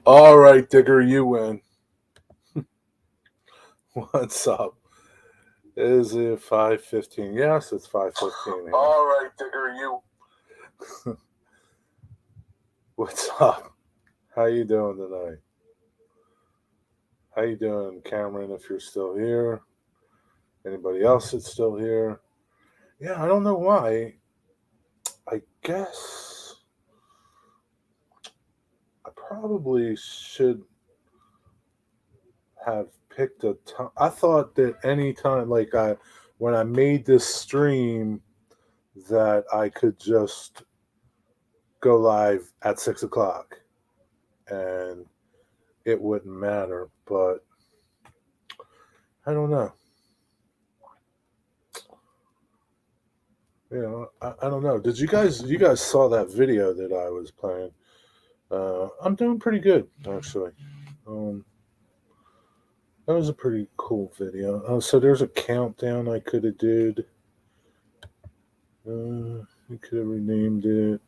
All right, Digger, you win. What's up? Is it 5:15? Yes, it's 5:15 here. All right, Digger, you. What's up? How you doing tonight? How you doing, Cameron? If you're still here, anybody else that's still here? Yeah, I don't know why. I guess I probably should have picked a time. I thought that any time, when I made this stream, that I could just go live at 6 o'clock and it wouldn't matter. But I don't know. I don't know. Did you guys saw that video that I was playing? I'm doing pretty good actually. Um, that was a pretty cool video. So there's a countdown I could have did. We could have renamed it.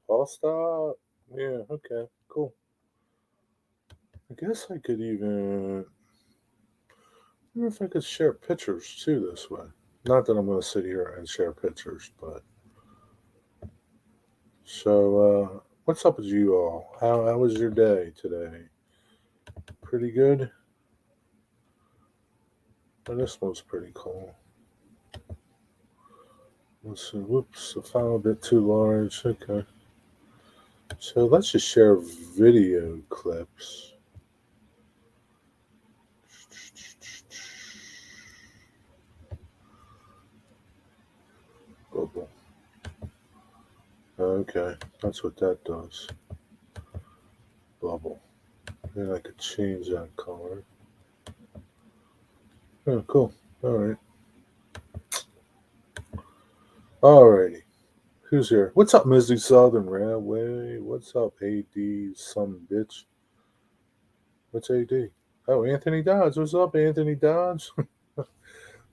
All stop. Yeah. Okay. Cool. I guess I could even. I wonder if I could share pictures too this way. Not that I'm going to sit here and share pictures, but what's up with you all? How was your day today? Pretty good. Oh, this one's pretty cool. Let's see. Whoops, the file a bit too large. Okay. So let's just share video clips. Bubble. Okay, that's what that does. Bubble. Then I could change that color. Oh, cool. All right. Alrighty. Who's here? What's up, Mizzy Southern Railway? What's up, AD, some bitch? What's AD? Oh, Anthony Dodge. What's up, Anthony Dodge?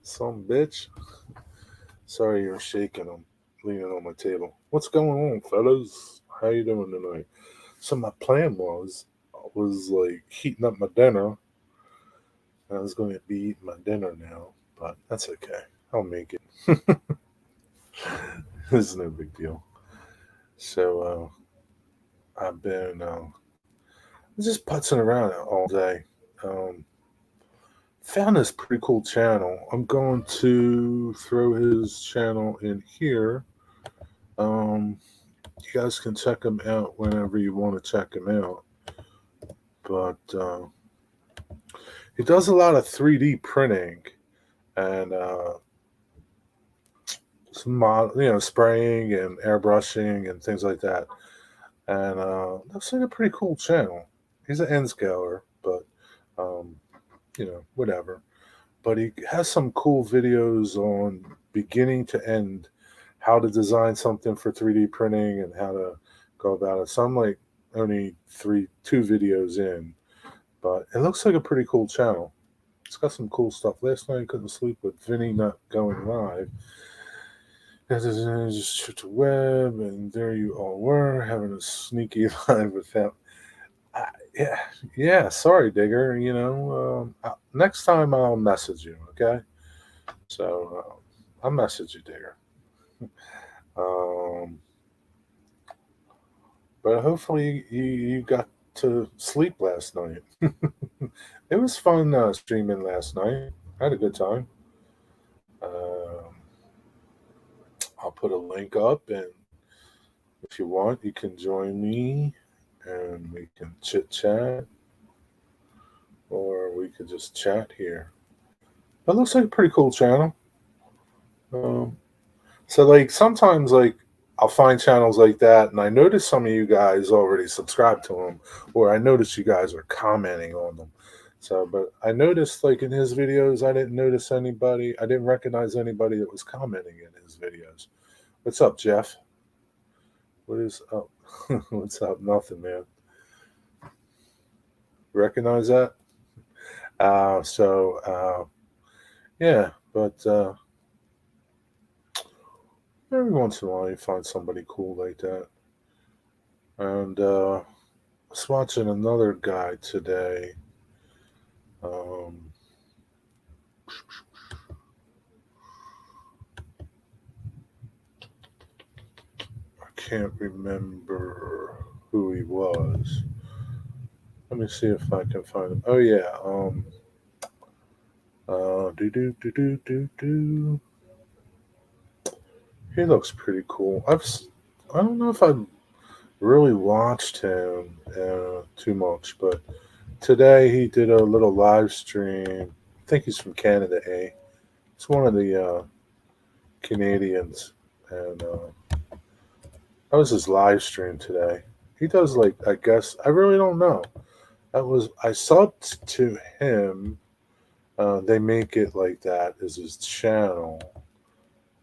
Some bitch. Sorry you're shaking. I'm leaning on my table. What's going on, fellas? How you doing tonight? So my plan was like heating up my dinner. I was going to be eating my dinner now, but that's okay. I'll make it. It's no big deal. So I've been just putzing around all day. Um, Found this pretty cool channel. I'm going to throw his channel in here. You guys can check him out whenever you want to check him out. But he does a lot of 3D printing and spraying and airbrushing and things like that. And looks like a pretty cool channel. He's an N scaler, but um, whatever. But he has some cool videos on beginning to end, how to design something for 3D printing and how to go about it. So I'm like only two videos in, but it looks like a pretty cool channel. It's got some cool stuff. Last night I couldn't sleep with Vinny not going live. Just shoot the web, and there you all were having a sneaky live with him. Yeah, yeah. Sorry, Digger. Next time I'll message you. Okay. So I'll message you, Digger. Um, but hopefully you got to sleep last night. It was fun streaming last night. I had a good time. Um, I'll put a link up, and if you want, you can join me, and we can chit chat, or we could just chat here. That looks like a pretty cool channel. Um, so like sometimes I'll find channels like that, and I notice some of you guys already subscribe to them, or I notice you guys are commenting on them. So, but I noticed like in his videos, I didn't notice anybody. I didn't recognize anybody that was commenting in his videos. What's up, Jeff? What is up? What's up? Nothing, man. Recognize that? Yeah, but every once in a while you find somebody cool like that. And I was watching another guy today. Um, I can't remember who he was. Let me see if I can find him. Oh yeah. Do do do do do do. He looks pretty cool. I don't know if I've really watched him too much, but today he did a little live stream. I think he's from Canada, eh? It's one of the Canadians, and that was his live stream today. He does like I guess I really don't know. That was I subbed to him. They make it like that is his channel,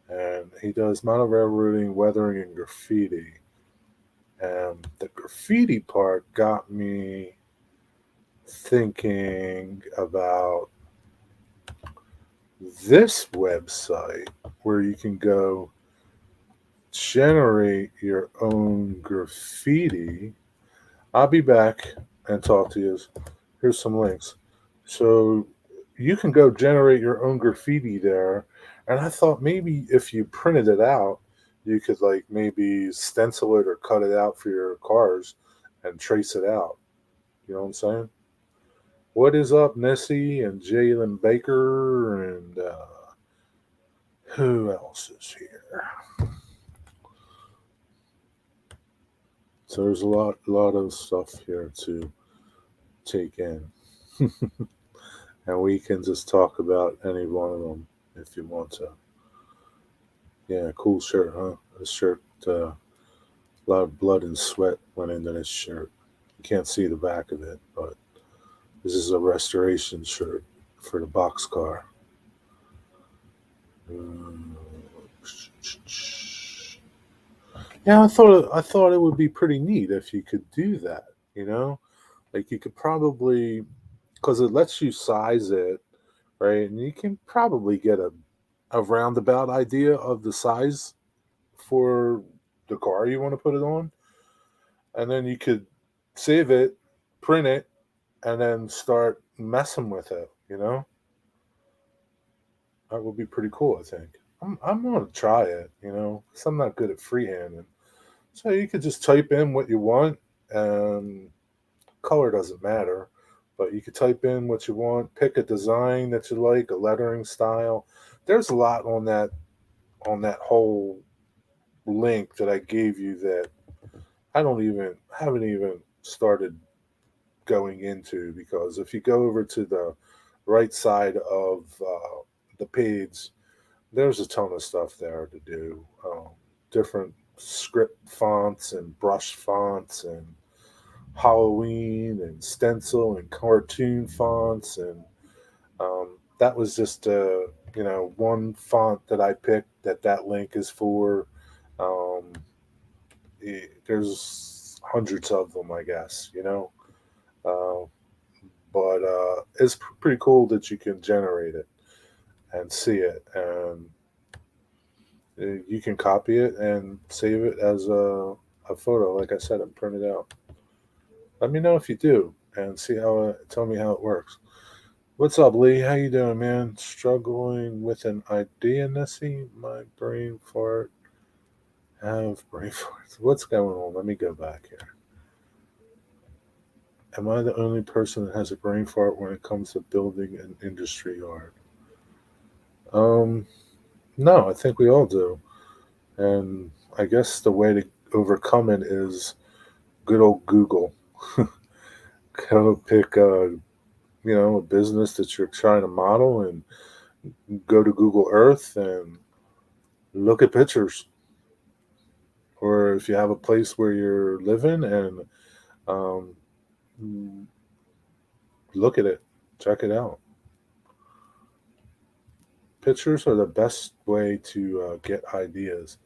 and he does model railroading, weathering, and graffiti. And the graffiti part got me thinking about this website where you can go generate your own graffiti. I'll be back and talk to you. Here's some links. So you can go generate your own graffiti there. And I thought maybe if you printed it out, you could like maybe stencil it or cut it out for your cars and trace it out. You know what I'm saying? What is up, Nessie and Jalen Baker and who else is here? So there's a lot of stuff here to take in, and we can just talk about any one of them if you want to. Yeah, cool shirt, huh? This shirt, a lot of blood and sweat went into this shirt. You can't see the back of it, but this is a restoration shirt for the boxcar. Mm. Yeah, I thought it would be pretty neat if you could do that. You know, like you could probably because it lets you size it, right? And you can probably get a roundabout idea of the size for the car you want to put it on, and then you could save it, print it, and then start messing with it. You know, that would be pretty cool. I think I'm gonna try it. You know, because I'm not good at freehanding. So you could just type in what you want, and color doesn't matter. But you could type in what you want, pick a design that you like, a lettering style. There's a lot on that whole link that I gave you that I don't even haven't even started going into because if you go over to the right side of the page, there's a ton of stuff there to do. Different script fonts and brush fonts and Halloween and stencil and cartoon fonts and that was just one font that I picked that link is for. Um, there's hundreds of them, I guess, uh, but it's pretty cool that you can generate it and see it and you can copy it and save it as a photo, like I said, and print it out. Let me know if you do and see how tell me how it works. What's up, Lee? How you doing, man? Struggling with an idea, Nessie? My brain fart. Have brain farts. What's going on? Let me go back here. Am I the only person that has a brain fart when it comes to building an industry yard? Um, no, I think we all do. And I guess the way to overcome it is good old Google. Go pick a business that you're trying to model and go to Google Earth and look at pictures. Or if you have a place where you're living and um, look at it, check it out. Pictures are the best way to get ideas.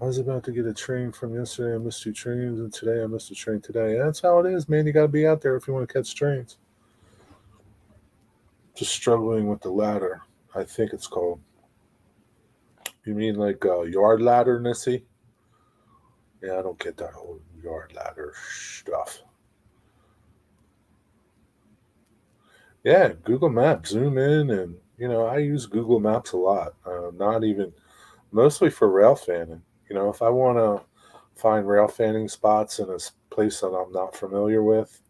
I was about to get a train from yesterday. I missed two trains, and today I missed a train today. That's how it is, man. You got to be out there if you want to catch trains. Just struggling with the ladder. I think it's called. You mean like yard ladder, Nissy? Yeah, I don't get that whole yard ladder stuff. Yeah, Google Maps, zoom in, and I use Google Maps a lot. Not even mostly for rail fanning. If I want to find rail fanning spots in a place that I'm not familiar with,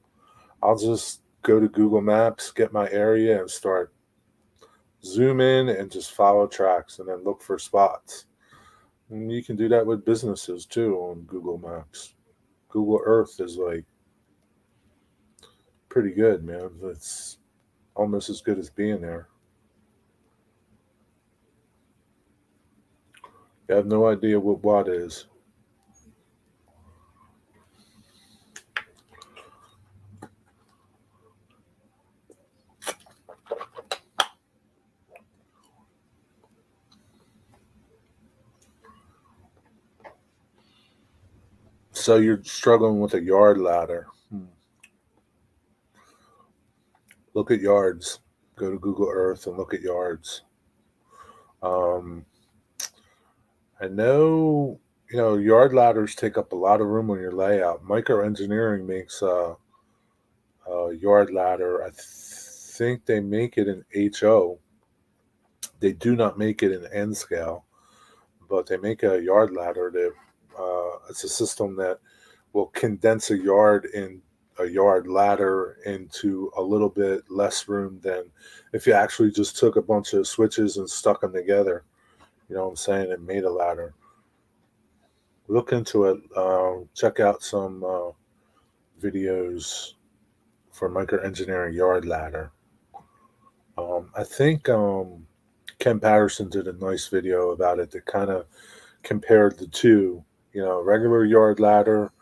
I'll just go to Google Maps, get my area, and start zoom in and just follow tracks, and then look for spots. And you can do that with businesses too on Google Maps. Google Earth is like pretty good, man. It's almost as good as being there. You have no idea what is. So you're struggling with a yard ladder. Look at yards. Go to Google Earth and look at yards. Um, I know, yard ladders take up a lot of room on your layout. Micro engineering makes a yard ladder. I think they make it in HO. They do not make it in N scale, but they make a yard ladder that it's a system that will condense a yard ladder into a little bit less room than if you actually just took a bunch of switches and stuck them together. You know what I'm saying? And made a ladder. Look into it. Check out some videos for micro engineering yard ladder. I think Ken Patterson did a nice video about it that kind of compared the two. Regular yard ladder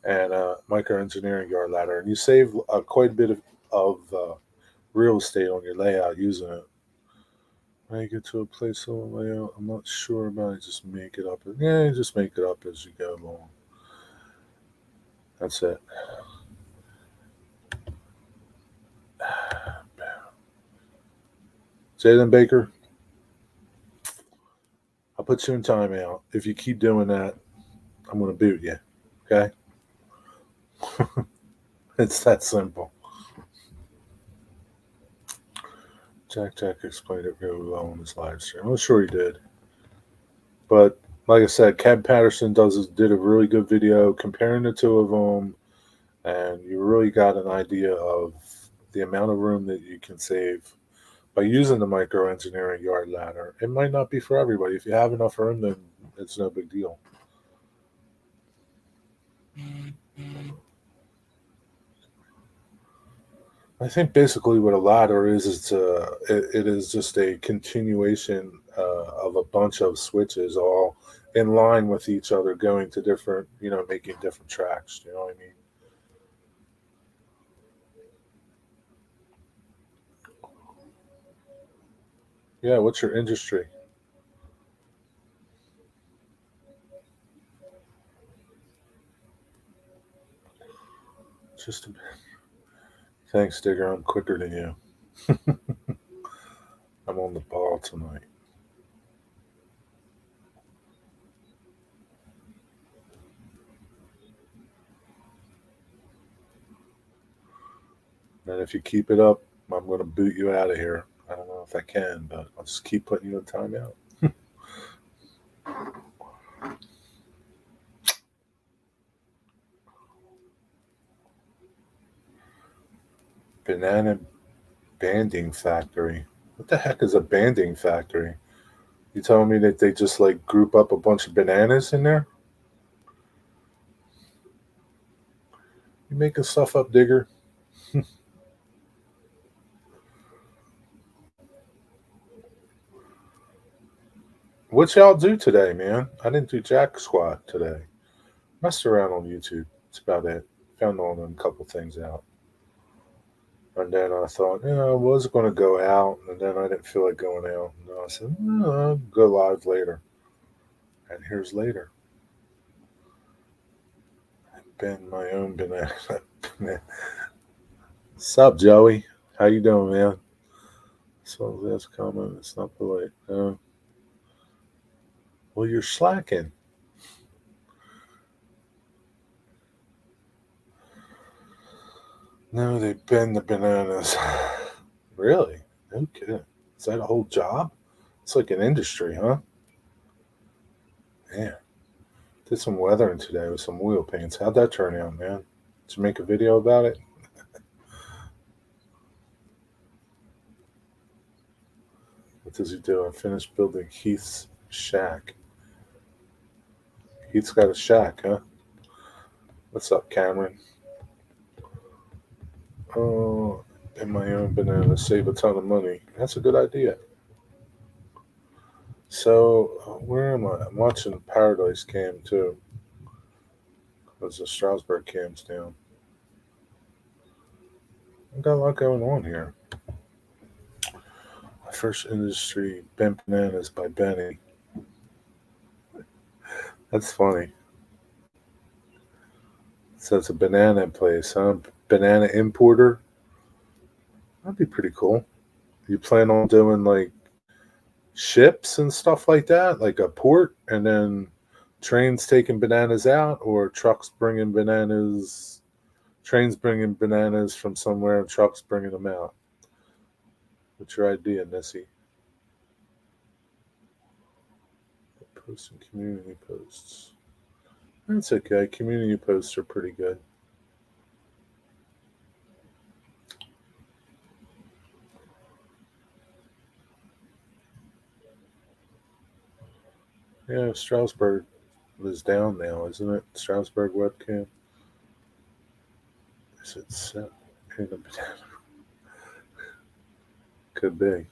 and micro engineering yard ladder, and you save quite a bit of real estate on your layout using it. When you get to a place on layout, I'm not sure about it. Just make it up. Yeah, just make it up as you go along. That's it. Jalen Baker, I'll put you in timeout. If you keep doing that, I'm going to boot you. Okay? It's that simple. Jack explained it really well on his live stream. I'm sure he did. But like I said, Ken Patterson did a really good video comparing the two of them, and you really got an idea of the amount of room that you can save by using the micro engineering yard ladder. It might not be for everybody. If you have enough room, then it's no big deal. I think basically what a ladder is, it is just a continuation of a bunch of switches all in line with each other, going to different, making different tracks. You know what I mean? Yeah. What's your industry? Just a, thanks, Digger. I'm quicker than you. I'm on the ball tonight. And if you keep it up, I'm going to boot you out of here. I don't know if I can, but I'll just keep putting you in timeout. Banana banding factory. What the heck is a banding factory? You telling me that they just like group up a bunch of bananas in there? You making stuff up, Digger? What y'all do today, man? I didn't do jack squat today. Messed around on YouTube. That's about it. Found on a couple things out. And then I thought, I was going to go out, and then I didn't feel like going out. And I said, I'll go live later. And here's later. Bend my own banana. Sup, Joey? How you doing, man? So that's comment. It's not polite. Well, you're slacking. No, they bend the bananas. Really? No kidding. Is that a whole job? It's like an industry, huh? Man, did some weathering today with some oil paints. How'd that turn out, man? Did you make a video about it? What does he do? I finished building Heath's shack. Heath's got a shack, huh? What's up, Cameron? Oh, in my own banana, save a ton of money. That's a good idea. So, where am I? I'm watching Paradise Cam too. Because the Strasbourg cam's down. I got a lot going on here. My first industry, Bent Bananas by Benny. That's funny. So it's a banana place, huh? Banana importer. That'd be pretty cool. You plan on doing like ships and stuff like that, like a port, and then trains taking bananas out, or trucks bringing bananas, trains bringing bananas from somewhere, and trucks bringing them out. What's your idea, Nessie? Posting community posts. That's okay. Community posts are pretty good. Yeah, Strasbourg is down now, isn't it? Strasbourg webcam. Is it set in a banana? Could be.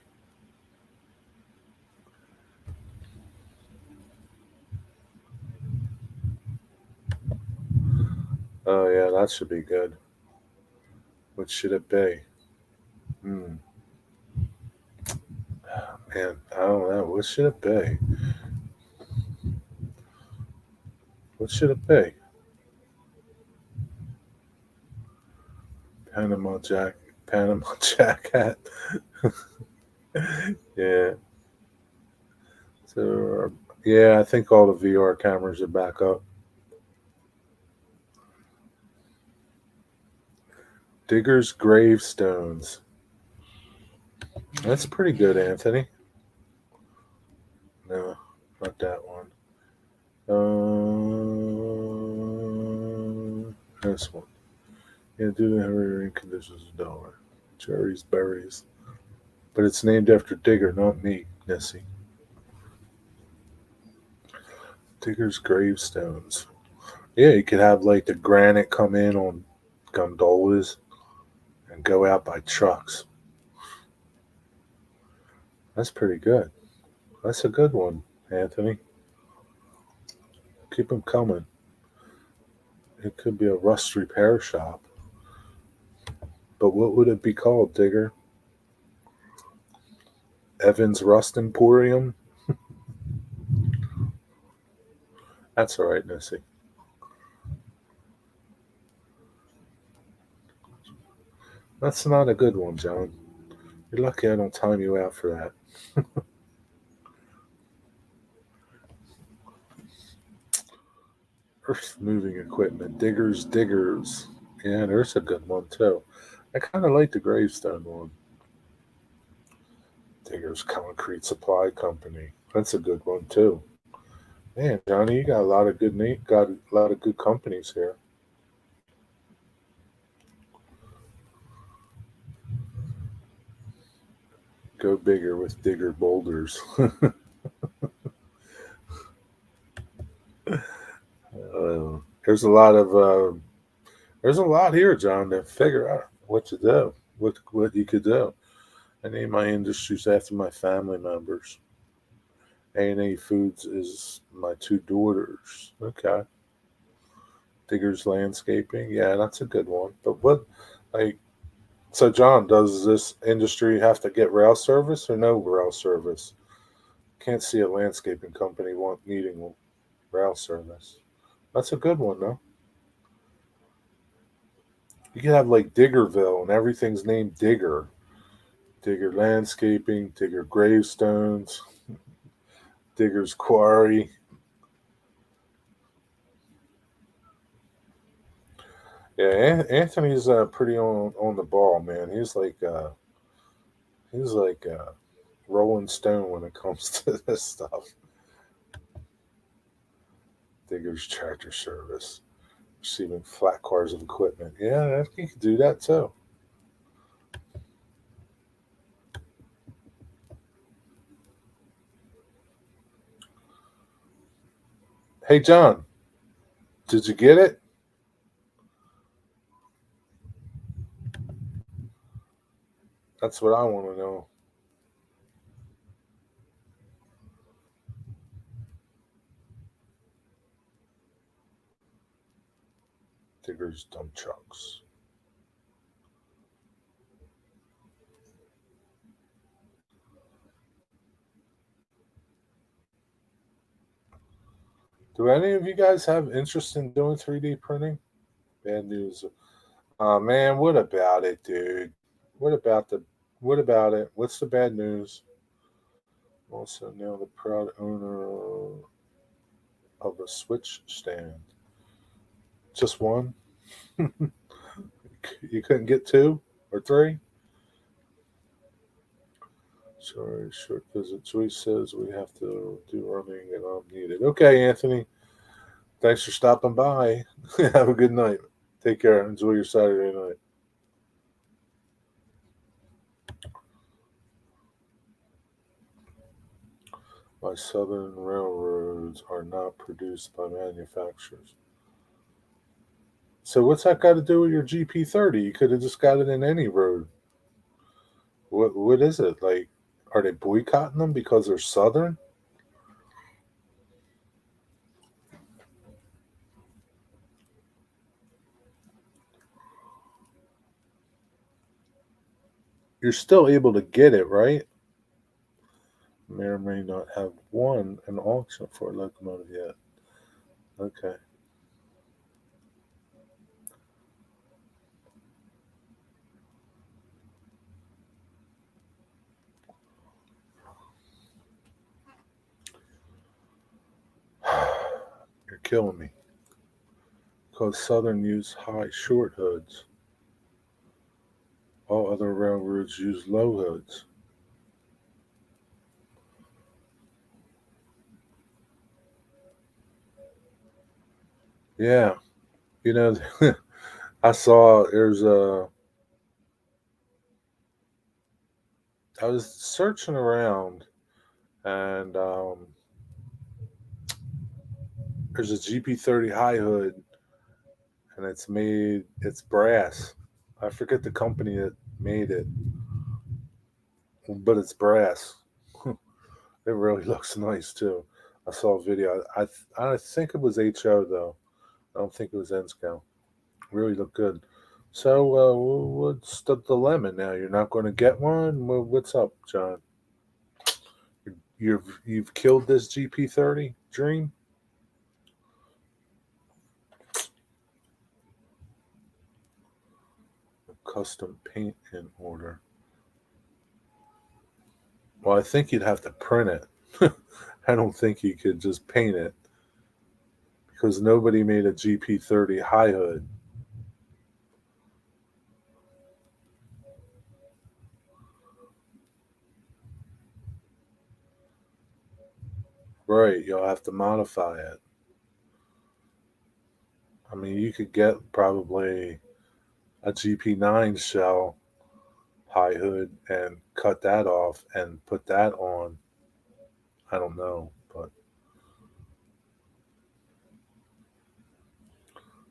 Oh yeah, that should be good. What should it be? Hmm. Man, I don't know. What should it be? What should it be? Panama Jack, Panama Jack hat. Yeah. So yeah, I think all the VR cameras are back up. Diggers gravestones. That's pretty good, Anthony. No, not that one. This one. Yeah, due to heavy rain conditions, dollar. Cherries, berries. But it's named after Digger, not me, Nessie. Digger's gravestones. Yeah, you could have like the granite come in on gondolas and go out by trucks. That's pretty good. That's a good one, Anthony. Keep them coming. It could be a rust repair shop. But what would it be called, Digger? Evans Rust Emporium? That's all right, Nessie. That's not a good one, John. You're lucky I don't time you out for that. Earth moving equipment. Diggers. Yeah, there's a good one, too. I kind of like the gravestone one. Diggers Concrete Supply Company. That's a good one, too. Man, Johnny, you got a lot of got a lot of good companies here. Go bigger with Digger Boulders. There's a lot of there's a lot here, John, to figure out what to do, what you could do. I name my industries after my family members. A&A Foods is my two daughters. Okay. Diggers Landscaping. Yeah, that's a good one. But what, like, so John, does this industry have to get rail service or no rail service? Can't see a landscaping company needing rail service. That's a good one, though. You could have like Diggerville and everything's named Digger. Digger Landscaping, Digger Gravestones, Digger's Quarry. Yeah, Anthony's pretty on the ball, man. He's like Rolling Stone when it comes to this stuff. Digger's Tractor Service, receiving flat cars of equipment. Yeah, you could do that too. Hey, John, did you get it? That's what I want to know. Digger's dump trucks. Do any of you guys have interest in doing 3D printing? Bad news. Man, what about it, dude? What about the? What about it? What's the bad news? Also, now the proud owner of a Switch stand. Just one? You couldn't get two or three? Sorry, short visit. Joyce says we have to do running and I'm needed. Okay, Anthony. Thanks for stopping by. Have a good night. Take care. Enjoy your Saturday night. Why Southern railroads are not produced by manufacturers. So what's that got to do with your GP30? You could have just got it in any road. What is it like? Are they boycotting them because they're Southern? You're still able to get it, right? May or may not have won an auction for a locomotive yet. Okay. You're killing me. Because Southern use high short hoods. All other railroads use low hoods. Yeah. You know, I saw there's a. I was searching around and there's a GP30 high hood and it's brass. I forget the company that made it, but it's brass. It really looks nice too. I saw a video. I think it was HO though. I don't think it was N scale. Really looked good. So what's the dilemma now? You're not going to get one. What's up, John? You've killed this GP30 dream. Custom paint in order. Well, I think you'd have to print it. I don't think you could just paint it because nobody made a GP30 high hood. Right, you'll have to modify it. I mean, you could get probably a GP9 shell high hood and cut that off and put that on. I don't know, but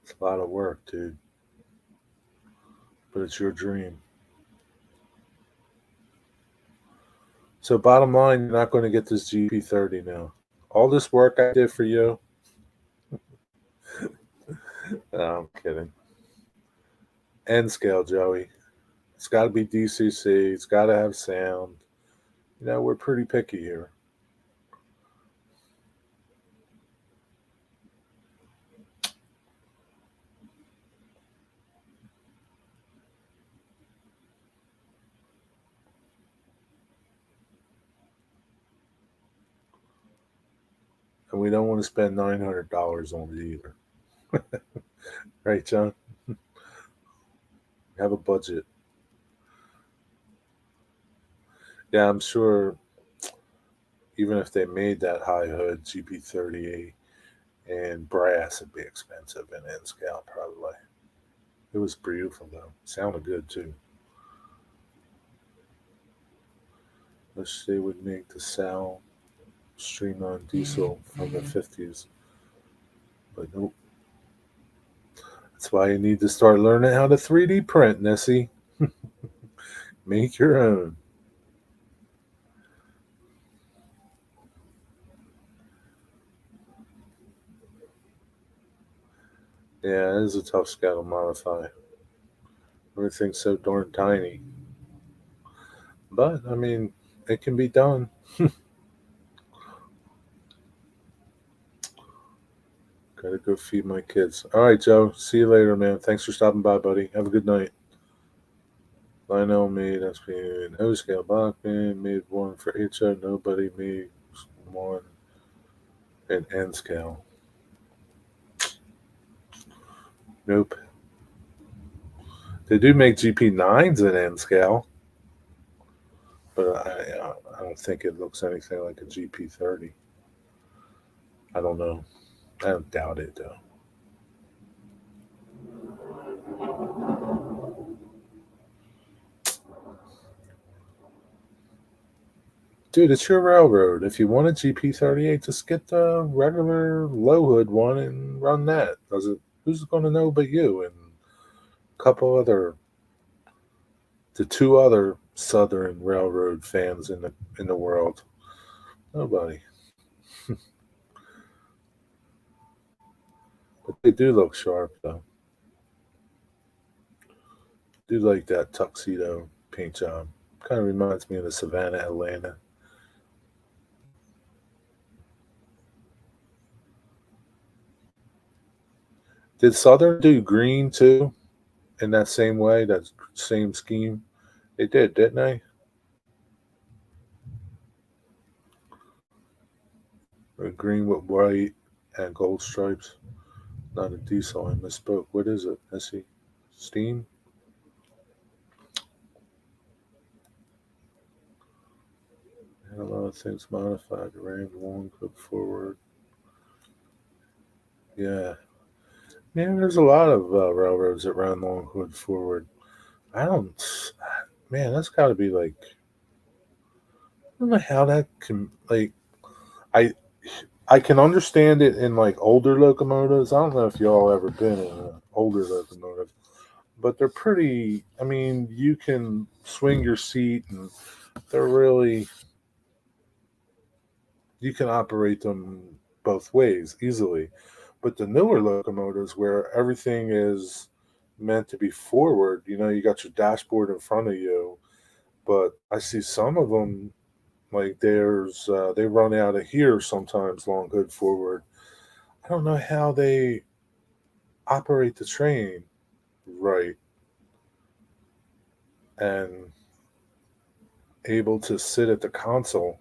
it's a lot of work, dude. But it's your dream. So, bottom line, you're not going to get this GP30 now. All this work I did for you. No, I'm kidding. N scale, Joey. It's got to be DCC. It's got to have sound. You know, we're pretty picky here. And we don't want to spend $900 on it either. Right, John? Have a budget. Yeah, I'm sure even if they made that high hood GP38 and brass, it'd be expensive in N scale probably. It was beautiful though. Sounded good too. Wish they would make the sound streamline diesel from the 50s. But nope. That's why you need to start learning how to 3D print, Nessie. Make your own. Yeah, it is a tough scale to modify. Everything's so darn tiny. But, I mean, it can be done. Gotta go feed my kids. All right, Joe. See you later, man. Thanks for stopping by, buddy. Have a good night. Lionel made SP an O scale Bachman, made one for HO. Nobody made one in N scale. Nope. They do make GP9s in N scale, but I don't think it looks anything like a GP30. I don't know. I don't doubt it, though. Dude, it's your railroad. If you want a GP38, just get the regular low hood one and run that. Who's going to know but you and a couple other, the two other Southern Railroad fans in the world? Nobody. But they do look sharp, though. Do like that tuxedo paint job. Kind of reminds me of the Savannah, Atlanta. Did Southern do green too? In that same way, that same scheme? They did, didn't they? Green with white and gold stripes. Not a diesel. I misspoke. What is it? Nessie? Steam? Had a lot of things modified. Ran long, clip forward. Yeah. Yeah, there's a lot of railroads that run long hood forward. I don't. Man, that's got to be like. I don't know how that can like. I I can understand it in like older locomotives. I don't know if y'all ever been in an older locomotive, but they're pretty. I mean, you can swing your seat, and they're really. You can operate them both ways easily. But the newer locomotives, where everything is meant to be forward, you got your dashboard in front of you. But I see some of them like they run out of here sometimes long hood forward. I don't know how they operate the train right and able to sit at the console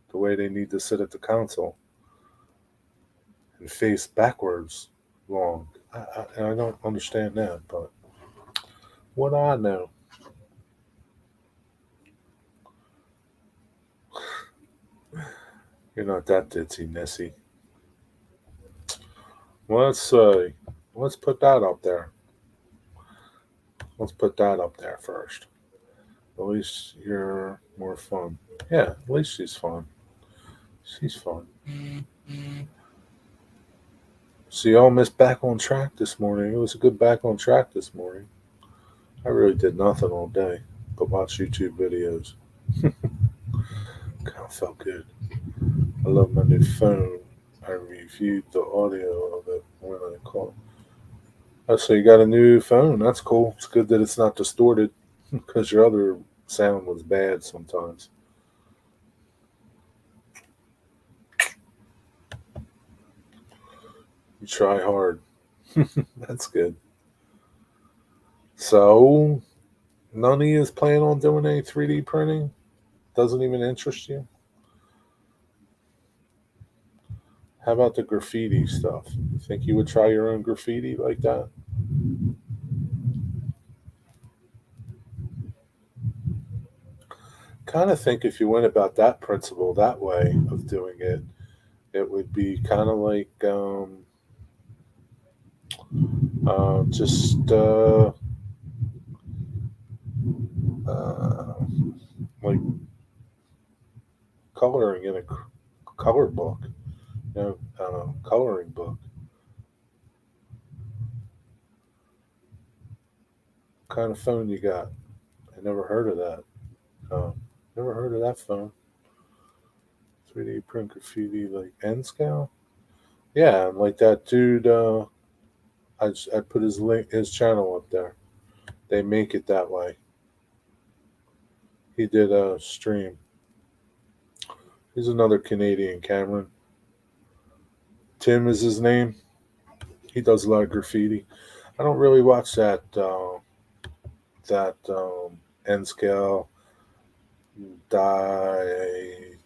the way they need to sit at the console and face backwards long. I don't understand that, but what I know. You're not that ditzy, Nessie. Well, let's put that up there. Let's put that up there first. At least you're more fun. Yeah, at least she's fun. She's fun. So y'all missed back on track this morning. It was a good back on track this morning. I really did nothing all day but watch YouTube videos. Kind of felt good. I love my new phone. I reviewed the audio of it when I called. Oh, so you got a new phone? That's cool. It's good that it's not distorted because your other sound was bad sometimes. You try hard. That's good. So, none of you is planning on doing any 3D printing? Doesn't even interest you? How about the graffiti stuff? You think you would try your own graffiti like that? Kind of think if you went about that principle that way of doing it, it would be kind of like just uh, like coloring in a color book, coloring book. What kind of phone you got? I never heard of that. Uh, Never heard of that phone. 3D print graffiti like N scale. Yeah, and like that dude. I put his channel up there. They make it that way. He did a stream. He's another Canadian, Cameron. Tim is his name. He does a lot of graffiti. I don't really watch that N scale Ditopia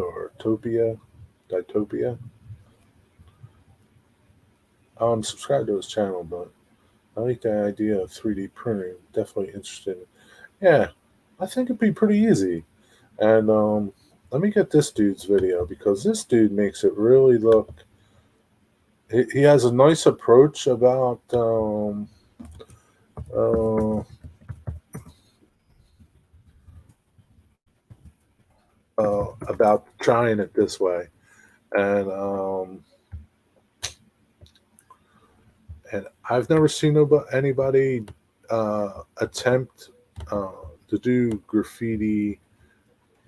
or Topia, Ditopia. I don't subscribe to his channel, but I like the idea of 3D printing. Definitely interested. Yeah, I think it'd be pretty easy. And let me get this dude's video because this dude makes it really look. He has a nice approach uh, about trying it this way, and and I've never seen anybody attempt to do graffiti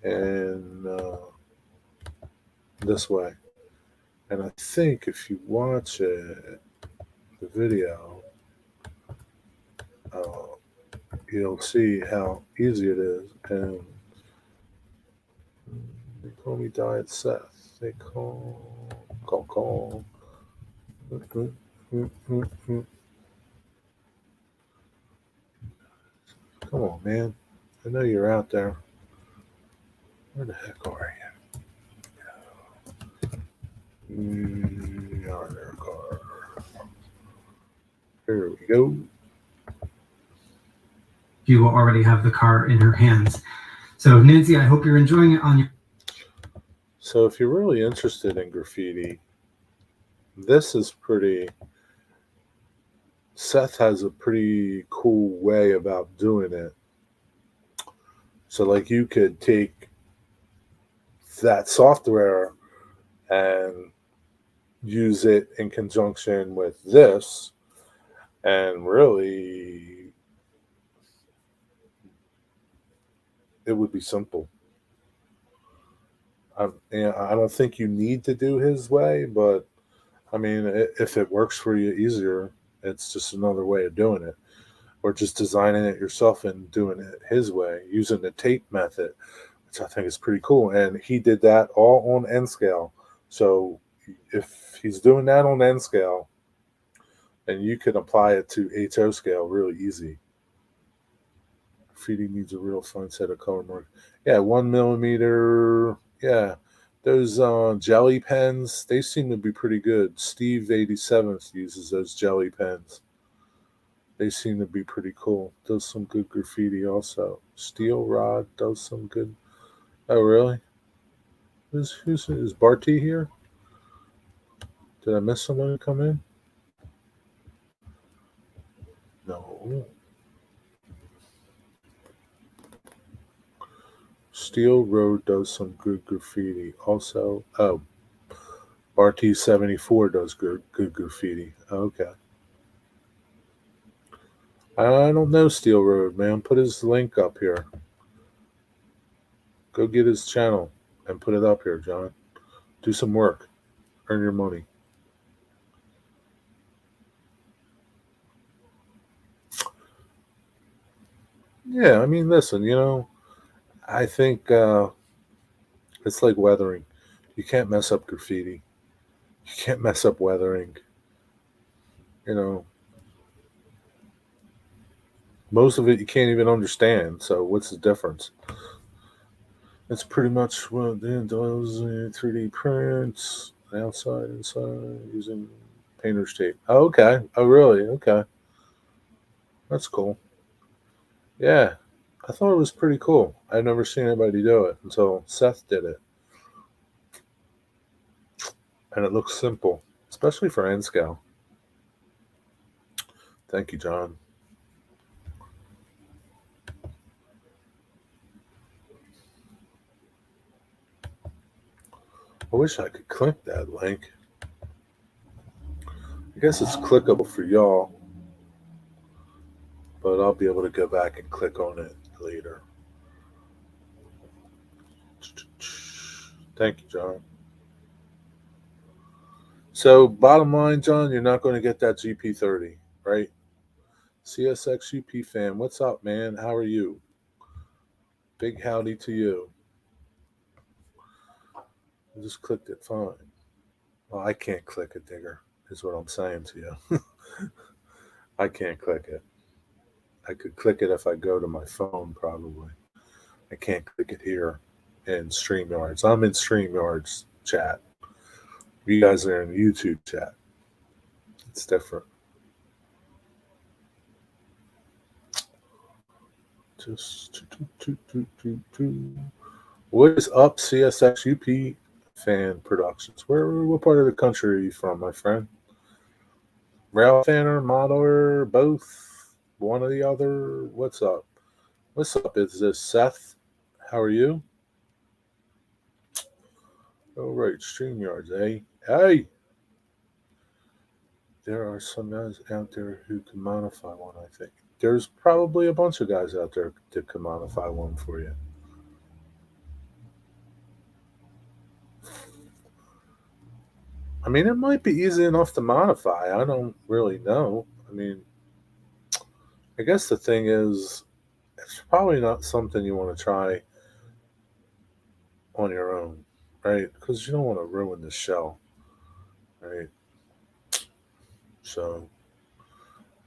in this way. And I think if you watch the video, uh, you'll see how easy it is. And they call me Diet Seth. They call. Come on, man. I know you're out there. Where the heck are you? Yonder car. Here we go. You will already have the car in her hands. So, Nancy, I hope you're enjoying it on your. So, if you're really interested in graffiti, this is pretty. Seth has a pretty cool way about doing it. So, like, you could take that software and use it in conjunction with this, and really, it would be simple. I don't think you need to do his way, but I mean, if it works for you easier, it's just another way of doing it. Or just designing it yourself and doing it his way using the tape method, which I think is pretty cool. And he did that all on N scale. So if he's doing that on N scale, then you can apply it to HO scale really easy. Graffiti needs a real fine set of color mark. Yeah, 1 millimeter. Yeah, those jelly pens, they seem to be pretty good. Steve 87th uses those jelly pens. They seem to be pretty cool. Does some good graffiti also. Steel Rod does some good. Oh, really? Is Barty here? Did I miss somebody come in? No. Steel Road does some good graffiti. Also, oh, RT74 does good graffiti. Okay. I don't know Steel Road, man. Put his link up here. Go get his channel and put it up here, John. Do some work. Earn your money. Yeah, I mean, listen, I think it's like weathering. You can't mess up graffiti. You can't mess up weathering. You know, most of it you can't even understand. So what's the difference? It's pretty much what it does 3D prints, outside, inside, using painter's tape. Oh, okay. Oh, really? Okay. That's cool. Yeah. I thought it was pretty cool. I'd never seen anybody do it until Seth did it. And it looks simple, especially for N scale. Thank you, John. I wish I could click that link. I guess it's clickable for y'all, but I'll be able to go back and click on it later. Thank you, John. So, bottom line, John, you're not going to get that GP30, right? CSX UP fan, what's up, man? How are you? Big howdy to you. I just clicked it, fine. Well, I can't click it, Digger, is what I'm saying to you. I can't click it. I could click it if I go to my phone, probably. I can't click it here in StreamYards. I'm in StreamYards chat. You guys are in YouTube chat. It's different. Just what is up, CSX UP fan productions? What part of the country are you from, my friend? Rail fanner, modeler, both, one or the other. What's up? What's up? Is this Seth? How are you? All right, StreamYards, eh? Hey, there are some guys out there who can modify one. I think there's probably a bunch of guys out there that can modify one for you. I mean, it might be easy enough to modify. I don't really know. I mean, I guess the thing is, it's probably not something you want to try on your own, right? Because you don't want to ruin the shell, right? So,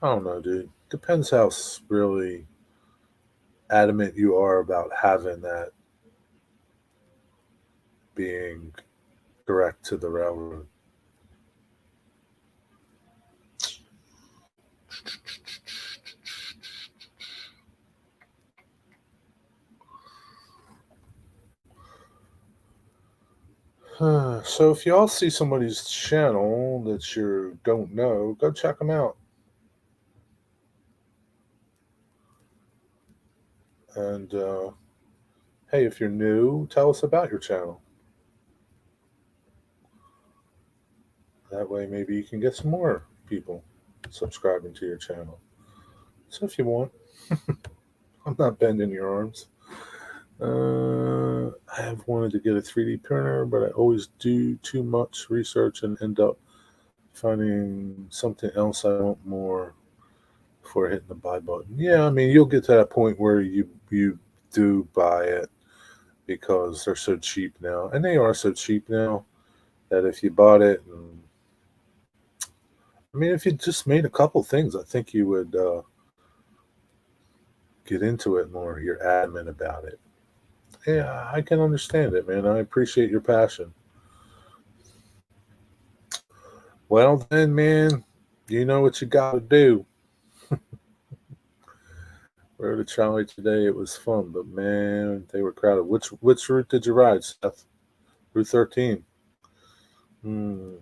I don't know, dude. Depends how really adamant you are about having that being direct to the railroad. So if y'all see somebody's channel that you don't know, go check them out. And hey, if you're new, tell us about your channel. That way, maybe you can get some more people subscribing to your channel. So if you want, I'm not bending your arms. I have wanted to get a 3D printer, but I always do too much research and end up finding something else I want more before hitting the buy button. Yeah, I mean, you'll get to that point where you do buy it because they're so cheap now, and they are so cheap now that if you bought it, I mean, if you just made a couple things, I think you would get into it more. You're adamant about it. Yeah, I can understand it, man. I appreciate your passion. Well, then, man, you know what you got to do. Rode a trolley today. It was fun, but man, they were crowded. Which route did you ride, Seth? Route 13. Hmm.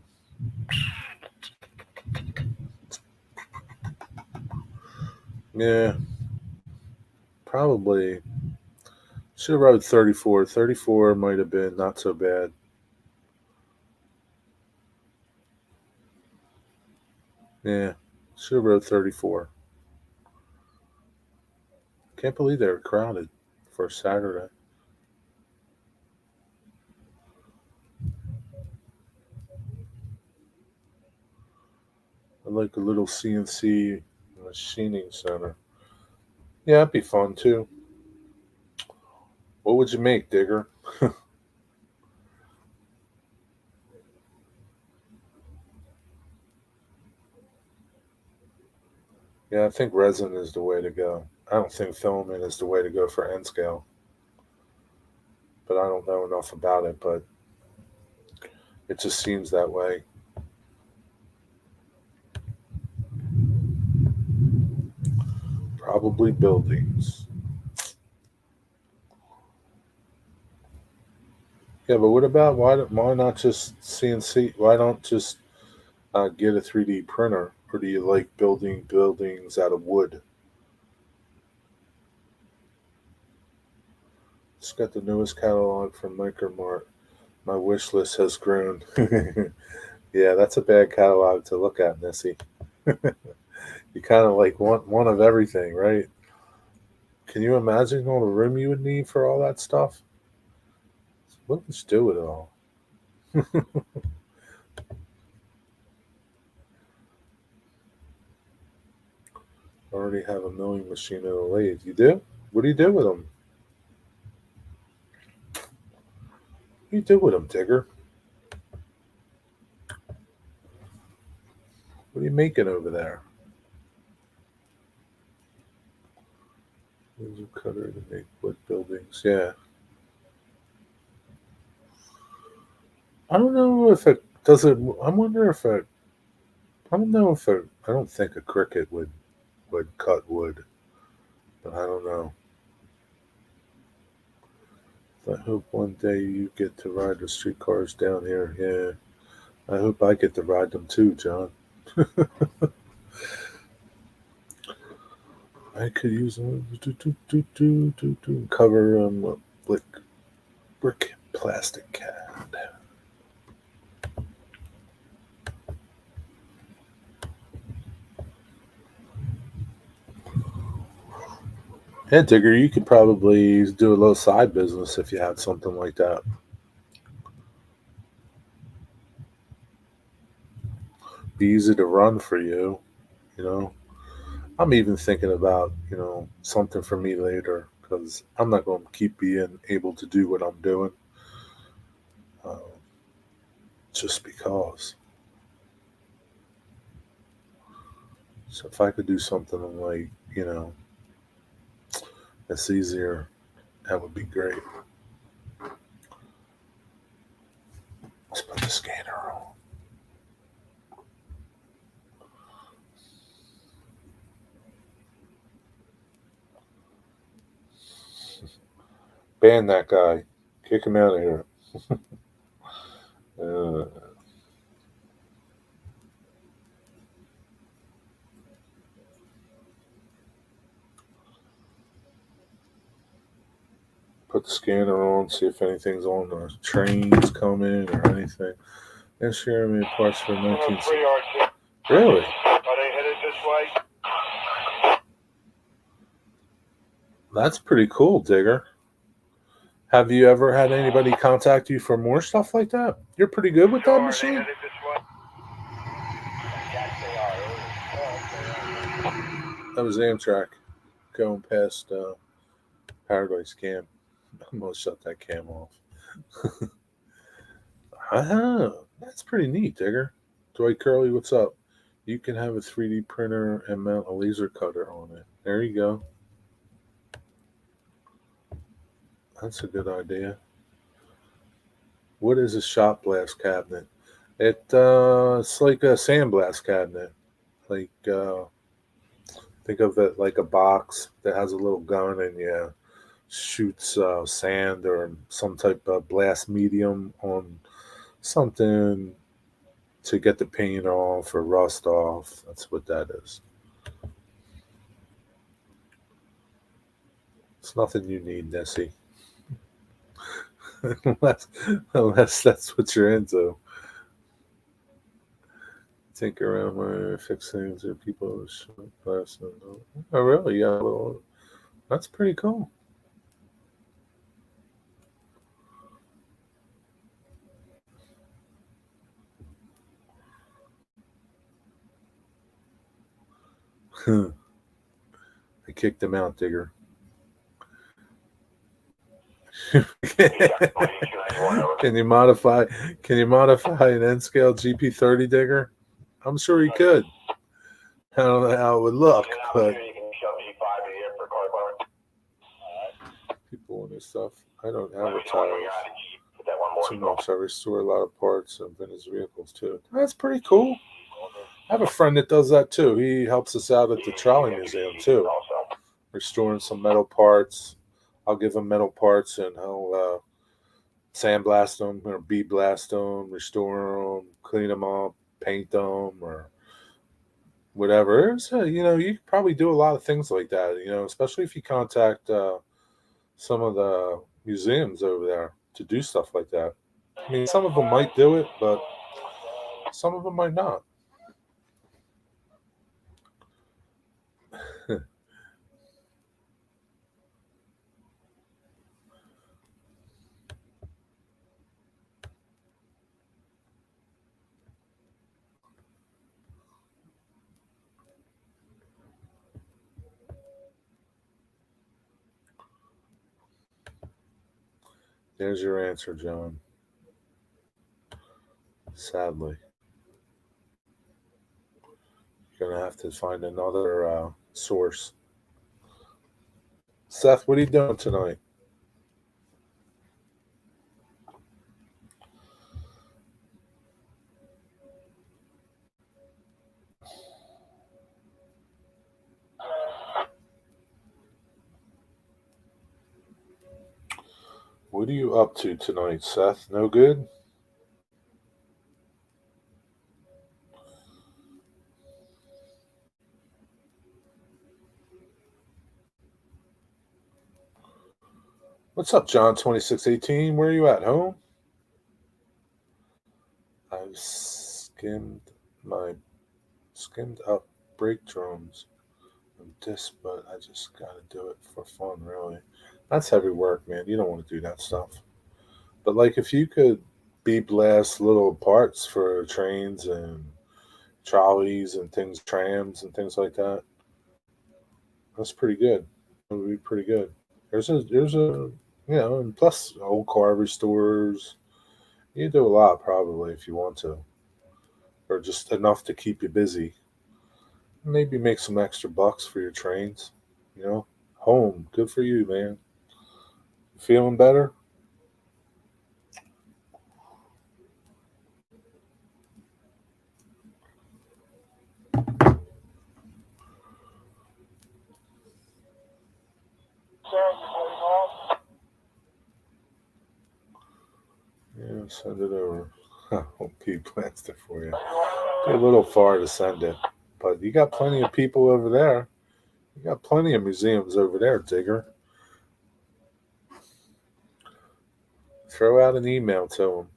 Yeah, probably. Should have rode 34. 34 might have been not so bad. Yeah, should have rode 34. Can't believe they were crowded for Saturday. I like a little CNC machining center. Yeah, that'd be fun too. What would you make, Digger? Yeah, I think resin is the way to go. I don't think filament is the way to go for N scale. but I don't know enough about it. But it just seems that way. Probably buildings. Yeah, but what about why not just CNC? Why don't just get a 3D printer? Or do you like building buildings out of wood? It's got the newest catalog from Micromart. My wish list has grown. Yeah, that's a bad catalog to look at, Missy. You kind of like want one of everything, right? Can you imagine all the room you would need for all that stuff? What would you do with it all? I already have a milling machine and a lathe. You do? What do you do with them? What do you do with them, Digger? What are you making over there? Laser cutter to make wood buildings. Yeah. I don't know if it does it. I wonder if it. I don't know if it. I don't think a cricket would cut wood, but I don't know. I hope one day you get to ride the streetcars down here. Yeah. I hope I get to ride them too, John. I could use them cover with brick plastic cad. Yeah, Digger, you could probably do a little side business if you had something like that. Be easy to run for you, you know. I'm even thinking about, something for me later because I'm not going to keep being able to do what I'm doing uh, just because. So if I could do something like, that's easier, that would be great. Let's put the scanner on. Ban that guy. Kick him out of here. Uh, put the scanner on, see if anything's on the trains coming or anything. And share me parts for 19. Really? Are they headed this way? That's pretty cool, Digger. Have you ever had anybody contact you for more stuff like that? You're pretty good with that machine. That was Amtrak going past Paradise Cam. I'm gonna shut that cam off. That's pretty neat, Digger. Dwight Curley, what's up? You can have a 3D printer and mount a laser cutter on it. There you go. That's a good idea. What is a shot blast cabinet? It's like a sandblast cabinet. Like think of it like a box that has a little gun and shoots sand or some type of blast medium on something to get the paint off or rust off. That's what that is. It's nothing you need, Nessie. unless, unless that's what you're into. Tinker around where fix things or people glass. Oh, really? Yeah. Well, that's pretty cool. I kicked him out, Digger. can you modify? Can you modify an N scale GP30, Digger? I'm sure he could. I don't know how it would look, but people want this stuff. I don't advertise too much. I restore a lot of parts of vintage vehicles too. That's pretty cool. I have a friend that does that too. He helps us out at the trolley museum too, restoring some metal parts. I'll give him metal parts and he'll sandblast them or bead blast them, restore them, clean them up, paint them, or whatever. So, you could probably do a lot of things like that. Especially if you contact some of the museums over there to do stuff like that. I mean, some of them might do it, but some of them might not. There's your answer, John. Sadly, you're gonna have to find another source. Seth, what are you doing tonight? What are you up to tonight, Seth? No good? What's up, John 2618? Where are you at, home? I've my skimmed up brake drums and disc, but I just gotta do it for fun, really. That's heavy work, man. You don't want to do that stuff. But like if you could beat blast little parts for trains and trolleys and things, trams and things like that, that's pretty good. That would be pretty good. And plus old car restores. You do a lot probably if you want to, or just enough to keep you busy. Maybe make some extra bucks for your trains. You know, home. Good for you, man. Feeling better? Yeah, send it over. I'll keep plastic for you. Be a little far to send it, but you got plenty of people over there. You got plenty of museums over there, Digger. Throw out an email to them.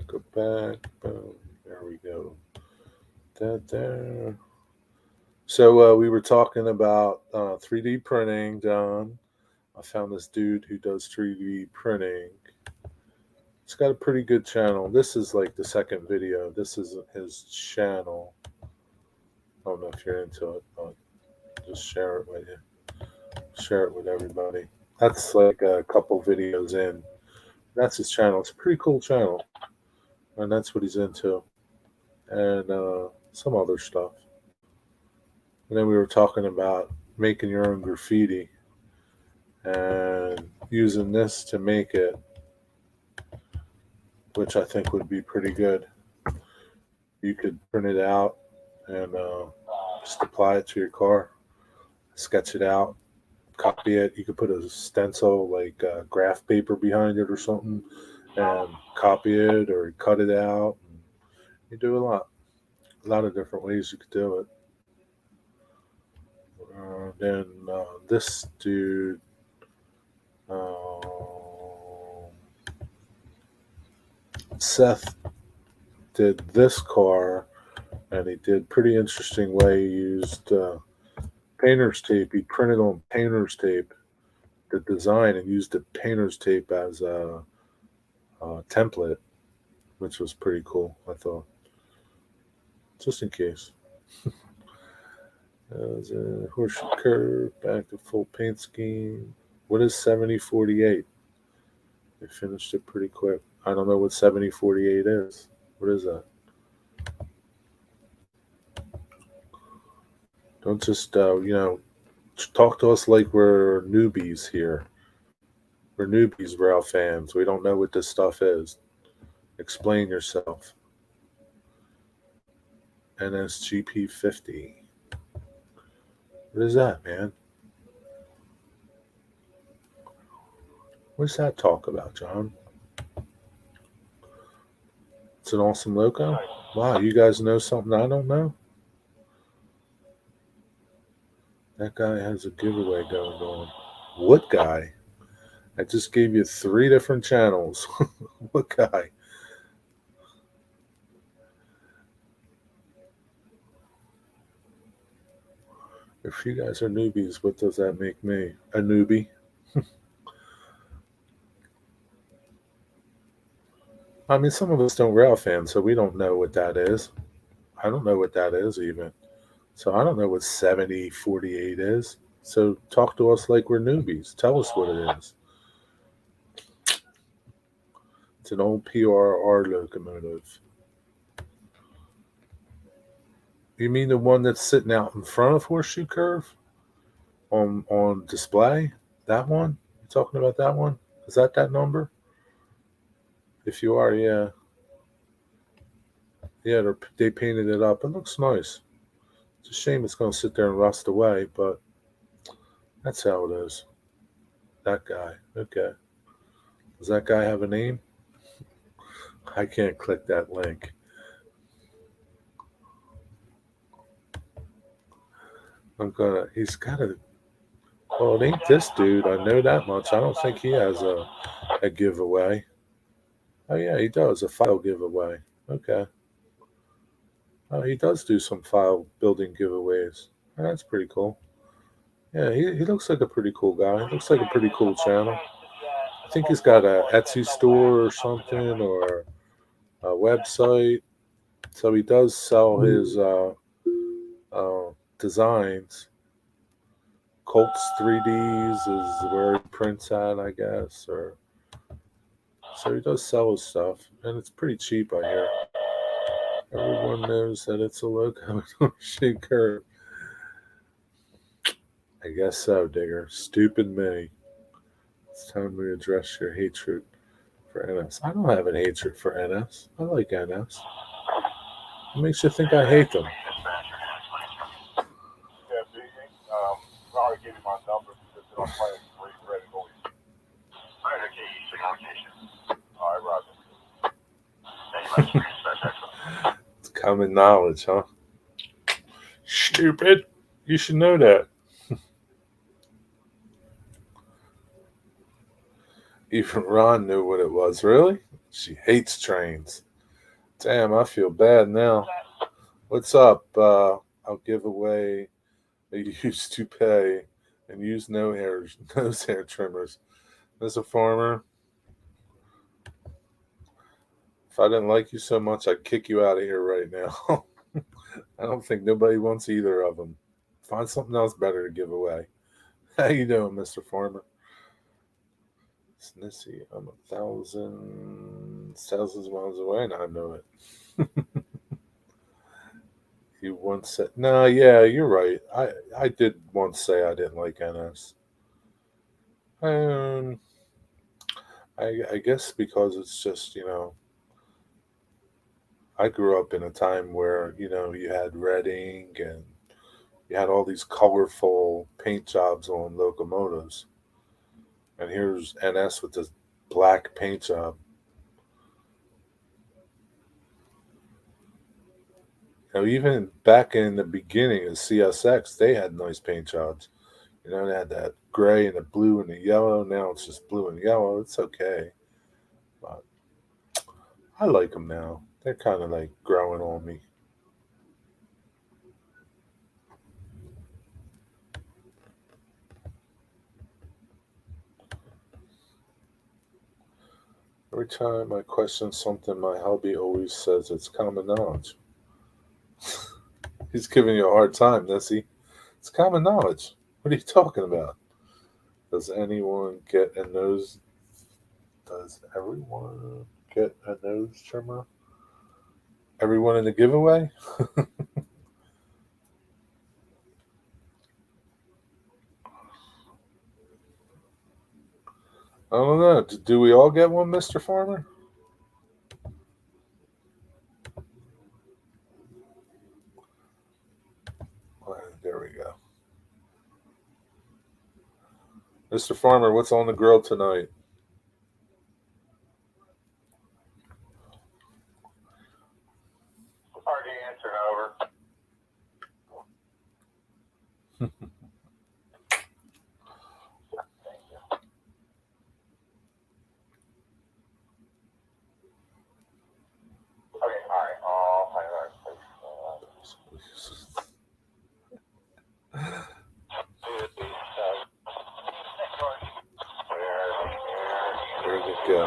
Go back, boom. There we go. That there. So we were talking about 3D printing, Don. I found this dude who does 3D printing. He's got a pretty good channel. This is like the second video. This is his channel. I don't know if you're into it, but just share it with you. Share it with everybody. That's like a couple videos in. That's his channel. It's a pretty cool channel, and that's what he's into, and some other stuff. And then we were talking about making your own graffiti and using this to make it, which I think would be pretty good. You could print it out and just apply it to your car, sketch it out, copy it. You could put a stencil like graph paper behind it or something, and copy it or cut it out. You do a lot of different ways you could do it. Then this dude, uh, Seth, did this car, and he did pretty interesting way. He used painter's tape. He printed on painter's tape the design and used the painter's tape as a template, which was pretty cool. I thought, just in case. As a horseshoe curve, back to full paint scheme. What is 7048? They finished it pretty quick. I don't know what 7048 is. What is that? Don't just, talk to us like we're newbies here. We're newbies, Rail fans. We don't know what this stuff is. Explain yourself. NSGP 50. What is that, man? What's that talk about, John? It's an awesome logo? Wow, you guys know something I don't know? That guy has a giveaway going on. What guy? I just gave you 3 different channels. What guy? If you guys are newbies, what does that make me? A newbie? I mean, some of us don't rail fans, so we don't know what that is. I don't know what that is even. So I don't know what 7048 is. So talk to us like we're newbies. Tell us what it is. It's an old PRR locomotive. You mean the one that's sitting out in front of Horseshoe Curve on display? That one? You talking about that one? Is that number? If you are, yeah, yeah, they painted it up. It looks nice. It's a shame it's going to sit there and rust away, but that's how it is. That guy. Okay. Does that guy have a name? I can't click that link. He's got a, well, it ain't this dude. I know that much. I don't think he has a giveaway. Oh, yeah, he does. A file giveaway. Okay. Oh, he does do some file building giveaways. Oh, that's pretty cool. Yeah, he looks like a pretty cool guy. Looks like a pretty cool channel. I think he's got a Etsy store or something or a website. So he does sell his designs. Colts 3Ds is where he prints at, I guess. Or so he does sell his stuff, and it's pretty cheap, I hear. Everyone knows that it's a logo on Shaker. I guess so, Digger. Stupid me. It's time to address your hatred for NS. I don't have an hatred for NS. I like NS. What makes you think I hate them? It's common knowledge, huh? Stupid. You should know that. Even Ron knew what it was. Really? She hates trains. Damn, I feel bad now. What's up? I'll give away a used toupee and use nose hair trimmers. Mr. Farmer, if I didn't like you so much, I'd kick you out of here right now. I don't think nobody wants either of them. Find something else better to give away. How you doing, Mr. Farmer? Snissy, I'm 1,000 miles away, and I know it. You once said, no, yeah, you're right. I did once say I didn't like NS. Um, I guess because it's just, I grew up in a time where, you had red ink and you had all these colorful paint jobs on locomotives. And here's NS with this black paint job. Even back in the beginning of CSX, they had nice paint jobs. They had that gray and the blue and the yellow. Now it's just blue and yellow. It's okay. But I like them now. They're kind of like growing on me. Every time I question something, my hubby always says it's common knowledge. He's giving you a hard time, Nessie. It's common knowledge. What are you talking about? Does anyone get a nose Does everyone get a nose trimmer? Everyone in the giveaway? I don't know. Do we all get one, Mr. Farmer? There we go. Mr. Farmer, what's on the grill tonight? Hard to answer, over. Okay, all right. I'll find out. Where'd it go?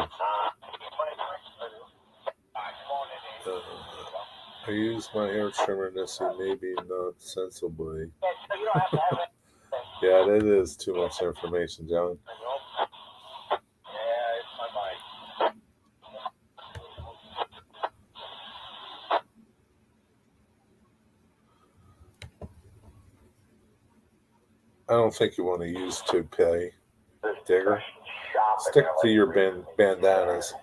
I use my hair trimmer, Nessie, maybe not sensibly. Yeah, that is too much information, John. I don't think you want to use toupee, Digger. Stick to your bandanas.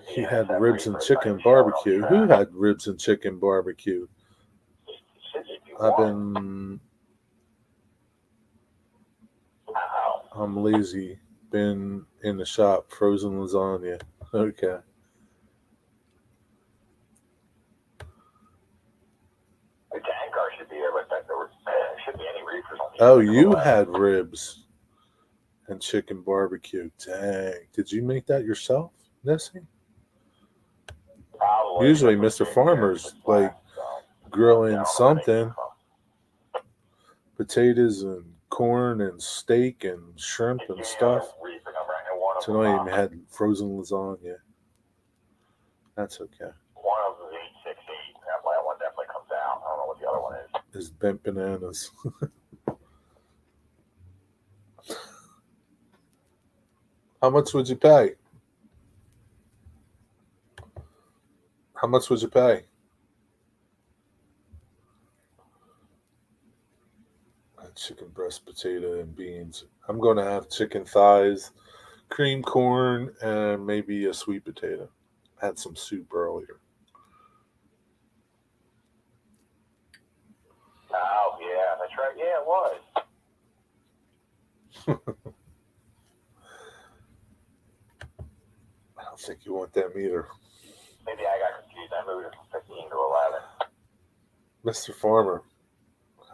He had ribs and chicken barbecue. Who had ribs and chicken barbecue? I'm lazy. Been in the shop, frozen lasagna. Okay. The tank car should be there, but there should be any reefers on the Oh, you had ribs and chicken barbecue. Dang. Did you make that yourself, Nessie? Probably. Usually Mr. Farmer's like grilling something. Potatoes and corn and steak and shrimp and stuff. Tonight he had frozen lasagna. That's okay. One of them is 868. That one definitely comes out. I don't know what the other one is. His bent bananas. How much would you pay? How much would you pay? Chicken breast, potato, and beans. I'm going to have chicken thighs, cream corn, and maybe a sweet potato. Had some soup earlier. Oh, yeah, that's right. Yeah, it was. I don't think you want them either. Maybe I got confused. I moved it from 15 to 11. Mr. Farmer,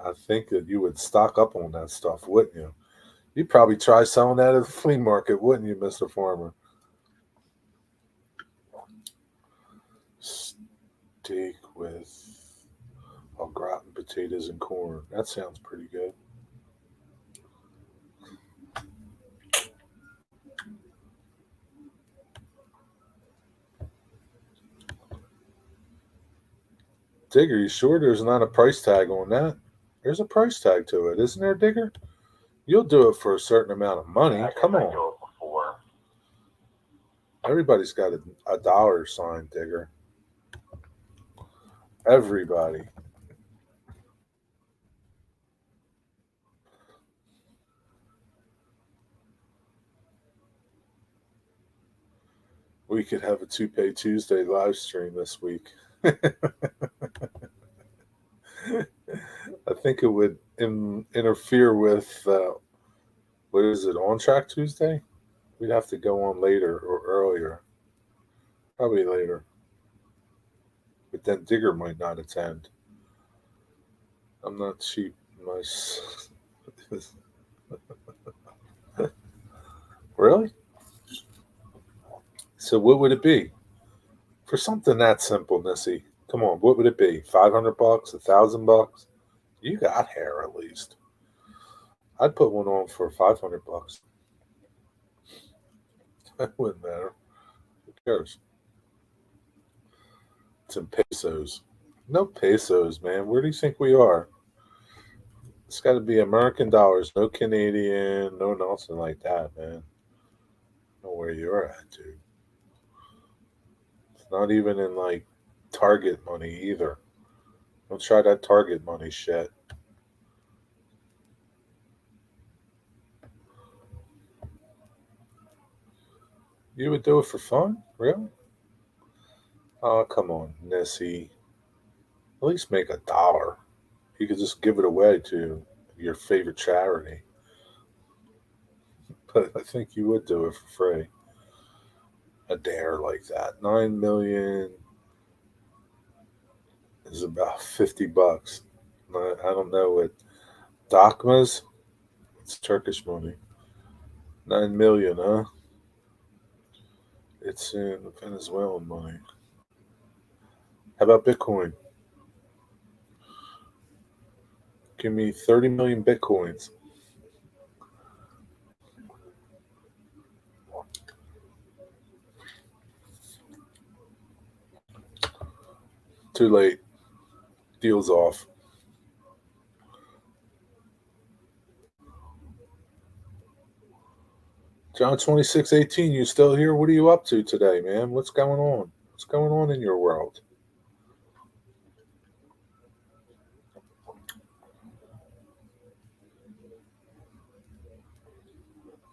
I think that you would stock up on that stuff, wouldn't you? You'd probably try selling that at the flea market, wouldn't you, Mr. Farmer? Steak with au gratin, potatoes, and corn. That sounds pretty good. Digger, you sure there's not a price tag on that? There's a price tag to it, isn't there, Digger? You'll do it for a certain amount of money. Come on. Everybody's got a dollar sign, Digger. Everybody. We could have a Toupee Tuesday live stream this week. I think it would interfere with, what is it, On Track Tuesday? We'd have to go on later or earlier. Probably later. But then Digger might not attend. I'm not cheap. Really? So what would it be? For something that simple, Nessie. Come on, what would it be? $500, $1,000? You got hair at least. I'd put one on for $500. That wouldn't matter. Who cares? It's in pesos. No pesos, man. Where do you think we are? It's got to be American dollars, no Canadian, no nothing like that, man. know where you're at, dude. It's not even in like Target money either. Don't try that Target money shit. You would do it for fun? Really? Oh, come on, Nessie. At least make $1. You could just give it away to your favorite charity. But I think you would do it for free. A dare like that. 9 million is about $50. I don't know what Dakmas. It's Turkish money. 9 million, huh? It's in Venezuelan money. How about Bitcoin? Give me 30 million Bitcoins. Too late. Deal's off. John 26:18, you still here? What are you up to today, man? What's going on? What's going on in your world?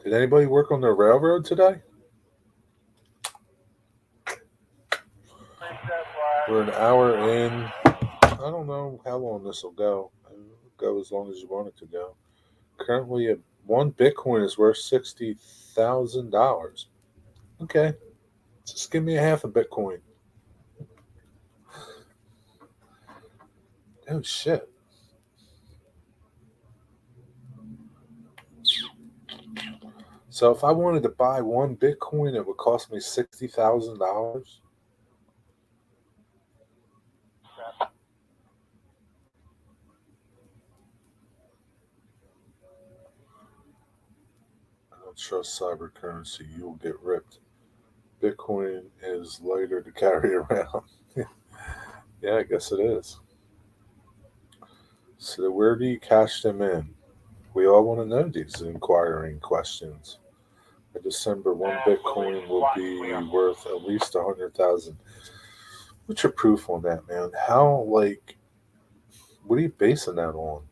Did anybody work on the railroad today? We're an hour in. I don't know how long this will go. It'll go as long as you want it to go. Currently, one Bitcoin is worth $60,000. Okay, just give me a half a Bitcoin. Oh shit! So if I wanted to buy one Bitcoin, it would cost me $60,000. I don't trust cyber currency. You'll get ripped. Bitcoin is lighter to carry around. Yeah, I guess it is. So where do you cash them in? We all want to know these inquiring questions. By December, one Bitcoin will be worth at least 100,000. What's your proof on that, man? How, like, what are you basing that on?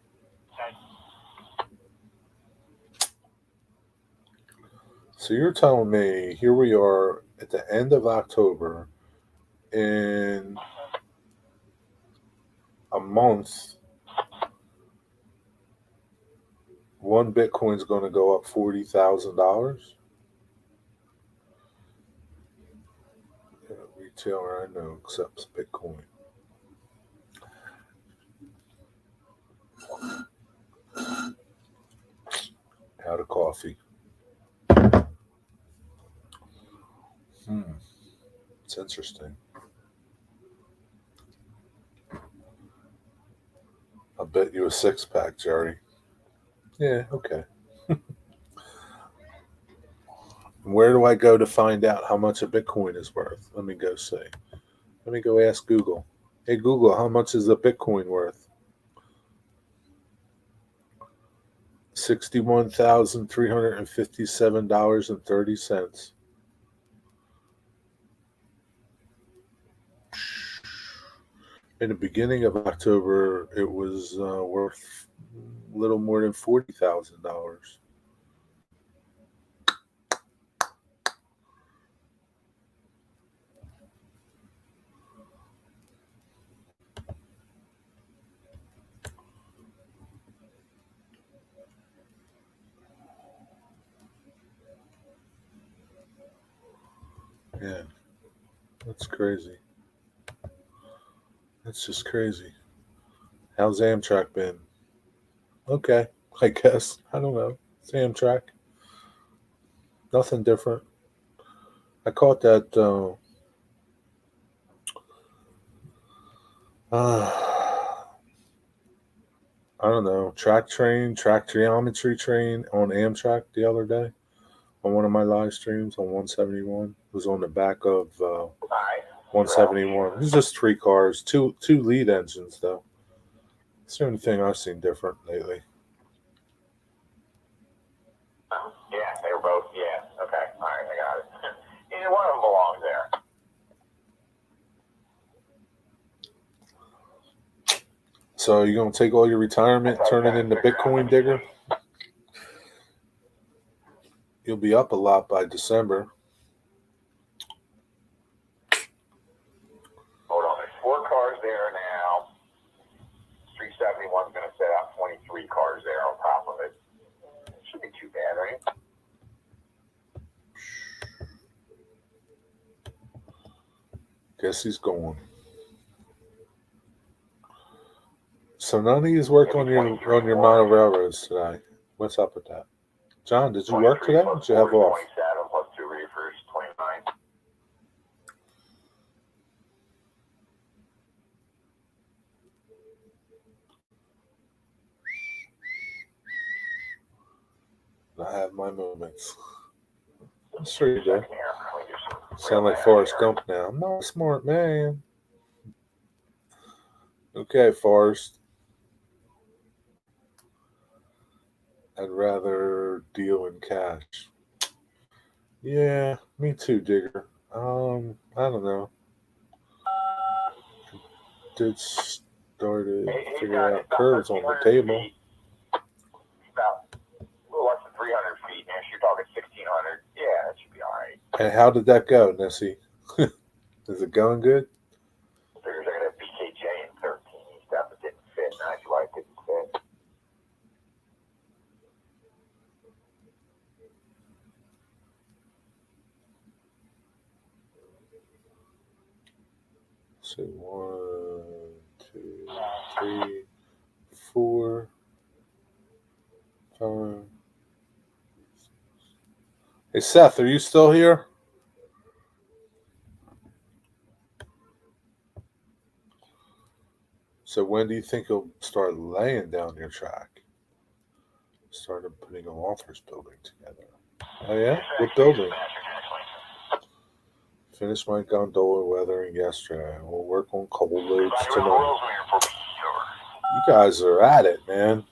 So you're telling me here we are at the end of October, in a month, one Bitcoin's going to go up $40,000? Yeah, retailer I know accepts Bitcoin. Out of coffee. It's interesting. I'll bet you a six pack, Jerry. Yeah, okay. Where do I go to find out how much a Bitcoin is worth? Let me go see. Let me go ask Google. Hey, Google, how much is a Bitcoin worth? $61,357.30. In the beginning of October, it was worth a little more than $40,000. Yeah, that's crazy. That's just crazy. How's Amtrak been? Okay, I guess. I don't know. It's Amtrak. Nothing different. I caught that. I don't know, track geometry train on Amtrak the other day on one of my live streams on 171. It was on the back of 171. It was just three cars, two lead engines though. It's the only thing I've seen different lately. Yeah, they were both. Yeah. Okay. All right. I got So you're gonna take all your retirement, turn it into Bitcoin, Digger? You'll be up a lot by December. Hold on, there's 4 cars there now. 371's going to set out 23 cars there on top of it. Shouldn't be too bad, right? Guess he's going. So none of these work on your model railroads today. What's up with that? John, did you work today? Or did you have off? 27 plus 2 reefers, 29. I have my moments. I'm sure you do. Sound like Forrest Gump now. I'm not a smart man. Okay, Forrest. I'd rather deal in cash. Yeah, me too, Digger. I don't know. Did started figuring out curves on the table. About a little less than 300 feet. And if you're talking 1,600, yeah, that should be all right. And how did that go, Nessie? Is it going good? Figures I got a BKJ in 13 stuff that didn't fit, and I see why it didn't fit. So 1, 2, 3, 4, 5. Hey Seth, are you still here? So when do you think you'll start laying down your track? Started putting an offers building together. Oh yeah? What building? Finished my gondola weathering yesterday. We'll work on coal loads tonight. You guys are at it, man.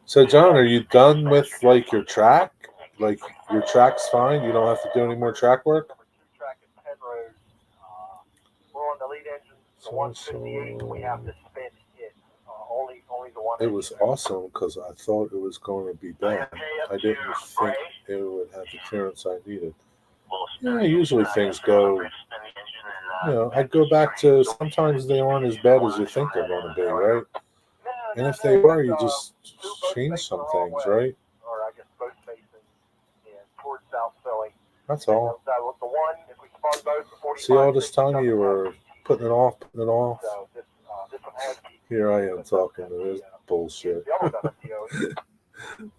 So John, are you done with like your track? Like your track's fine? You don't have to do any more track work? We're on the lead engine, the 158. We have to spin it. Only the one. It was awesome because I thought it was going to be bad. I didn't think it would have the clearance I needed. Yeah, usually things go. I'd go back to sometimes they aren't as bad as you think they're going to be, right? And if they are, you just change some things, right? Or I guess both facing towards South Philly. That's all. The one, if we spun both before. See, all this time you were putting it off. So this one has to be. Here I am talking to this bullshit. The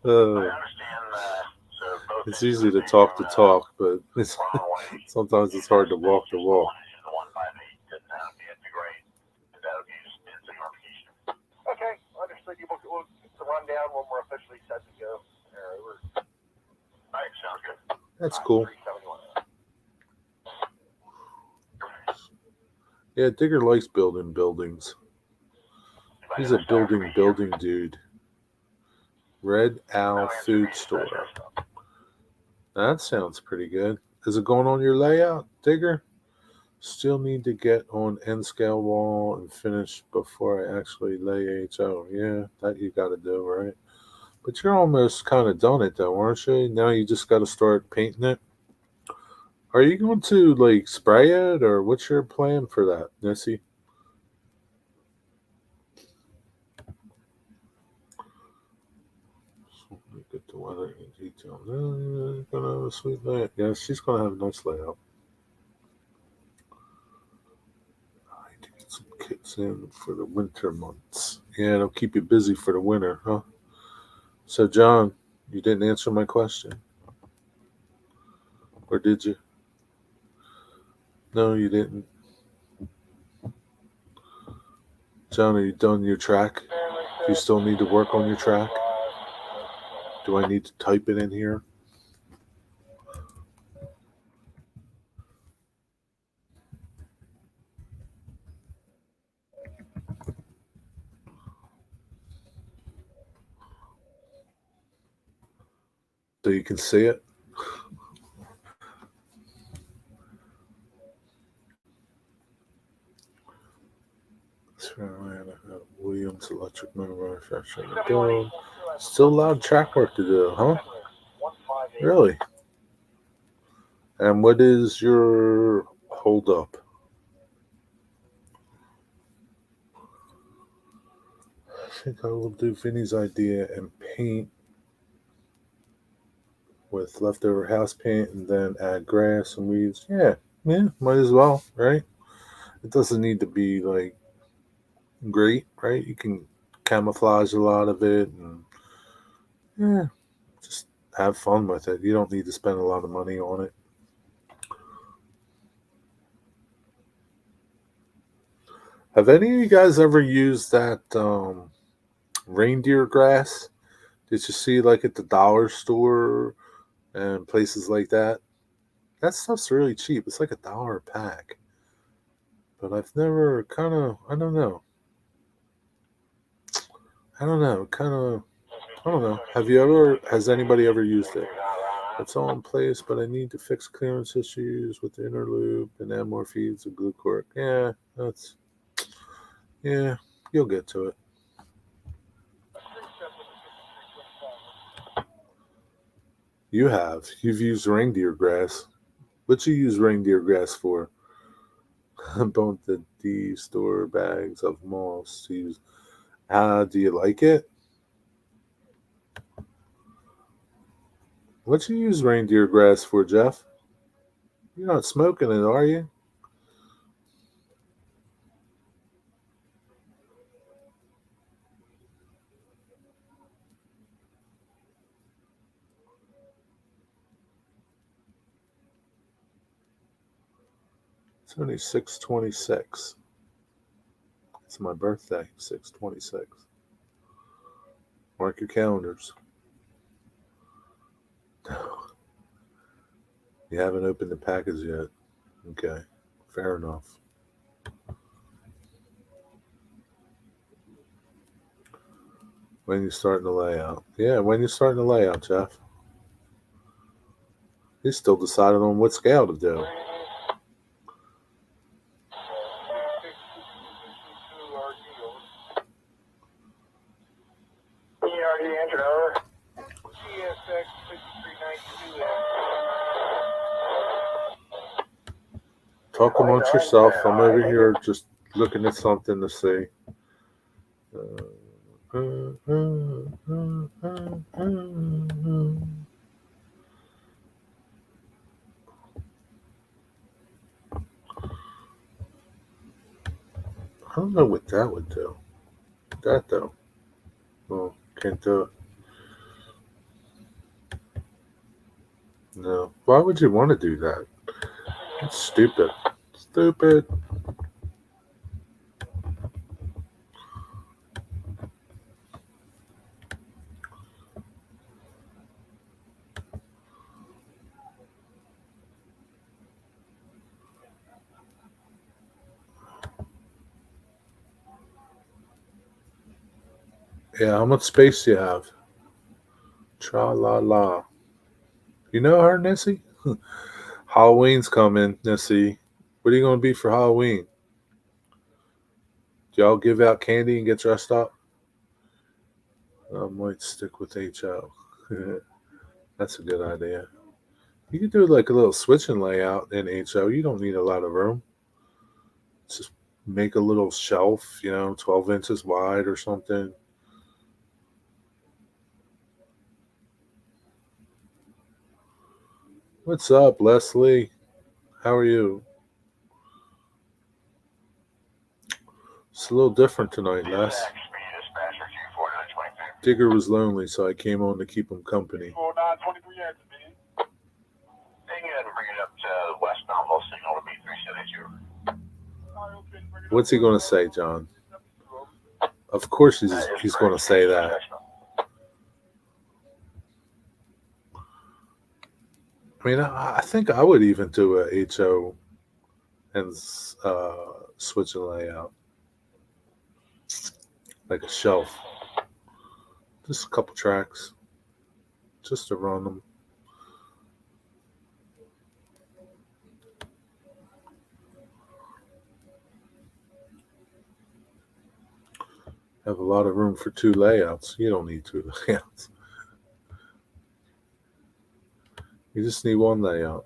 other one It's easy to talk, but sometimes it's hard to walk the walk. Okay, understood. We'll get the rundown when we're officially set to go. All right, sounds good. That's cool. Yeah, Digger likes building buildings. He's a building dude. Red Owl Food Store. That sounds pretty good. Is it going on your layout, Digger? Still need to get on end scale wall and finish before I actually lay HO. Yeah, that you got to do, right? But you're almost kind of done it though, aren't you? Now you just got to start painting it. Are you going to like spray it, or what's your plan for that, Nessie? Get the weather in detail. Gonna have a sweet night. Yeah, she's gonna have a nice layout. I need to get some kits in for the winter months. Yeah, it'll keep you busy for the winter, huh? So, John, you didn't answer my question, or did you? No, you didn't. John, are you done your track? Do you still need to work on your track? Do I need to type it in here? So you can see it? electric motor manufacturing to build. Still a lot of track work to do, huh? Really? And what is your hold up? I think I will do Vinny's idea and paint with leftover house paint and then add grass and weeds. Yeah, might as well, right? It doesn't need to be like great, right? You can camouflage a lot of it and yeah, just have fun with it. You don't need to spend a lot of money on it. Have any of you guys ever used that reindeer grass? Did you see like at the dollar store and places like that? That stuff's really cheap. It's like $1 a pack. But I've never kind of, I don't know. I don't know. Kind of, I don't know. Has anybody ever used it? It's all in place, but I need to fix clearance issues with the inner loop and add more feeds of glue cork. Yeah, you'll get to it. You've used reindeer grass. What you use reindeer grass for? Bone the D store bags of moss to use. Do you like it? What you use reindeer grass for, Jeff? You're not smoking it, are you? It's only 6:26. It's my birthday, 6:26. Mark your calendars. You haven't opened the package yet. Okay, fair enough. When you starting the layout? Yeah, when you starting the layout, Jeff? He's still deciding on what scale to do. Talk amongst yourself. I'm over here just looking at something to see. I don't know what that would do. That though. Well, can't do it. No. Why would you want to do that? It's stupid. Stupid. Yeah, how much space do you have? Tra la la. You know her, Nissy? Halloween's coming, Nissy. What are you going to be for Halloween? Do y'all give out candy and get dressed up? I might stick with HO. That's a good idea. You could do like a little switching layout in HO. You don't need a lot of room. Just make a little shelf, 12 inches wide or something. What's up, Leslie? How are you? It's a little different tonight, Les. Digger was lonely, so I came on to keep him company. What's he going to say, John? Of course he's going to say that. I mean, I think I would even do a HO and switch a layout. Like a shelf. Just a couple tracks. Just to run them. have a lot of room for two layouts. You don't need two layouts. You just need one layout.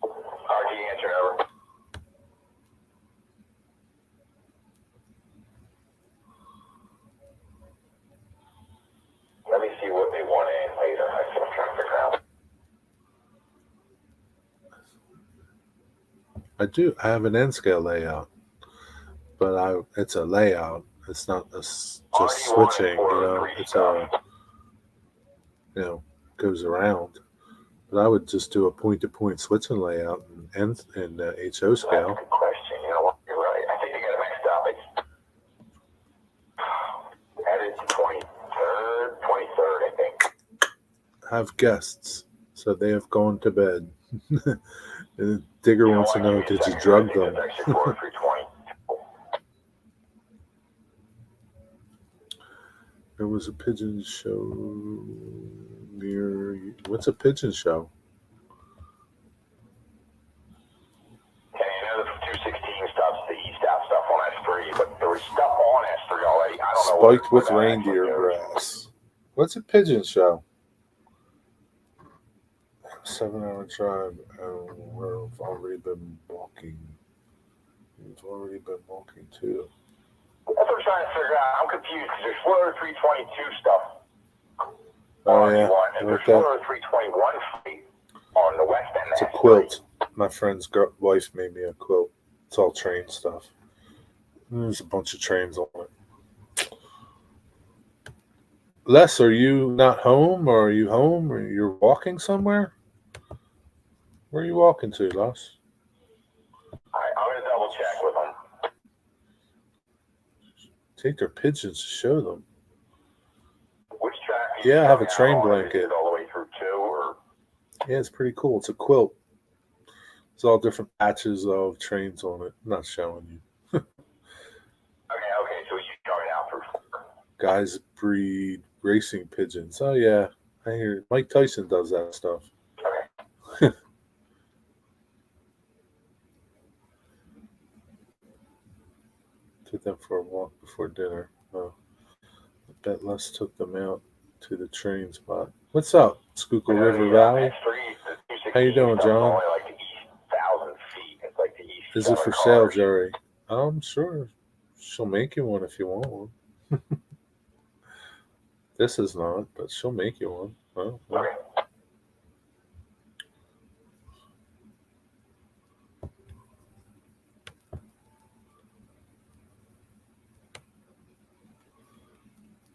RG answer, over. Let me see what they want in later. I'm trying to figure out. I do. I have an N scale layout, but it's a layout. It's not just switching. It's goes around. But I would just do a point-to-point switching layout and HO scale. That's a good question. You know what? You're right. I think they got it mixed up. It's added 23rd, I think. Have guests, so they have gone to bed. And Digger wants to know, did you drug them? There was a pigeon show near you. What's a pigeon show? Okay, you know the 216 stuff's the east-out stuff on S3, but there was stuff on S3 already. I don't know. Spiked with reindeer grass. What's a pigeon show? 7-hour drive. We've already been walking. We've already been walking too. That's what I'm trying to figure out. I'm confused because there's Florida 322 stuff. Oh yeah, and there's Florida 321 fleet on the west end. It's a quilt. My friend's wife made me a quilt. It's all train stuff. There's a bunch of trains on it. Les, are you not home, or are you home, or you're walking somewhere? Where are you walking to, Les? I'm going to double check with them. Take their pigeons to show them. Which track? Yeah, I have a train blanket. All the way through two, or? Yeah, it's pretty cool. It's a quilt. It's all different patches of trains on it. I'm not showing you. Okay, so you're going out through. Guys breed racing pigeons. Oh yeah, I hear Mike Tyson does that stuff. Okay. Took them for a walk before dinner. Oh, I bet Les took them out to the train spot. What's up, Schuylkill River Valley? How you doing, John? Only like the east 1,000 feet. It's like the east. Is it for sale, Jerry? I'm sure she'll make you one if you want one. This is not, but she'll make you one. Oh, well. Okay.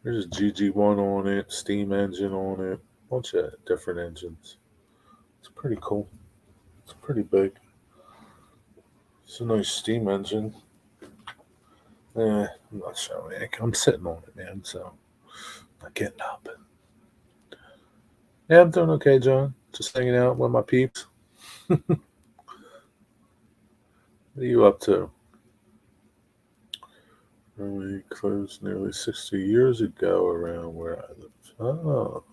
There's a GG1 on it, steam engine on it, a bunch of different engines. It's pretty cool. It's pretty big. It's a nice steam engine. I'm not showing it. I'm sitting on it, man, so I'm not getting up. Yeah, I'm doing okay, John. Just hanging out with my peeps. What are you up to? We closed nearly 60 years ago around where I live. Oh.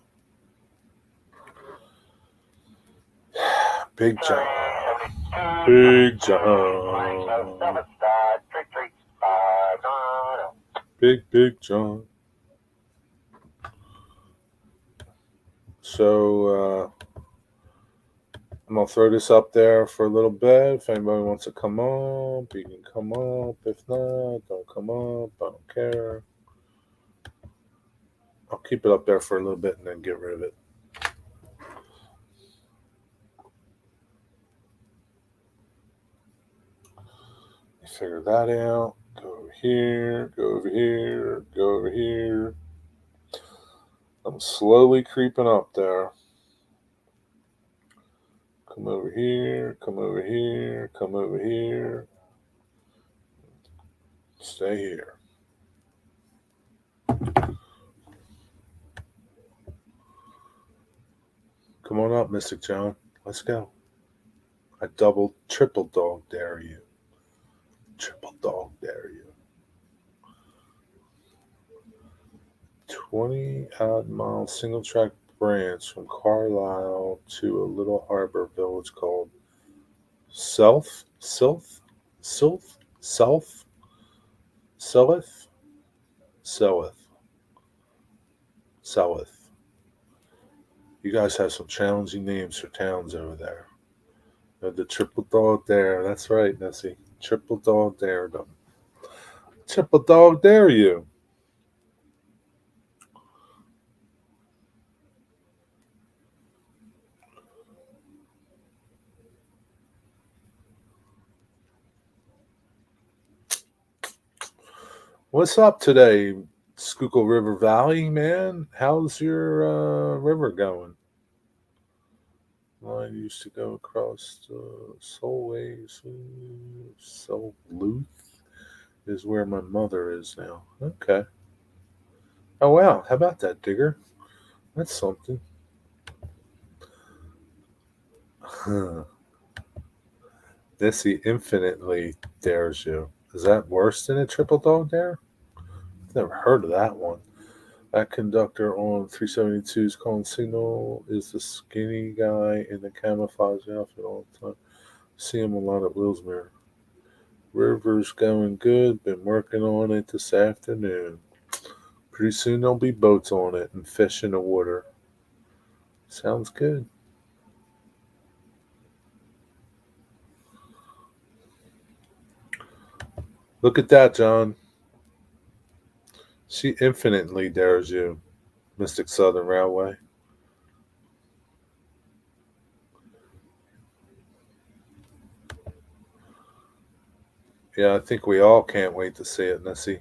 Big John. Big John. Big John. So, I'm going to throw this up there for a little bit. If anybody wants to come up, you can come up. If not, don't come up. I don't care. I'll keep it up there for a little bit and then get rid of it. Figure that out. Go over here, go over here, go over here. I'm slowly creeping up there. Come over here, come over here, come over here. Stay here. Come on up, Mystic John. Let's go. I triple dog dare you. Triple dog dare you. 20-odd mile single track branch from Carlisle to a little harbor village called Self, Sylph, Sylph, Self, Selleth, Selleth, Selleth. You guys have some challenging names for towns over there. The triple dog dare. That's right, Nessie. Triple dog dare them. Triple dog dare you. What's up today, Schuylkill River Valley, man? How's your river going? Line used to go across Solways. Solluth is where my mother is now. Okay. Oh, wow. How about that, Digger? That's something. Nessie infinitely dares you. Is that worse than a triple dog dare? I've never heard of that one. That conductor on 372's calling signal is the skinny guy in the camouflage outfit all the time. See him a lot at Willsmere. River's going good. Been working on it this afternoon. Pretty soon there'll be boats on it and fish in the water. Sounds good. Look at that, John. She infinitely dares you, Mystic Southern Railway. Yeah, I think we all can't wait to see it, Nessie.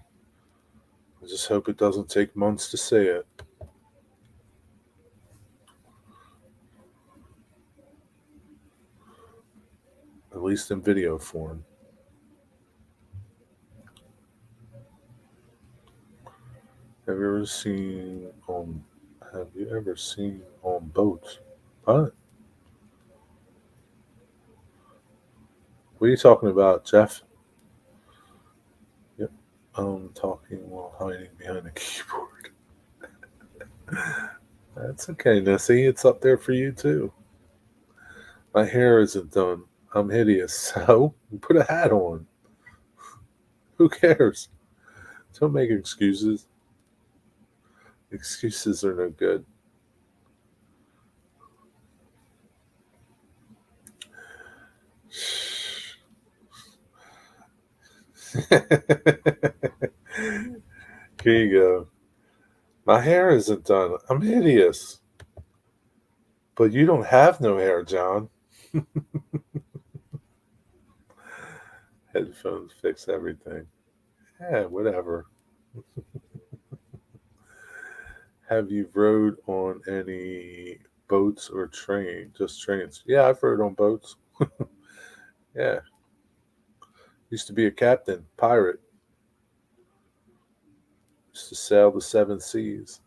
I just hope it doesn't take months to see it. At least in video form. Have you ever seen on have you ever seen on boats? What? What are you talking about, Jeff? Yep. Talking while hiding behind a keyboard. That's okay, Nessie. It's up there for you too. My hair isn't done. I'm hideous, so put a hat on. Who cares? Don't make excuses. Excuses are no good. Here you go. My hair isn't done. I'm hideous. But you don't have no hair, John. Headphones fix everything. Yeah, whatever. Have you rode on any boats or train? Just trains. Yeah, I've rode on boats. Yeah. Used to be a captain, pirate. Used to sail the seven seas.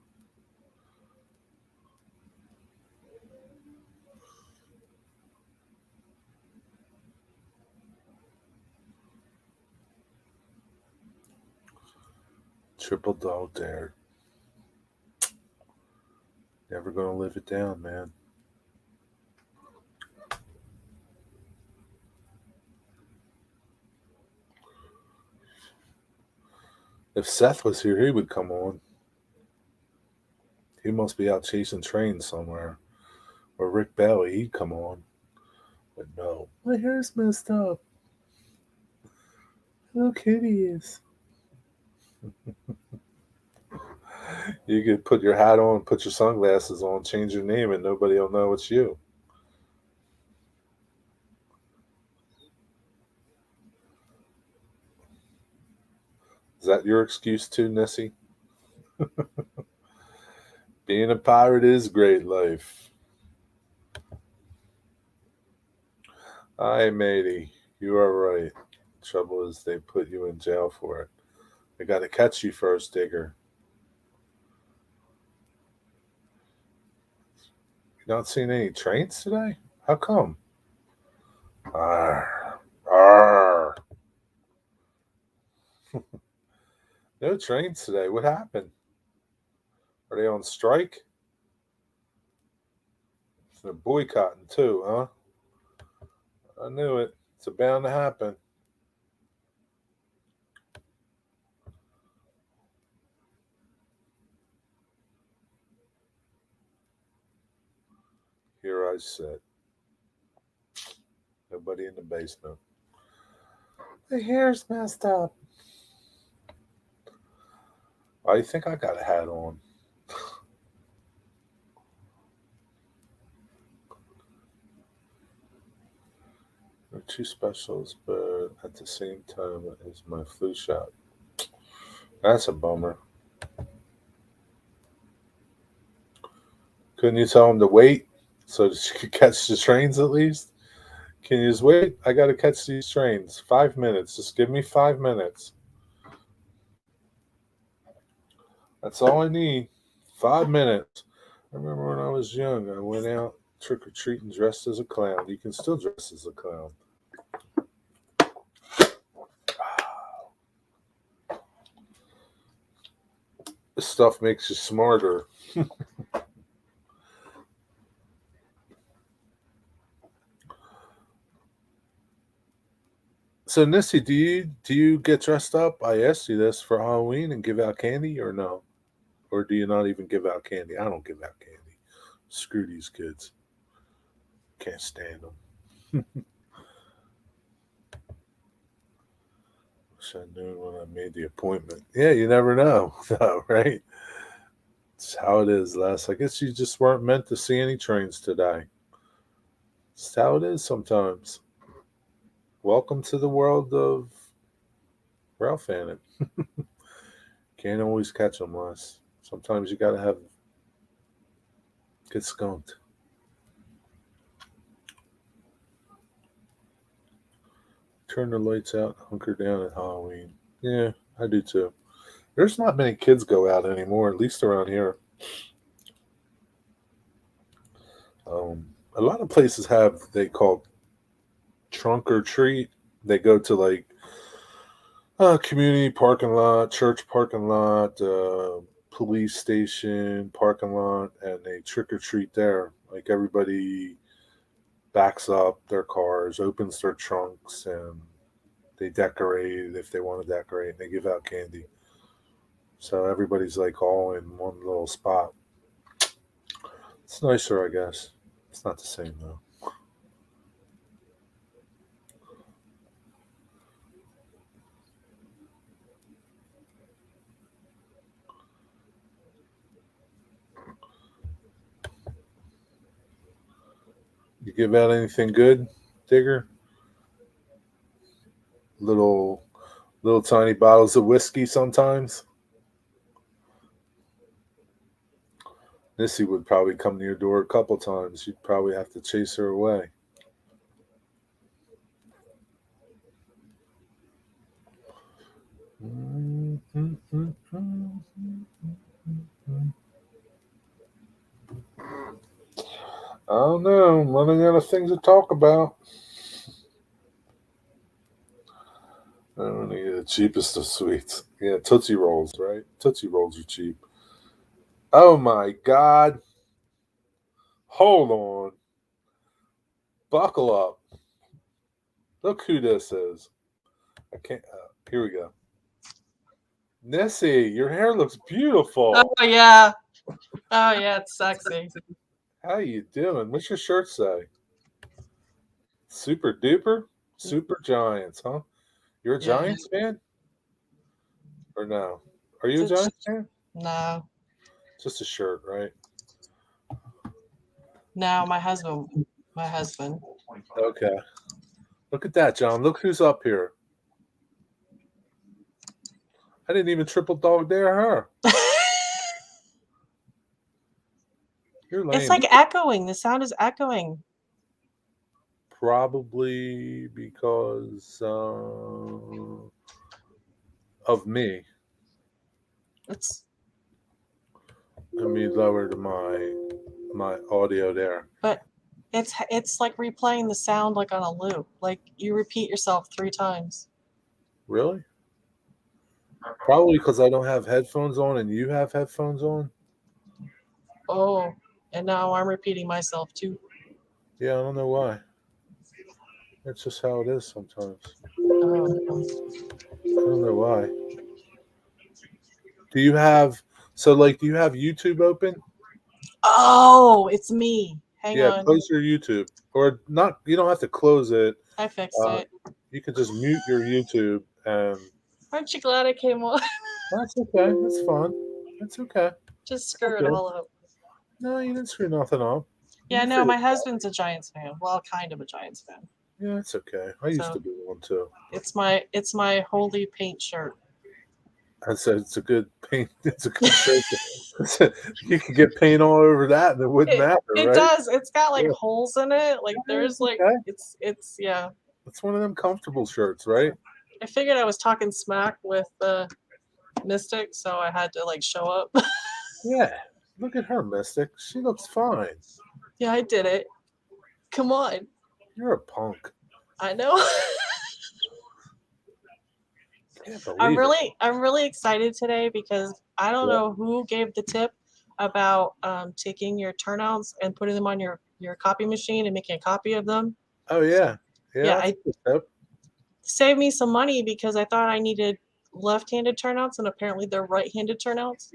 Triple dog dare. Never gonna live it down, man. If Seth was here, he would come on. He must be out chasing trains somewhere. Or Rick Bailey, he'd come on. But no. My hair's messed up. Look hideous. You could put your hat on, put your sunglasses on, change your name, and nobody will know it's you. Is that your excuse too, Nessie? Being a pirate is great life. Aye, matey, you are right. Trouble is they put you in jail for it. They got to catch you first, Digger. You not seen any trains today? How come? Arr, arr. No trains today. What happened? Are they on strike? They're boycotting too, huh? I knew it. It's bound to happen. Here I sit. Nobody in the basement. My hair's messed up. I think I got a hat on. They're two specials, but at the same time as my flu shot. That's a bummer. Couldn't you tell him to wait so that you could catch the trains at least? Can you just wait? I got to catch these trains. 5 minutes. Just give me 5 minutes. That's all I need. 5 minutes. I remember when I was young, I went out trick or treating dressed as a clown. You can still dress as a clown. This stuff makes you smarter. So Nissy, do you get dressed up? I asked you this for Halloween and give out candy or no? Or do you not even give out candy? I don't give out candy. Screw these kids. Can't stand them. Wish I knew when I made the appointment. Yeah, you never know, though, right? It's how it is, Les. I guess you just weren't meant to see any trains today. It's how it is sometimes. Welcome to the world of Ralph Fannin. Can't always catch them, Les. Sometimes you gotta have get skunked. Turn the lights out, hunker down at Halloween. Yeah, I do too. There's not many kids go out anymore, at least around here. Um, a lot of places have they call trunk or treat. They go to like community parking lot, church parking lot, police station parking lot, and they trick or treat there. Like everybody backs up their cars, opens their trunks, and they decorate if they want to decorate. And they give out candy. So everybody's like all in one little spot. It's nicer, I guess. It's not the same though. You give out anything good, Digger? Little little tiny bottles of whiskey sometimes. Missy would probably come to your door a couple times. You'd probably have to chase her away. I don't know. I'm running out of things to talk about. I'm gonna get the cheapest of sweets. Yeah, Tootsie Rolls, right? Tootsie Rolls are cheap. Oh my God. Hold on. Buckle up. Look who this is. I can't. Here we go. Nessie, your hair looks beautiful. Oh yeah. Oh yeah, it's sexy. How you doing? What's your shirt say? Super duper? Super Giants, huh? You're a Yeah. Giants fan? Or no? Are you a It's- Giants fan? No. Just a shirt, right? No, my husband. My husband. Okay. Look at that, John. Look who's up here. I didn't even triple dog dare her. You're lame. It's like echoing. The sound is echoing. Probably because of me. It's Let me lower my audio there. but it's like replaying the sound like on a loop. Like you repeat yourself 3 times. Really? Probably because I don't have headphones on and you have headphones on. Oh, and now I'm repeating myself too. Yeah, I don't know why. It's just how it is sometimes. Oh. I don't know why. Do you have do you have YouTube open? Oh, it's me. Hang Yeah, on. close your YouTube. Or not you don't have to close it. I fixed Uh, it. you could just mute your YouTube and Aren't you glad I came on? that's okay. That's fine. That's okay. Just All screw it good. all up. No, you didn't screw nothing up. Yeah, You no, figured my it out. husband's a Giants fan. Well, kind of a Giants fan. Yeah, it's okay. I used to So be one too. it's my holy paint shirt. I said it's a good paint. It's a good shirt. You could get paint all over that, and it wouldn't It matter, it right? does. It's got like Yeah, holes in it. Like yeah, there's it's like okay. it's yeah. It's one of them comfortable shirts, right? I figured I was talking smack with Mystic, so I had to like show up. Yeah. Look at her, Mystic. She looks fine. Yeah, I did it. Come on. You're a punk. I know. Can't I'm believe it. really excited today because I don't Yeah. know who gave the tip about taking your turnouts and putting them on your copy machine and making a copy of them. Oh yeah. Yeah, Yeah, that's I a good tip. saved me some money because I thought I needed left-handed turnouts and apparently they're right-handed turnouts.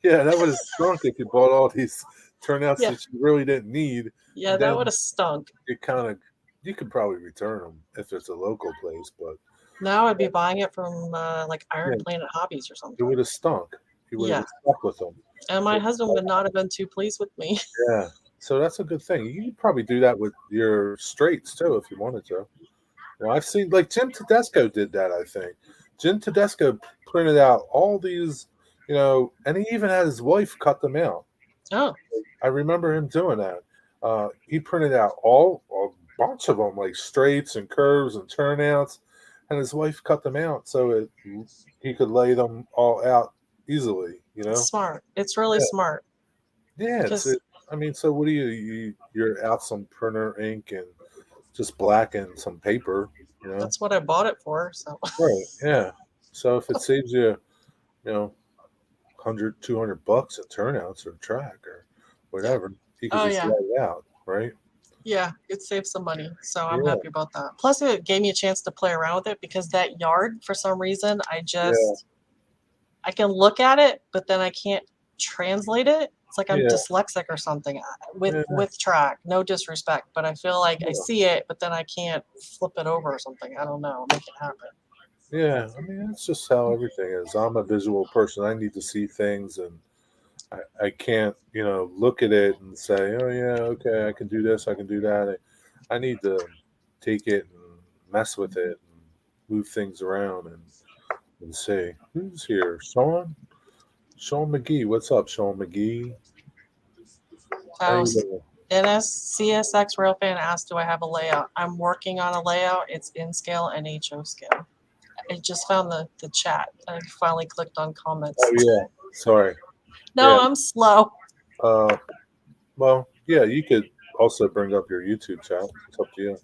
Yeah, that would have stunk if you bought all these turnouts Yeah, that you really didn't need, yeah, and that would then have stunk. it kind of you could probably return them if it's a local place, but Now I'd be buying it from like yeah, Iron Planet Hobbies or it something. would have stunk. You would have Yeah, been stuck with them. and my husband would not have been too pleased with me. Yeah, so that's a good thing. You could probably do that with your straights too if you wanted to. I've seen like Jim Tedesco did that. I think Jim Tedesco printed out all these, and he even had his wife cut them out. Oh, I remember him doing that. He printed out all a bunch of them, like straights and curves and turnouts, and his wife cut them out so he could lay them all out easily. it's smart. It's really Yeah, smart yeah. because I mean, so what do you're out some printer ink and just black and some paper, you know? that's what I bought it for. So, Right. Yeah. So if it saves you, you know, 100, $200 at turnouts or track or whatever, you could oh just yeah, lay it out, right? yeah, it saved some money. So I'm Yeah. happy about that. Plus, it gave me a chance to play around with it because that yard, for some reason, Yeah. I can look at it, but then I can't translate it. It's like I'm Yeah. dyslexic or something with Yeah. track. No disrespect, but I feel like I Yeah. see it, but then I can't flip it over or something. I don't know. Make it happen. Yeah. I mean, that's just how everything is. I'm a visual person. I need to see things and I can't, look at it and say, oh, yeah, okay, I can do this, I can do that. I need to take it and mess with it and move things around and see. Who's here? Sean? Sean McGee. What's up, Sean McGee? How Oh, you doing? CSX Railfan asked, do I have a layout? I'm working on a layout. It's in scale and HO scale. I just found the chat. I finally clicked on Oh comments. yeah. Sorry. Yeah. No, I'm slow. Uh well, yeah, you could also bring up your YouTube channel. It's up to you.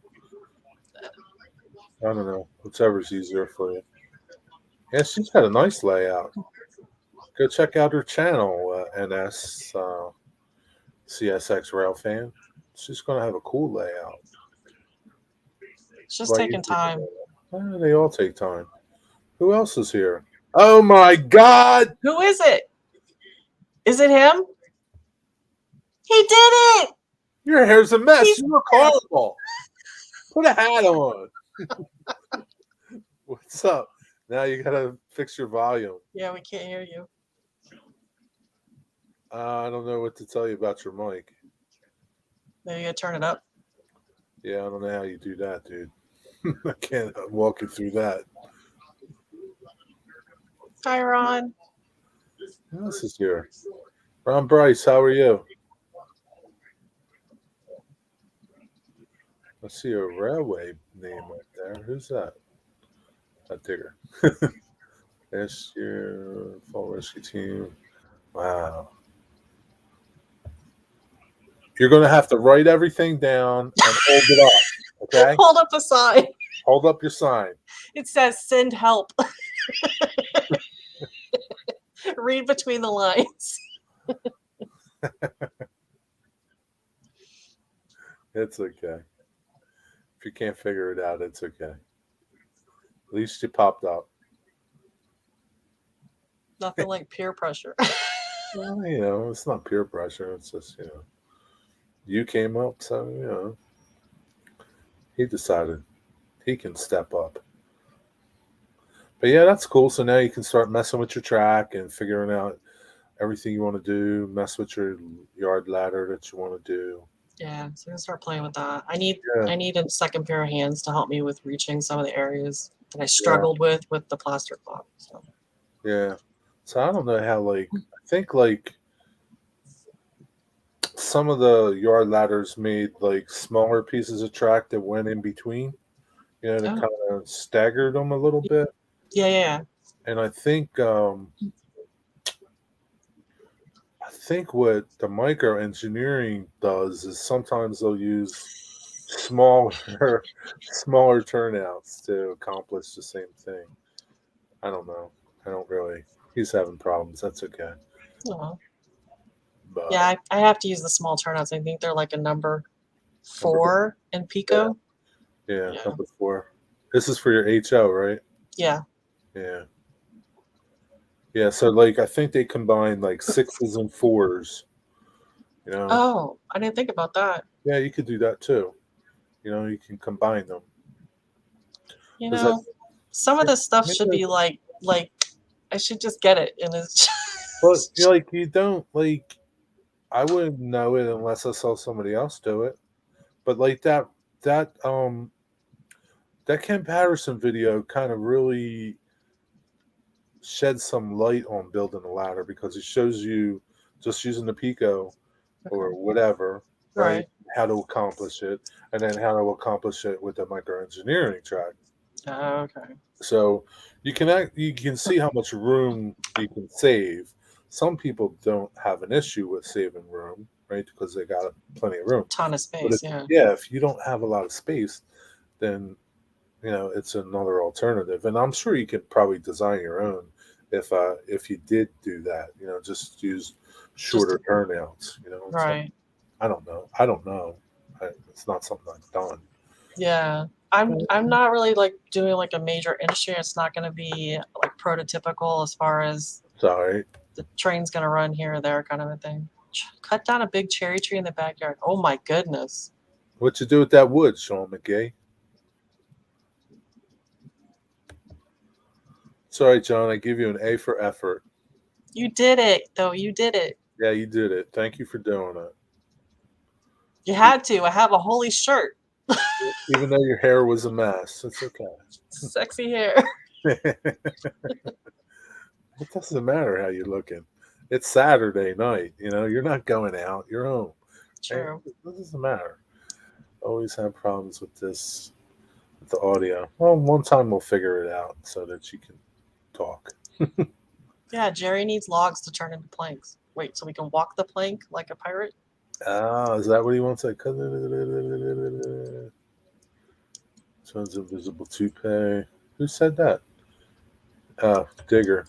I don't know. Whichever's easier for you. Yeah, she's got a nice layout. Go check out her channel, NS CSX Rail Fan. She's gonna have a cool layout. It's just Right, taking time. they all take time. Who else is here? Oh my God! Who is it? Is it him? He did it! Your hair's a mess. He's You look horrible. Put a hat on. What's up? Now you gotta fix your volume. yeah, we can't hear you. I don't know what to tell you about your mic. Maybe you gotta turn it up. Yeah, I don't know how you do that, dude. I can't walk you through that. Hi, Ron. Who else is here? Ron Bryce, how are you? I see a railway name right there. Who's that? That digger. This year, fall rescue team. Wow. You're going to have to write everything down and hold it up, okay? Hold up the sign. Hold up your sign. It says send help. Read between the lines. It's okay. If you can't figure it out, it's okay. At least you popped up. Nothing like peer pressure. Well, it's not peer pressure. It's just, you came up, so, he decided he can step up. But yeah, that's cool. So now you can start messing with your track and figuring out everything you want to do, mess with your yard ladder that you want to do. Yeah, so I'm gonna start playing with that. I need Yeah, I need a second pair of hands to help me with reaching some of the areas that I yeah, struggled with the plaster cloth. So yeah. So I don't know how, like, I think, like, some of the yard ladders made, like, smaller pieces of track that went in between, to oh kind of stagger them a little bit. yeah. And I think what the micro engineering does is sometimes they'll use smaller smaller turnouts to accomplish the same thing. I don't know. I don't really. He's having problems. That's okay. Oh. But Yeah, I have to use the small turnouts. I think they're like a number number 4 in yeah, Pico. yeah, Yeah. number 4. This is for your HO, right? Yeah. Yeah. Yeah, so like I think they combine like sixes and fours, you know. Oh, I didn't think about that. Yeah, you could do that too. You can combine them. You Because I know, some of this stuff think should be like I should just get it and it's but like you don't like I wouldn't know it unless I saw somebody else do it. But like that that Ken Patterson video kind of really sheds some light on building a ladder because it shows you just using the Pico or okay. whatever, right? Right. How to accomplish it, and then how to accomplish it with the microengineering track. Okay. So you can see how much room you can save. Some people don't have an issue with saving room, right? Because they got plenty of room. Ton of But space, yeah. if you don't have a lot of space, then it's another alternative. And I'm sure you could probably design your own if you did do that. Just use Just shorter turnouts. So right. I don't know. I don't know. It's not something I've done. Yeah. I'm not really like doing like a major industry. It's not gonna be like prototypical as far as Sorry. the train's gonna run here or there kind of a thing. Cut down a big cherry tree in the backyard. Oh my goodness. What you do with that wood, Sean McGay? Sorry, John. I give you an A for effort. You did it though. You did it. Yeah, you did it. Thank you for doing it. You had to. I have a holy shirt. Even though your hair was a mess, it's okay. Sexy hair. It doesn't matter how you're looking. It's Saturday night. You're not going out. You're home. True. It doesn't matter. Always have problems with this, with the audio. Well, one time we'll figure it out so that you can talk. Yeah, Jerry needs logs to turn into planks. Wait, so we can walk the plank like a pirate? Ah, is that what he wants? Like, sounds invisible toupee. Who said that? Digger.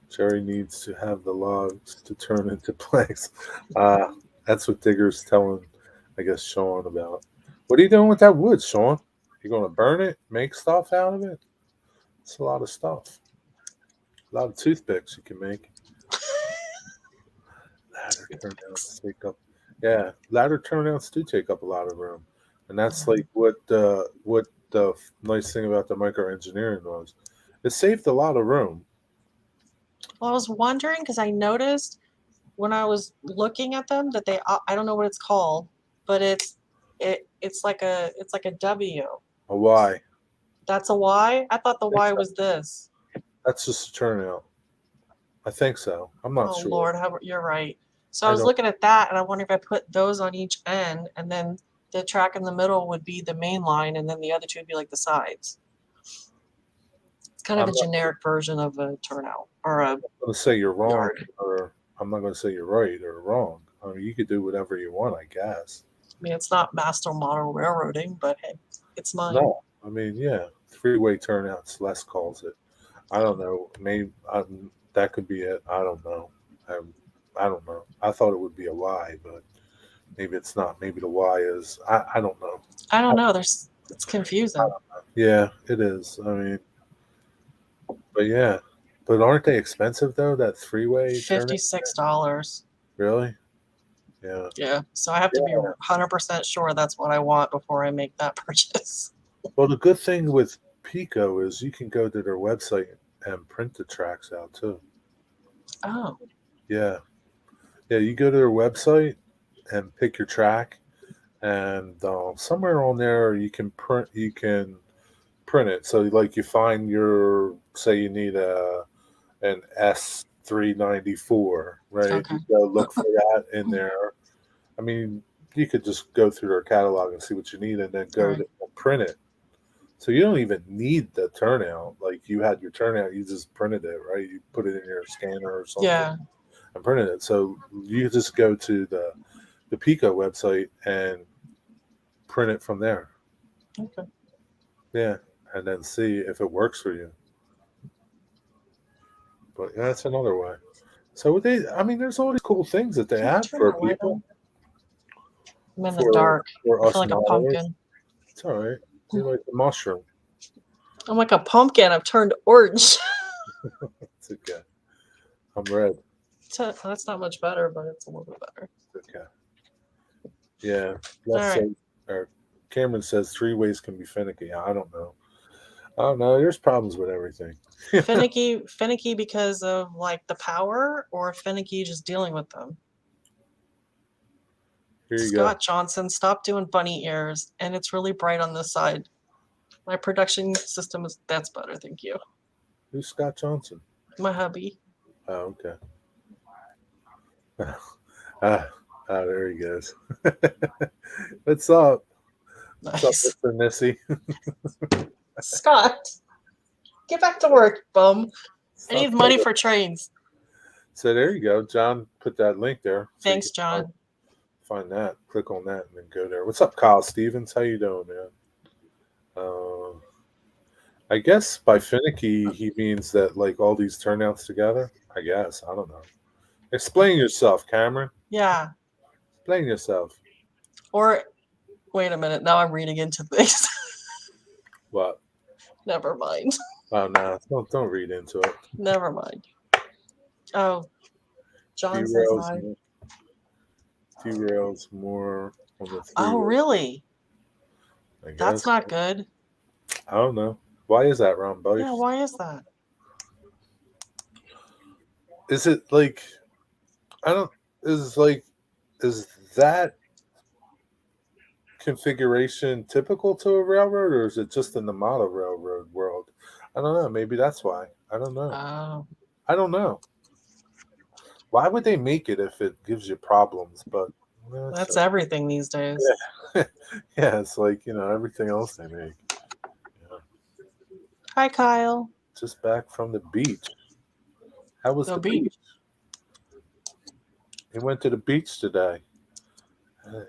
Jerry needs to have the logs to turn into planks. That's what Digger's telling, I guess, Sean about. What are you doing with that wood, Sean? You going to burn it? Make stuff out of it? It's a lot of stuff. A lot of toothpicks you can make. Ladder turnouts take up. Yeah, ladder turnouts do take up a lot of room, and that's like what the nice thing about the micro engineering was. It saved a lot of room. Well, I was wondering because I noticed when I was looking at them that I don't know what it's called, but it's like a W. A Y. That's a Y? I thought the I think Y so. was this. That's just a turnout. I think so. I'm not Oh sure. Lord, you're right. So I I was don't. looking at that and I wonder if I put those on each end and then the track in the middle would be the main line and then the other two would be like the sides. It's kind of I'm a not generic version of a turnout or a going to say you're wrong, yard. or I'm not going to say you're right or wrong. I mean, you could do whatever you want, I guess. I mean, it's not master model railroading, but hey, it's mine. No, I mean, yeah, three-way turnouts. Les calls it. I don't know. Maybe that could be it. I don't know. I don't know. I thought it would be a Y, but maybe it's not. Maybe the Y is. I don't know. I don't know. There's It's confusing. Yeah, it is. I mean, but yeah, but aren't they expensive though? That three-way turnout, $56. really? Yeah. Yeah. So I have to be Yeah. 100% sure that's what I want before I make that purchase. Well, the good thing with Pico is you can go to their website and print the tracks out too. Oh, Yeah. Yeah, you go to their website and pick your track, and somewhere on there you can print it. So like you find your say you need an S394, right? okay. You go look for that in there. I mean, you could just go through their catalog and see what you need, and then go Right. to and print it. So you don't even need the turnout. Like you had your turnout, you just printed it, right? You put it in your scanner or something Yeah. and printed it. So you just go to the Pico website and print it from there. Okay. Yeah, and then see if it works for you. But yeah, that's another way. So I mean, there's all these cool things that they Can you have turn for that light people, on? I'm in the for dark. for I feel us like a moderators. pumpkin. It's all right. You're like the mushroom. I'm like a pumpkin. I've turned orange. It's okay. I'm red. That's not much better, but it's a little bit better. It's okay. Yeah. All Let's right. say, or Cameron says three ways can be finicky. I don't know. I don't know. There's problems with everything. Finicky because of like the power, or finicky just dealing with them. Here you go. Scott Johnson, stop doing bunny ears, and it's really bright on this side. My production system that's better, thank you. Who's Scott Johnson? My hubby. Oh, okay. Ah, there he goes. What's up? What's up, Nice. Mr. Nissy? Scott, get back to work, bum. I need Stop money it. for trains. So there you go. John put that link there. So Thanks, you can John. find that. Click on that and then go there. What's up, Kyle Stevens? How you doing, man? Uh, I guess by finicky he means that like all these turnouts together. I guess I don't know. Explain yourself, Cameron. Yeah. Explain yourself. Or wait a minute. Now I'm reading into things. What? Never mind. Oh no! Don't read into it. Never mind. Oh, John says Derails hi. more. Derails more on the three. Oh, really? I That's guess. not good. I don't know. Why is that, Ron Boy? Yeah, why is that? Is it like I don't is that configuration typical to a railroad or is it just in the model railroad world? I don't know. Maybe that's why. I don't know. Oh, I don't know. Why would they make it if it gives you problems? But that's everything these days. yeah, yeah. It's like everything else they make. Yeah. Hi, Kyle. Just back from the beach. How was the beach? He went to the beach today.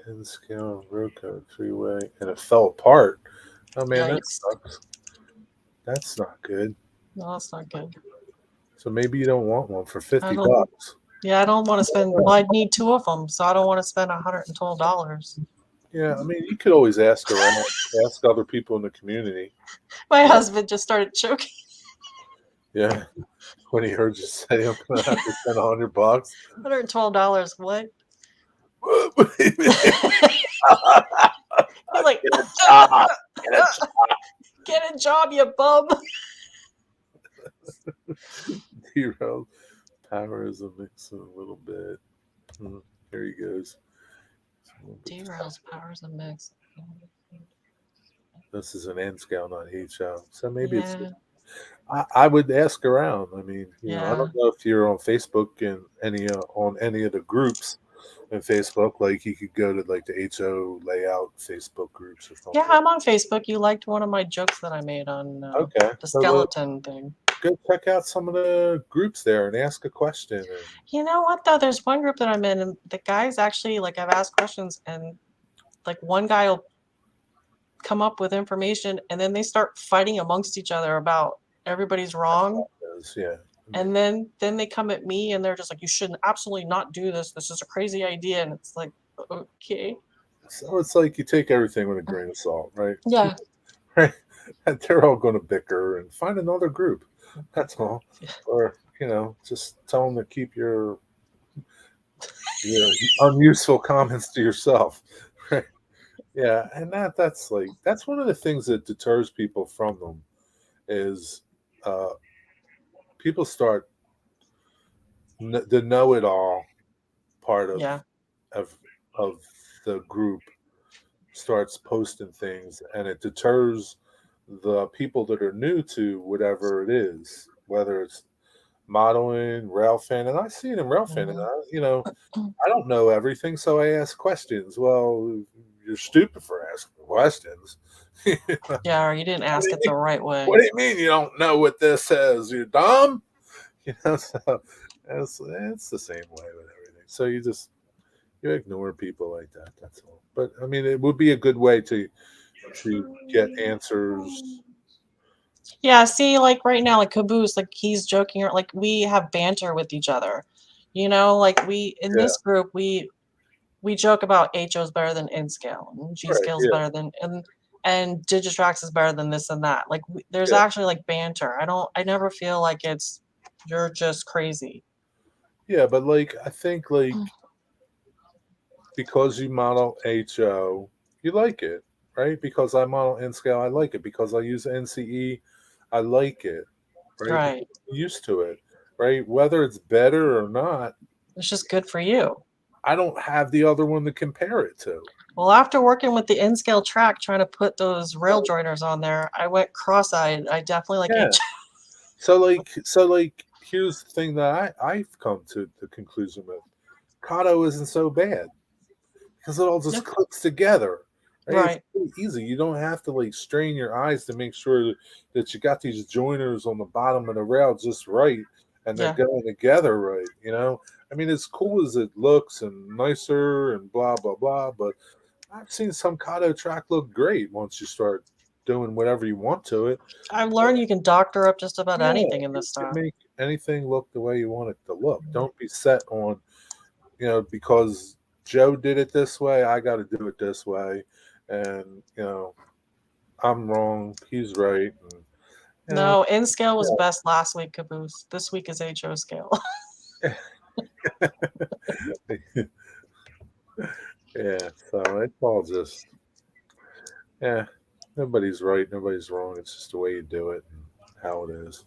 In scale road code freeway, and it fell apart. Oh man, that Yikes. sucks. That's not good. No, that's not good. So maybe you don't want one for I 50 don't. bucks. Yeah, I don't want to spend. Well, I'd need two of them, so I don't want to spend $112. Yeah, I mean, you could always ask around, ask other people in the community. My husband just started choking. Yeah, when he heard you say I'm gonna have to spend $100. $112. What? He's He's like, get a job. Get a job. get a job, you bum. Hero power is a mix of a little bit. Here he goes. Derail's powers a mix. This is an N scale, not H L. So maybe it's. Yeah. I would ask around. I mean, I Yeah. don't know if you're on Facebook and on any of the groups in Facebook. Like you could go to like the HO layout Facebook groups or something. Yeah, I'm on Facebook. You liked one of my jokes that I made on Okay. the So, skeleton thing. go check out some of the groups there and ask a question. And You know what though? There's one group that I'm in, and the guys actually like I've asked questions, and like one guy will come up with information, and then they start fighting amongst each other about everybody's wrong. yeah. And then they come at me, and they're just like, "You should absolutely not do this. This is a crazy idea." And it's like, okay, So it's like you take everything with a grain of salt, right? yeah. and they're all going to bicker and find another group. That's all. Or just tell them to keep your unuseful comments to yourself. Right? Yeah, and that's one of the things that deters people from them is uh, people start the know-it-all part Yeah. of of the group starts posting things, and it deters the people that are new to whatever it is, whether it's modeling, rail fan, and I see it in rail fan, and Mhm. I don't know everything, so I ask questions. Well, you're stupid for asking questions. Yeah, or you didn't ask it the right way. What do you mean you don't know what this says? You're dumb. So it's the same way with everything. So you ignore people like that. That's all. But I mean, it would be a good way to get answers. Yeah, see, like right now, like Caboose, like he's joking, or like we have banter with each other. Like we in Yeah, this group, we joke about HO's better than N scale, and G right. scale's Yeah, better than and Digitrax is better than this and that. Like there's yeah, actually like banter. I never feel like it's you're just crazy. yeah. But like, I think like because you model HO, you like it, right? Because I model N scale, I like it. Because I use NCE, I like it, right? Because Right. I'm used to it, right? Whether it's better or not, It's just good for you. I don't have the other one to compare it to. Well, after working with the N scale track trying to put those rail joiners on there, I went cross-eyed. I definitely like Yeah. H. So like, here's the thing that I've come to the conclusion with: Kato isn't so bad because it all Yeah. just clicks together. Right? It's Right. really easy. You don't have to like strain your eyes to make sure that you got these joiners on the bottom of the rail just right and they're Yeah. going together right. I mean, as cool as it looks and nicer and blah blah blah, but I've seen some Kato track look great once you start doing whatever you want to it. I've learned you can doctor up just about Yeah, anything in you this can stuff. make anything look the way you want it to look. Don't be set on, because Joe did it this way, I got to do it this way, and I'm wrong, he's right, and you know, No, N scale was best last week, Caboose. This week is HO scale. yeah. So it's all just, yeah. Nobody's right, nobody's wrong. It's just the way you do it and how it is.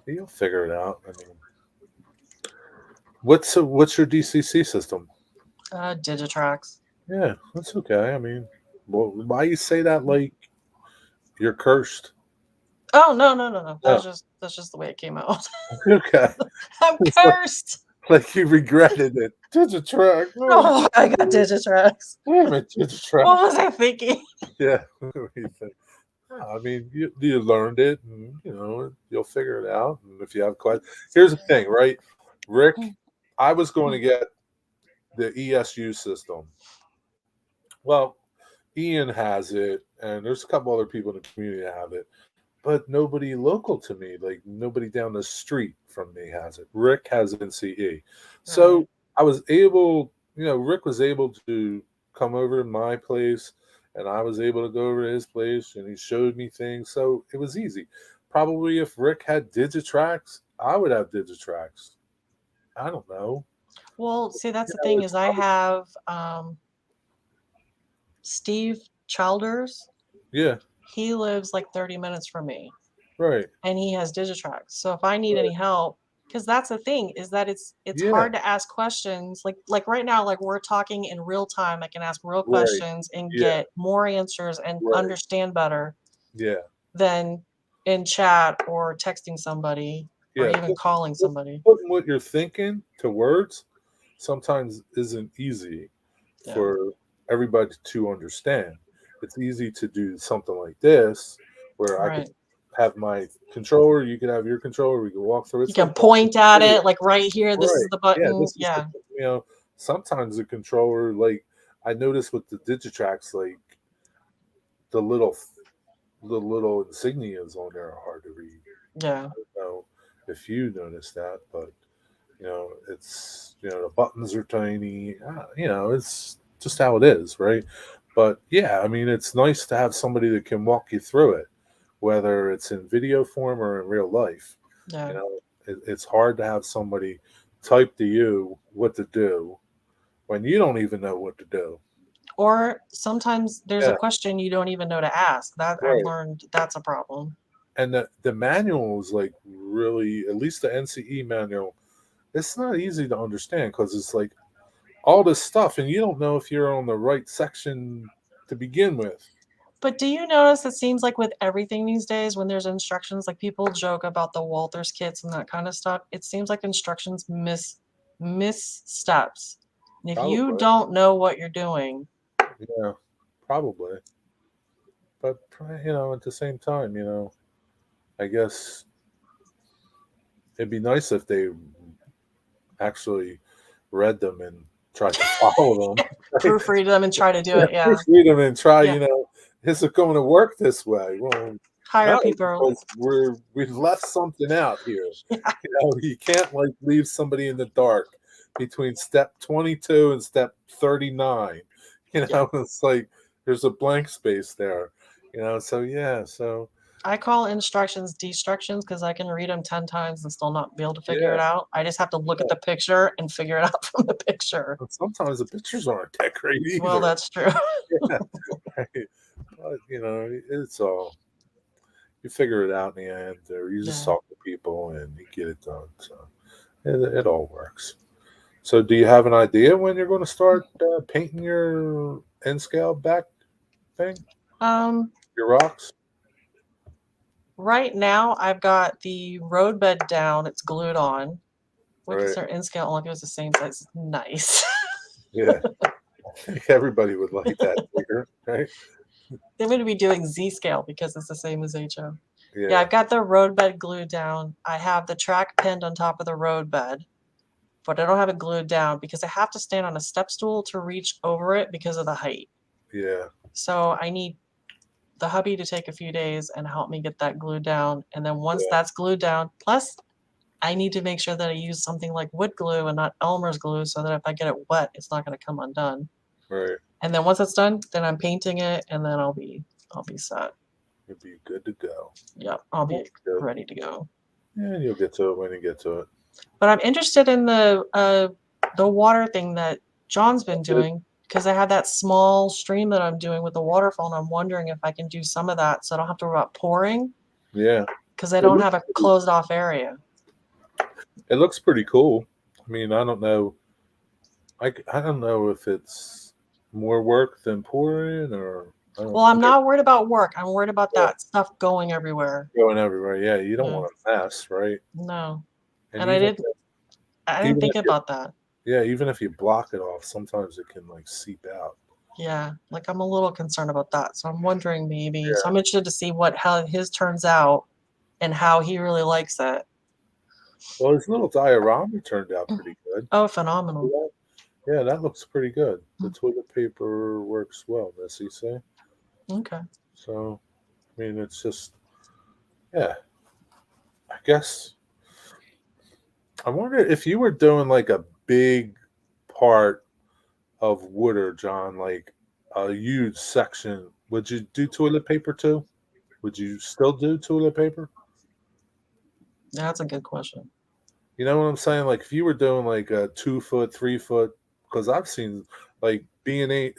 You'll figure it out. I mean, what's your DCC system? Digitrax. Yeah, that's okay. I mean, well, why you say that like you're cursed? Oh no. Oh, That's just the way it came out. okay. I'm It's cursed. like you regretted it. Digitrack. Oh, Oh, I got Digitrax. damn it, Digitrack. What was I thinking? Yeah. What do you think? I mean, you learned it, and you'll figure it out. And if you have questions, here's the thing, right, Rick? I was going to get the ESU system. Well, Ian has it, and there's a couple other people in the community that have it, but nobody local to me, like nobody down the street from me has it. Rick has NCE. Right. So I was able, Rick was able to come over to my place and I was able to go over to his place and he showed me things. So it was easy. Probably if Rick had Digitrax, I would have Digitrax. I don't know. Well, see, that's the thing It's is I probably, have Steve Childers. yeah, He lives like 30 minutes from me, right. and he has Digitrax. So if I need Right. any help, because that's the thing is that it's Yeah, hard to ask questions. Like right now, like we're talking in real time. I can ask real right. questions and Yeah, get more answers and right. understand better Yeah. than in chat or texting somebody or Yeah. even calling somebody. Putting what you're thinking to words sometimes isn't easy Yeah. for everybody to understand. It's easy to do something like this where I could Right. have my controller, you could have your controller, we could walk through. You It's can like watching point at a video. it like right here. This is Right. the Yeah, button. this is Yeah. sometimes the controller, like I noticed with the Digitrax, like the little insignias on there are hard to read. Yeah. I don't know if you noticed that, but it's the buttons are tiny. It's just how it is, right? But yeah, I mean, it's nice to have somebody that can walk you through it whether it's in video form or in real life. Yeah. You know, it's hard to have somebody type to you what to do when you don't even know what to do. Or sometimes there's a Yeah, question you don't even know to ask. That I've right. learned that's a problem. And the manual is like really, at least the NCE manual, it's not easy to understand because it's like all this stuff, and you don't know if you're on the right section to begin with. But do you notice it seems like with everything these days, when there's instructions, like people joke about the Walters kits and that kind of stuff, it seems like instructions missteps. And if you Probably, don't know what you're doing, yeah, probably. But at the same time, I guess it'd be nice if they actually read them and tried to follow them. Right? proofread them and try to do Yeah, it. Yeah. proofread them and try. Yeah. Is it going to work this way? Well, Hire no, people. because we've left something out here. Yeah. You can't like leave somebody in the dark between step 22 and step 39. Yeah. It's like there's a blank space there. So yeah, so I call instructions destructions because I can read them 10 times and still not be able to figure yeah, it out. I just have to look yeah. at the picture and figure it out from the picture. And sometimes the pictures aren't that great Well, either. that's true. Yeah, right. But it's all you figure it out in the end, or you just Yeah. talk to people and you get it done. So it all works. So, do you have an idea when you're going to start painting your N scale back thing, Um, your rocks? right now I've got the road bed down. It's glued on. What is Right. their in scale? Only if it was the same size. Nice. Yeah. I think everybody would like that figure, right? They're going to be doing Z scale because it's the same as HO. Yeah, Yeah. I've got the road bed glued down. I have the track pinned on top of the road bed, but I don't have it glued down because I have to stand on a step stool to reach over it because of the height. Yeah. So I need the hubby to take a few days and help me get that glued down. And then once Yeah. that's glued down, plus I need to make sure that I use something like wood glue and not Elmer's glue so that if I get it wet, it's not going to come undone. Right. And then once it's done, then I'm painting it and then I'll be set. You'll be good to go. Yep, I'll be That's good. ready to go. Yeah, and you'll get to it when you get to it. But I'm interested in the water thing that John's been doing because I have that small stream that I'm doing with the waterfall, and I'm wondering if I can do some of that so I don't have to worry about pouring Yeah. because I It don't looks have a closed off area. it looks pretty cool. I mean, I don't know. I don't know if it's more work than pouring or I don't Well, I'm not worried about work. I'm worried about that stuff going everywhere. going everywhere. Yeah, you don't Yeah. want a mess, right? No, And and I even didn't think about that. even if you block it off, sometimes it can like seep out. Yeah, like I'm a little concerned about that. So I'm wondering maybe. So Yeah. I'm interested to see how his turns out and how he really likes it. Well, his little diorama turned out pretty good. Oh, phenomenal. Yeah, that looks pretty good. The Mm. toilet paper works well, does he say? Okay. So, I mean, it's just, yeah, I guess. I wonder if you were doing like a big part of Wooder, John, like a huge section, would you do toilet paper too? Would you still do toilet paper? That's a good question. You know what I'm saying? Like if you were doing like a 2 foot, 3 foot, because I've seen like B&H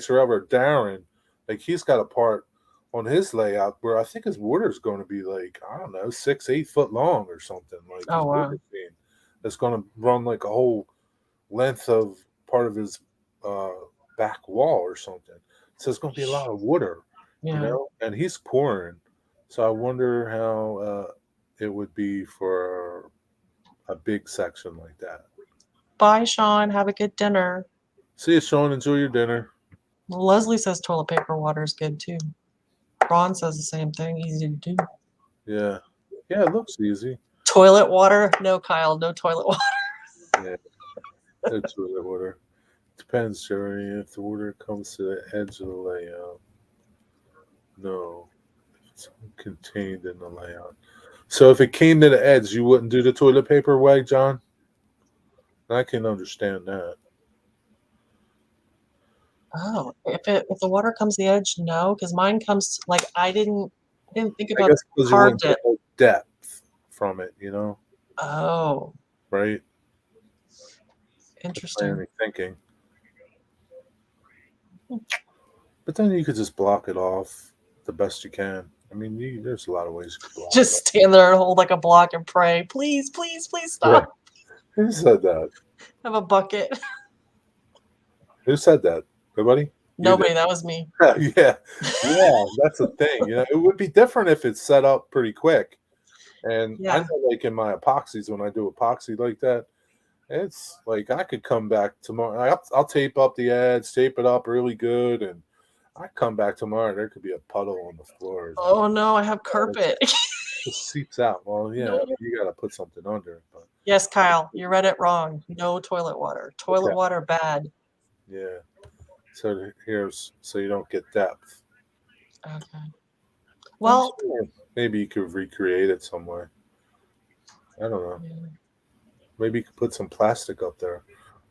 Forever, Darren, like he's got a part on his layout where I think his water's going to be like, I don't know, 6, 8 foot long or something. Like his Oh, wow. water scene that's going to run like a whole length of part of his uh, back wall or something. So it's going to be a lot of water, Yeah. and he's pouring. So I wonder how it would be for a big section like that. Bye, Sean. Have a good dinner. See you, Sean. Enjoy your dinner. Leslie says toilet paper water is good too. Ron says the same thing. Easy to do. Yeah. Yeah, it looks easy. Toilet water? No, Kyle. No toilet water. Yeah. No toilet water. Depends, Jerry, if the water comes to the edge of the layout. No. If it's contained in the layout. So if it came to the edge, you wouldn't do the toilet paper way, John? I can understand that. Oh, if the water comes to the edge, no, because mine comes like I didn't didn't think I about guess because you wouldn't carved get it. no depth from it, Oh, right? That's my interesting. only thinking. But then you could just block it off the best you can. I mean, there's a lot of ways you could block it Just off. stand there and hold like a block and pray. Please, please, please Right. stop. Who said that? Have a bucket. Who said that? Nobody? You did. Nobody. That was me. Yeah. Yeah, that's the thing. It would be different if it's set up pretty quick. And I Yeah. know, like in my epoxies, when I do epoxy like that, it's like I could come back tomorrow. I'll tape up the edge, tape it up really good, and I come back tomorrow. There could be a puddle on the floors. Oh no, I have And carpet. it just seeps out. Well, yeah, No. you got to put something under it. But Yes, Kyle, you read it wrong. No toilet water. Toilet okay, water bad. yeah. So here's so you don't get depth. Okay. I'm Well, sure maybe you could recreate it some way. I don't know. Maybe you could put some plastic up there,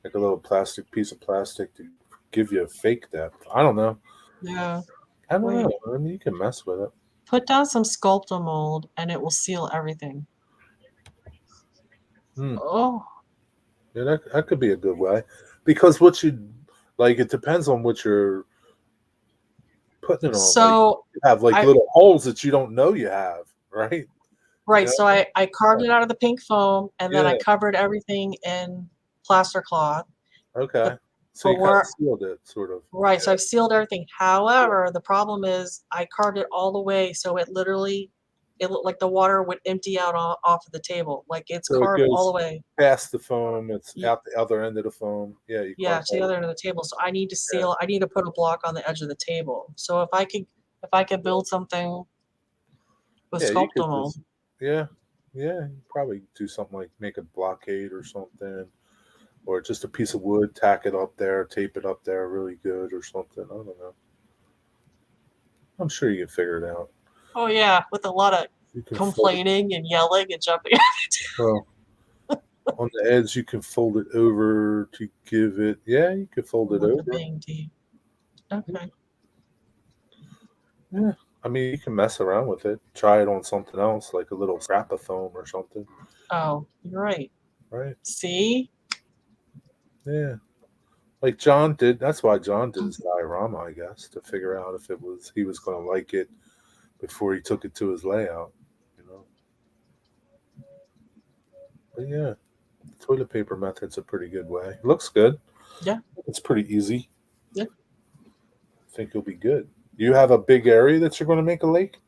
like a little plastic piece of plastic to give you a fake depth. I don't know. yeah. I don't Wait. know. I mean, you can mess with it. Put down some Sculptamold and it will seal everything. Hmm. Oh, Yeah, that could be a good way. Because what you like, it depends on what you're putting it on. Like, so you have like I little holes that you don't know you have, right? right. Yeah. So I carved it out of the pink foam and then I Yeah. covered everything in plaster cloth. Okay. The So but you kind of where sealed it, sort of. right, so I've sealed everything. However, the problem is I carved it all the way, so it looked like the water would empty out off of the table. Like it's So it carved all the goes way. past the foam. It's Y- out the other end of the foam. Yeah, you Yeah, carve to the all. other end of the table. So I need to Yeah. seal. I need to put a block on the edge of the table. So if I could build something with Yeah, you could Sculptamold. just. Yeah. Yeah. You probably do something like make a blockade or something, or just a piece of wood, tack it up there, tape it up there really good or something. I don't know. I'm sure you can figure it out. Oh yeah, with a lot of You can fold it. complaining and yelling and jumping. Well, on the edge, you can fold it over to give it. Yeah, you can fold it With the over. being deep. Okay. Yeah. I mean, you can mess around with it. Try it on something else, like a little scrap of foam or something, Oh, you're right. right? See? Yeah. Like John did. That's why John did his diorama, I guess, to figure out if he was going to like it before he took it to his layout. You know. But yeah, the toilet paper method's a pretty good way. Looks good. Yeah. It's pretty easy. Yeah. I think you'll be good. Do you have a big area that you're going to make a lake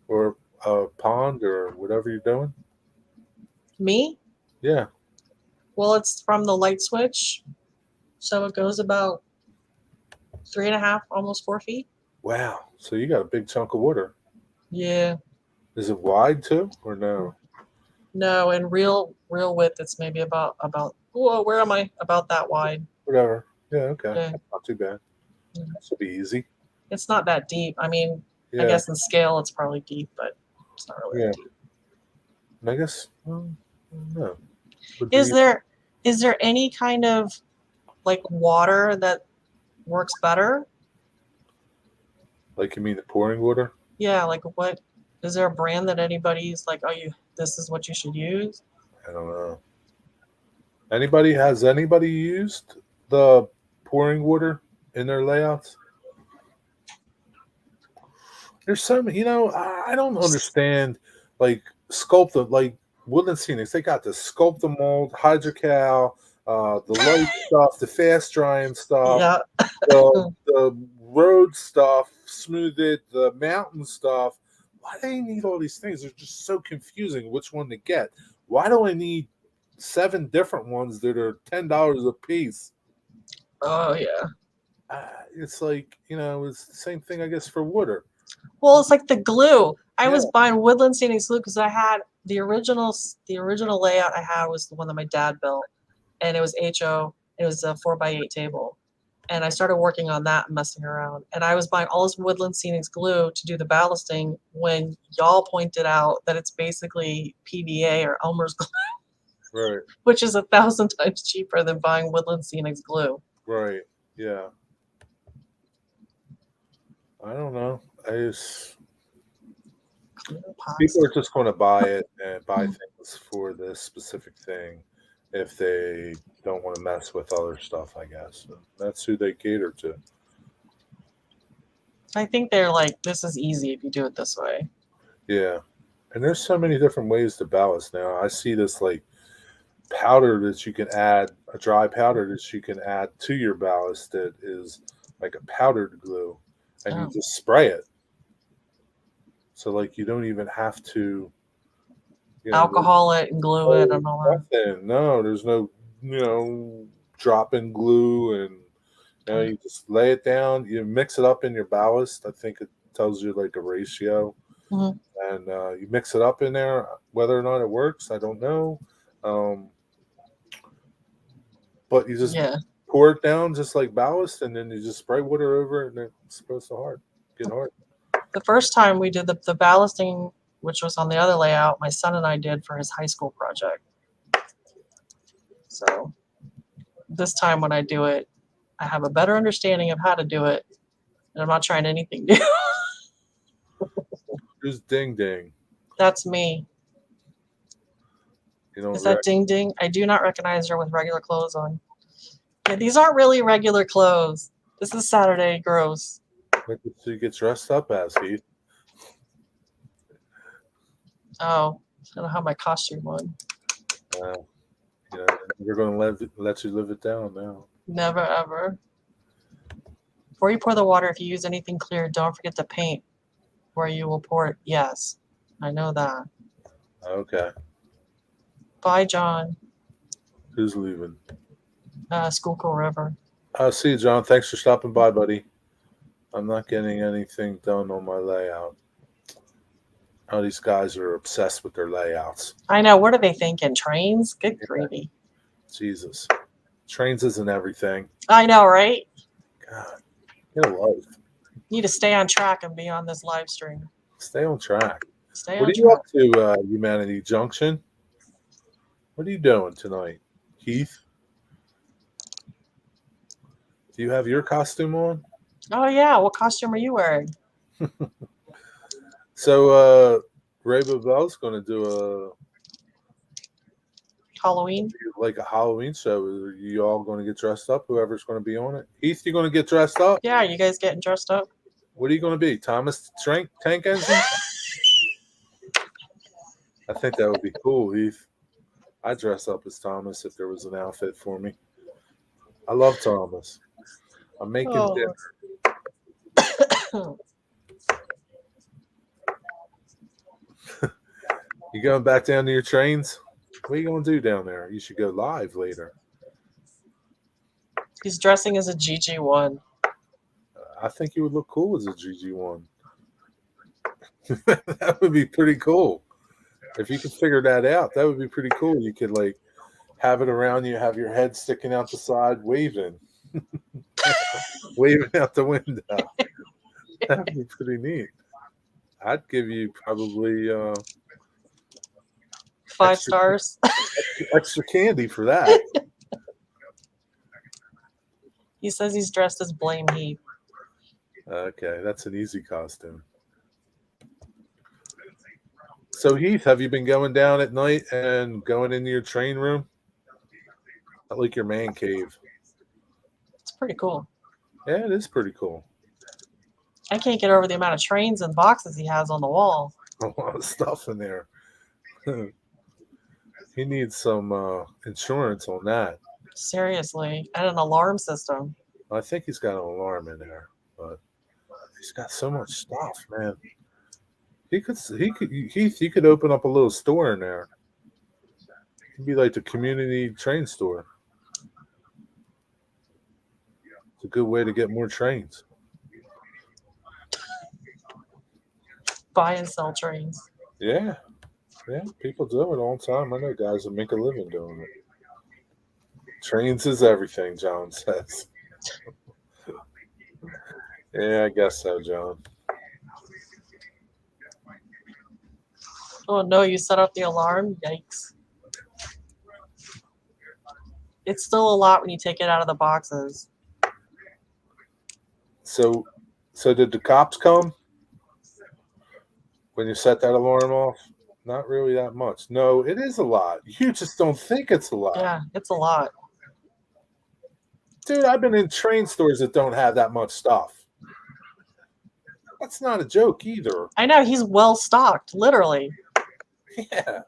or a pond or whatever you're doing? Me? Yeah. Well, it's from the light switch, so it goes about 3.5, almost 4 feet. Wow. So you got a big chunk of water. Yeah. Is it wide too or no? No, in real width, it's maybe about. Whoa, where am I? About that wide. Whatever. Yeah, okay. Yeah. That's not too bad. Yeah. That should be easy. It's not that deep. I mean, I Yeah. guess in scale, it's probably deep, but it's not really Yeah. that deep. And I guess, well, no. Would Is be, there any kind of like water that works better? like you mean the pouring water? Yeah, like what? Is there a brand that anybody's like, oh, this is what you should use? I don't know. Has anybody used the pouring water in their layouts? There's some, I don't understand like like Woodland Scenics. They got the sculpt the mold, hydrocal, the light stuff, the fast drying stuff, Yeah. the road stuff, smooth it, the mountain stuff. Why do they need all these things? They're just so confusing which one to get. Why do I need 7 different ones that are $10 a piece? Oh yeah. It's like, it's the same thing, I guess, for water. Well, it's like the glue. I Yeah. was buying Woodland Scenics glue because I had the original layout I had was the one that my dad built, and it was HO. It was a 4x8 table, and I started working on that and messing around. And I was buying all this Woodland Scenics glue to do the ballasting when y'all pointed out that it's basically PVA or Elmer's glue, Right. which is 1,000 times cheaper than buying Woodland Scenics glue. Right. Yeah. I don't know. People are just going to buy it and buy things for this specific thing if they don't want to mess with other stuff, I guess. That's who they cater to. I think they're like, this is easy if you do it this way. Yeah. And there's so many different ways to ballast now. I see this like powder that you can add, a dry powder that you can add to your ballast that is like a powdered glue, and you Oh. just spray it. So like you don't even have to, Alcohol it and glue it and all that. nothing. No, there's no, drop in glue, and you just lay it down. You mix it up in your ballast. I think it tells you like a ratio, Mhm. and you mix it up in there. Whether or not it works, I don't know. But you just pour it down just like ballast, and then you just spray water over it, and it's supposed to get hard. The first time we did the ballasting, which was on the other layout, my son and I did for his high school project. So this time when I do it, I have a better understanding of how to do it, and I'm not trying anything new. Who's Ding Ding? That's me. Is that Ding Ding? I do not recognize her with regular clothes on. Yeah, these aren't really regular clothes. This is Saturday. Gross. What did she get dressed up as, Heath? Oh, I don't have my costume on. We're going to let you live it down now. Never ever. Before you pour the water, if you use anything clear, don't forget to paint where you will pour it. Yes, I know that. Okay. Bye, John. Who's leaving? Schuylkill River. See you, John. Thanks for stopping by, buddy. I'm not getting anything done on my layout. Oh, these guys are obsessed with their layouts. I know. What are they thinking? Trains? Good gravy. Jesus. Trains isn't everything. I know, right? God, get a life. You need to stay on track and be on this live stream. Stay on track. Stay what on are you up to, Humanity Junction? What are you doing tonight, Heath? Do you have your costume on? Oh, yeah. What costume are you wearing? So, Ray Bell's going to do a Halloween? Like a Halloween show. Are you all going to get dressed up? Whoever's going to be on it. Heath, you going to get dressed up? Yeah, you guys getting dressed up? What are you going to be? Thomas Tank Engine? I think that would be cool, Heath. I'd dress up as Thomas if there was an outfit for me. I love Thomas. I'm making dinner. You going back down to your trains? What are you going to do down there? You should go live later. He's dressing as a GG1. I think you would look cool as a GG1. That would be pretty cool. If you could figure that out, that would be pretty cool. You could like have it around you, have your head sticking out the side, waving. Waving out the window. That would be pretty neat. I'd give you probably 5 stars. Extra candy for that. He says he's dressed as Blame Heath. Okay, that's an easy costume. So Heath, have you been going down at night and going into your train room? Not like your man cave. It's pretty cool. Yeah, it is pretty cool. I can't get over the amount of trains and boxes he has on the wall. A lot of stuff in there. He needs some insurance on that. Seriously, and an alarm system. I think he's got an alarm in there, but he's got so much stuff, man. He could open up a little store in there. It'd be like the community train store. It's a good way to get more trains. Buy and sell trains. Yeah. Yeah, people do it all the time. I know guys that make a living doing it. Trains is everything, John says. Yeah, I guess so, John. Oh no, you set up the alarm? Yikes. It's still a lot when you take it out of the boxes. So did the cops come? When you set that alarm off, not really that much. No, it is a lot. You just don't think it's a lot. Yeah, it's a lot. Dude, I've been in train stores that don't have that much stuff. That's not a joke either. I know he's well stocked, literally. Yeah.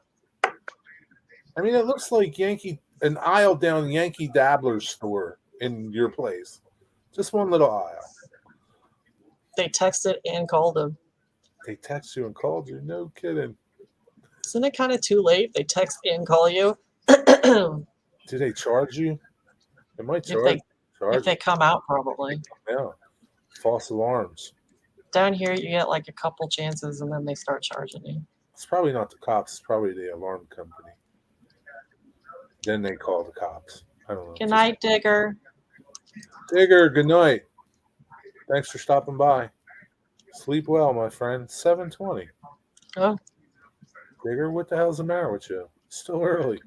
I mean, it looks like an aisle down Yankee Dabbler's store in your place. Just one little aisle. They texted and called him. They text you and called you. No kidding. Isn't it kind of too late? They text and call you. Do they charge you? They might charge. If they come out, probably. Yeah. False alarms. Down here, you get like a couple chances, and then they start charging you. It's probably not the cops. It's probably the alarm company. Then they call the cops. I don't know. Good night, Digger. Digger, good night. Thanks for stopping by. Sleep well, my friend. 7:20. Oh, Digger, what the hell's the matter with you? It's still early.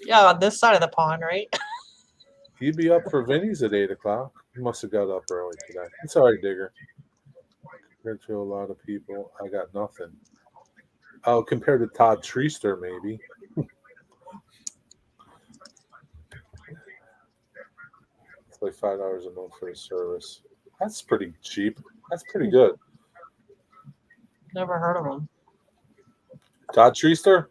yeah, on this side of the pond, right? You'd be up for Vinny's at 8 o'clock. You must have got up early today. It's all right, Digger. Compared to a lot of people, I got nothing. Oh, compared to Todd Treaster, maybe. It's like $5 a month for the service. That's pretty cheap. That's pretty good. Never heard of him. Todd Treaster?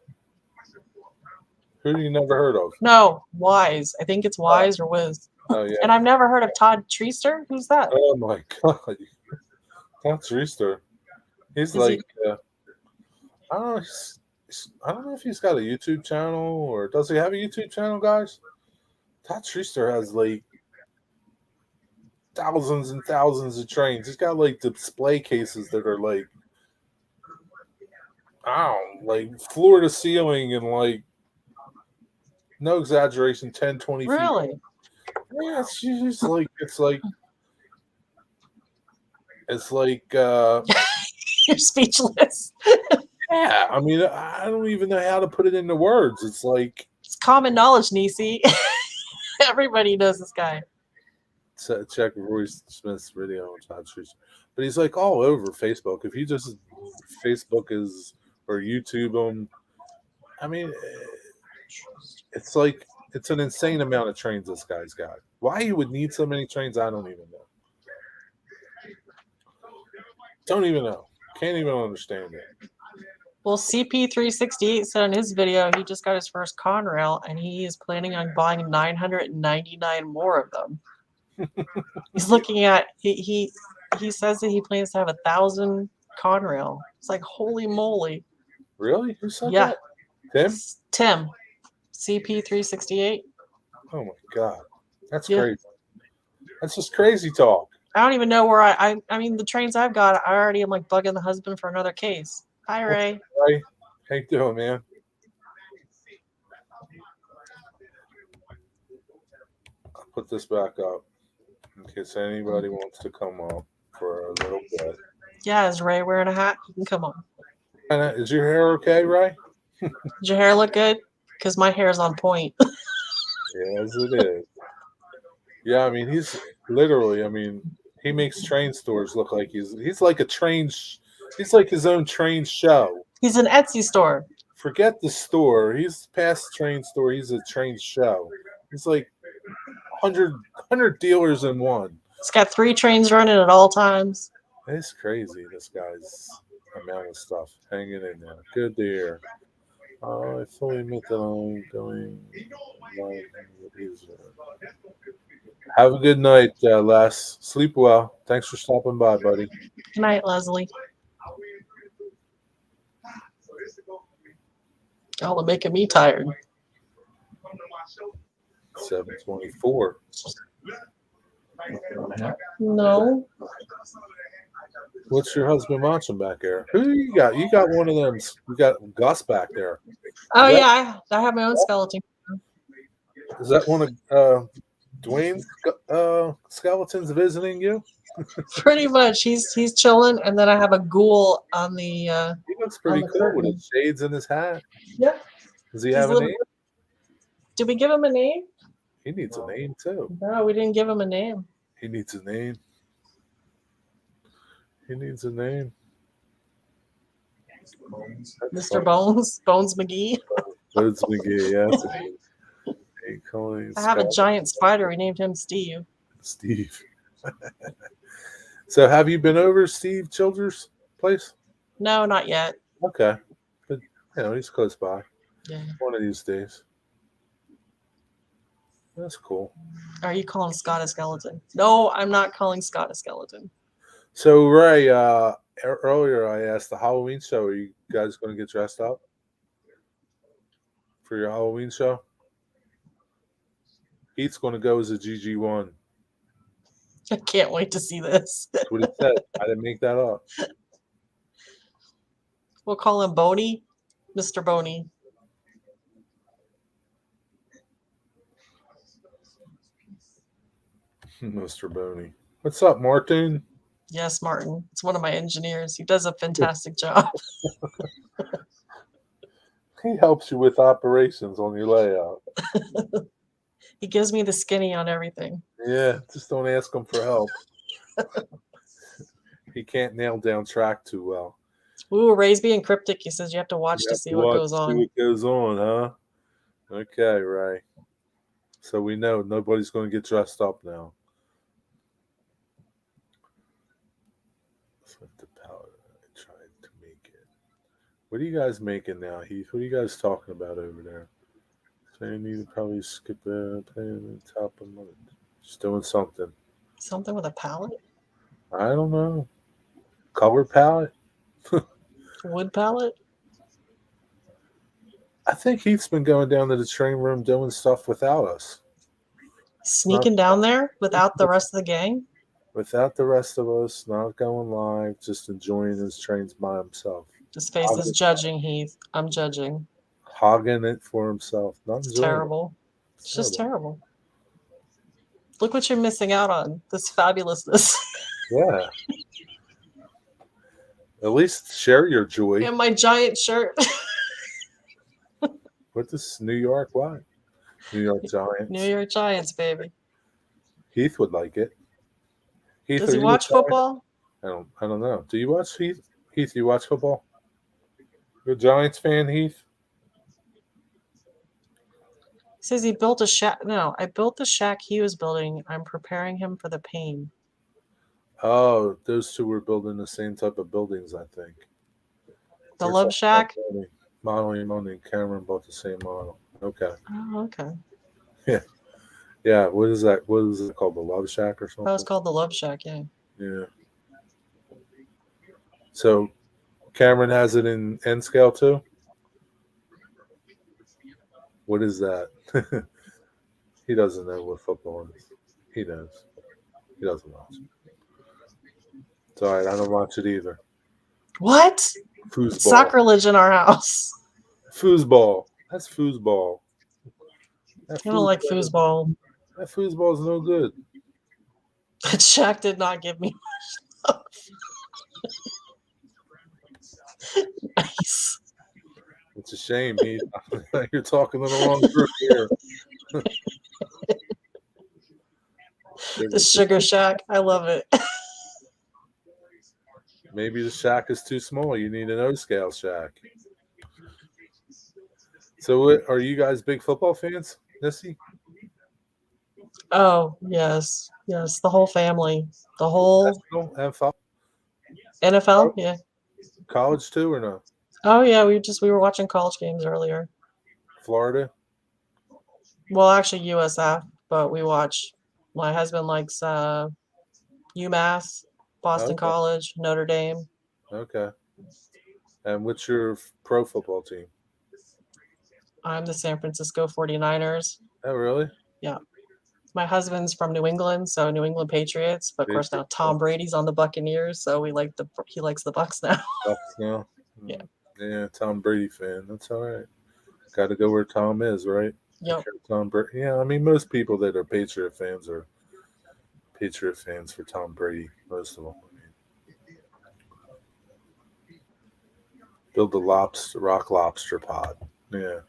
Who do you never heard of? No, Wise. I think it's Wise or Wiz. Oh, yeah. And I've never heard of Todd Treaster. Who's that? Oh, my God. Todd Treaster. He's like, I don't know. I don't know if he's got a YouTube channel or does he have a YouTube channel, guys? Todd Treaster has like thousands and thousands of trains. He's got like display cases that are like, I don't know, like floor to ceiling and like, no exaggeration, 10, 20 feet. Really? Yeah, it's just like, You're speechless. yeah, I mean, I don't even know how to put it into words. It's like, It's common knowledge, Nisi. Everybody knows this guy. check Royce Smith's video on Todd Treaster. But he's like all over Facebook. If you just Facebook is or YouTube him, I mean, it's like it's an insane amount of trains this guy's got. Why he would need so many trains, I don't even know. Don't even know. Can't even understand it. Well, CP368 said in his video he just got his first Conrail and he is planning on buying 999 more of them. He's looking at he says that he plans to have 1,000 Conrail. It's like holy moly. Really? Who said Yeah. that? Tim. CP368. Oh my God. That's Yeah. crazy. That's just crazy talk. I don't even know where I mean the trains I've got, I already am like bugging the husband for another case. Hi, Ray. Ray, how you doing, man? I'll put this back up in case anybody wants to come up for a little bit. Yeah, is Ray wearing a hat? You can come on. Anna, is your hair okay, Ray? Does your hair look good? Because my hair is on point. Yes, it is. Yeah, I mean, he's literally, I mean, he makes train stores look like he's like a train, he's like his own train show. He's an Etsy store. Forget the store. He's past train store. He's a train show. He's like 100 dealers in one. It's got 3 trains running at all times. It's crazy, this guy's amount of stuff hanging in there. Good to hear. I fully admit that I'm going. Have a good night, Les. Sleep well. Thanks for stopping by, buddy. Good night, Leslie. Y'all are making me tired. 7:24. No. What's your husband watching back there? Who you got? You got one of them. You got Gus back there. Oh, Is that- yeah. I have my own skeleton. Is that one of Dwayne's skeletons visiting you? Pretty much. He's chilling, and then I have a ghoul on the. He looks pretty On the cool with curtain. his shades and his hat. Yep. Does he He's have a little- name? Did we give him a name? He needs a name too. No, we didn't give him a name. He needs a name. He needs a name. That's Mr. funny. Bones McGee. Bones McGee, yes. Hey, calling I have a Scott giant spider. We named him Steve. Steve. So, have you been over Steve Childers' place? No, not yet. Okay, but he's close by. Yeah. One of these days. That's cool. Are you calling Scott a skeleton? No, I'm not calling Scott a skeleton. So, Ray, earlier I asked the Halloween show. Are you guys going to get dressed up for your Halloween show? Heath's going to go as a GG1. I can't wait to see this. That's what he said. I didn't make that up. We'll call him Boney, Mr. Boney. Mr. Boney. What's up, Martin? Yes, Martin. It's one of my engineers. He does a fantastic job. He helps you with operations on your layout. He gives me the skinny on everything. Yeah, just don't ask him for help. He can't nail down track too well. Ooh, Ray's being cryptic. He says you have to watch to see what goes See on. what goes on, huh? Okay, Ray. So we know nobody's going to get dressed up now. The palette I tried to make it. What are you guys making now, Heath? What are you guys talking about over there? So you need to probably skip the play on the top of the just doing something. Something with a palette? I don't know. Color palette? Wood palette? I think Heath's been going down to the train room doing stuff without us. Sneaking down there without the rest of the gang? Without the rest of us, not going live, just enjoying his trains by himself. His face is judging, Heath. I'm judging. Hogging it for himself. Not It's enjoying terrible. It's just terrible. Look what you're missing out on. This fabulousness. Yeah. At least share your joy. And my giant shirt. What this New York what? New York Giants. New York Giants, baby. Heath would like it. Heath, does he watch football? I don't know. Do you watch Heath? Heath, you watch football? You're a Giants fan, Heath? He says he built a shack. No, I built the shack he was building. I'm preparing him for the pain. Oh, those two were building the same type of buildings, I think. The Love Shack? Modeling money. Cameron bought the same model. Okay. Oh, okay. Yeah. Yeah. What is that? What is it called? The Love Shack or something? That was called the Love Shack, yeah. Yeah. So Cameron has it in N scale too? What is that? He doesn't know what football is. He knows. He doesn't watch it. It's all right. I don't watch it either. What? Foosball. Sacrilege in our house. Foosball. That's foosball. I don't like foosball. That foosball is no good. That Shaq did not give me much love. Nice. It's a shame. You're talking to the wrong group here. The Sugar Shack. I love it. Maybe the shack is too small. You need an O-scale shack. So are you guys big football fans, Nissy? Oh, yes. Yes. The whole family. The whole NFL? Yeah. College too or no? Oh yeah, we were watching college games earlier. Florida? Well, actually USF, but we watch. My husband likes UMass, Boston College, Notre Dame. Okay. And what's your pro football team? I'm the San Francisco 49ers. Oh, really? Yeah. My husband's from New England, so New England Patriots. But of course now Tom Brady's on the Buccaneers, so he likes the Bucks now. Bucks now? Yeah. Yeah, Tom Brady fan. That's all right. Got to go where Tom is, right? Yep. Tom Brady. Yeah, I mean, most people that are Patriot fans are Patriot fans for Tom Brady. Most of them. Build the rock lobster pod. Yeah.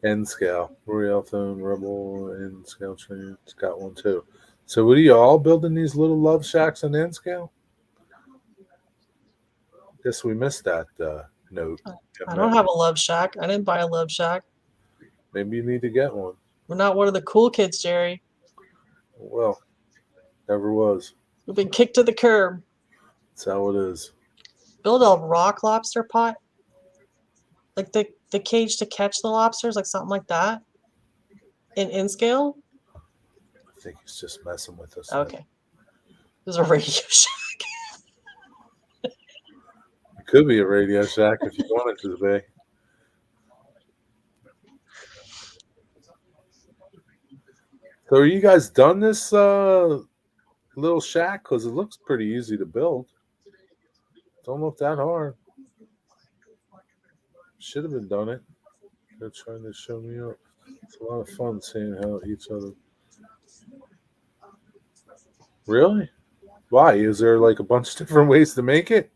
N scale. Royal Phone, Rebel, N scale train. It's got one too. So, what are you all building these little love shacks on N scale? Guess we missed that note. I don't have a love shack. I didn't buy a love shack. Maybe you need to get one. We're not one of the cool kids, Jerry. Well, never was. We've been kicked to the curb. That's how it is. Build a rock lobster pot. Like the cage to catch the lobsters, like something like that. In scale? I think he's just messing with us. Okay. There's a Radio Shack. It could be a Radio Shack if you wanted to be. So are you guys done this little shack? Because it looks pretty easy to build. Don't look that hard. Should have been done it. They're trying to show me up. It's a lot of fun seeing how each other. Really? Why? Is there like a bunch of different ways to make it?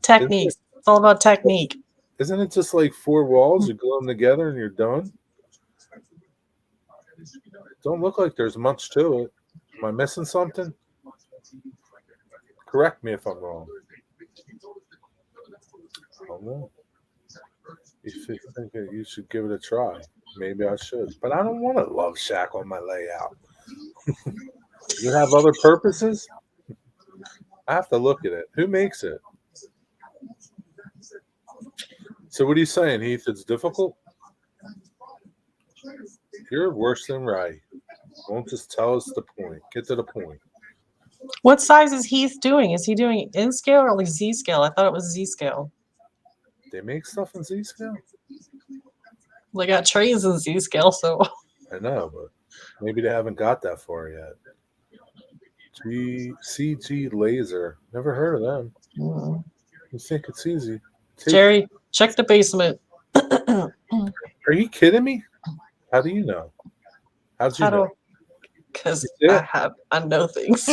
Techniques. It's all about technique. Isn't it just like 4 walls? You glue them together and you're done? Don't look like there's much to it. Am I missing something? Correct me if I'm wrong. I don't know. If you think that you should give it a try, maybe I should. But I don't want a love shack on my layout. You have other purposes? I have to look at it. Who makes it? So what are you saying, Heath? It's difficult? You're worse than Ray. Won't just tell us the point. Get to the point. What size is Heath doing? Is he doing in scale or like Z scale? I thought it was Z scale. They make stuff in Z scale? They got trays in Z scale, so I know, but maybe they haven't got that far yet. CG Laser. Never heard of them. You think it's easy? Jerry, check the basement. Are you kidding me? How do you know? How'd you know? Because Yeah. I know things.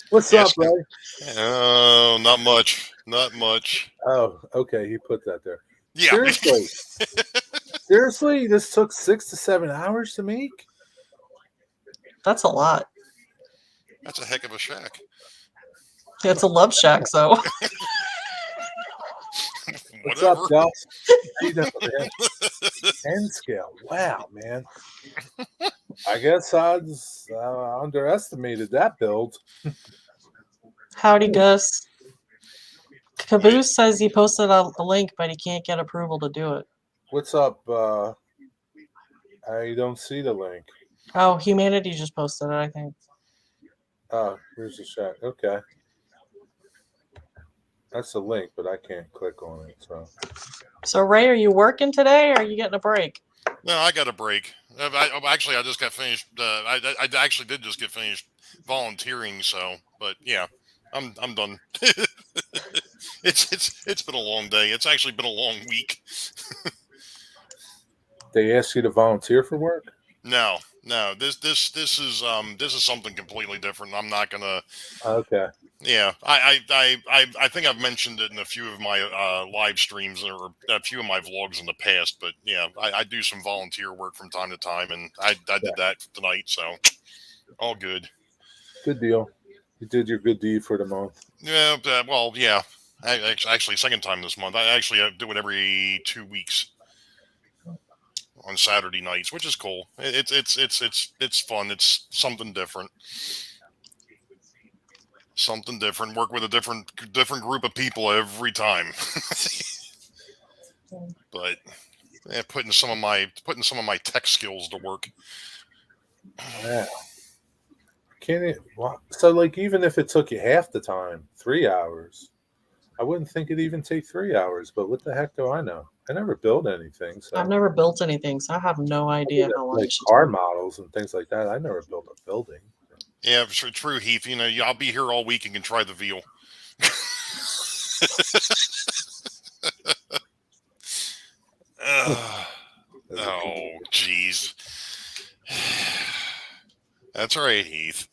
What's up, Ray? Oh, not much. Not much. Oh, okay. He put that there. Yeah. Seriously? Seriously? This took 6 to 7 hours to make? That's a lot. That's a heck of a shack. It's a love shack, so. What's Whatever. up, Gus? How you doing, man? 10 scale. Wow, man. I guess I just underestimated that build. Howdy, Gus. Caboose says he posted a link, but he can't get approval to do it. What's up? I don't see the link. Oh, Humanity just posted it, I think. Oh, here's the shack. Okay. That's the link, but I can't click on it. So, Ray, are you working today, or are you getting a break? No, I got a break. I just got finished. I actually did just get finished volunteering. So, but yeah, I'm done. It's been a long day. It's actually been a long week. They asked you to volunteer for work? No. This is something completely different. I'm not gonna. Okay. Yeah, I think I've mentioned it in a few of my live streams or a few of my vlogs in the past. But yeah, I do some volunteer work from time to time, and I did that tonight. So all good. Good deal. You did your good deed for the month. Yeah. Well, yeah. Actually, second time this month. I actually do it every 2 weeks on Saturday nights, which is cool. It's fun. It's something different. Something different. Work with a different group of people every time. But yeah, putting some of my tech skills to work. Yeah. Can it? So, like, even if it took you half the time, 3 hours, I wouldn't think it'd even take 3 hours. But what the heck do I know? I never build anything. So I've never built anything, so I have no idea how long. Like car models and things like that. I never built a building. Yeah, true, Heath. You know, I'll be here all week and can try the veal. Oh, jeez. That's all right, Heath.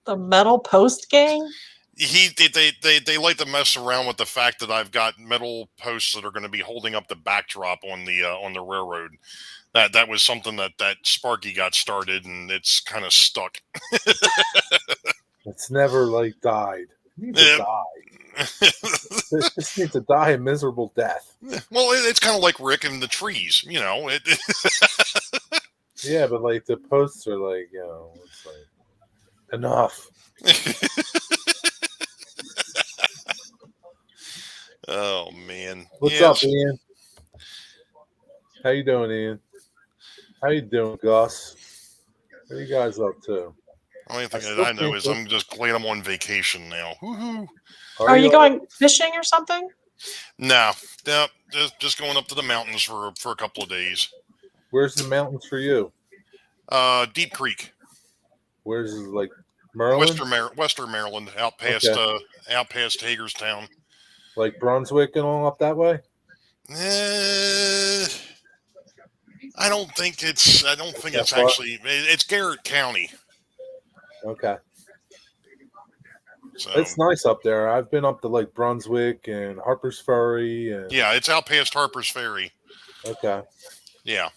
The Metal Post Gang? they like to mess around with the fact that I've got metal posts that are going to be holding up the backdrop on the railroad. That was something that Sparky got started, and it's kind of stuck. It's never like died. It needs to die. It just needs to die a miserable death. Well, it's kind of like Rick and the trees, you know. Yeah, but like the posts are like, you know, it's like enough. Oh man, What's yeah, up, Ian? How you doing, Ian? How you doing, Gus? What are you guys up to? The only thing I that I know still is think I'm just glad I'm on vacation now. Woohoo! Are you going fishing or something? No, just going up to the mountains for a couple of days. Where's the mountains for you? Deep Creek, Where's like Maryland? Western Maryland, out past Hagerstown. Like Brunswick and all up that way? I don't think it's That far? actually it's Garrett County. Okay. So It's nice up there. I've been up to like Brunswick and Harper's Ferry and yeah, it's out past Harper's Ferry. okay. Yeah,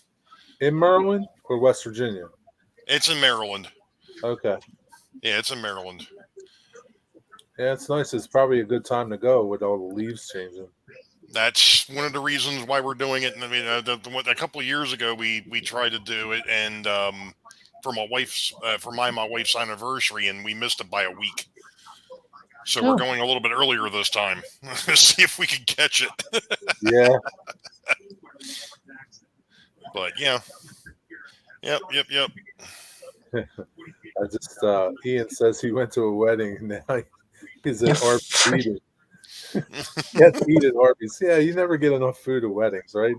In Maryland or West Virginia? it's in Maryland. Okay. Yeah, it's in Maryland. Yeah, it's nice. It's probably a good time to go with all the leaves changing. That's one of the reasons why we're doing it. And I mean, a couple of years ago, we tried to do it, and for my wife's anniversary, and we missed it by a week. So we're going a little bit earlier this time. See if we can catch it. Yeah. But yeah. Yep. I just Ian says he went to a wedding and now he's at Arby's eating. He has to eat at Arby's. Yeah, you never get enough food at weddings, right?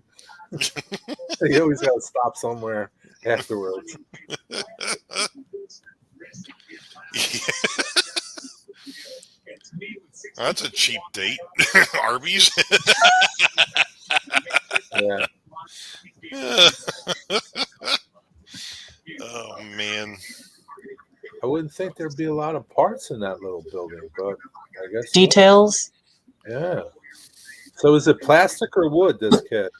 You always got to stop somewhere afterwards. That's a cheap date. Arby's. Yeah. Oh man. I wouldn't think there'd be a lot of parts in that little building, but I guess Details. So. Yeah. So is it plastic or wood, this kit?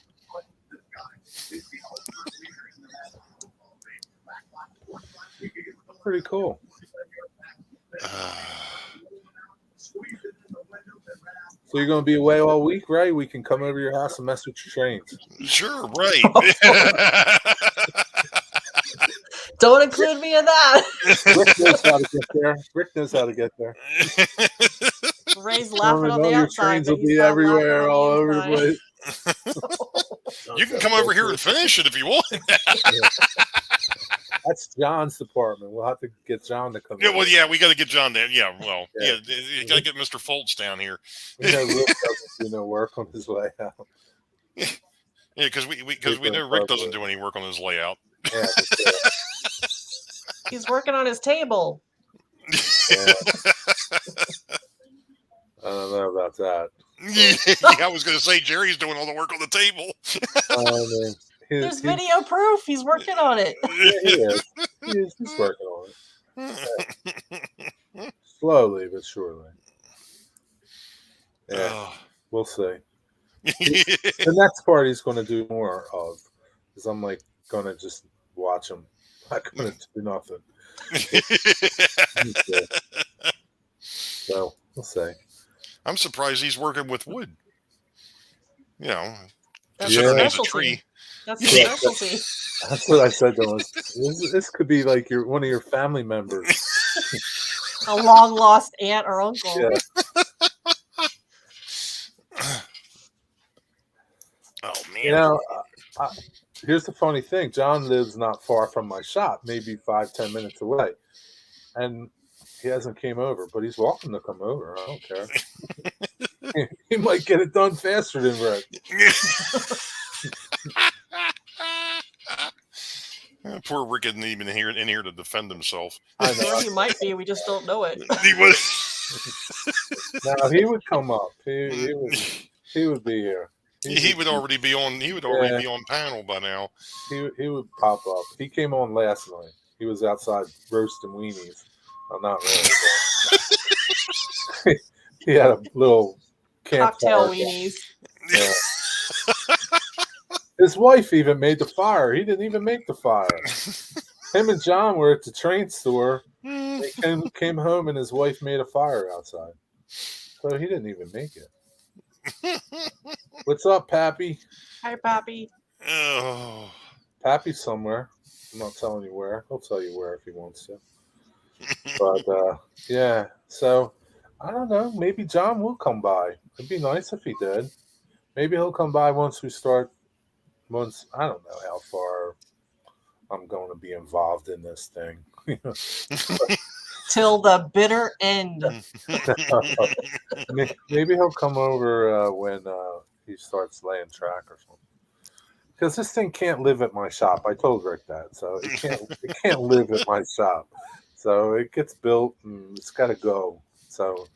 Pretty cool. So you're going to be away all week, right? We can come over to your house and mess with your trains. Sure, right. Don't include me in that. Rick knows how to get there. Rick knows how to get there. Ray's laughing on the your outside. trains will be everywhere, all over the place. You can come over here and finish it if you want. That's John's department. We'll have to get John to come. Yeah, well, yeah, we got to get John there. Yeah, well, yeah, you got to get Mr. Foltz down here. We know Rick doesn't do no work on his layout. Yeah, because we know Rick doesn't do any work on his layout. Yeah, He's working on his table. yeah. I don't know about that. Yeah, I was going to say Jerry's doing all the work on the table. There's video proof. He's working on it. Yeah, he is. He's working on it. Yeah. Slowly but surely. Yeah, we'll see. The next part he's going to do more of, because I'm like going to just watch him. I'm not going to do nothing. So we'll see. I'm surprised he's working with wood. You know, That's considering a he's a tree. That's a specialty. That's what I said to him. This could be like one of your family members. A long lost aunt or uncle. Yeah. Oh man! You know, here's the funny thing. John lives not far from my shop, maybe 5-10 minutes away, and he hasn't came over, but he's welcome to come over. I don't care. He might get it done faster than Rick. Poor Rick isn't even in here to defend himself. I know. Well, he might be. We just don't know it. He was. No, he would come up. He would be here. He would already be on. He would already be on panel by now. He would pop up. He came on last night. He was outside roasting weenies. I'm not really. he had a little Cocktail campfire. weenies. Yeah. His wife even made the fire. He didn't even make the fire. Him and John were at the train store. They came home and his wife made a fire outside. So he didn't even make it. What's up, Pappy? Hi, Pappy. Oh. Pappy's somewhere. I'm not telling you where. He'll tell you where if he wants to. But yeah, so I don't know. Maybe John will come by. It'd be nice if he did. Maybe he'll come by once we start. Once I don't know how far I'm going to be involved in this thing. Till the bitter end. Maybe he'll come over when he starts laying track or something. Because this thing can't live at my shop. I told Rick that, so it can't live at my shop. So it gets built and it's got to go. So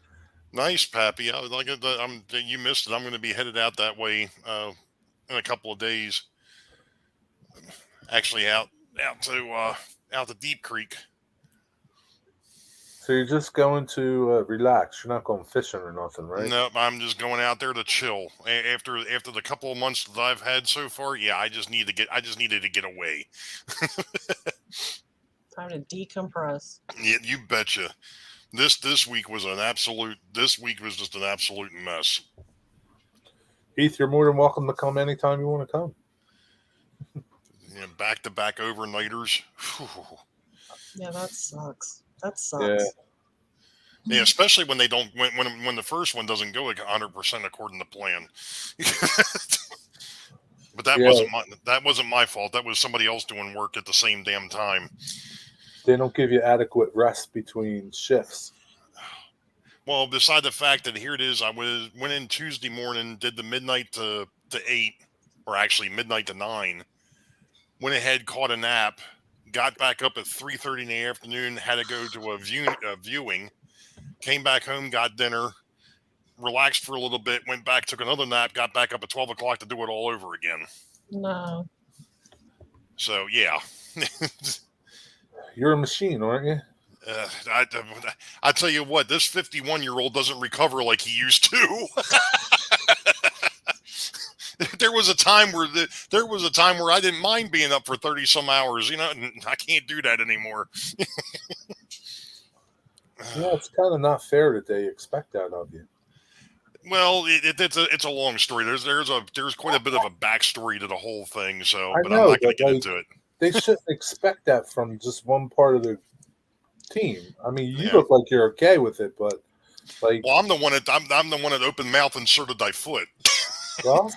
Nice, Pappy. I was like, you missed it. I'm going to be headed out that way in a couple of days. Actually, out to Deep Creek. So you're just going to relax. You're not going fishing or nothing, right? Nope, I'm just going out there to chill. After the couple of months that I've had so far, yeah, I just needed to get away. Time to decompress. Yeah, you betcha. This week was just an absolute mess. Heath, you're more than welcome to come anytime you want to come. Back-to-back overnighters. Yeah, that sucks. That sucks. Yeah. Yeah, especially when they don't when the first one doesn't go 100% according to plan. But that wasn't my fault. That was somebody else doing work at the same damn time. They don't give you adequate rest between shifts. Well, beside the fact that here it is, I went in Tuesday morning, did the midnight to 8, or actually midnight to 9. Went ahead, caught a nap, got back up at 3:30 in the afternoon, had to go to a viewing, came back home, got dinner, relaxed for a little bit, went back, took another nap, got back up at 12 o'clock to do it all over again. No. So, yeah. You're a machine, aren't you? I tell you what, this 51-year-old doesn't recover like he used to. There was a time where I didn't mind being up for 30 some hours. I can't do that anymore. Yeah, it's kind of not fair that they expect that of you. Well, it's a long story. There's quite a bit of a backstory to the whole thing. So, I but know, I'm not going but, to get like, into it. They shouldn't expect that from just one part of the team. I mean, you Yeah. look like you're okay with it, but like, Well, I'm the one that open mouth inserted thy foot. well,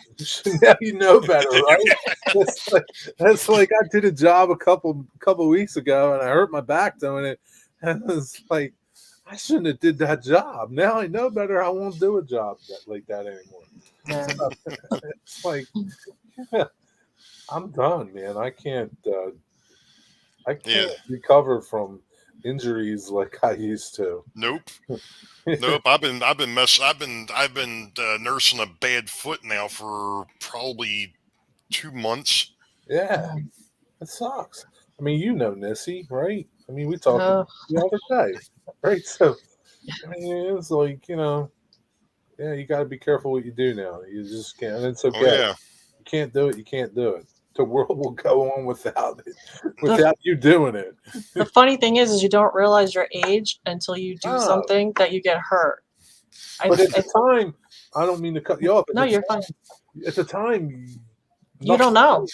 now you know better, right? That's like I did a job a couple weeks ago, and I hurt my back doing it, and it's like I shouldn't have did that job. Now I know better. I won't do a job like that anymore. Yeah. It's like, yeah, I'm done, man. I can't recover from injuries like I used to. Nope. Nope. I've been nursing a bad foot now for probably 2 months. Yeah, it sucks. I mean, you know Nissy, right? I mean, we talked the other day, right? So, I mean, it's like, yeah, you got to be careful what you do now. You just can't, and it's okay. Oh, yeah. You can't do it. You can't do it. The world will go on without it, without you doing it. The funny thing is you don't realize your age until you do something that you get hurt. But at the time, I don't mean to cut you off. No, you're fine. At the time, you don't know.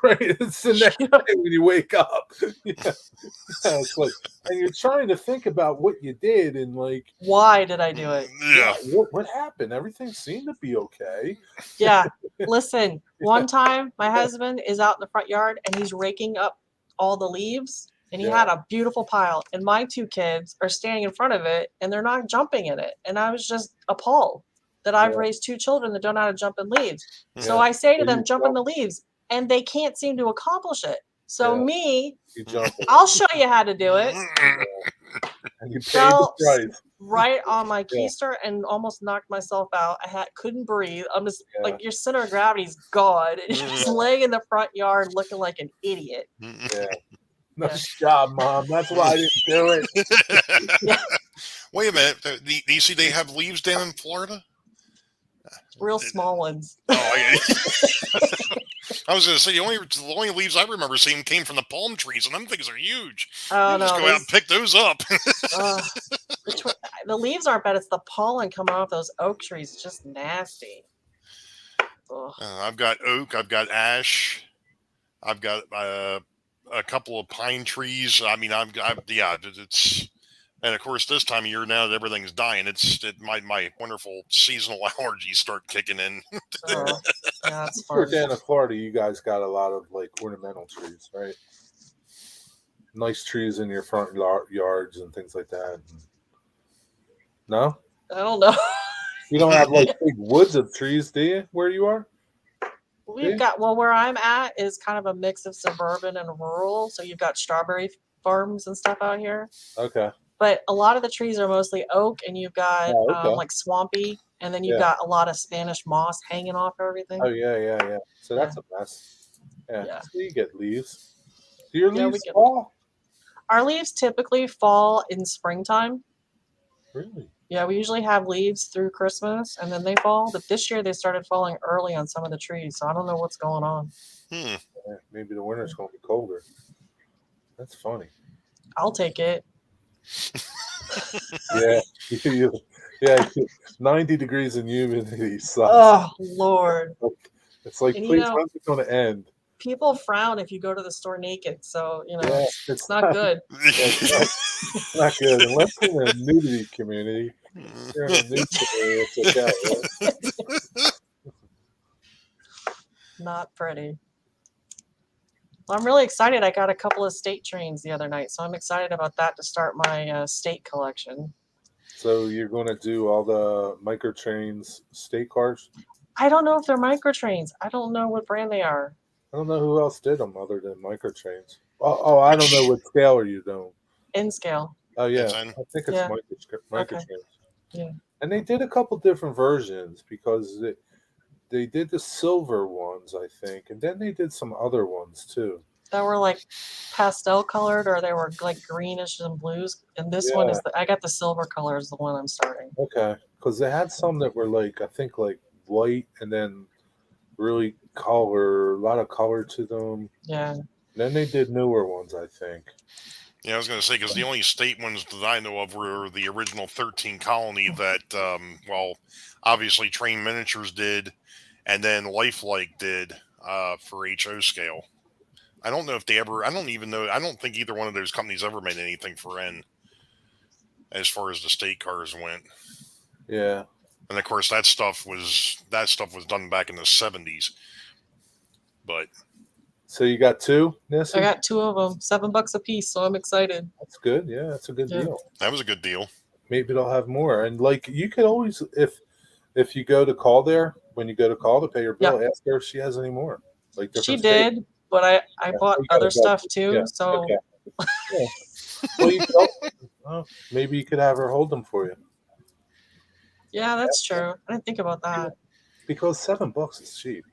Right? It's the next day when you wake up. Yeah, it's like, and you're trying to think about what you did and like, why did I do it? Yeah. What happened? Everything seemed to be okay. Yeah. Listen, one time my husband is out in the front yard and he's raking up all the leaves and he had a beautiful pile and my 2 kids are standing in front of it and they're not jumping in it. And I was just appalled that I've raised 2 children that don't know how to jump in leaves. Yeah. So I say to them, jump in the leaves. And they can't seem to accomplish it. So I'll show you how to do it. And you paid the price. Right on my keister and almost knocked myself out. I couldn't breathe. I'm just like, your center of gravity's gone. And you're just laying in the front yard looking like an idiot. Yeah. Nice job, Mom. That's why I didn't do it. Wait a minute. Do you see they have leaves down in Florida? Real small ones. Oh, I was going to say the only leaves I remember seeing came from the palm trees, and them things are huge. Oh You just no, go out and pick those up. the leaves aren't bad. It's the pollen coming off those oak trees. It's just nasty. I've got oak. I've got ash. I've got a couple of pine trees. I mean, yeah. It's and of course this time of year now that everything's dying, my wonderful seasonal allergies start kicking in. Yeah, that's Of course, fun. down in Florida, you guys got a lot of like ornamental trees, right? Nice trees in your front yards and things like that. No, I don't know. you don't have like big woods of trees, do you? Where you are? We've got where I'm at is kind of a mix of suburban and rural. So you've got strawberry farms and stuff out here. Okay. But a lot of the trees are mostly oak, and you've got Okay. like swampy, and then you've Yeah. got a lot of Spanish moss hanging off everything. Oh yeah. So that's a mess. Yeah. Yeah. So you get leaves. Do your Yeah, we leaves get- fall? Our leaves typically fall in springtime. Really? Yeah, we usually have leaves through Christmas, and then they fall. But this year they started falling early on some of the trees, so I don't know what's going on. Yeah, maybe the winter's going to be colder. That's funny. I'll take it. Yeah. Yeah. 90 degrees and humidity sucks. Oh Lord! It's like, And, please, when's it going to end? People frown if you go to the store naked, so Yeah, it's not good. It's not good unless you're in a nudity community. If you're in a nude community, it's okay. Right? Not pretty. Well, I'm really excited. I got a couple of state trains the other night, so I'm excited about that to start my state collection. So you're going to do all the micro trains state cars? I don't know if they're micro trains. I don't know what brand they are. I don't know who else did them other than micro trains. Oh, I don't know what scale are you doing. In scale. Oh yeah, It's I think it's Yeah. micro Okay. trains. Yeah. And they did a couple different versions because they did the silver ones, I think, and then they did some other ones too. That were like pastel colored, or they were like greenish and blues. And this one is I got the silver color is the one I'm starting. Okay, because they had some that were like, I think, like white and then really a lot of color to them. Yeah. And then they did newer ones, I think. Yeah, I was going to say, because the only state ones that I know of were the original 13 colony that, obviously Train Miniatures did, and then Lifelike did for HO scale. I don't know if they ever, I don't think either one of those companies ever made anything for N as far as the state cars went. Yeah. And of course, that stuff was done back in the 70s. But So you got two, Nessie? I got two of them, $7 a piece, so I'm excited. That's good. Yeah, that's a good deal. that was a good deal. Maybe they'll have more. And like, you could always, if you go to call there, when you go to call to pay your bill, ask her if she has any more. Like She different did, states. but I bought you gotta other go. stuff too. Yeah, So okay. Yeah. Well, maybe you could have her hold them for you. yeah, that's true. I didn't think about that. Because $7 is cheap,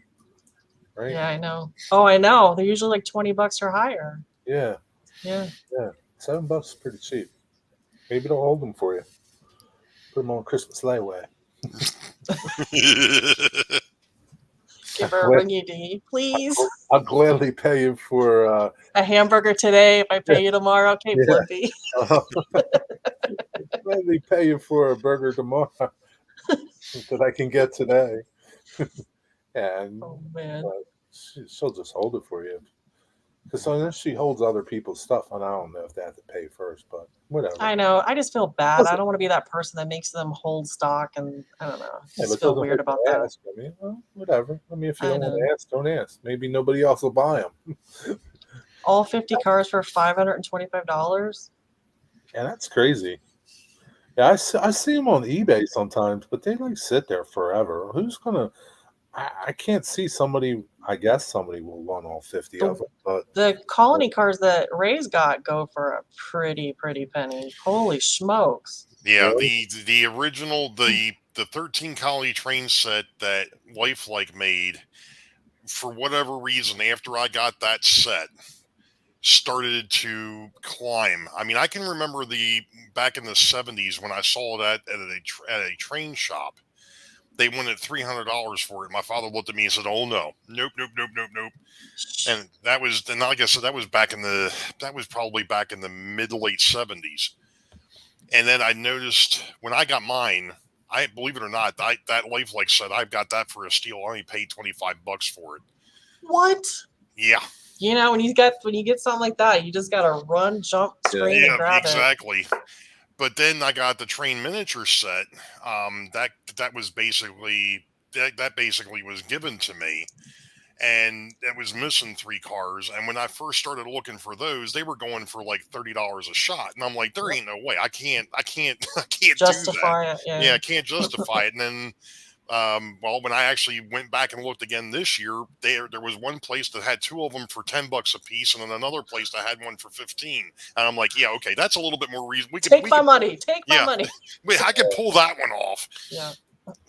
right? Yeah, I know. Oh, I know. They're usually like $20 or higher. Yeah. Yeah. $7 is pretty cheap. Maybe they'll hold them for you. Put them on Christmas layaway. Give her a ringy dingy, please. I'll gladly pay you for A hamburger today. If I pay you tomorrow, okay, Yeah. Flippy. gladly pay you for a burger tomorrow that I can get today. Yeah, and Oh man. she'll just hold it for you. Because unless she holds other people's stuff, and I don't know if they have to pay first, but whatever. I know. I just feel bad. Listen. I don't want to be that person that makes them hold stock, and I don't know. I Yeah, just but feel doesn't weird hurt to about that. ask. I mean, well, whatever. I mean, if you I don't want know. to ask, don't ask. Maybe nobody else will buy them. All 50 cars for $525. Yeah, that's crazy. Yeah, I see them on eBay sometimes, but they like sit there forever. Who's gonna? I can't see somebody. I guess somebody will want all 50 of them, but The colony cars that Ray's got go for a pretty penny. Holy smokes. Yeah, Really? the original the 13 colony train set that Lifelike made, for whatever reason, after I got that set, started to climb. I mean, I can remember back in the 70s when I saw that at a train shop. They wanted $300 for it. My father looked at me and said, "Oh no, nope, nope, nope, nope, nope." And like I said, that was probably back in the mid to late 70s. And then I noticed when I got mine, I believe it or not, that Lifelike set, I've got that for a steal. I only paid $25 for it. What? Yeah. You know, when you get something like that, you just gotta run, jump, scream, and grab exactly. But then I got the train miniature set. That was basically that basically was given to me, and it was missing 3 cars. And when I first started looking for those, they were going for like $30 a shot, and I'm like, there ain't no way. I can't I can't do that. justify it. Yeah, I can't justify it. And then well, when I actually went back and looked again this year, there was one place that had 2 of them for $10 a piece, and then another place that had one for 15. And I'm like, yeah, okay, that's a little bit more reason. Take my money. Wait, I could pull that one off. Yeah.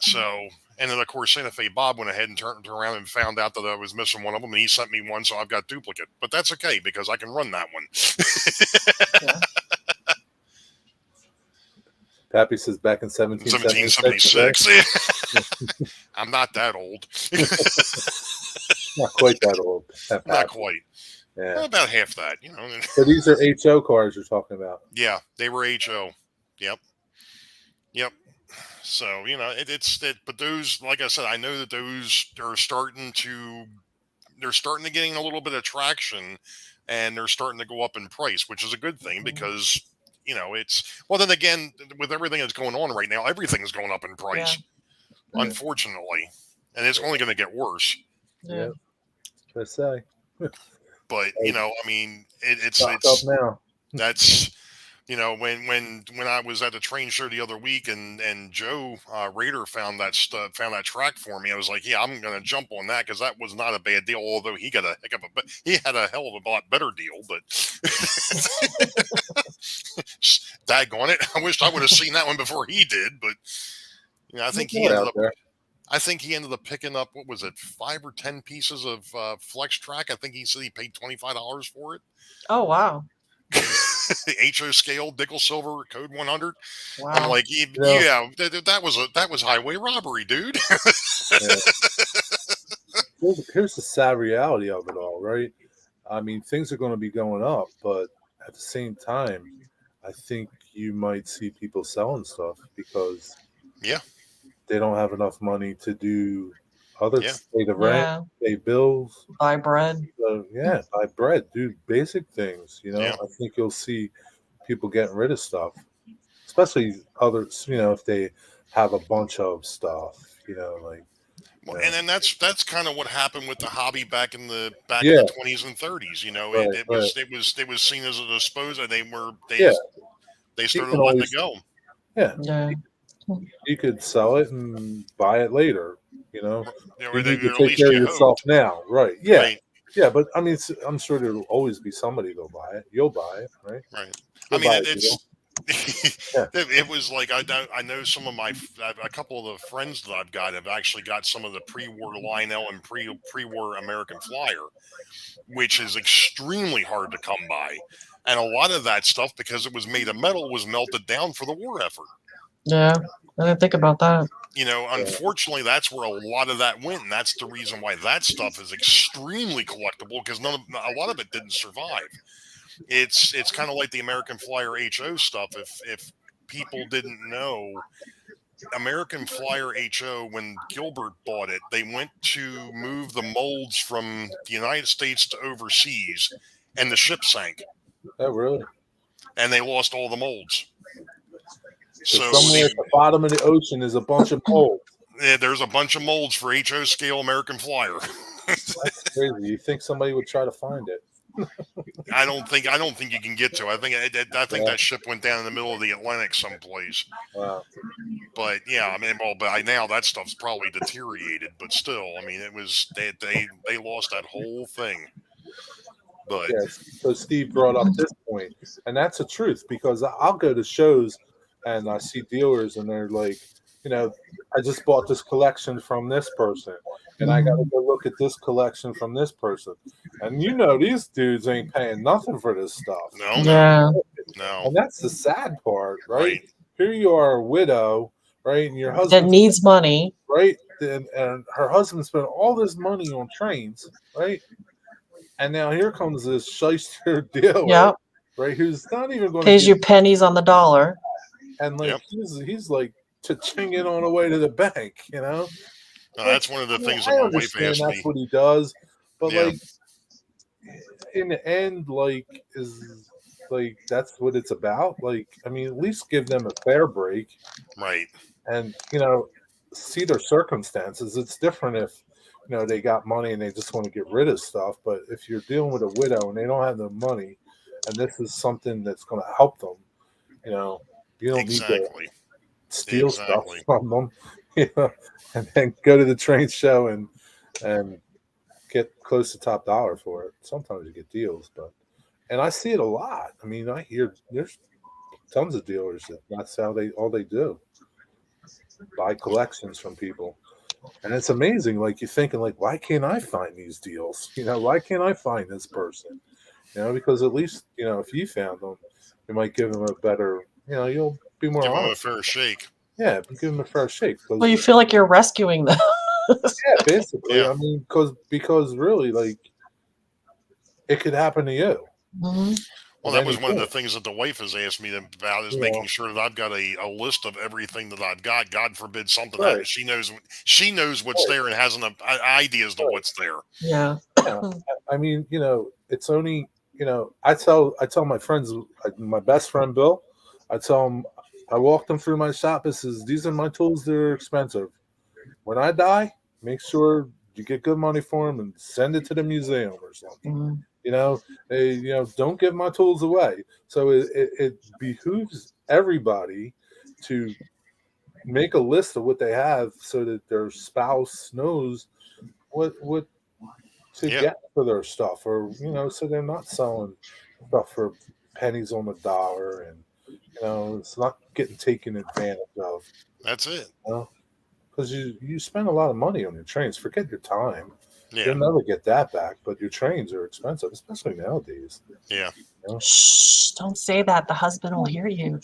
So, and then of course Santa Fe Bob went ahead and turned around and found out that I was missing one of them, and he sent me one, so I've got duplicate. But that's okay because I can run that one. Yeah. Pappy says back in 1776. I'm not that old. Not quite that old. Not quite. Yeah. Well, about half that, you know. So these are HO cars you're talking about. Yeah, they were HO. Yep. So, you know, but those, like I said, I know that those are starting to gain a little bit of traction, and they're starting to go up in price, which is a good thing because, you know, then again, with everything that's going on right now, everything's going up in price, unfortunately, and it's only going to get worse. Yeah. I say. But, you know, I mean, it's up now. That's, you know, when I was at the train show the other week and Joe Rader found that track for me, I was like, yeah, I'm going to jump on that because that was not a bad deal. Although he had a hell of a lot better deal, but daggone it, I wish I would have seen that one before he did. But you know, I think he ended up picking up, what was it, 5 or 10 pieces of Flex Track. I think he said he paid $25 for it. Oh wow. HO scale, Dickel Silver, code 100. Wow. I'm like, yeah, that was highway robbery, dude. Here's the sad reality of it all, right? I mean, things are going to be going up, but at the same time, I think you might see people selling stuff because they don't have enough money to do pay the rent, pay bills, buy bread. Buy bread, do basic things. You know, I think you'll see people getting rid of stuff, especially others. You know, if they have a bunch of stuff. You know, like. And then that's kind of what happened with the hobby back in the 20s and 30s. You know, it was seen as a disposal. They started letting it go. Yeah. You could sell it and buy it later. You know, you need to take care of yourself now, right? Yeah, right. Yeah. But I mean, I'm sure there'll always be somebody that'll buy it. You'll buy it, right? Right. I mean, it was like I know some of a couple of the friends that I've got have actually got some of the pre-war Lionel and pre-war American Flyer, which is extremely hard to come by, and a lot of that stuff, because it was made of metal, was melted down for the war effort. Yeah, I didn't think about that. You know, unfortunately, that's where a lot of that went, and that's the reason why that stuff is extremely collectible, because a lot of it didn't survive. It's kind of like the American Flyer HO stuff. If people didn't know, American Flyer HO, when Gilbert bought it, they went to move the molds from the United States to overseas, and the ship sank. Oh, really? And they lost all the molds. So somewhere at the bottom of the ocean is a bunch of molds. Yeah, there's a bunch of molds for HO scale American Flyer. That's crazy. You think somebody would try to find it? I don't think you can get to. I think that ship went down in the middle of the Atlantic someplace. Wow. But yeah, I mean, well, by now that stuff's probably deteriorated. But still, I mean, it was they lost that whole thing. But so Steve brought up this point, and that's the truth, because I'll go to shows and I see dealers and they're like, I just bought this collection from this person, and I got to go look at this collection from this person. And these dudes ain't paying nothing for this stuff. No, no, Yeah. no. And that's the sad part, right? Right. Here you are, a widow, right? And your That husband, needs money. right? And her husband spent all this money on trains, right? And now here comes this shyster dealer, Yep. right? Who's not even going to Pays give, you pennies on the dollar. and like Yep. he's like cha-chinging on the way to the bank, That's one of the things that I my wife understand asked that's me. what he does, but Yeah. like in the end, like is like that's what it's about. Like, I mean, at least give them a fair break Right. and see their circumstances. It's different if they got money and they just want to get rid of stuff. But if you're dealing with a widow and they don't have the money, and this is something that's going to help them, you don't need to Exactly. steal stuff Exactly. from them, and then go to the train show and get close to top dollar for it. Sometimes you get deals, and I see it a lot. I mean, I hear there's tons of dealers that's how all they do, buy collections from people, and it's amazing. Like you're thinking, like, why can't I find these deals? Why can't I find this person? Because at least if you found them, you might give them a better. You'll be more Give them a honest. fair shake. Yeah, give them a fair shake. Well, you feel like you're rescuing them. Yeah, basically. Yeah. I mean, because really, like, it could happen to you. Mhm. Well, at that any was one of the point. things that the wife has asked me about is Yeah. making sure that I've got a list of everything that I've got. God forbid something Right. happens. She knows what's Right. there and has an idea as to Right. what's there. Yeah. Yeah. I mean, it's only I tell my friends, my best friend Bill, I tell him, I walk them through my shop. It says these are my tools. They're expensive. When I die, make sure you get good money for them and send it to the museum or something. Mhm. Don't give my tools away. So it behooves everybody to make a list of what they have so that their spouse knows what to Yeah. get for their stuff, or so they're not selling stuff for pennies on the dollar, and it's not getting taken advantage of. That's it. Because you spend a lot of money on your trains. Forget your time. Yeah. You'll never get that back. But your trains are expensive, especially nowadays. Yeah. Shh! Don't say that. The husband will hear you.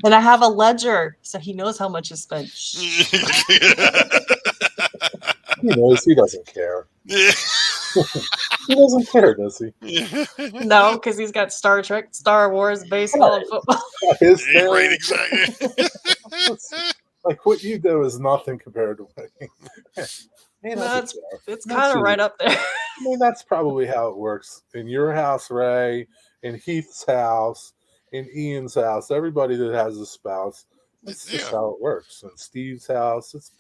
And I have a ledger, so he knows how much is spent. Shh. He knows. He doesn't care. He doesn't care, does he? No, because he's got Star Trek, Star Wars, baseball, and football. His Right, thing. exactly. Like what you do is nothing compared to what he doesn't care. It's That's kind of it. right up there. I mean, that's probably how it works in your house, Ray, in Heath's house, in Ian's house. Everybody that has a spouse, that's just Yeah. how it works. In Steve's house, it's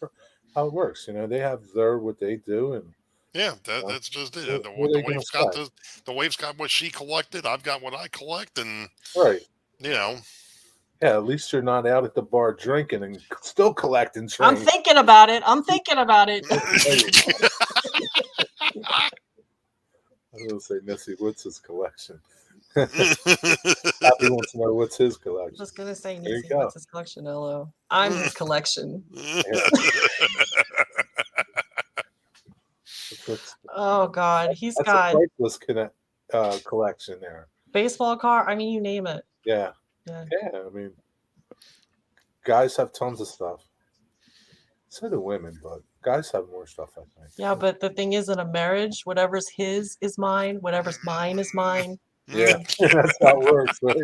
how it works. They have what they do, and Yeah, that's just it. what are they gonna say? The wife's got what she collected. I've got what I collect, and Right? you Yeah. At least you're not out at the bar drinking and still collecting I'm trains. thinking about it. I'm thinking about it. I was gonna say, Nessie, what's his collection? Happy wants to know what's his I collection. was gonna say, There you Nancy, go. what's his collection? Hello, I'm his collection. Oh God, he's That's got a priceless collection there. baseball car. I mean, you name it. Yeah. Yeah. Yeah. I mean, guys have tons of stuff. So do women, but guys have more stuff, I think. Yeah, but the thing is, in a marriage, whatever's his is mine. Whatever's mine is mine. Yeah, that's how it works, right?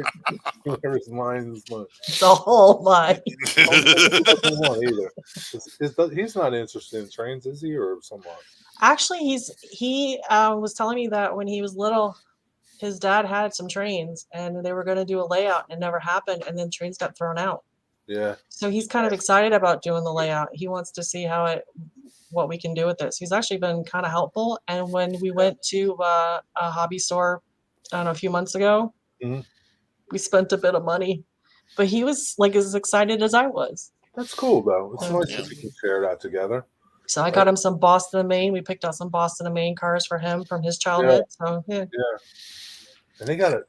Whoever's mine is mine. It's all mine. He doesn't want either. He's not interested in trains, is he, or someone? Actually, he was telling me that when he was little, his dad had some trains, and they were going to do a layout, and it never happened, and then trains got thrown out. Yeah. So he's kind of excited about doing the layout. He wants to see what we can do with this. He's actually been kind of helpful. And when we went to a hobby store, I don't know, a few months ago, we spent a bit of money, but he was like as excited as I was. That's cool, though. It's nice Yeah. if you can share that together. So I got him some Boston and Maine. We picked out some Boston and Maine cars for him from his childhood. So yeah. And they got it.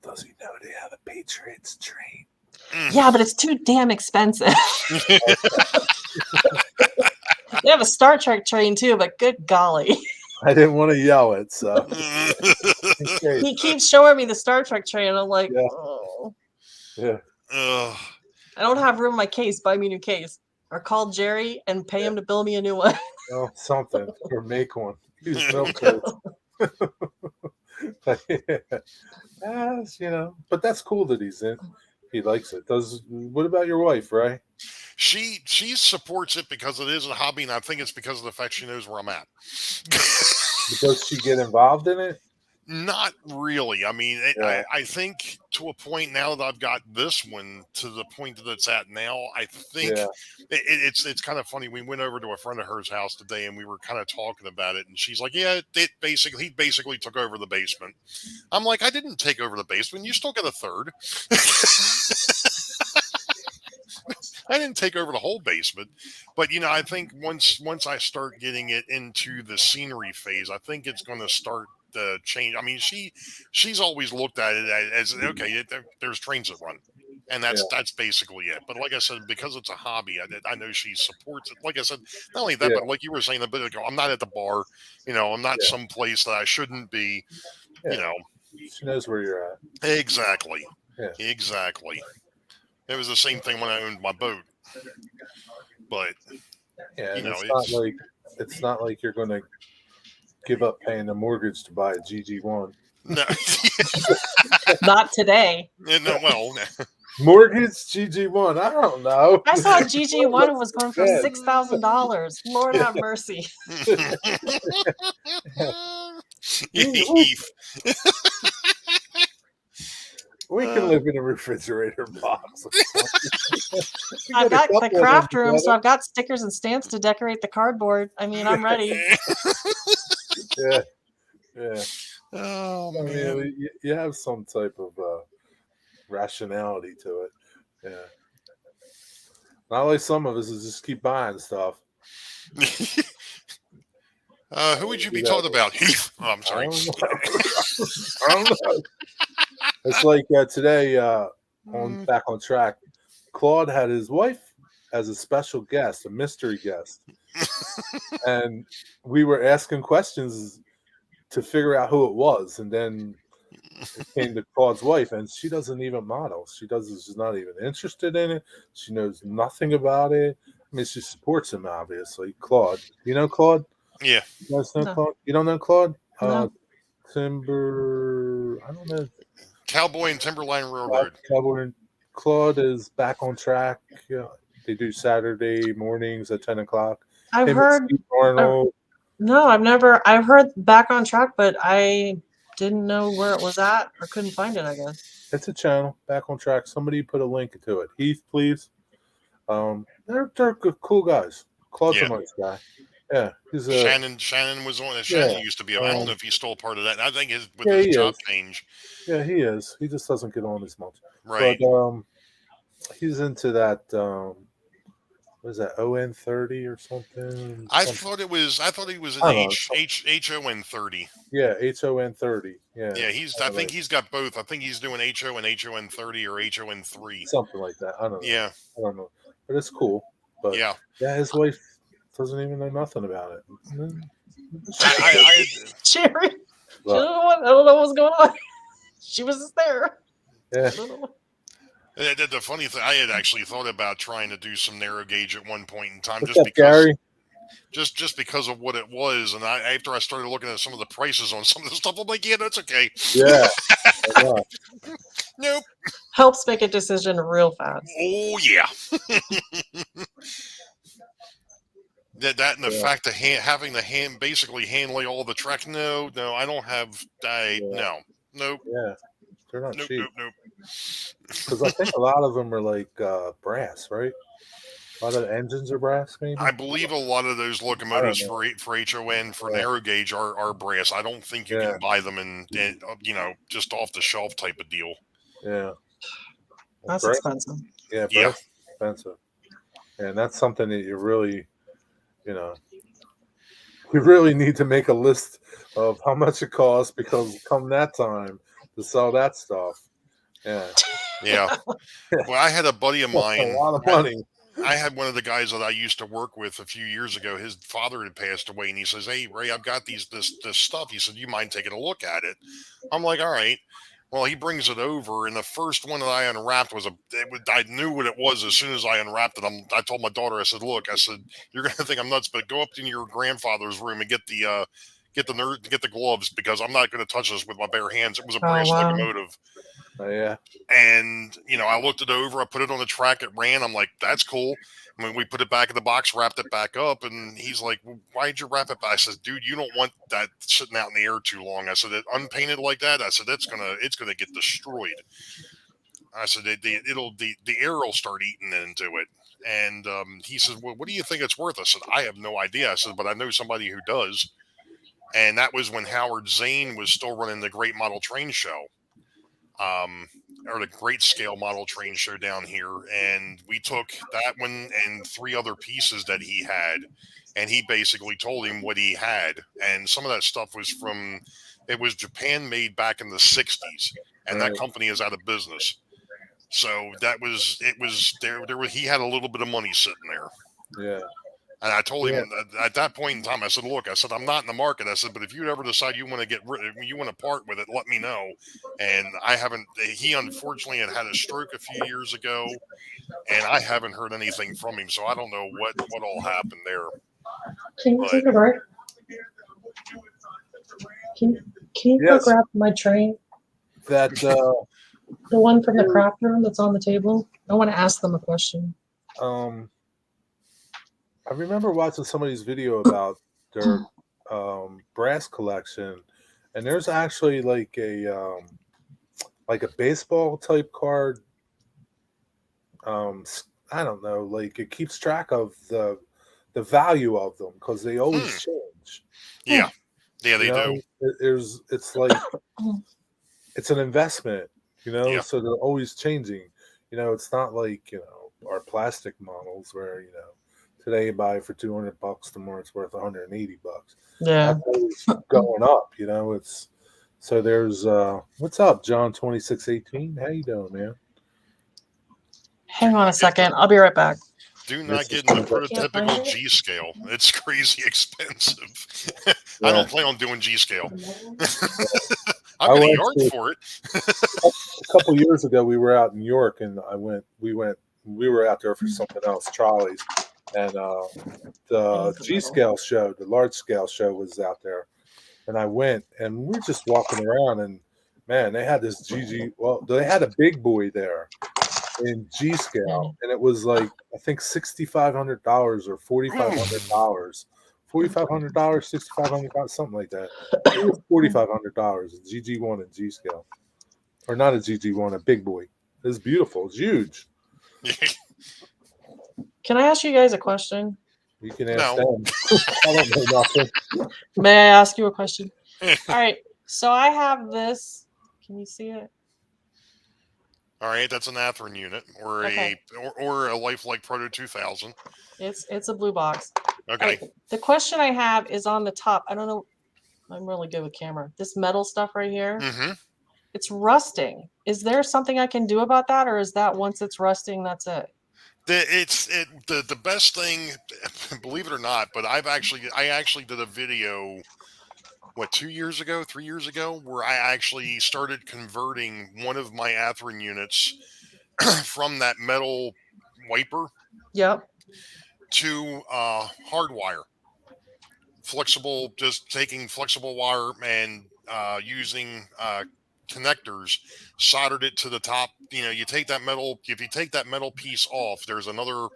Does he know they have a Patriots train? Yeah, but it's too damn expensive. They have a Star Trek train too, but good golly. I didn't want to yell it, so. Okay. He keeps showing me the Star Trek train, and I'm like, Yeah. oh. Yeah. Ugh. I don't have room in my case. Buy me a new case. Or call Jerry and pay him to build me a new one. Oh, something. Or make one. Use milk crates. Yes, but that's cool that he's in. He likes it. What about your wife, Ray? She supports it because it is a hobby, and I think it's because of the fact she knows where I'm at. Does she get involved in it? Not really. I mean, Yeah. I think to a point now that I've got this one to the point that it's at now, I think Yeah. it's kind of funny. We went over to a friend of hers house today, and we were kind of talking about it, and she's like, "Yeah, he basically took over the basement." I'm like, "I didn't take over the basement. You still got a third." I didn't take over the whole basement, but I think once I start getting it into the scenery phase, I think it's going to start to change. I mean, she's always looked at it as okay, there's trains that run, and that's basically it. But like I said, because it's a hobby, I know she supports it. Like I said, not only that, but like you were saying a bit ago, I'm not at the bar. I'm not someplace that I shouldn't be. Yeah. She knows where you're at. Exactly. Yeah. Exactly. It was the same thing when I owned my boat, but it's not like you're going to give up paying the mortgage to buy a GG1. no, Not today. no, well, Mortgage GG1. I don't know. I saw GG1 was going for $6,000. Lord have mercy. We can live in a refrigerator box. I've got the craft room, so I've got stickers and stamps to decorate the cardboard. I mean, I'm ready. Yeah. Yeah. Oh, man. I mean, you have some type of rationality to it. Yeah. Not like some of us is just keep buying stuff. Who would you be talking about? Heath. Oh, I'm sorry. I don't know. It's like today on Back on Track, Claude had his wife as a special guest, a mystery guest. And we were asking questions to figure out who it was. And then it came to Claude's wife, and she doesn't even model. She's not even interested in it. She knows nothing about it. I mean, she supports him, obviously. Claude. You know Claude? Yeah. You guys know Claude? You don't know Claude? No. I don't know. Cowboy and Timberline Railroad. Cowboy. Claude is Back on Track. Yeah, they do Saturday mornings at 10 o'clock. I've Him and heard. Steve Arnold. No, I've heard Back on Track, but I didn't know where it was at or couldn't find it, I guess. It's a channel, Back on Track. Somebody put a link to it. Heath, please. They're good, cool guys. Claude's a nice guy. Yeah, Shannon was on. Shannon used to be. I don't know if he's still part of that. I think his job change. Yeah, he is. He just doesn't get on as much. Right. But he's into that. What is that? ON30 or something? I thought he was an HON30. Yeah, HON30. Yeah. Yeah, I think he's got both. I think he's doing HO and HON30 or HON3. Something like that. I don't know. Yeah. I don't know. But it's cool. But yeah, his wife doesn't even know nothing about it. Jerry, I don't know what's going on. She was just there. Yeah. The funny thing, I had actually thought about trying to do some narrow gauge at one point in time, Gary? Just because of what it was, and after I started looking at some of the prices on some of the stuff, I'm like, yeah, that's okay. Yeah. Nope. Helps make a decision real fast. Oh yeah. that and the fact of having to basically hand lay all the track. No, I don't have. No. Nope. Yeah. They're not cheap. Nope. Because I think a lot of them are like brass, right? A lot of the engines are brass, maybe? I believe a lot of those locomotives for HON for narrow gauge are brass. I don't think you can buy them in just off the shelf type of deal. Yeah. That's expensive. Yeah, brass is expensive. And that's something that you really, we really need to make a list of how much it costs, because come that time to sell that stuff. Yeah. Yeah. Well, I had a buddy of That's a mine. lot of money. I had one of the guys that I used to work with a few years ago. His father had passed away, and he says, "Hey, Ray, I've got this stuff." He said, "You mind taking a look at it?" I'm like, "All right." Well, he brings it over, and the first one that I unwrapped was I knew what it was as soon as I unwrapped it. I told my daughter, I said, "Look," I said, "you're gonna think I'm nuts, but go up to your grandfather's room and get the gloves because I'm not going to touch this with my bare hands." It was a Oh, brass wow. locomotive. Oh, yeah. And, I looked it over, I put it on the track, it ran. I'm like, that's cool. I mean, we put it back in the box, wrapped it back up, and he's like, well, why'd you wrap it back? I said, dude, you don't want that sitting out in the air too long. I said, it unpainted like that. I said, it's gonna get destroyed. I said, the air will start eating into it. And he says, well, what do you think it's worth? I said, I have no idea. I said, but I know somebody who does. And that was when Howard Zane was still running the Great Model Train Show. Or the Great Scale Model Train Show down here, and we took that one and 3 other pieces that he had, and he basically told him what he had, and some of that stuff it was Japan made back in the 60s, and that Right. company is out of business. So it was he had a little bit of money sitting there. Yeah. And I told Yeah. him at that point in time, I said, look, I said, I'm not in the market. I said, but if you ever decide you want to part with it, let me know. And I haven't, he unfortunately had a stroke a few years ago, and I haven't heard anything from him. So I don't know what all happened there. Can you But take a break? Can you go Yes. grab my tray? That The one from the craft room that's on the table? I want to ask them a question. I remember watching somebody's video about their brass collection, and there's actually like a baseball type card. I don't know, like it keeps track of the value of them because they always change. yeah, they You know, do. it's like it's an investment. Yeah. So they're always changing. It's not like our plastic models where today you buy it for $200, tomorrow it's worth $180. Yeah. That's always going up. It's so there's what's up, John 2618? How you doing, man? Hang on a second. I'll be right back. Do This not is get in the Can't find prototypical it? G scale. It's crazy expensive. I Yeah. don't plan on doing G scale. I I've got a went yard to for it. a couple years ago. We were out in New York, and we were out there for something else, trolleys, and the G scale show, the large scale show, was out there, and I went, and we're just walking around, and man, they had this GG. Well, they had a big boy there in G scale, and it was like I think $6,500 or $4,500, $4,500, $6,500, something like that. It was $4,500. GG1 and G scale, or not a GG1, a big boy. It's beautiful. It's huge. Can I ask you guys a question? You can ask No. them. I don't know nothing. May I ask you a question? All right. So I have this. Can you see it? All right, that's an Atherin unit or Okay. or a Lifelike Proto 2000. It's a blue box. Okay. All right. The question I have is on the top. I don't know. I'm really good with camera. This metal stuff right here. Mm-hmm. It's rusting. Is there something I can do about that, or is that once it's rusting, that's it? The best thing, believe it or not, but I actually did a video 3 years ago, where I actually started converting one of my Atherin units from that metal wiper Yep. to hardwire. Flexible, just taking flexible wire and using connectors, soldered it to the top. You take that metal. If you take that metal piece off, there's another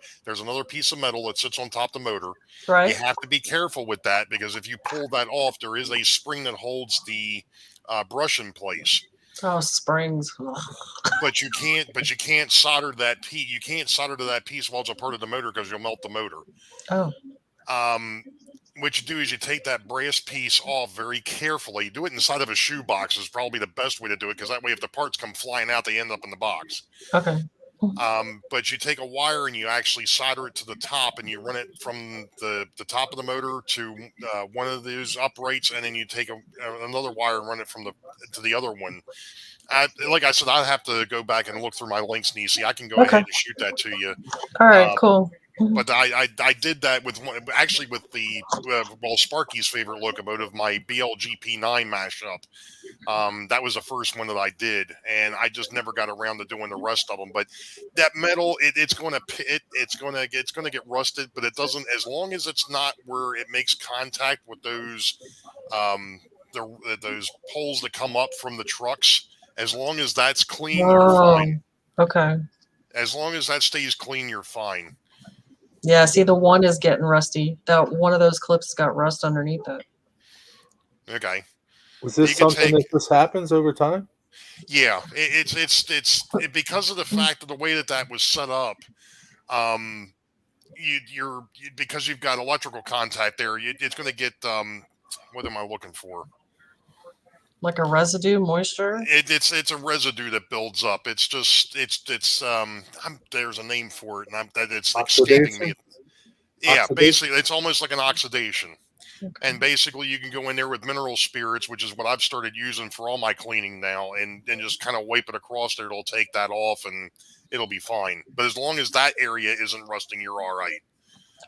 piece of metal that sits on top of the motor. Right. You have to be careful with that because if you pull that off, there is a spring that holds the brush in place. Oh, springs. But you can't solder that piece. You can't solder to that piece while it's a part of the motor because you'll melt the motor. Oh. What you do is you take that brass piece off very carefully. Do it inside of a shoe box is probably the best way to do it because that way if the parts come flying out, they end up in the box. Okay. But you take a wire and you actually solder it to the top, and you run it from the top of the motor to one of those uprights, and then you take another wire and run it from to the other one. Like I said, I'd have to go back and look through my links, Nisi. I can go Okay. ahead and shoot that to you. All right, Uh, cool. But I did that with actually with the Sparky's favorite locomotive, my BLGP9 mashup. That was the first one that I did, and I just never got around to doing the rest of them. But that metal, it's gonna get rusted, but it doesn't, as long as it's not where it makes contact with those um, those poles that come up from the trucks. As long as that's clean, you're fine. Okay. As long as that stays clean, you're fine. Yeah, see, the one is getting rusty. That one of those clips got rust underneath it. Okay. Is this something that just happens over time? Yeah, it's because of the fact of the way that was set up. Because you've got electrical contact there, it's going to get what am I looking for? Like a residue, moisture. It's a residue that builds up. It's just there's a name for it, and it's escaping me. Yeah, Oxidation? basically, it's almost like an oxidation. Okay. And basically, you can go in there with mineral spirits, which is what I've started using for all my cleaning now, and just kind of wipe it across there. It'll take that off, and it'll be fine. But as long as that area isn't rusting, you're all right.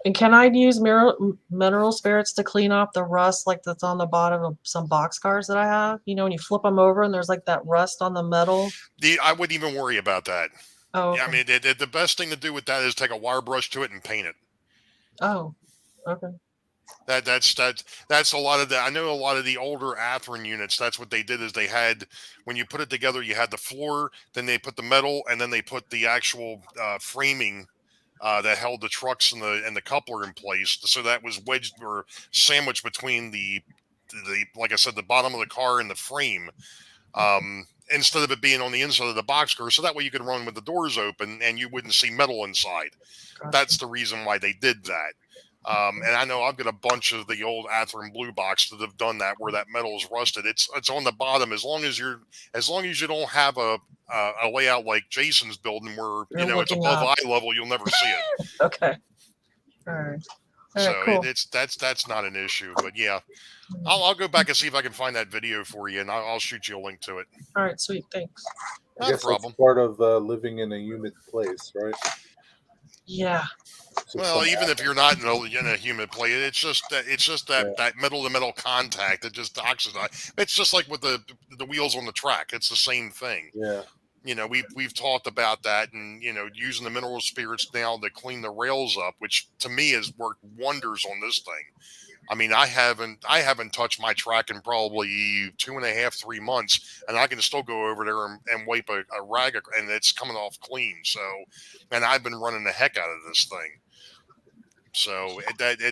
And can I use mineral spirits to clean off the rust like that's on the bottom of some boxcars that I have? You know, when you flip them over and there's like that rust on the metal. I wouldn't even worry about that. Oh, okay. Yeah, I mean, the best thing to do with that is take a wire brush to it and paint it. Oh, okay. That's a lot of the. I know a lot of the older Atherin units. That's what they did, is they had, when you put it together, you had the floor, then they put the metal, and then they put the actual framing that held the trucks and the coupler in place. So that was wedged or sandwiched between the like I said, the bottom of the car and the frame. Instead of it being on the inside of the boxcar, so that way you could run with the doors open and you wouldn't see metal inside. Gotcha. That's the reason why they did that. And I know I've got a bunch of the old Atherin Blue Box that have done that, where that metal is rusted. It's on the bottom. As long as you don't have a layout like Jason's building, where it's above eye level, you'll never see it. Okay. All right. So cool. That's not an issue. But yeah, I'll go back and see if I can find that video for you, and I'll shoot you a link to it. All right, sweet, thanks. Not a problem. That's part of living in a humid place, right? Yeah. Well, even if you're not in a humid place, it's just that metal to metal contact that just oxidizes. It's just like with the wheels on the track. It's the same thing. Yeah. We've talked about that, and using the mineral spirits now to clean the rails up, which to me has worked wonders on this thing. I mean, I haven't touched my track in probably 2.5, 3 months, and I can still go over there and wipe a rag, and it's coming off clean. So, and I've been running the heck out of this thing. So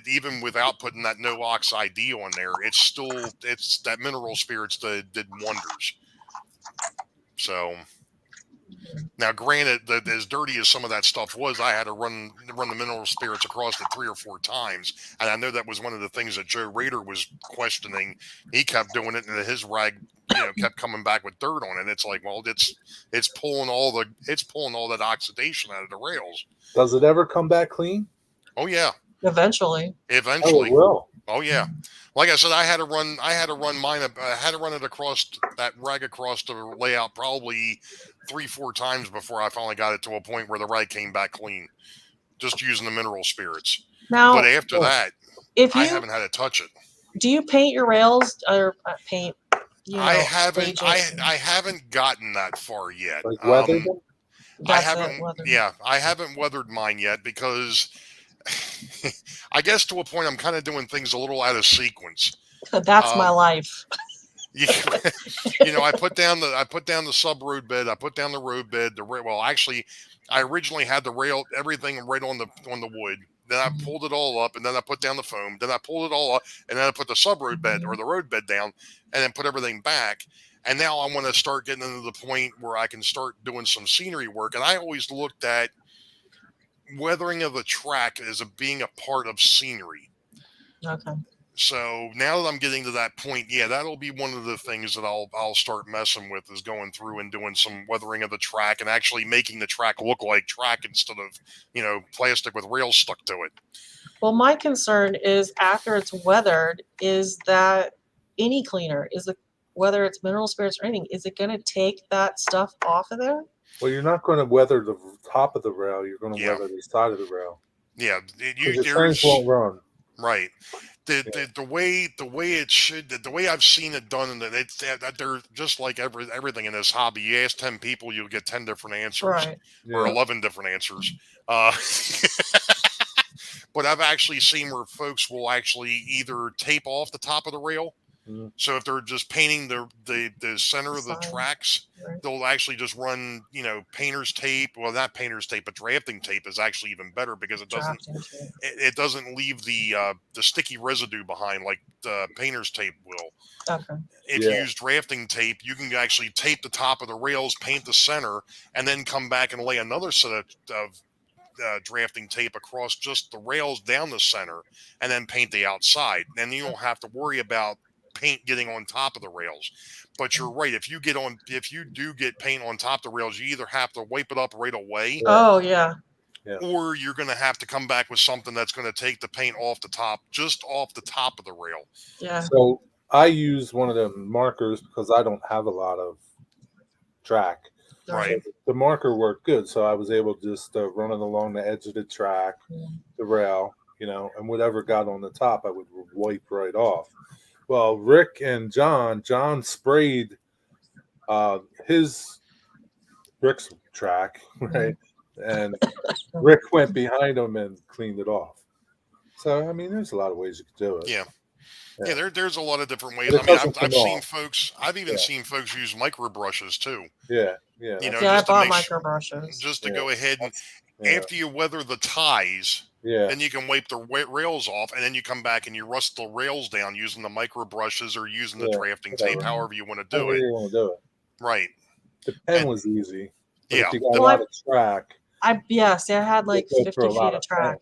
even without putting that no ox ID on there, it's that mineral spirits that did wonders. So now, granted, that as dirty as some of that stuff was, I had to run the mineral spirits across it 3 or 4 times, and I know that was one of the things that Joe Rader was questioning. He kept doing it, and his rag, kept coming back with dirt on it. It's like, well, it's pulling all that oxidation out of the rails. Does it ever come back clean? Oh yeah. Eventually. Oh, it will. Oh yeah. Like I said, I had to run mine. I had to run it across that rag across the layout probably 3-4 times before I finally got it to a point where the rag came back clean, just using the mineral spirits. Now, but after that, I haven't had to touch it. Do you paint your rails or paint? I haven't gotten that far yet. Like weather them? I haven't weathered mine yet, because I guess to a point I'm kind of doing things a little out of sequence. That's my life. I put down the sub road bed. I put down the road bed. Actually, I originally had everything right on the wood. Then I pulled it all up, and then I put down the foam. Then I pulled it all up, and then I put the sub road bed or the road bed down, and then put everything back. And now I want to start getting into the point where I can start doing some scenery work. And I always looked at weathering of the track as being a part of scenery. Okay. So now that I'm getting to that point, yeah, that'll be one of the things that I'll start messing with, is going through and doing some weathering of the track and actually making the track look like track instead of, plastic with rails stuck to it. Well, my concern is after it's weathered, is that any cleaner, whether it's mineral spirits or anything, is it going to take that stuff off of there? Well, you're not going to weather the top of the rail. You're going to Yeah. weather the side of the rail. Yeah, Because the trains won't run. Right. The way it should, the way I've seen it done, and they're just like everything in this hobby. You ask 10 people, you'll get 10 different answers, Right. or Yeah. 11 different answers. But I've actually seen where folks will actually either tape off the top of the rail. Mhm. So if they're just painting the center of the Sides. tracks, Right. they'll actually just run, painter's tape. Well, not painter's tape, but drafting tape is actually even better, because it doesn't Drafting tape. it doesn't leave the sticky residue behind like the painter's tape will. Okay. If Yeah. you use drafting tape, you can actually tape the top of the rails, paint the center, and then come back and lay another set of drafting tape across just the rails down the center, and then paint the outside. And you don't have to worry about paint getting on top of the rails. But you're right. If you do get paint on top of the rails, you either have to wipe it up right away, Oh, yeah. or you're going to have to come back with something that's going to take the paint off the top, just off the top of the rail. Yeah. So I use one of the markers because I don't have a lot of track. Right. So the marker worked good, so I was able to just run it along the edge of the track, Yeah. the rail, and whatever got on the top, I would wipe right off. Well, Rick and John sprayed Rick's track, right? And Rick went behind him and cleaned it off. So, I mean, there's a lot of ways you could do it. Yeah. Yeah. There's a lot of different ways. But it I mean, doesn't I've come seen off. folks. I've even Yeah. seen folks use micro brushes too. Yeah. You know, Yeah, I just to bought make micro brushes. just to Yeah. go ahead and Yeah. after you weather the ties, Yeah. then you can wipe the rails off, and then you come back and you rust the rails down using the micro brushes or using the Yeah, drafting tape, whatever. however you want to do However it. you want to do it. Right. The pen And- was easy. But Yeah. if you got a Well, lot of track, See, I had like It goes 50 for a feet lot of of track.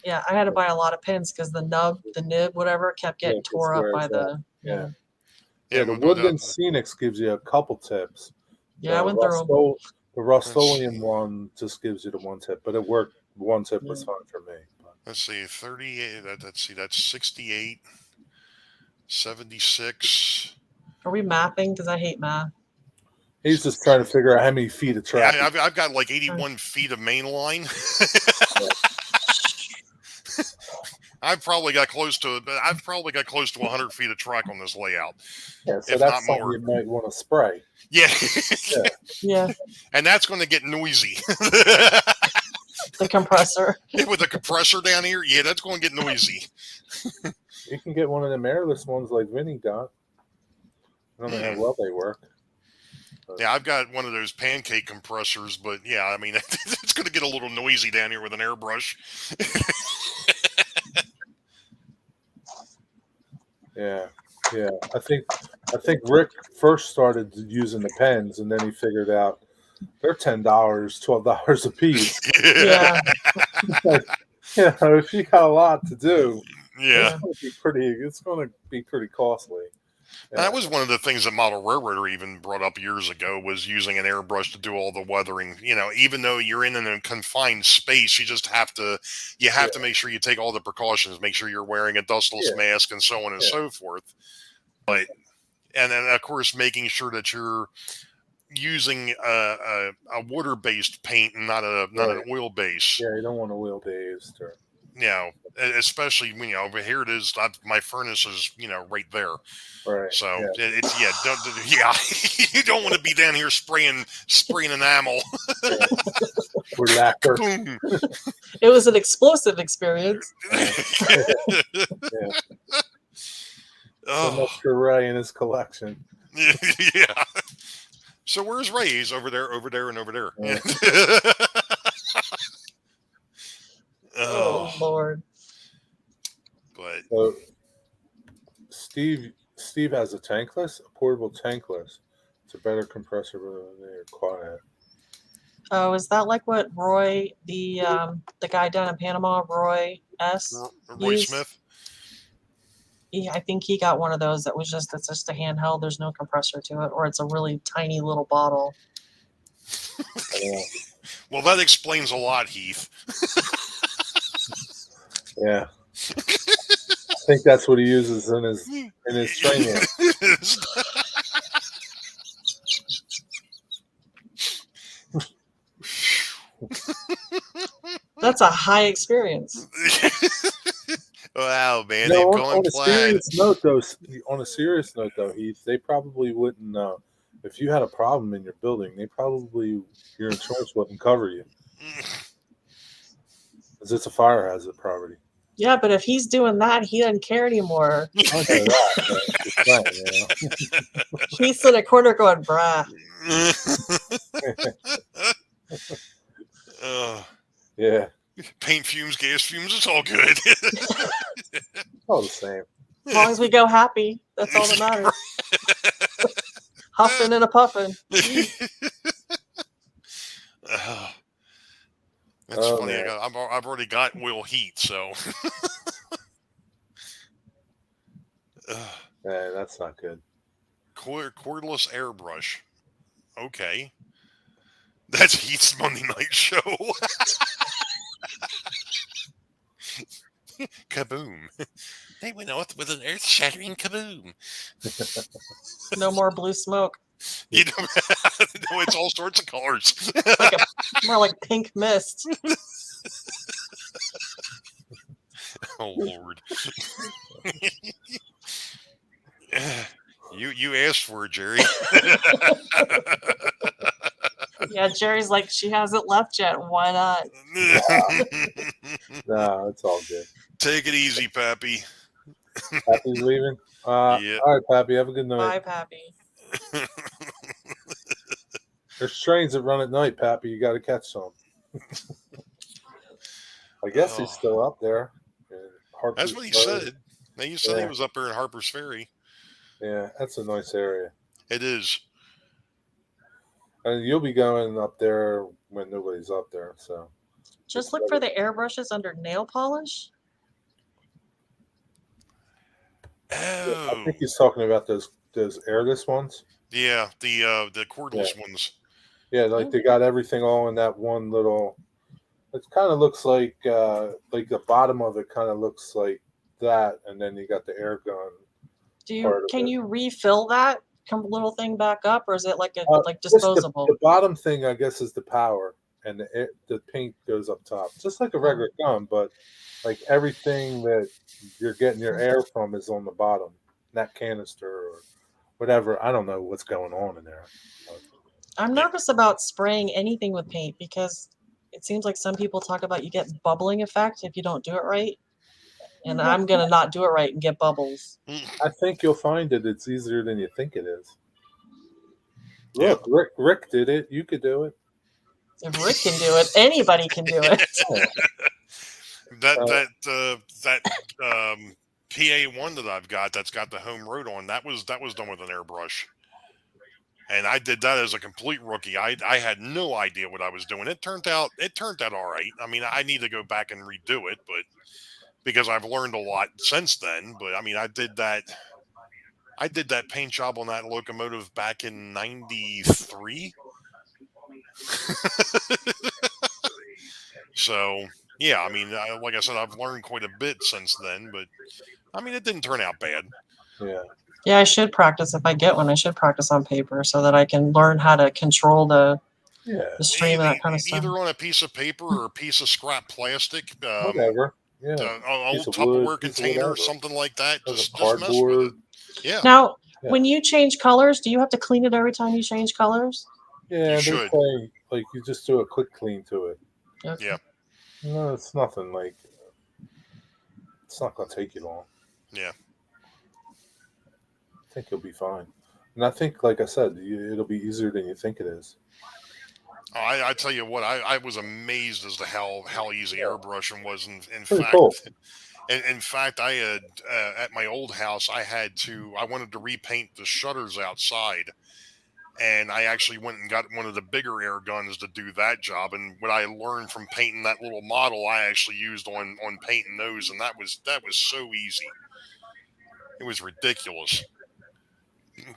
Yeah, I had to buy a lot of pins because the nib, whatever, kept Yeah, getting it tore gets up by wears the. yeah. Yeah, The but, Woodland Scenics gives you a couple tips. Yeah, I went through 'em. The Rust-Oleum one just gives you the one tip, but it worked. One tip was fine for me. But let's see, 38. Let's see, that's 68, 76. Are we mapping? Because I hate math. he's just trying to figure out how many feet of track. Yeah, I've got like 81 feet of main line. I've probably got close to 100 feet of track on this layout. Yeah, so if that's not something more. you might want to spray. Yeah. Yeah, And that's going to get noisy. the compressor. With a compressor down here, yeah, that's going to get noisy. You can get one of them airless ones like Vinny got. I don't know how well they work. Yeah, I've got one of those pancake compressors, but yeah, I mean, it's going to get a little noisy down here with an airbrush. Yeah. I think Rick first started using the pens, and then he figured out they're $10, $12 a piece. Yeah. If you got a lot to do, Yeah. it's going to be pretty costly. And that was one of the things that Model Railroader even brought up years ago, was using an airbrush to do all the weathering. Even though you're in a confined space, you just have to make sure you take all the precautions, make sure you're wearing a dustless mask and so on and so forth. But, and then of course, making sure that you're using a water-based paint and not an oil base. Yeah, you don't want a wheel based or. Especially over here it is. My furnace is right there. Right. So you don't want to be down here spraying enamel. Or lacquer. Boom. It was an explosive experience. So much for Ray in his collection. Yeah. So where's Ray? He's over there, and over there. Yeah. Oh Lord. But So Steve has a tankless, a portable tankless. It's a better compressor than they're quiet. Oh, is that like what Roy, the guy down in Panama, Roy S. Roy used? Smith. I think he got one of those that was it's just a handheld. There's no compressor to it, or it's a really tiny little bottle. Yeah. Well, that explains a lot, Heath. Yeah. I think that's what he uses in his training. That's a high experience. Wow, man, No, they've on, gone on a plaid. serious note though, Heath, they probably wouldn't. If you had a problem in your building, your insurance wouldn't cover you because it's a fire hazard property. Yeah, but if he's doing that, he doesn't care anymore. I know that, but just saying, He's in a corner going, "Bruh." Yeah, Paint fumes, gas fumes, it's all good. it's all the same. As long as we go happy, that's all that matters. Huffing and a puffing. That's Oh, funny. man. I've already got oil heat, so. Yeah, that's not good. Cordless airbrush. Okay. That's Heath's Monday night show. Kaboom. They went off with an earth-shattering kaboom. No more blue smoke. You know, no, it's all sorts of colors. More like pink mist. Oh, Lord. You asked for it, Jerry. Yeah. Yeah, Jerry's like, she hasn't left yet. Why not? No, it's all good. Take it easy, Pappy. Pappy's leaving. Yeah. All right, Pappy. Have a good night. Bye, Pappy. There's trains that run at night, Pappy. You got to catch some. I guess he's still up there. That's what he Ferry. said. Now you said he Yeah. was up there in Harper's Ferry. Yeah, that's a nice area. It is. And you'll be going up there when nobody's up there. So Just look for the airbrushes under nail polish. Oh. I think he's talking about those airless ones. Yeah, the cordless ones. Yeah, like they got everything all in that one little. It kind of looks like the bottom of it kind of looks like that, and then you got the air gun. Can you refill that little thing back up, or is it like like Just disposable? The bottom thing, I guess, is the power, and the paint goes up top, just like a regular gun, but like everything that you're getting your air from is on the bottom, that canister or whatever. I don't know what's going on in there. I'm nervous about spraying anything with paint because it seems like some people talk about you get bubbling effect if you don't do it right. And I'm going to not do it right and get bubbles. I think you'll find it's easier than you think it is. Look, Rick did it. You could do it. If Rick can do it, anybody can do it. That PA1 that I've got that's got the home road on, that was done with an airbrush. And I did that as a complete rookie. I had no idea what I was doing. It turned out all right. I mean, I need to go back and redo it, but because I've learned a lot since then. But I mean, I did that paint job on that locomotive back in '93. So yeah, I mean, like I said, I've learned quite a bit since then. But I mean, it didn't turn out bad. Yeah. Yeah, I should practice if I get one. I should practice on paper so that I can learn how to control the stream and that kind of stuff. Either on a piece of paper or a piece of scrap plastic. Whatever. Yeah. An old Tupperware container, something like that. Just mess with it. Yeah. Now, when you change colors, do you have to clean it every time you change colors? Yeah, they say like you just do a quick clean to it. Okay. Yeah. No, it's nothing like. It's not going to take you long. Yeah. I think you'll be fine. And I think, like I said, it'll be easier than you think it is. I tell you what, I was amazed as to how easy airbrushing was. In fact, cool. in fact, I had at my old house, I wanted to repaint the shutters outside, and I actually went and got one of the bigger air guns to do that job. And what I learned from painting that little model, I actually used on painting those, and that was so easy. It was ridiculous.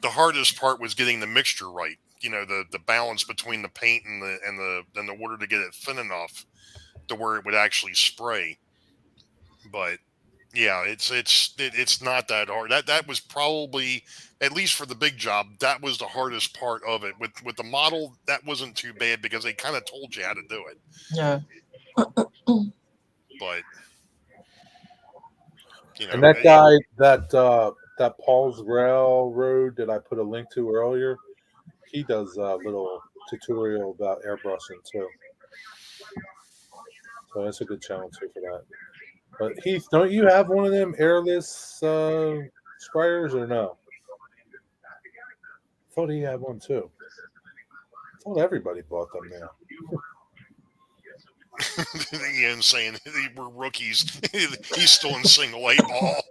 The hardest part was getting the mixture right. The balance between the paint and the water to get it thin enough to where it would actually spray. But yeah, it's not that hard. That was probably, at least for the big job, that was the hardest part of it. With the model, that wasn't too bad because they kind of told you how to do it. Yeah. But And that guy, that Paul's Railroad that I put a link to earlier, he does a little tutorial about airbrushing too. So that's a good channel too for that. But Heath, don't you have one of them airless sprayers or no? I thought he had one too. I thought everybody bought them now. Ian saying we're rookies. He's still in single A ball.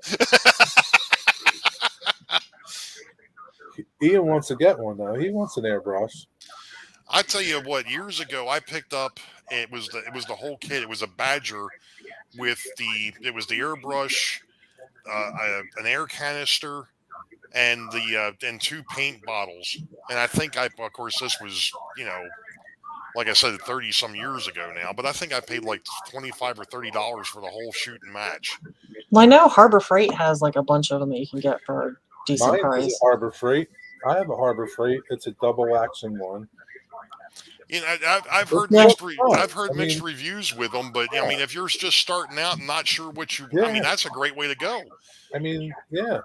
Ian wants to get one though. He wants an airbrush. I tell you what, years ago I picked up. It was the whole kit. It was a Badger with the airbrush, an air canister, and and 2 paint bottles. And I think of course this was like I said 30 some years ago now, but I think I paid like $25 or $30 for the whole shoot and match. Well, I know Harbor Freight has like a bunch of them that you can get for a decent Mine price. is a Harbor Freight. I have a Harbor Freight. It's a double action one. I've heard mixed reviews with them, but I mean, if you're just starting out and not sure what you, I mean, that's a great way to go. I mean, yeah.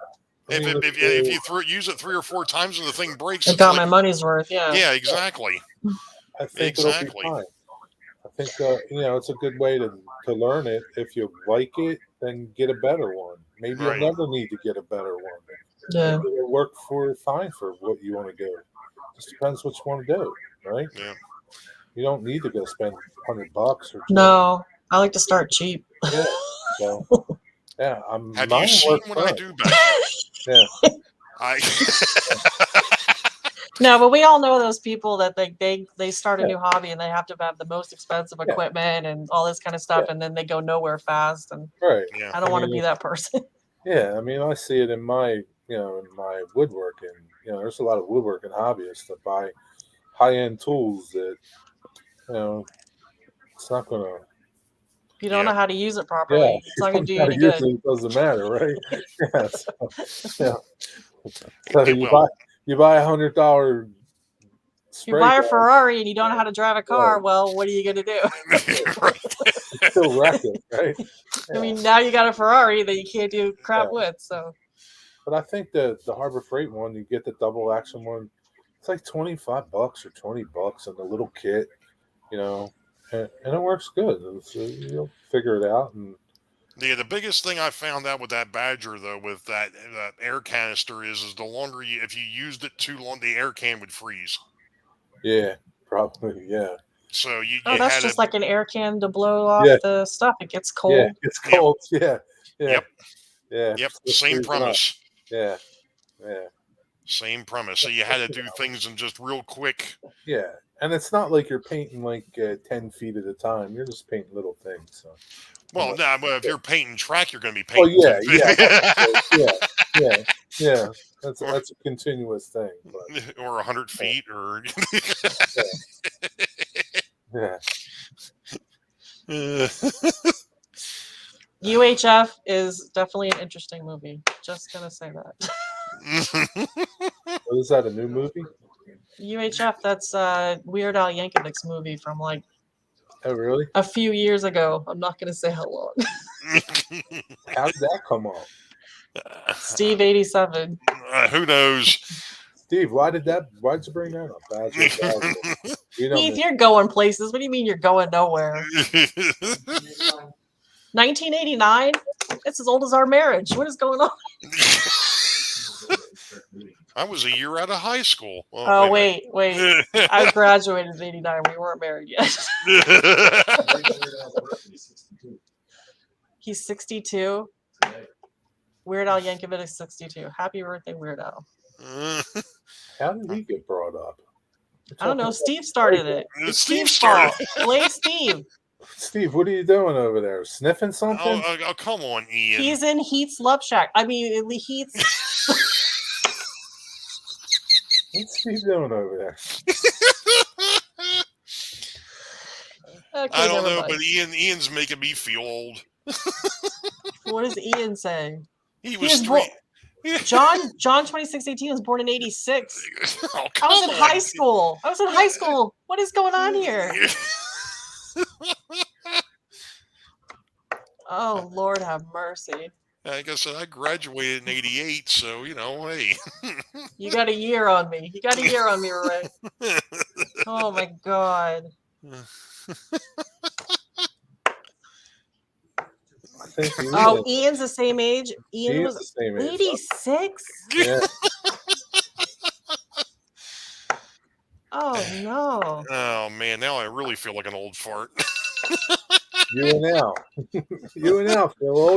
If you use it 3 or 4 times and the thing breaks, I got my money's worth. Yeah. Yeah, exactly. I think it'll be fine. I think it's a good way to learn it. If you like it, then get a better one. Maybe you'll never need to get a better one. Yeah. Maybe it'll work fine for what you want to do. Just depends what you want to do, right? Yeah. You don't need to go spend $100 or No, I like to start cheap. Yeah. So, yeah, Have you seen what I do back there? Yeah. No, but we all know those people that they start a new hobby and they have to have the most expensive equipment and all this kind of stuff, and then they go nowhere fast. And right. I don't want to be that person. Yeah, I mean, I see it in my my woodworking. There's a lot of woodworking hobbyists that buy high-end tools that it's not gonna. If you don't know how to use it properly, it's not gonna do you any good. It doesn't matter, right? So you buy $100. You buy a Ferrari and you don't know how to drive a car. Well, what are you gonna do? Still wreck it, right? I mean, now you got a Ferrari that you can't do crap with. So. But I think the Harbor Freight one, you get the double action one. It's like $25 or $20 in the little kit, and it works good. So you'll figure it out. And the biggest thing I found out with that Badger, though, with that air canister is the longer if you used it too long, the air can would freeze. Yeah, probably, yeah. So that's just like an air can to blow off the stuff. It gets cold. Yeah, it's cold. Yep. Yeah. Yep. Same premise. Yeah. Same premise. So you had to do things in just real quick. Yeah, and it's not like you're painting like 10 feet at a time. You're just painting little things. So. Well, but if you're painting track, you're going to be painting. Yeah. That's a continuous thing. But. Or 100 feet, or. Yeah. UHF is definitely an interesting movie. Just gonna say that. Is that a new movie? UHF, that's Weird Al Yankovic's movie from like really? A few years ago. I'm not gonna say how long. How did that come off? Steve 87. Who knows? Steve, why'd you bring that up? If you're going places, what do you mean you're going nowhere? 1989? It's as old as our marriage. What is going on? I was a year out of high school. Oh, wait. I graduated in 89. We weren't married yet. He's 62. Weird Al Yankovic is 62. Happy birthday, Weird Al. How did he get brought up? I don't know. Steve started it. It's Steve's fault. Blame Steve. Steve, what are you doing over there? Sniffing something? Oh, come on, Ian. He's in Heat's Love Shack. I mean, Heat's. What's Steve doing over there? Okay, I don't never know, mind. but Ian's making me feel old. What is Ian saying? He was was three. John 2618 was born in 86. Oh, I was in come high on. school. I was in high school. What is going on here? Oh, Lord have mercy. Like I said, I graduated in '88, so hey. You got a year on me. You got a year on me, Ray. Oh my God. I think he Oh, is. Ian's the same age. Ian He is was the same age. 86. Yeah. Oh no. Oh man, now I really feel like an old fart. You and Al. You and Al feel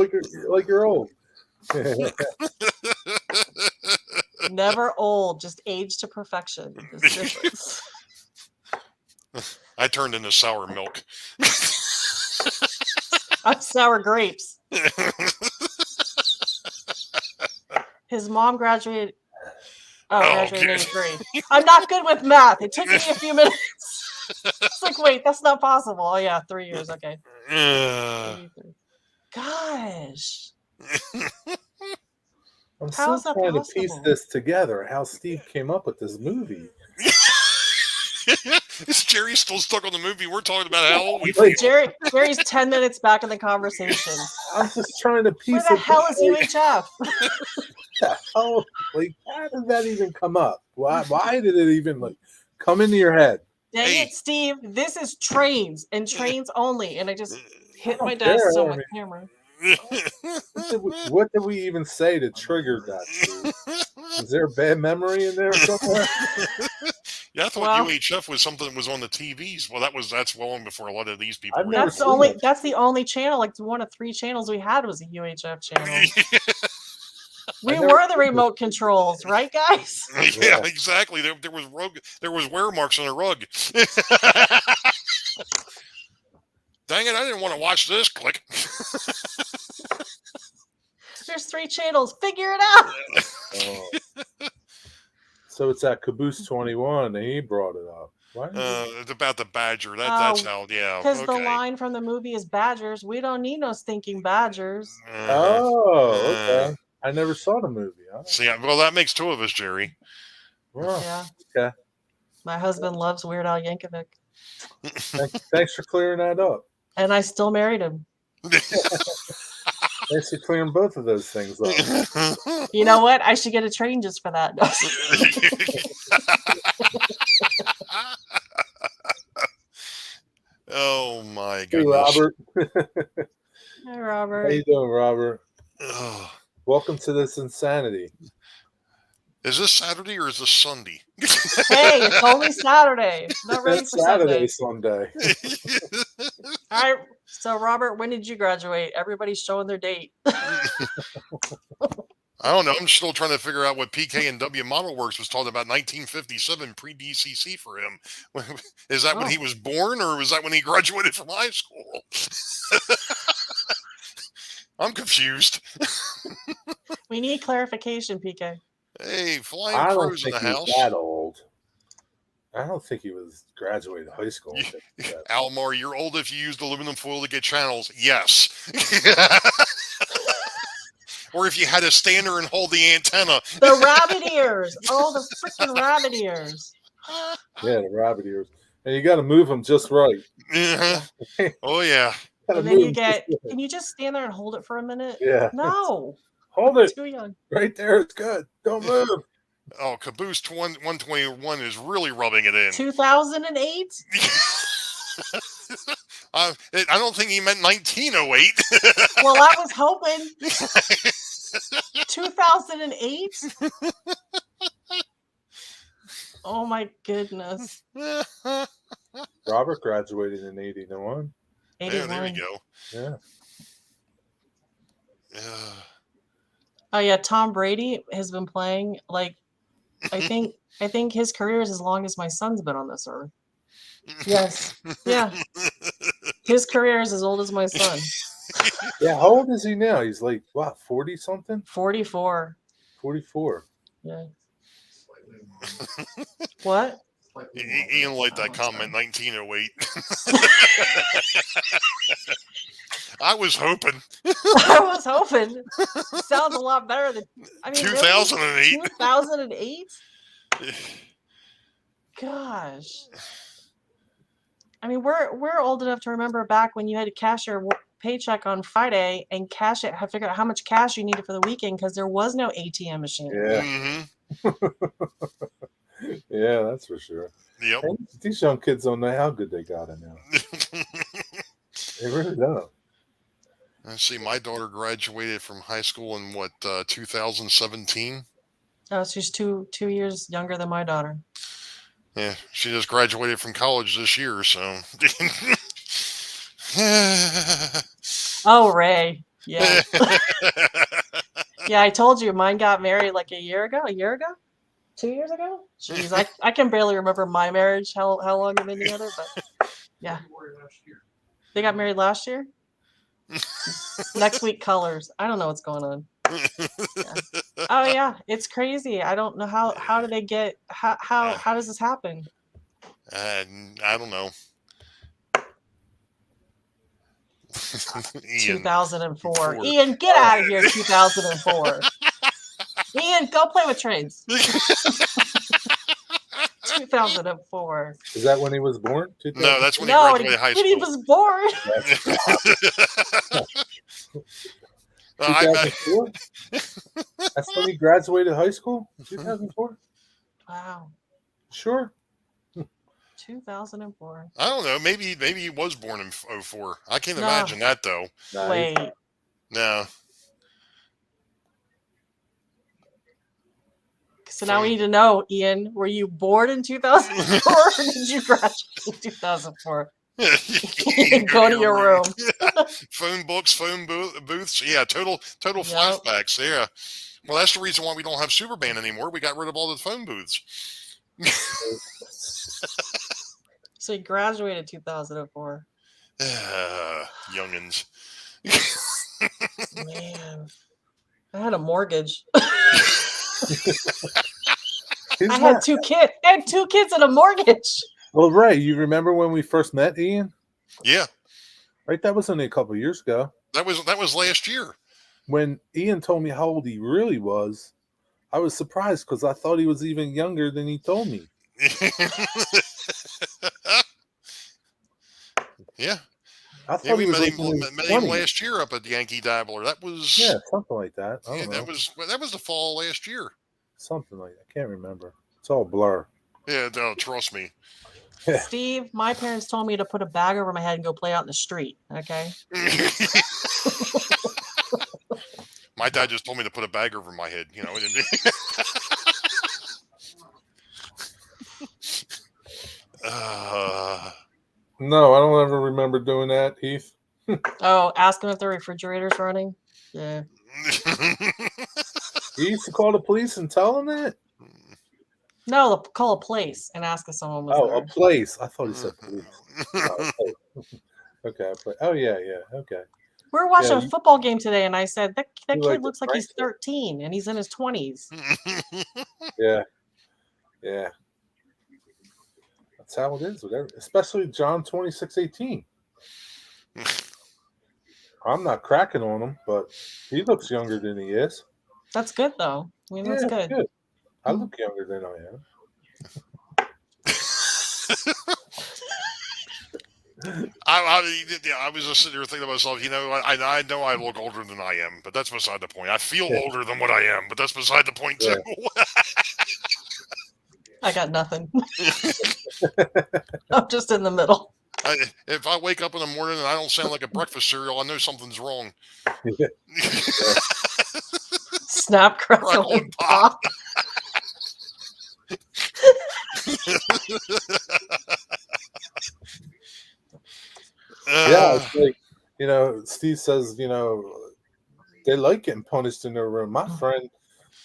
like you're old. Never old, just age to perfection. There's a difference. I turned into sour milk. I'm sour grapes. His mom graduated. Graduated in 83. I'm not good with math. It took me a few minutes. It's like, wait, that's not possible. Oh yeah, 3 years. Okay. 83. Gosh. I'm How's still that trying to piece possible? this together. How Steve came up with this movie. Is Jerry still stuck on the movie? We're talking about how old we feel. Jerry's 10 minutes back in the conversation. I'm just trying to piece Where the it. hell is UHF? How did that even come up? Why did it even come into your head? Dang Hey. it, Steve. This is trains and trains only. And I just hit my care, desk on I my mean- camera. What did we even say to trigger that, Steve? Is there a bad memory in there somewhere? Yeah, I thought Well- UHF was something that was on the TVs. Well, that's long before a lot of these people. I've were never That's born. the only channel. Like one of 3 channels we had was a UHF channel. We never were the seen remote controls, right, guys? Yeah, exactly. There was wear marks on the rug. Dang it! I didn't want to watch this. Click. There's 3 channels. Figure it out. Oh. So it's at Caboose 21, and he brought it up. Why? It's about the badger. That's how. Yeah. Because Okay. the line from the movie is Badgers. We don't need no stinking Badgers. Oh, okay. I never saw the movie. See, well, that makes 2 of us, Jerry. Wow. Yeah. Okay. My husband loves Weird Al Yankovic. Thanks for clearing that up. And I still married him. Thanks for clearing both of those things up. You know what? I should get a train just for that. Oh my Hey, goodness. Robert. Hi, How Robert. you doing, Robert? Ugh. Welcome to this insanity. Is this Saturday or is this Sunday? Hey, it's only Saturday. Not ready It's for Sunday. Sunday. All right. So, Robert, when did you graduate? Everybody's showing their date. I don't know. I'm still trying to figure out what PK&W Model Works was talking about 1957 pre-DCC for him. Is that when he was born or was that when he graduated from high school? I'm confused. We need clarification, PK. Hey, Flying I don't Crows in think the he's house. that old. I don't think he was graduated high school. Almar, you're old if you used aluminum foil to get channels. Yes. Or if you had to stand there and hold the antenna. The rabbit ears. Oh, the freaking rabbit ears. Yeah, the rabbit ears. And you got to move them just right. Uh-huh. Oh, yeah. Gotta And then you move 'em get, just right. can you just stand there and hold it for a minute? Yeah. No. Hold it Too young. right there. It's good. Don't move. Oh, Caboose 121 is really rubbing it in. 2008? I don't think he meant 1908. Well, I was hoping. 2008? Oh my goodness. Robert graduated in 81. 81. There you go. Yeah. Oh yeah, Tom Brady has been playing like I think his career is as long as my son's been on this earth. Yes. Yeah. His career is as old as my son. Yeah, how old is he now? He's like, what, 40 something? 44. 44. Yeah. What? Ian liked that comment, 1908. I was hoping. I was hoping. Sounds a lot better than. I mean, 2008. Really? 2008? Gosh. I mean, we're old enough to remember back when you had to cash your paycheck on Friday and cash it, figure out how much cash you needed for the weekend because there was no ATM machine. Yeah. Mm-hmm. Yeah, that's for sure. Yep. And these young kids don't know how good they got it now. They really don't. Let's see, my daughter graduated from high school in 2017? Oh, she's two years younger than my daughter. Yeah, she just graduated from college this year, so. Oh, Ray. Yeah. Yeah, I told you mine got married like a year ago? 2 years ago? Jeez, I can barely remember my marriage, how long we've been together, but yeah. They got married last year? Next week, colors. I don't know what's going on. Yeah. Oh yeah, it's crazy. I don't know how do they get how does this happen? I don't know. 2004. Ian, get out of here, 2004. Ian, go play with trades. 2004. Is that when he was born? No, that's when he graduated high school. When he was born. 2004? That's when he graduated high school? 2004? Wow. Sure. 2004. I don't know. Maybe he was born in 04. I can't imagine that though. Wait. No. So now we need to know, Ian, were you born in 2004 or did you graduate in 2004? Go to your room. Phone books, phone booths. Yeah, total flashbacks. Yeah. Well, that's the reason why we don't have Superman anymore. We got rid of all the phone booths. So he graduated 2004. Youngins. Man, I had a mortgage. I had 2 kids. I had 2 kids and a mortgage. Well, right. You remember when we first met, Ian? Yeah. Right. That was only a couple of years ago. That was last year. When Ian told me how old he really was, I was surprised because I thought he was even younger than he told me. Yeah. I thought we he was met him last year up at the Yankee Dabbler. That was something like that. I don't know. that was the fall last year. Something like that. I can't remember. It's all blur. Yeah, no, trust me. Steve, my parents told me to put a bag over my head and go play out in the street. Okay. My dad just told me to put a bag over my head. You know. No, I don't ever remember doing that, Heath. Oh, ask them if the refrigerator's running. Yeah. You used to call the police and tell them that? No, call a place and ask if someone was there. A place. I thought he said police. Okay. Oh, yeah. Okay. We were watching a football game today, and I said, that kid looks like he's 13, and he's in his 20s. Yeah. That's how it is, especially John 26:18. I'm not cracking on him, but he looks younger than he is. That's good, though. I mean, that's good. I look younger than I am. I was just sitting there thinking to myself, you know, I know I look older than I am, but that's beside the point. I feel older than what I am, but that's beside the point too. I got nothing. I'm just in the middle. If I wake up in the morning and I don't sound like a breakfast cereal, I know something's wrong. Snap, crackle, and pop. Yeah, it's like, you know, Steve says, you know, they like getting punished in their room. My friend,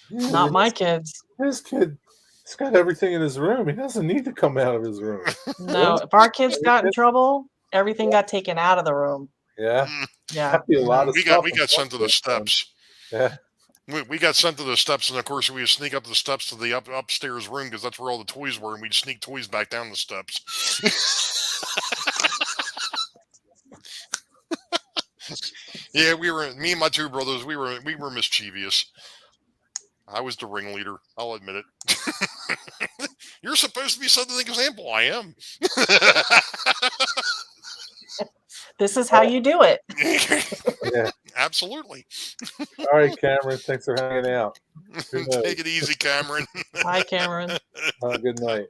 not my kids. His kid, he's got everything in his room. He doesn't need to come out of his room. No, if our kids got in trouble, everything got taken out of the room. Yeah, Yeah. that'd be a lot of stuff. We got sent to the steps. Yeah, We got sent to the steps, and of course we would sneak up the steps to the upstairs room because that's where all the toys were, and we'd sneak toys back down the steps. Yeah, me and my two brothers, we were mischievous. I was the ringleader. I'll admit it. You're supposed to be setting an example. I am. This is how you do it. yeah. Absolutely. All right, Cameron. Thanks for hanging out. Good night. Take it easy, Cameron. Hi, Cameron. Good night.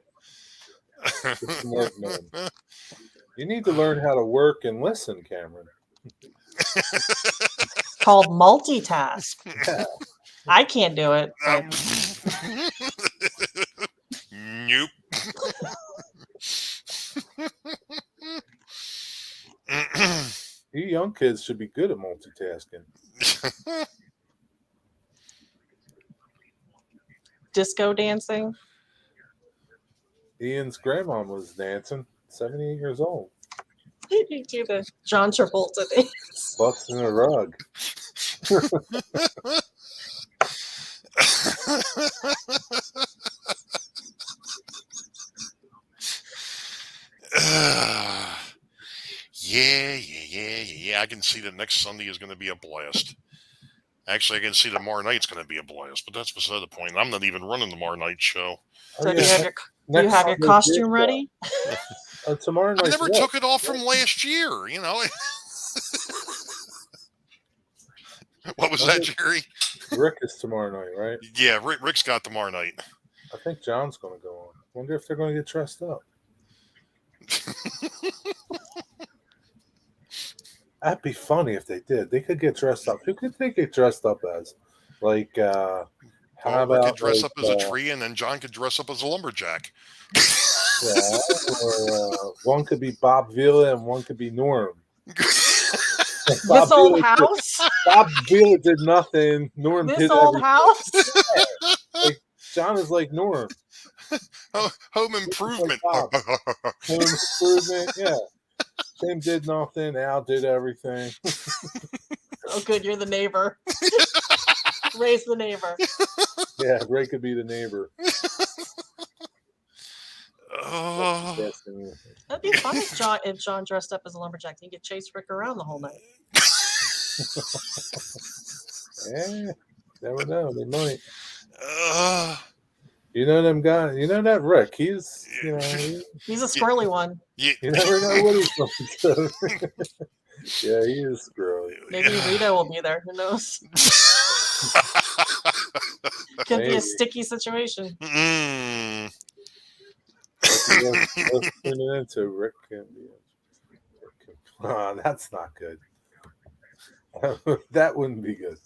Good night, man. You need to learn how to work and listen, Cameron. Called multitask. Yeah. I can't do it. Nope. You young kids should be good at multitasking. Disco dancing. Ian's grandma was dancing, 78 years old. You do the John Travolta dance. Busting a rug. Yeah. I can see that next Sunday is going to be a blast. Actually, I can see tomorrow night's going to be a blast, but that's beside the point. I'm not even running tomorrow night show. So Oh, do you yeah. have your costume ready? Tomorrow night. I never took it off from last year, you know. What was that, Jerry? Rick is tomorrow night, right? Yeah, Rick's got tomorrow night. I think John's going to go on. Wonder if they're going to get dressed up. That'd be funny if they did. They could get dressed up. Who could they get dressed up as? Like, how Rick about could dress like, up as a tree, and then John could dress up as a lumberjack. Yeah, or one could be Bob Vila and one could be Norm. This old house? Bob Vila did nothing. Norm This did old everything. house? Like, John is like Norm. Home Improvement. Home Improvement, yeah. Tim did nothing. Al did everything. Oh, good. You're the neighbor. Ray's the neighbor. Yeah, Ray could be the neighbor. That'd be fun if John dressed up as a lumberjack. He could chase Rick around the whole night. Yeah, never know. They might. You know them guys. You know that Rick. He's He's a squirrely one. You never know what he's going to do. Yeah, he is squirrely. Maybe Rita will be there. Who knows? Could be a sticky situation. Let's turn it into Rick can be. That's not good. That wouldn't be good.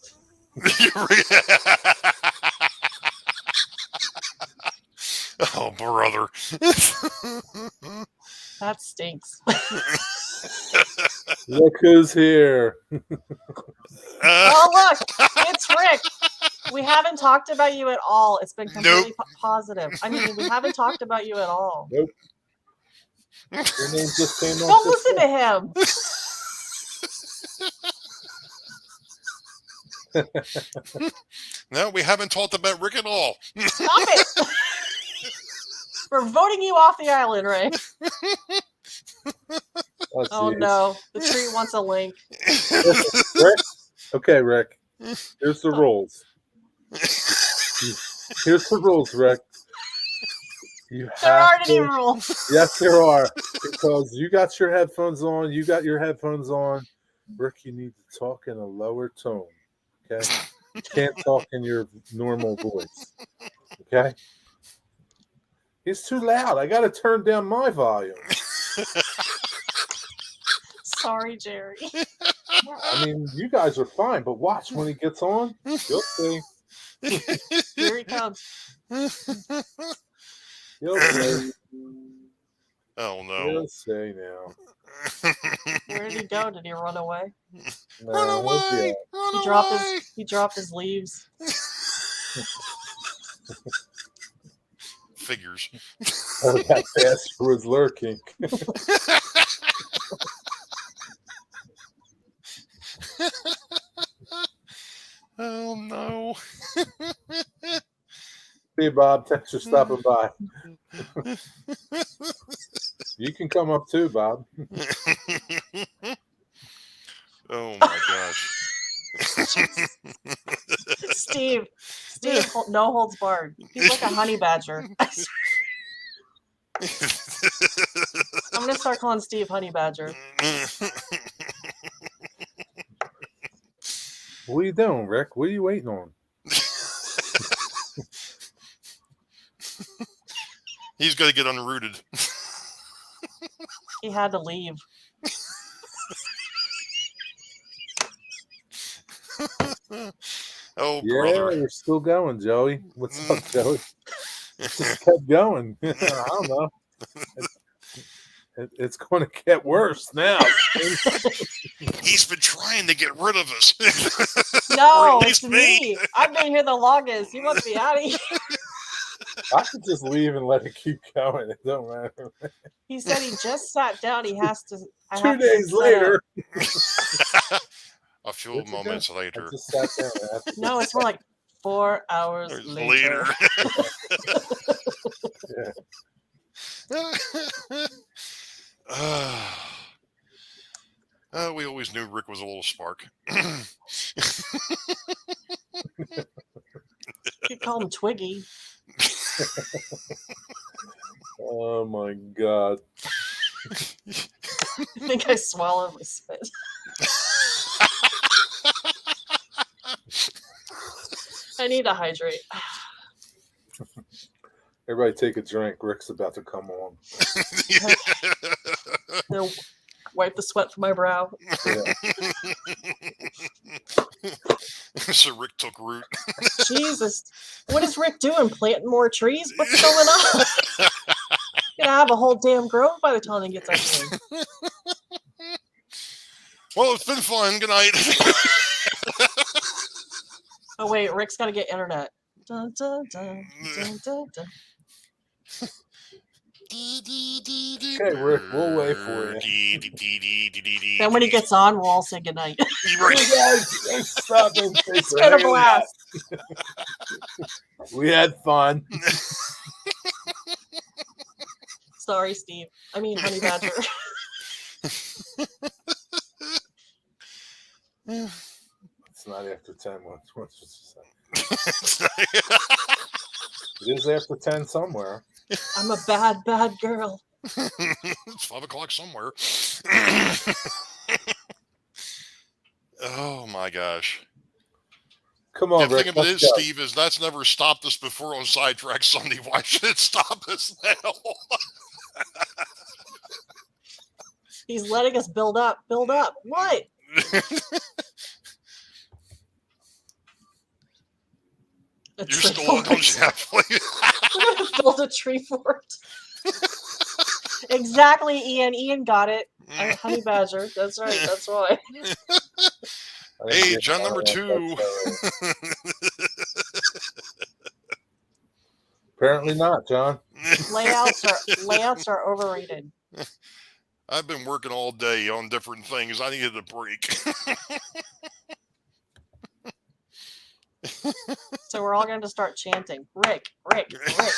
Oh, brother. That stinks. Look who's here. Oh, look. It's Rick. We haven't talked about you at all. It's been completely positive. I mean, we haven't talked about you at all. Nope. Your name just came up. Don't listen to him. No, we haven't talked about Rick at all. Stop it. We're voting you off the island, Ray. Oh, no. The tree wants a link. Rick? Okay, Rick. Here's the rules. Here's the rules, Rick. There aren't any rules. Yes, there are. Because you got your headphones on. You got your headphones on. Rick, you need to talk in a lower tone. Okay? You can't talk in your normal voice. Okay? He's too loud. I got to turn down my volume. Sorry, Jerry. I mean, you guys are fine, but watch when he gets on. You'll see. Here he comes. You'll see. Oh, no. You'll see now. Where did he go? Did he run away? No, Run away! He dropped his leaves. Figures. Oh, that bastard was lurking. Oh no. Hey, Bob. Thanks for stopping by. You can come up too, Bob. Oh my gosh. Steve, no holds barred. He's like a honey badger. I swear. I'm gonna start calling Steve Honey Badger. What are you doing, Rick? What are you waiting on? He's got to get unrooted. He had to leave. Oh, Yeah, brother. we're still going, Joey. What's up, Joey? Just kept going. I don't know. It's going to get worse now. He's been trying to get rid of us. No, Or at it's least me. I've been here the longest. You must be out of here. I could just leave and let it keep going. It don't matter. He said he just sat down. He has to. 2 days later. A few moments I later. just sat down. No, it's more like 4 hours later. We always knew Rick was a little spark. You call him Twiggy. Oh my God. I think I swallowed my spit. I need to hydrate. Everybody take a drink. Rick's about to come on. He'll wipe the sweat from my brow. Yeah. So Rick took root. Jesus. What is Rick doing? Planting more trees? What's going on? Gonna have a whole damn grove by the time he gets up here. Well, it's been fun. Good night. Oh wait, Rick's gotta get internet. Dun, dun, dun, dun, dun, dun. Okay, Rick, we'll wait for you. Then when he gets on, we'll all say goodnight. Stop it. It's been a blast. We had fun. Sorry, Steve. I mean, Honey Badger. It's not after 10. What's just it is after 10 somewhere. I'm a bad, bad girl. It's 5 o'clock somewhere. Oh my gosh. Come on, The Rick. thing of it Let's is, go. Steve, is that's never stopped us before on Sidetrack Sunday. Why should it stop us now? He's letting us build up. Build up. What? You're still on halfway. We're gonna build a tree fort. Exactly, Ian. Ian got it. Honey Badger. That's right. That's why. Hey, John number 2. Apparently not, John. Layouts are overrated. I've been working all day on different things. I needed a break. So we're all going to start chanting, Rick, Rick, Rick.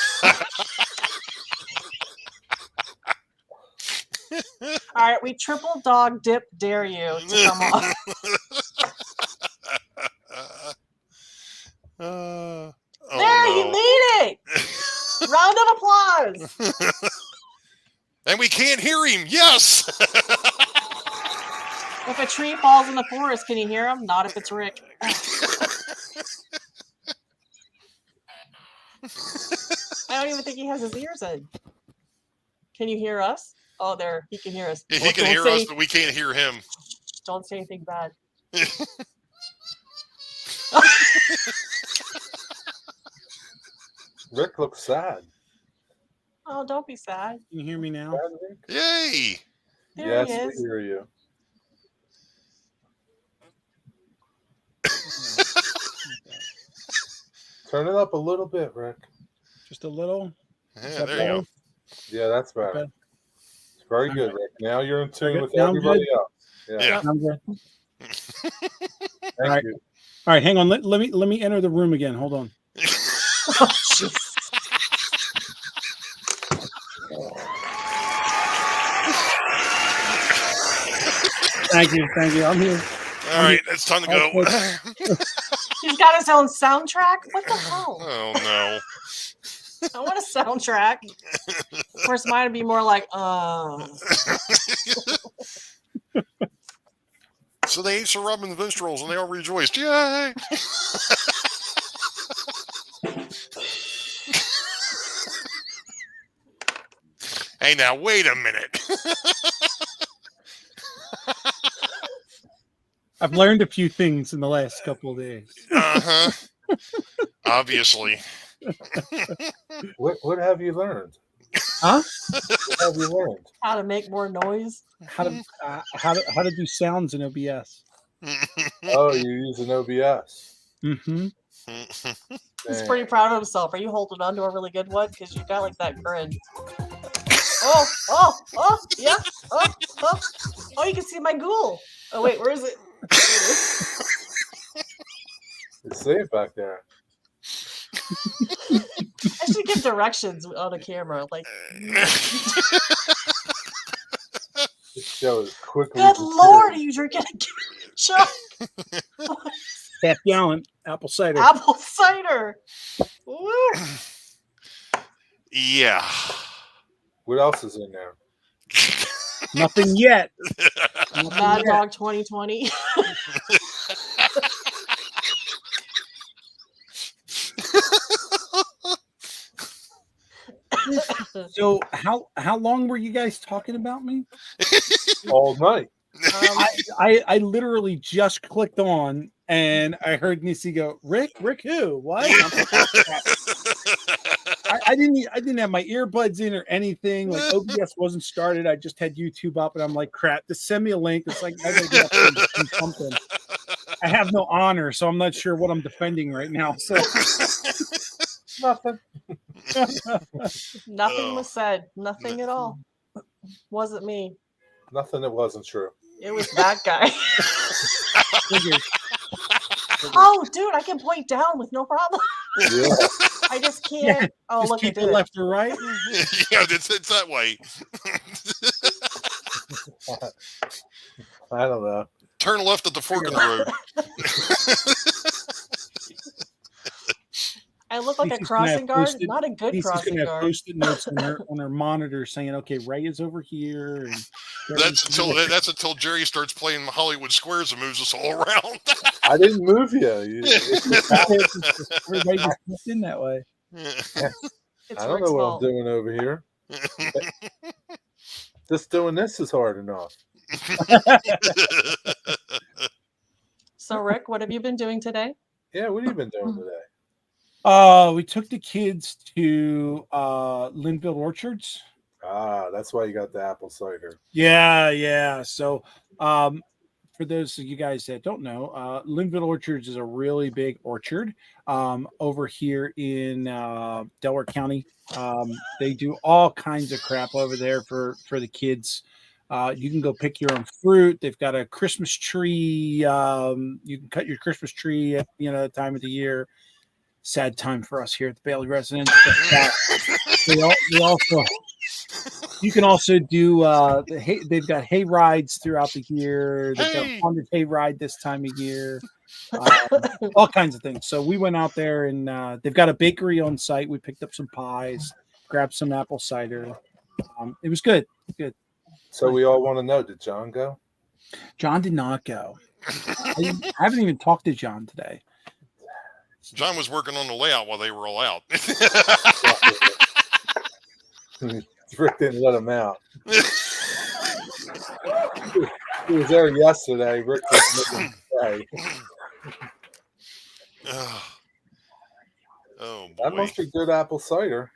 All right, we triple dog dip dare you to come on. Oh There, no. he made it! Round of applause. And we can't hear him. Yes. If a tree falls in the forest, can you hear him? Not if it's Rick. I don't even think he has his ears in. Can you hear us? Oh, there. He can hear us. He can hear us, but we can't hear him. Don't say anything bad. Rick looks sad. Oh, don't be sad. Can you hear me now? Sad, Rick? Yay. There he Yes, is. we hear you. Turn it up a little bit, Rick. Just a little. Yeah, there you go. Yeah, that's better. Okay. It's Very All good, right. Rick. Now you're in tune Okay, with now I'm everybody good? else. Yeah. Yeah. I'm good. Thank right. you. All right, hang on. Let me enter the room again. Hold on. Oh, jeez. Thank you. I'm here. All right, it's time to go. He's got his own soundtrack. What the hell? Oh no. I want a soundtrack. Of course, mine would be more like, So they ate Sir Robin's minstrels and they all rejoiced. Yay! Hey, now wait a minute. I've learned a few things in the last couple of days. Uh-huh. Obviously. What have you learned? Huh? What have you learned? how to make more noise. How to do sounds in OBS. Oh, you're using OBS. Mm-hmm. He's Dang. pretty proud of himself. Are you holding on to a really good one? Because you got like that grin. Oh, yeah. Oh, you can see my ghoul. Oh, wait, where is it? There it is. You see it back there. I should give directions on a camera. Like, This show is quickly. good lord, are you drinking a Chuck? Half gallon apple cider. Apple cider. Woo. Yeah. What else is in there? Nothing yet. Mad Dog 2020. So how long were you guys talking about me? All night. I literally just clicked on and I heard Nisi go, Rick who? What? I didn't have my earbuds in or anything. Like OBS wasn't started. I just had YouTube up and I'm like, crap, just send me a link. It's like I gotta get up and do something. I have no honor, so I'm not sure what I'm defending right now. So Nothing. Nothing was said. Nothing at all. Wasn't me. Nothing that wasn't true. It was that guy. figures. Oh, dude, I can point down with no problem. Yeah. I just can't. Yeah, Oh, just look, I keep did it it. left or right. Yeah, it's that way. I don't know. Turn left at the fork of the road. I look like a Lisa's gonna have crossing guard. posted- Not a good Lisa's crossing gonna have guard. post-it notes on her monitor saying, "Okay, Ray is over here." And That's until Jerry starts playing Hollywood Squares and moves us all around. I didn't move you. Everybody just kept in that way. It's I don't Rick's know what fault. I'm doing over here. Just doing this is hard enough. So, Rick, what have you been doing today? Yeah, what have you been doing today? We took the kids to Linville Orchards. Ah, that's why you got the apple cider. Yeah. So, for those of you guys that don't know, Linville Orchards is a really big orchard over here in Delaware County. They do all kinds of crap over there for the kids. You can go pick your own fruit. They've got a Christmas tree. You can cut your Christmas tree at the time of the year. Sad time for us here at the Bailey residence. But, they also you can also do they've got hay rides throughout the year. They've got a haunted hay ride this time of year. All kinds of things. So we went out there and they've got a bakery on site. We picked up some pies, grabbed some apple cider. It was good. Good. So we all want to know, did John go? John did not go. I haven't even talked to John today. John was working on the layout while they were all out. Rick didn't let him out. He was there yesterday. Rick was making stay. Oh That boy. must be good apple cider.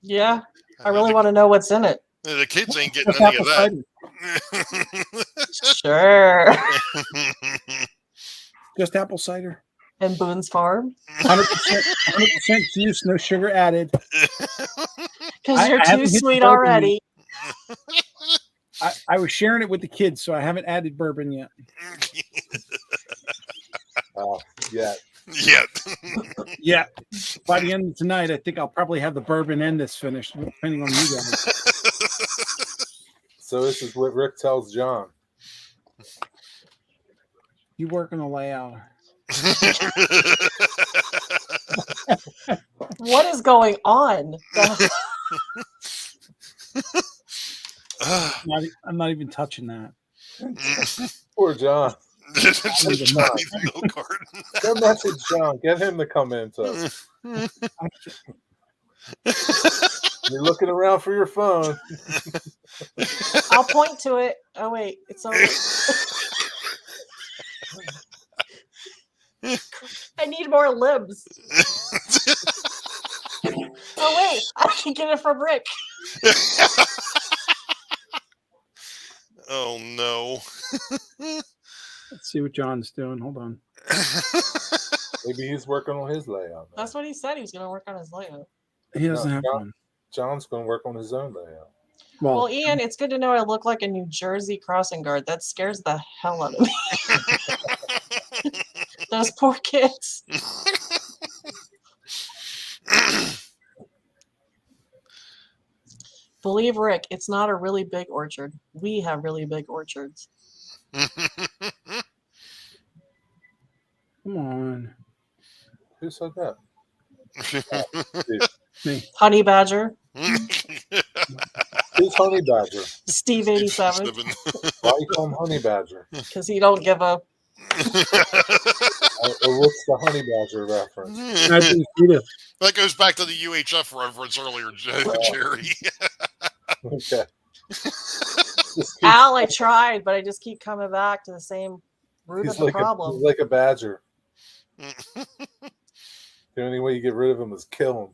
Yeah, I really want to know what's in it. The kids ain't getting Just any apple of cider. that. Sure. Just apple cider. And Boone's Farm. 100% juice, no sugar added. Because you're I haven't too hit the sweet dopamine. already. I was sharing it with the kids, so I haven't added bourbon yet. Yeah. Yet. Yeah. By the end of tonight, I think I'll probably have the bourbon and this finished, depending on you guys. So this is what Rick tells John. You work on the layout. What is going on? I'm not even touching that. Poor John. Milk carton. Go message John. Get him to come in. So. You're looking around for your phone. I'll point to it. Oh wait, it's over. I need more libs. Oh wait, I can get it from Rick. Oh no. Let's see what John's doing. Hold on. Maybe he's working on his layout. That's what he said. He was going to work on his layout. He doesn't have one. John's going to work on his own layout. Well, Ian, it's good to know I look like a New Jersey crossing guard. That scares the hell out of me. Those poor kids. Believe Rick, it's not a really big orchard. We have really big orchards. Come on. Who said that? Me. Honey Badger. Who's Honey Badger? Steve 87. Why you call him Honey Badger? Because he don't give a... What's the Honey Badger reference? That goes back to the UHF reference earlier, Jerry. Okay. Al, I tried, but I just keep coming back to the same root of the problem. He's like a badger. The only way you get rid of him is kill him.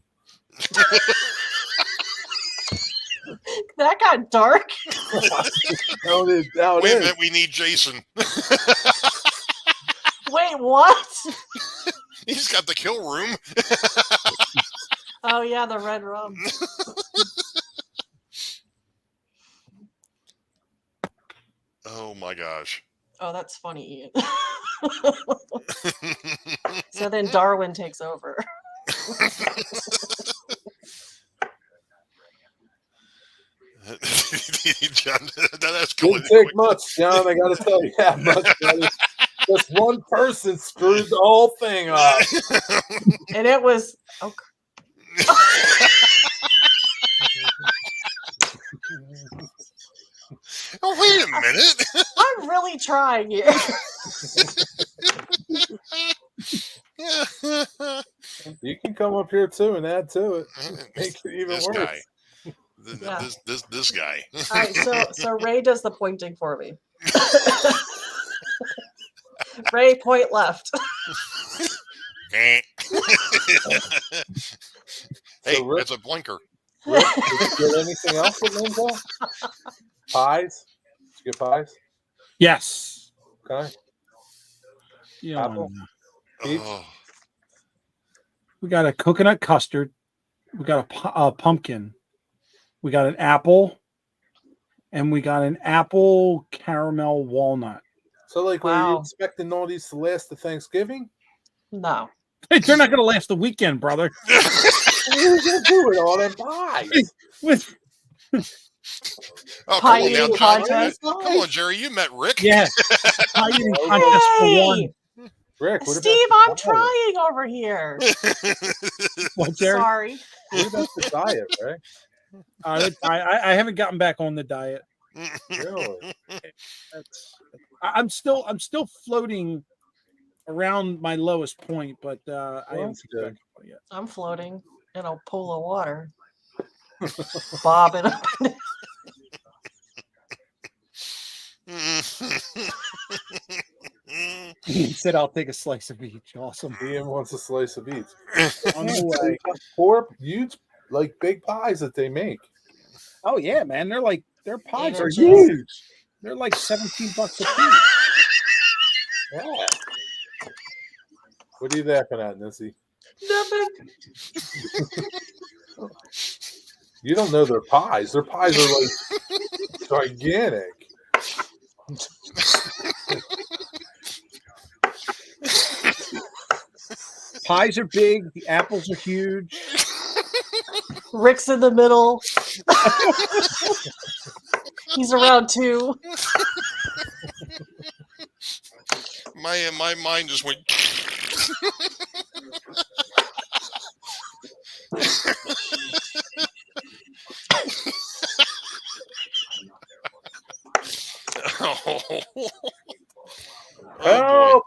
That got dark. Wait a minute, we need Jason. Wait, what? He's got the kill room. Oh yeah, the red rum. Oh my gosh. Oh, that's funny, Ian. So then Darwin takes over. John, that didn't take much, John. I got to tell you that much, buddy. Just one person screwed the whole thing up. And it was... Oh, oh, wait a minute. I'm really trying here. You can come up here too and add to it. Make it even this worse. Guy. Yeah. This guy. All right, so Ray does the pointing for me. Ray, point left. Hey, Rick, that's a blinker. Rick, did you get anything else with Linda? Pies? Did you get pies? Yes. Okay. Yeah. Apple? Peach? Oh. We got a coconut custard. We got a pumpkin. We got an apple. And we got an apple caramel walnut. So, like, Wow. were you expecting all these to last to Thanksgiving? No. They're not going to last the weekend, brother. What are you going to do with all them pies? With Oh, Pie come on now, eating John. contest? Come on, Jerry. You met Rick. yeah, pie eating contest for one. Hey! Rick, what Steve, about I'm the diet? trying over here. What, Jerry? Sorry. What about the diet, right? I haven't gotten back on the diet. Really? I'm still floating around my lowest point, but I haven't that's picked good. back up yet. I'm floating in a pool of water. Bobbing up. He said, "I'll take a slice of each." Awesome. Ian wants a slice of each. On the way. Four huge, like big pies that they make. Oh yeah, man! Their pies are inches. huge. They're like $17 a piece. Yeah. What are you laughing at, Missy? Nothing. You don't know their pies. Their pies are like gigantic. Pies are big. The apples are huge. Rick's in the middle. He's around too. My mind just went. Oh, boy. Help!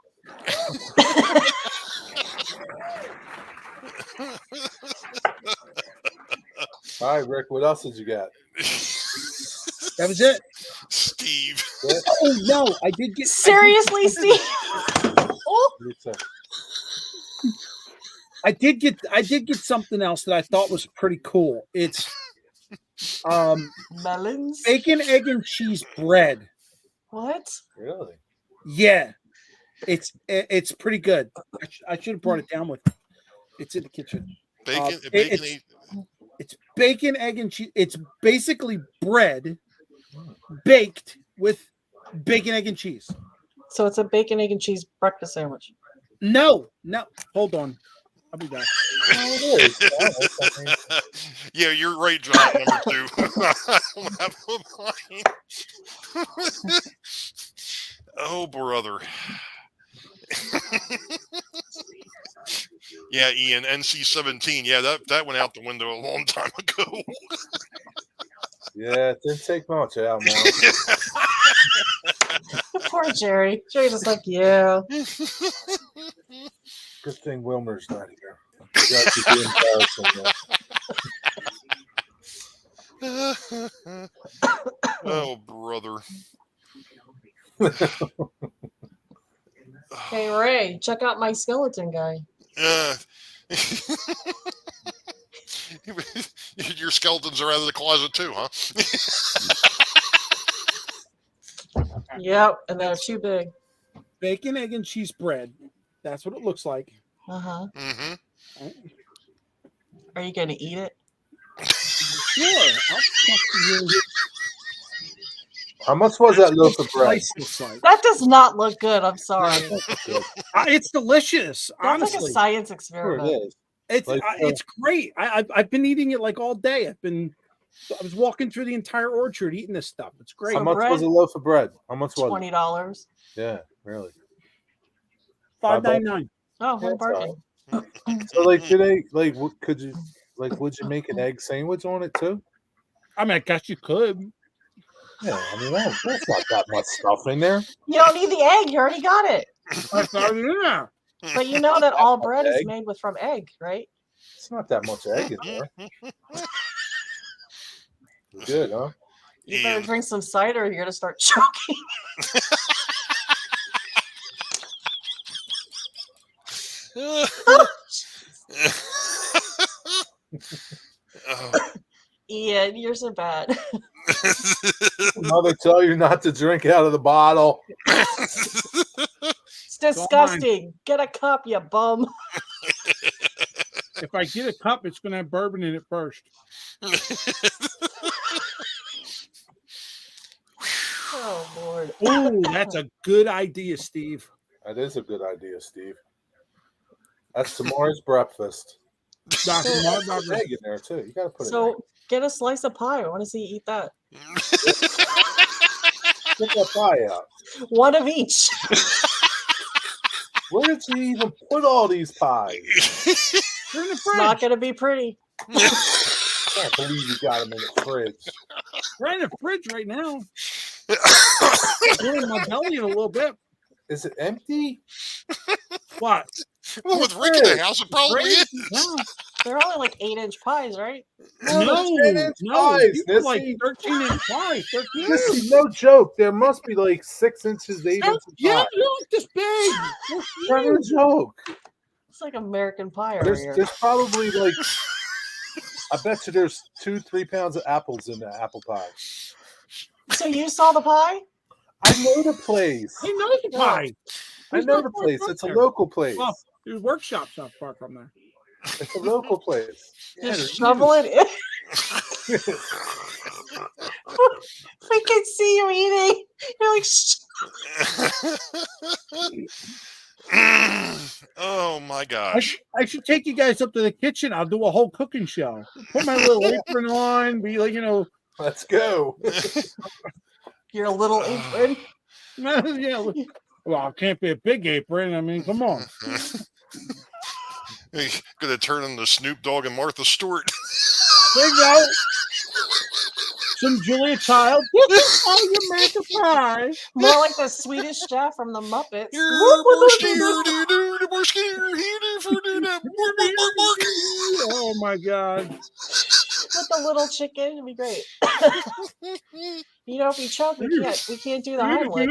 All right, Rick. What else did you got? That was it. Steve. Oh no, I did get Seriously, Steve? I did get something else that I thought was pretty cool. It's Melons? bacon, egg, and cheese bread. What? Really? Yeah, it's pretty good. I should have brought it down with me. It's in the kitchen. Bacon, It's bacon, egg, and cheese. It's basically bread baked with bacon, egg, and cheese. So it's a bacon, egg, and cheese breakfast sandwich. No. Hold on. I'll be back. Yeah, you're right, John. Number 2. I don't have mine. Oh, brother. Yeah, Ian, NC-17. Yeah, that went out the window a long time ago. Yeah, it didn't take much out, man. Poor Jerry. Jerry's just like, yeah. Good thing Wilmer's not here. You got to be embarrassing. Oh, brother. Hey, Ray, check out my skeleton guy. Your skeletons are out of the closet too, huh? Yep, and they're too big. Bacon, egg, and cheese bread. That's what it looks like. Uh-huh. Mm-hmm. Are you going to eat it? Sure. How much was that loaf of bread? Looks like. That does not look good. I'm sorry. It's delicious. That's Honestly, like a science Sure experiment. it is. it's like, it's great. I've been eating it like all day. I was walking through the entire orchard eating this stuff. It's great. How much was a loaf of bread? How much was it? $20. Yeah, really. $5.99. Oh, Yeah, one bargain. So, like, today, like, could you, like, would you make an egg sandwich on it too? I mean, I guess you could. Yeah, I mean, that's not that much stuff in there. You don't need the egg. You already got it. That's already in there. But you know that all bread is Egg? made with from egg, right? It's not that much egg in there. Good, huh? You better drink some cider or you're going to start choking. Ian, you're so bad. Mother tell you not to drink out of the bottle. It's disgusting. Get a cup, you bum. If I get a cup, it's going to have bourbon in it first. Oh, Lord. Ooh, that's a good idea, Steve. That is a good idea, Steve. That's tomorrow's breakfast. Dr. There's Mark, egg in there too. You gotta put it. So get a slice of pie. I want to see you eat that. Get that pie out. One of each. Where did you even put all these pies? they're in the It's fridge. not going to be pretty. I can't believe you got them in the fridge. Right in the fridge right now. They're in my belly in a little bit. Is it empty? What? Well, with Rick in the house, it probably is. No, They're only like 8-inch pies, right? no, 10-inch pies, these are like Missy. 13-inch pies. 13 Missy, no joke. There must be like 6 inches, 8 inches Yeah, pie. they look this big. They're No huge. joke. It's like American pie over here. There's probably like, I bet you there's 2-3 pounds of apples in the apple pie. So you saw the pie? I know the place. He knows the pie. I know the place. It's a local place. Well, there's workshops not far from there. It's a local place. Yeah, Just shovel it in. We can see you eating. You're like, shh. Oh my gosh. I should take you guys up to the kitchen. I'll do a whole cooking show. Put my little apron on. Be like, Let's go. Your little apron. yeah. Well, it can't be a big apron. I mean, come on. Gonna turn into Snoop Dogg and Martha Stewart. There you go. Some Julia Child. Oh, you make a pie. More like the Swedish chef from the Muppets. Oh my God. With the little chicken, it'd be great. If you choke, we can't do the Heimlich.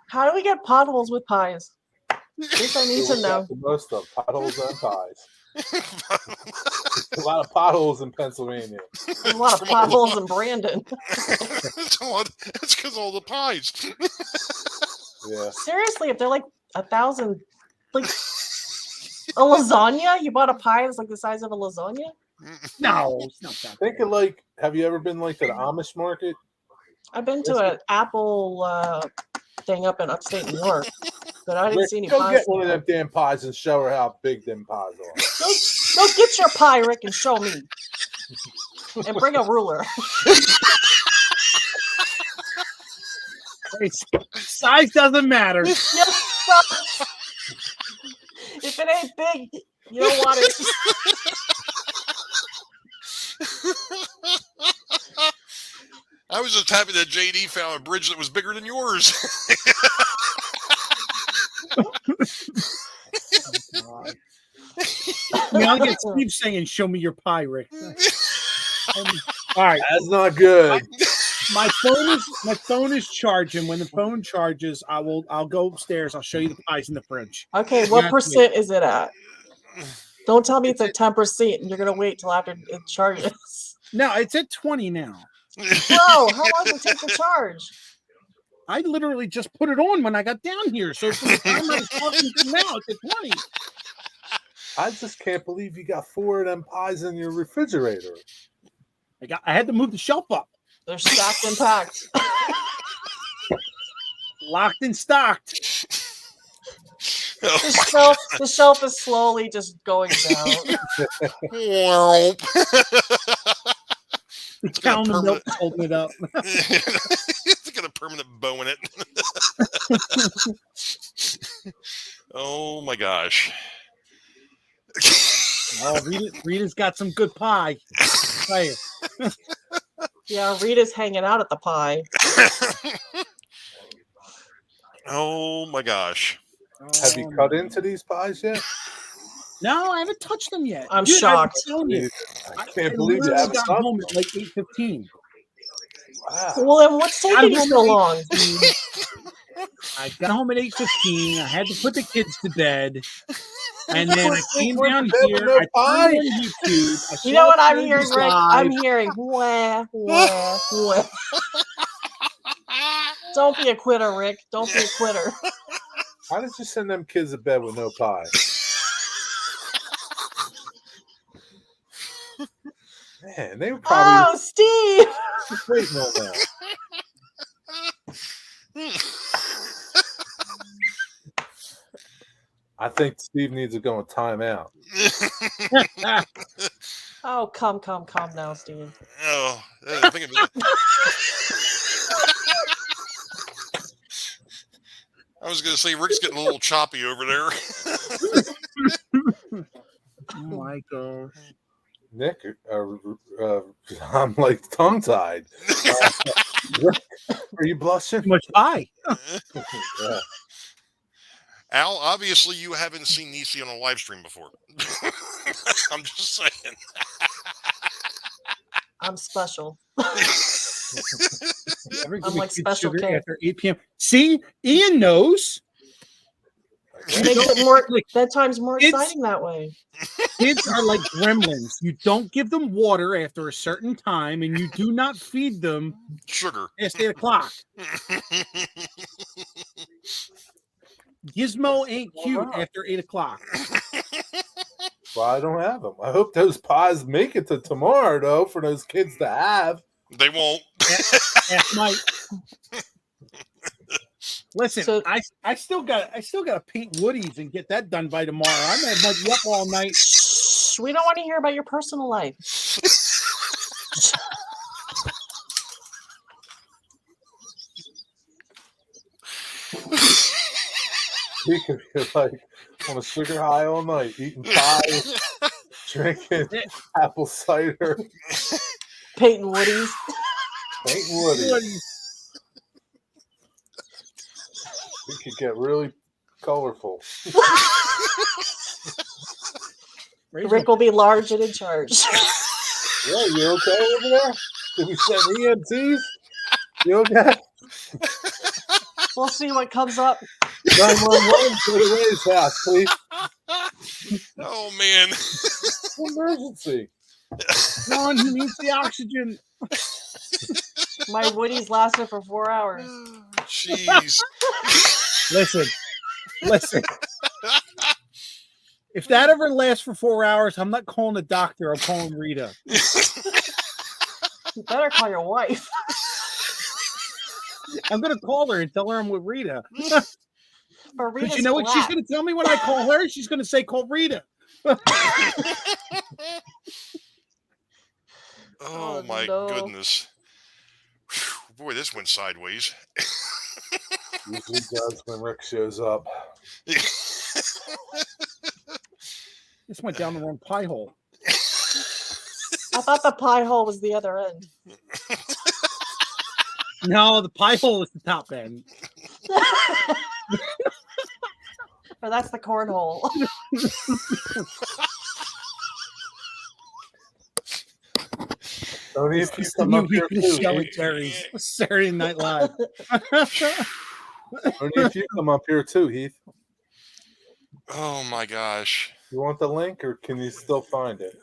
How do we get potholes with pies? This I need to know. Most of potholes and pies. A lot of potholes in Pennsylvania. There's a lot of potholes in Brandon. It's because all the pies. Yeah. Seriously, if they're like 1,000, like a lasagna, you bought a pie that's like the size of a lasagna? No, it's not that. Think of have you ever been to the Amish market? I've been to an Apple thing up in upstate New York, but I didn't see any Go pies. get one of them damn pies and show her how big them pies are. Go get your pie, Rick, and show me. And bring a ruler. Size doesn't matter. If it ain't big, you don't want it. I was just happy that JD found a bridge that was bigger than yours. I'll get Steve saying, "Show me your pie, Rick." All right, that's not good. My phone is charging. When the phone charges, I'll go upstairs. I'll show you the pies in the fridge. Okay, what percent is it at? Don't tell me it's at 10% and you're gonna wait till after it charges. No, it's at 20 now. Bro, how long does it take to charge? I literally just put it on when I got down here. So from the time I was talking to now, it's at 20. I just can't believe you got 4 of them pies in your refrigerator. I had to move the shelf up. They're stacked and packed. Locked and stocked. The shelf is slowly just going down. It's counting the milk, holding it up. It's got a permanent bow in it. Oh my gosh. Oh, Rita's got some good pie. Yeah, Rita's hanging out at the pie. Oh my gosh. Have you cut into these pies yet? No, I haven't touched them yet. I'm shocked. I can't believe you haven't got home at like 8:15. Wow. Well, then what's taking you so long? I got home at 8:15. I had to put the kids to bed. And then I came down here. I turned on YouTube. You know what I'm hearing, Rick? I'm hearing wah, wah, wah. Don't be a quitter, Rick. Don't be a quitter. How did you send them kids to bed with no pie? Man, they were probably Steve! waiting on that. I think Steve needs to go in timeout. Oh, come now, Steve. Oh, I think I was going to say Rick's getting a little choppy over there. Oh my God. Nick, I'm like tongue-tied. Are you blushing? Too much pie. Yeah. Al, obviously you haven't seen Nisi on a live stream before. I'm just saying. I'm special. I'm like special K. After 8 p.m. See, Ian knows. It makes it more bedtime's more exciting that way. Kids are like gremlins. You don't give them water after a certain time, and you do not feed them sugar past 8 o'clock. Gizmo ain't cute after 8 o'clock. why I don't have them. I hope those pies make it to tomorrow, though, for those kids to have. They won't. Ask Mike. Listen, So- I still got to paint Woodies and get that done by tomorrow. I'm gonna have you up all night. Shh, we don't want to hear about your personal life. He could be like on a sugar high all night, eating pies, drinking apple cider, Peyton Woody's. painting Woody. It could get really colorful. Rick will be large and in charge. Yeah, you okay over there? Did we send EMTs? You okay? We'll see what comes up. 911 to the Ray's house, please. Oh man. Emergency. Ron, he needs the oxygen. My Woody's lasted for 4 hours. Jeez. Listen. If that ever lasts for 4 hours, I'm not calling a doctor. I'm calling Rita. You better call your wife. I'm going to call her and tell her I'm with Rita. But Because Rita's you know what she's flat. going to tell me when I call her? She's going to say, call Rita. Oh my no. goodness. Whew, boy, this went sideways. Usually does when Rick shows up. This went down the wrong pie hole. I thought the pie hole was the other end. No, the pie hole is the top end. Or that's the cornhole. Only if you come up here too. Shelley Heath. Terry's Saturday Night Live. Only if you come up here too, Heath. Oh my gosh. You want the link, or can you still find it?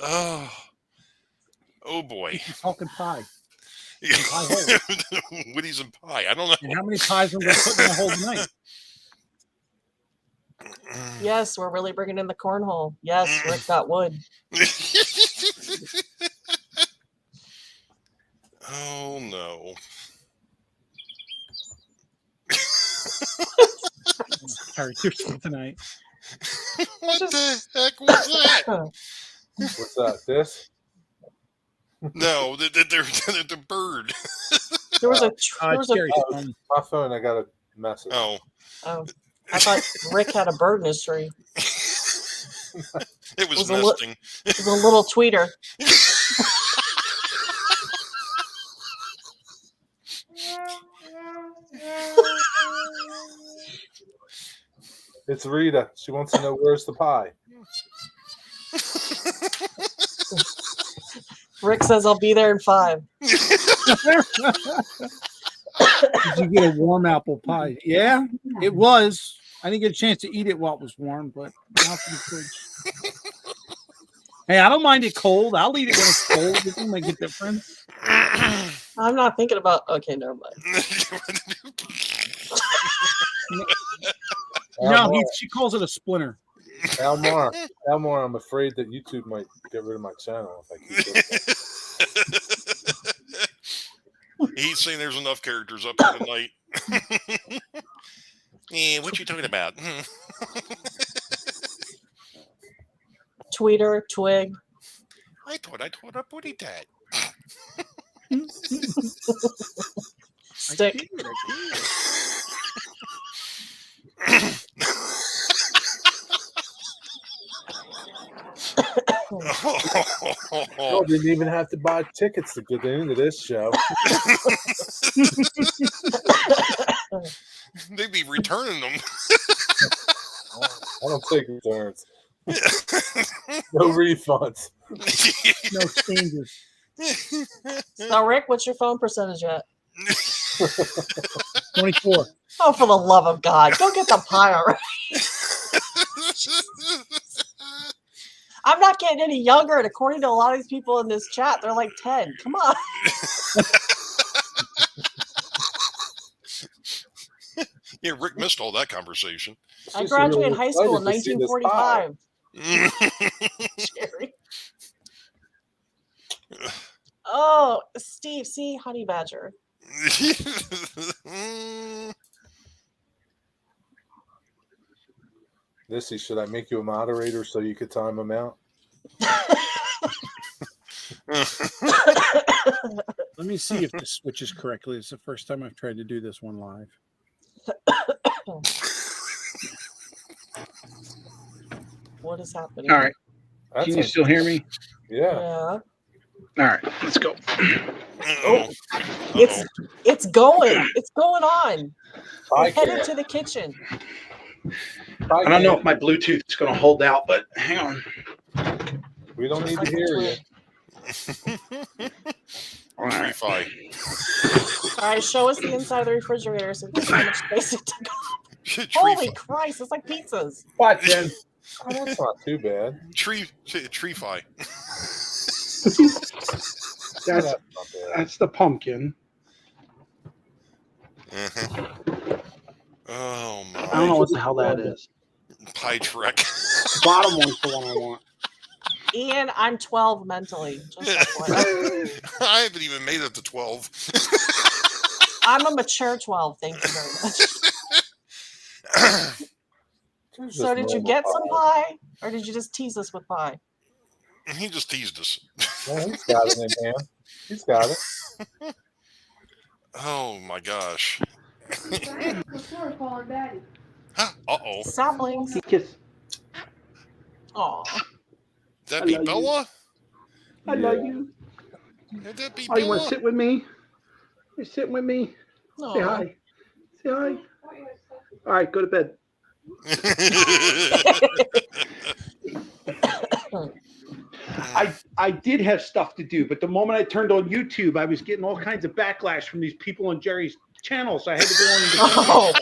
Oh boy. Talking pie. Woody's and pie. I don't know. And how many pies am I going to put in the hole tonight? Yes, we're really bringing in the cornhole. Yes, Rick got wood. Oh no. Sorry, you're still tonight. What the heck was that? What's that? This? No, the bird. There was a. Terry's Oh, phone. my phone. I got a message. Oh. Oh, I thought Rick had a bird in his tree. It was a li- nesting. It was a little tweeter. It's Rita. She wants to know where's the pie. Rick says I'll be there in 5. Did you get a warm apple pie? Yeah, it was. I didn't get a chance to eat it while it was warm, but now it's in the fridge. Hey, I don't mind it cold. I'll eat it when it's cold. It doesn't make a difference. I'm not thinking about. Okay, never mind. No, she calls it a splinter. Elmore, I'm afraid that YouTube might get rid of my channel if I keep doing that. He's saying there's enough characters up here tonight. Yeah, what you talking about? Tweeter, twig. I thought I told up Woody that. Stick. Oh, didn't even have to buy tickets to get into this show. They'd be returning them. I don't take returns. No refunds. No changes. Now, Rick, what's your phone percentage at? 24. Oh, for the love of God, go get the pie already. I'm not getting any younger, and according to a lot of these people in this chat, they're like 10. Come on. Yeah, Rick missed all that conversation. I She's graduated really high school in excited to see this pie. 1945. Jerry. Oh, Steve, see, honey badger. Missy, should I make you a moderator so you could time them out? Let me see if this switches correctly. It's the first time I've tried to do this one live. What is happening? All right. That's Can you still hear me? Yeah. Yeah. All right. Let's go. Oh, It's going. It's going on. We're Pie headed can. to the kitchen. Pie I don't know can. if my Bluetooth is going to hold out, but hang on. We don't need Like to a hear you. twin. All right. Tree-fi. All right, show us the inside of the refrigerator so we can see how much space it took. Tree-fi. Holy Christ, it's like pizzas. What, Jen? Oh, that's not too bad. Tree-fi. That's not bad. that's the pumpkin. Uh-huh. Oh I my. don't know what the hell that is. Pie Trek. Bottom one's the one I want. Ian, I'm 12 mentally. Just FYI. I haven't even made it to 12. I'm a mature 12. Thank you very much. There's So just did you normal get some pie, or did you just tease us with pie? He just teased us. Well, he's got it in hand. He's got it. Oh my gosh. calling Daddy. Huh? Uh-oh. Saplings. Kiss. Aw. That I be love you. Bella? I love you. Would that be Oh, you want to Bella? sit with me? You sitting with me? Aw. Say hi. Say hi. All right, go to bed. I did have stuff to do, but the moment I turned on YouTube, I was getting all kinds of backlash from these people on Jerry's channel, so I had to go on. Oh,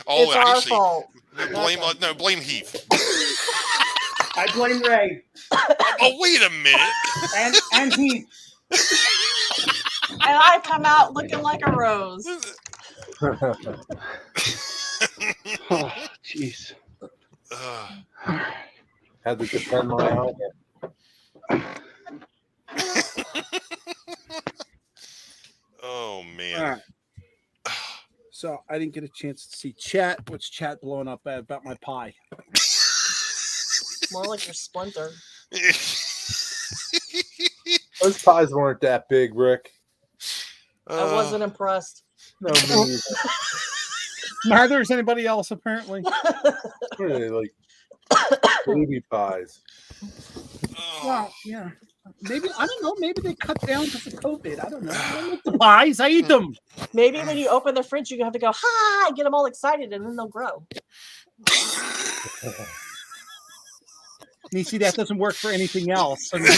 Oh, it's I our see. fault. Blame Heath. I blame Ray Oh, wait a minute. and Heath. And I come out looking like a rose. Oh, jeez. Had to depend on how. Oh, All man. right. So I didn't get a chance to see chat. What's chat blowing up at about my pie? More like your splinter. Those pies weren't that big, Rick. I wasn't impressed. No, me neither. Neither is anybody else, apparently. Really, like baby pies. Well, yeah. Maybe, I don't know. Maybe they cut down because of COVID. I don't know. I don't make the pies. I eat them. Maybe when you open the fridge, you have to go, hi, get them all excited, and then they'll grow. You see, that doesn't work for anything else. I mean,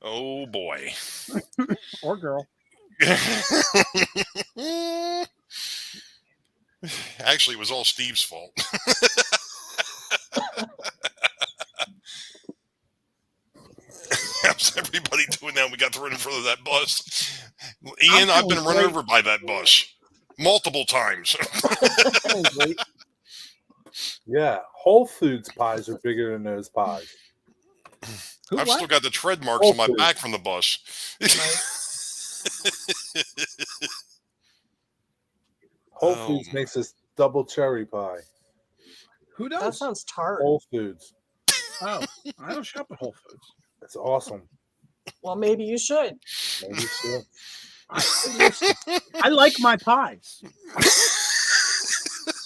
Oh, boy. or girl. Actually, it was all Steve's fault. How's everybody doing now? We got thrown in front of that bus. Ian, I've been run over by that bus multiple times. Yeah, Whole Foods pies are bigger than those pies. I've still got the tread marks on my back from the bus. Whole Foods makes this double cherry pie. Who does? That sounds tart. Whole Foods. Oh, I don't shop at Whole Foods. That's awesome. Well, maybe you should. Maybe so. I like my pies.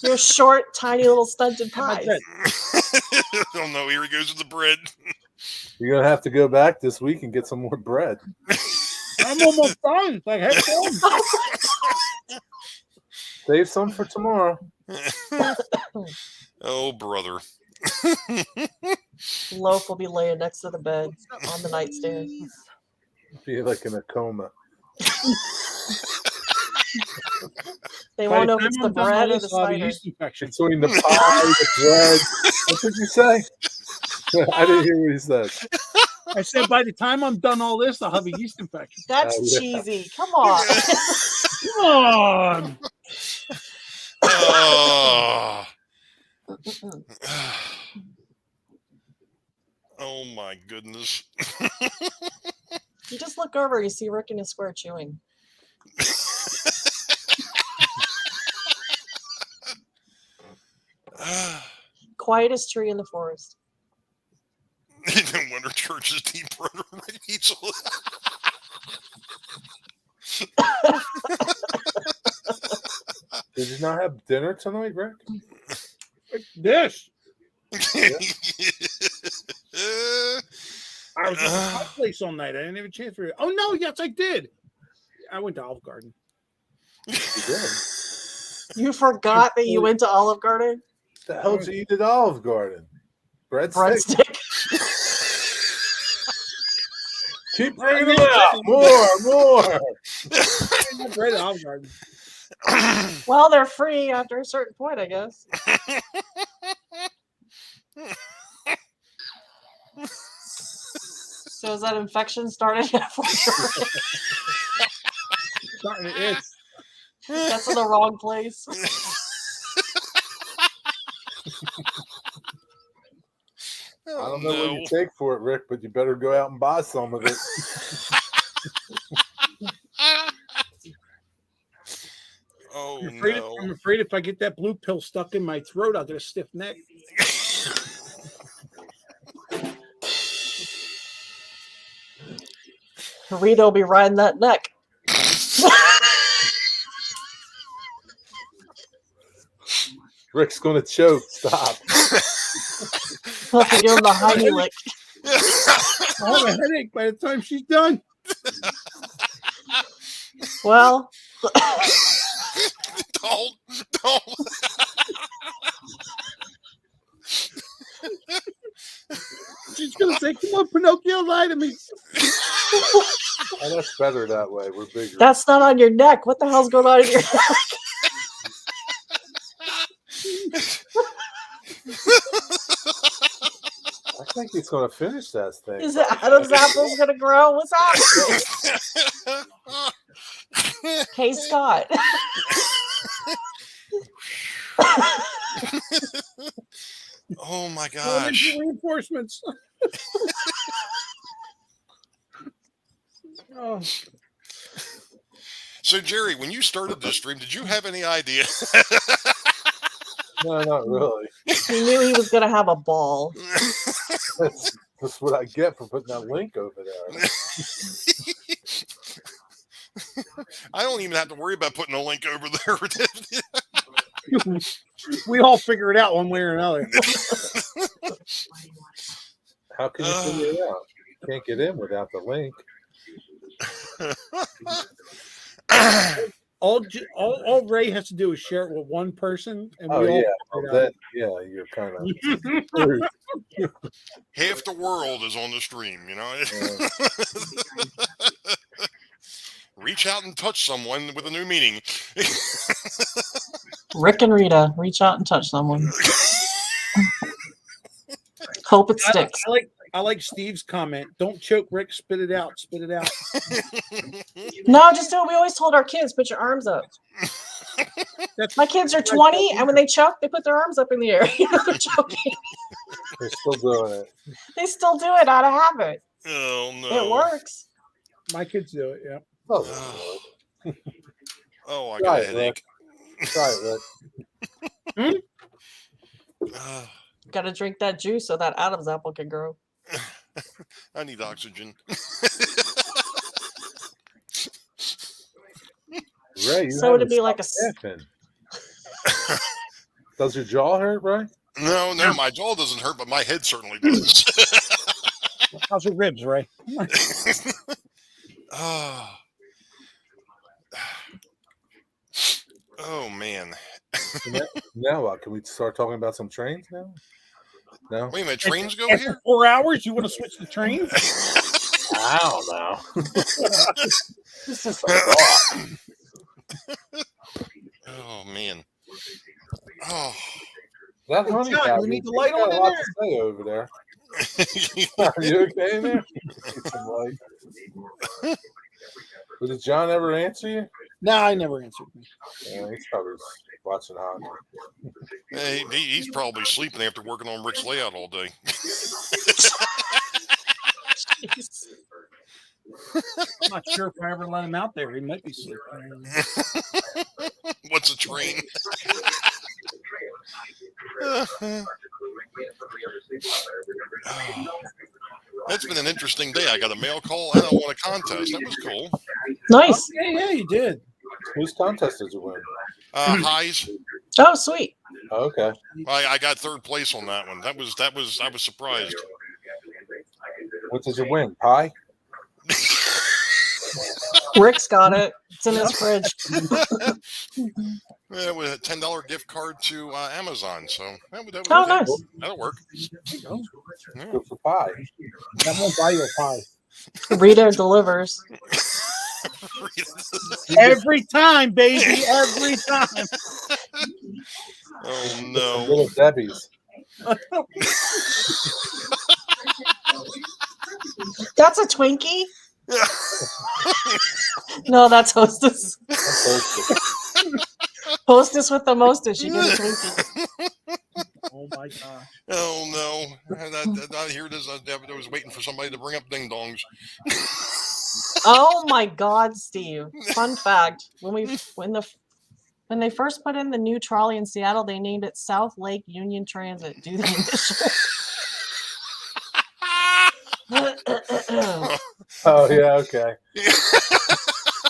Your short, tiny little stunted pies. Oh no, here he goes with the bread. You're gonna have to go back this week and get some more bread. I'm almost done. Like, heck, Save some for tomorrow. Oh, brother. Loaf will be laying next to the bed on the nightstand. Be like in a coma. They won't know if it's the bread or the I'll have a cider. yeast infection. Between the pie, the bread. What did you say? I didn't hear what he said. I said, by the time I'm done all this, I'll have a yeast infection. That's Yeah. cheesy. Come on. Come on. Oh my goodness. You just look over, you see Rick in his square chewing. Quietest tree in the forest. Even Winter Church's deep brother eats. Did you not have dinner tonight, Rick? This. Yeah. I was at the pie place all night. I didn't have a chance for it. Oh no, yes, I did. I went to Olive Garden. You did. You forgot that you went to Olive Garden? The hell did you eat at Olive Garden? Breadstick? Breadstick. Keep bringing them out. More. Bread at Olive Garden. Well, they're free after a certain point, I guess. So is that infection started? Starting to itch. That's in the wrong place. I don't know what you take for it, Rick, but you better go out and buy some of it. Oh, I'm afraid if I get that blue pill stuck in my throat, I'll get a stiff neck. Rita will be riding that neck. Rick's going to choke. Stop. He'll have to give him the hiney lick. I'll have a headache by the time she's done. Well. Don't. She's going to say, come on, Pinocchio, lie to me. Oh, that's better that way. We're bigger. That's not on your neck. What the hell's going on in your neck? I think he's going to finish that thing. Is it Adam's apple's going to grow? What's happening? Hey, Scott. Oh my gosh. Reinforcements. Oh. So, Jerry, when you started this stream, did you have any idea? No, not really. He knew he was going to have a ball. That's what I get for putting that link over there. I don't even have to worry about putting a link over there. We all figure it out one way or another. How can you figure it out? You can't get in without the link. All Ray has to do is share it with one person, and Oh we all yeah, you're kind of half the world is on the stream, you know. Reach out and touch someone with a new meaning. Rick and Rita, reach out and touch someone. Hope it sticks. I like Steve's comment. Don't choke, Rick. Spit it out. Spit it out. No, just do what we always told our kids. Put your arms up. My kids are 20, and when they choke, they put their arms up in the air. You know, they're choking. They're still doing it. They still do it out of habit. Oh no! It works. My kids do it. Yeah. Oh, I got a headache. Try it, Rick. Got to drink that juice so that Adam's apple can grow. I need oxygen. Ray, So it'd be like a. Does your jaw hurt, Ray? No, my jaw doesn't hurt, but my head certainly does. How's your ribs, Ray? Oh man. Now what? Can we start talking about some trains now? No. Wait a minute, trains go After here? 4 hours, you want to switch the trains? I don't know. It's just a thought. Oh man. Oh. That honey John, guy, we need the he's light got on a in lot there. to say over there. Are you okay in there? Get some light. But did John ever answer you? No, I never answered me. Yeah, he's probably watching hockey. Hey, he's probably sleeping after working on Rick's layout all day. Jeez. I'm not sure if I ever let him out there. He might be sleeping. What's a train? That's been an interesting day. I got a mail call and I won a contest. That was cool. Nice. Yeah, you did. Whose contest did you win? Highs. Oh, sweet. Oh, okay. I got third place on that one. I was surprised. What did you win? Pie? Rick's got it. It's in his fridge. Yeah, with a $10 gift card to Amazon, so that was Oh, okay. nice. That'll work. There you go. Yeah. Good for pie. That won't buy you a pie. Rita delivers. Every time, baby. Every time. Oh Some no! Little Debbie's. That's a Twinkie? No, that's Hostess. Hostess with the mostest. You get a Twinkie. Oh my gosh. Oh no! I hear this. I was waiting for somebody to bring up ding dongs. Oh my God, Steve! Fun fact: when they first put in the new trolley in Seattle, they named it South Lake Union Transit. Do the initials. Oh, yeah, okay.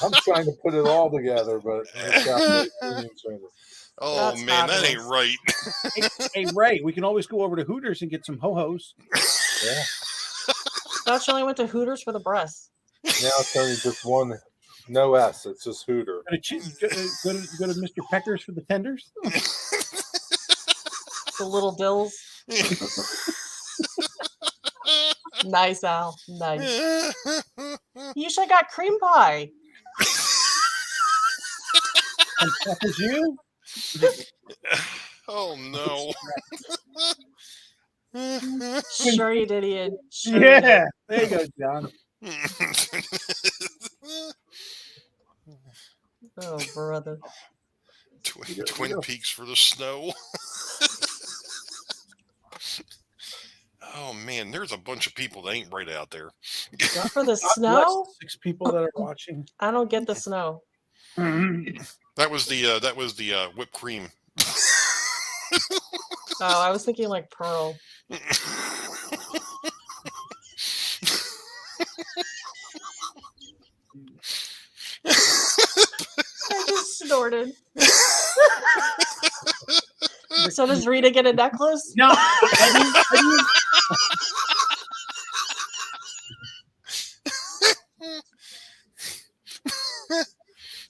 I'm trying to put it all together, but it's got the Union Transit. Oh That's man, that ain't fabulous. right. Hey, Ray, we can always go over to Hooters and get some ho-hos. Yeah. Thought you only went to Hooters for the breasts. Now it's only just one, no S. It's just Hooter. Go to Mr. Pecker's for the tenders. The little dills. Nice, Al. Nice. You should have got cream pie. And Pecker's you? Oh no! Sure you did, Ian. Sure you Yeah. did. There you go, John. Oh, brother. Twin Peaks for the snow. Oh man, there's a bunch of people that ain't right out there. For the God snow? bless the 6 people that are watching. I don't get the snow. That was the whipped cream. Oh, I was thinking like Pearl. I just snorted. So does Rita get a necklace? No, I didn't.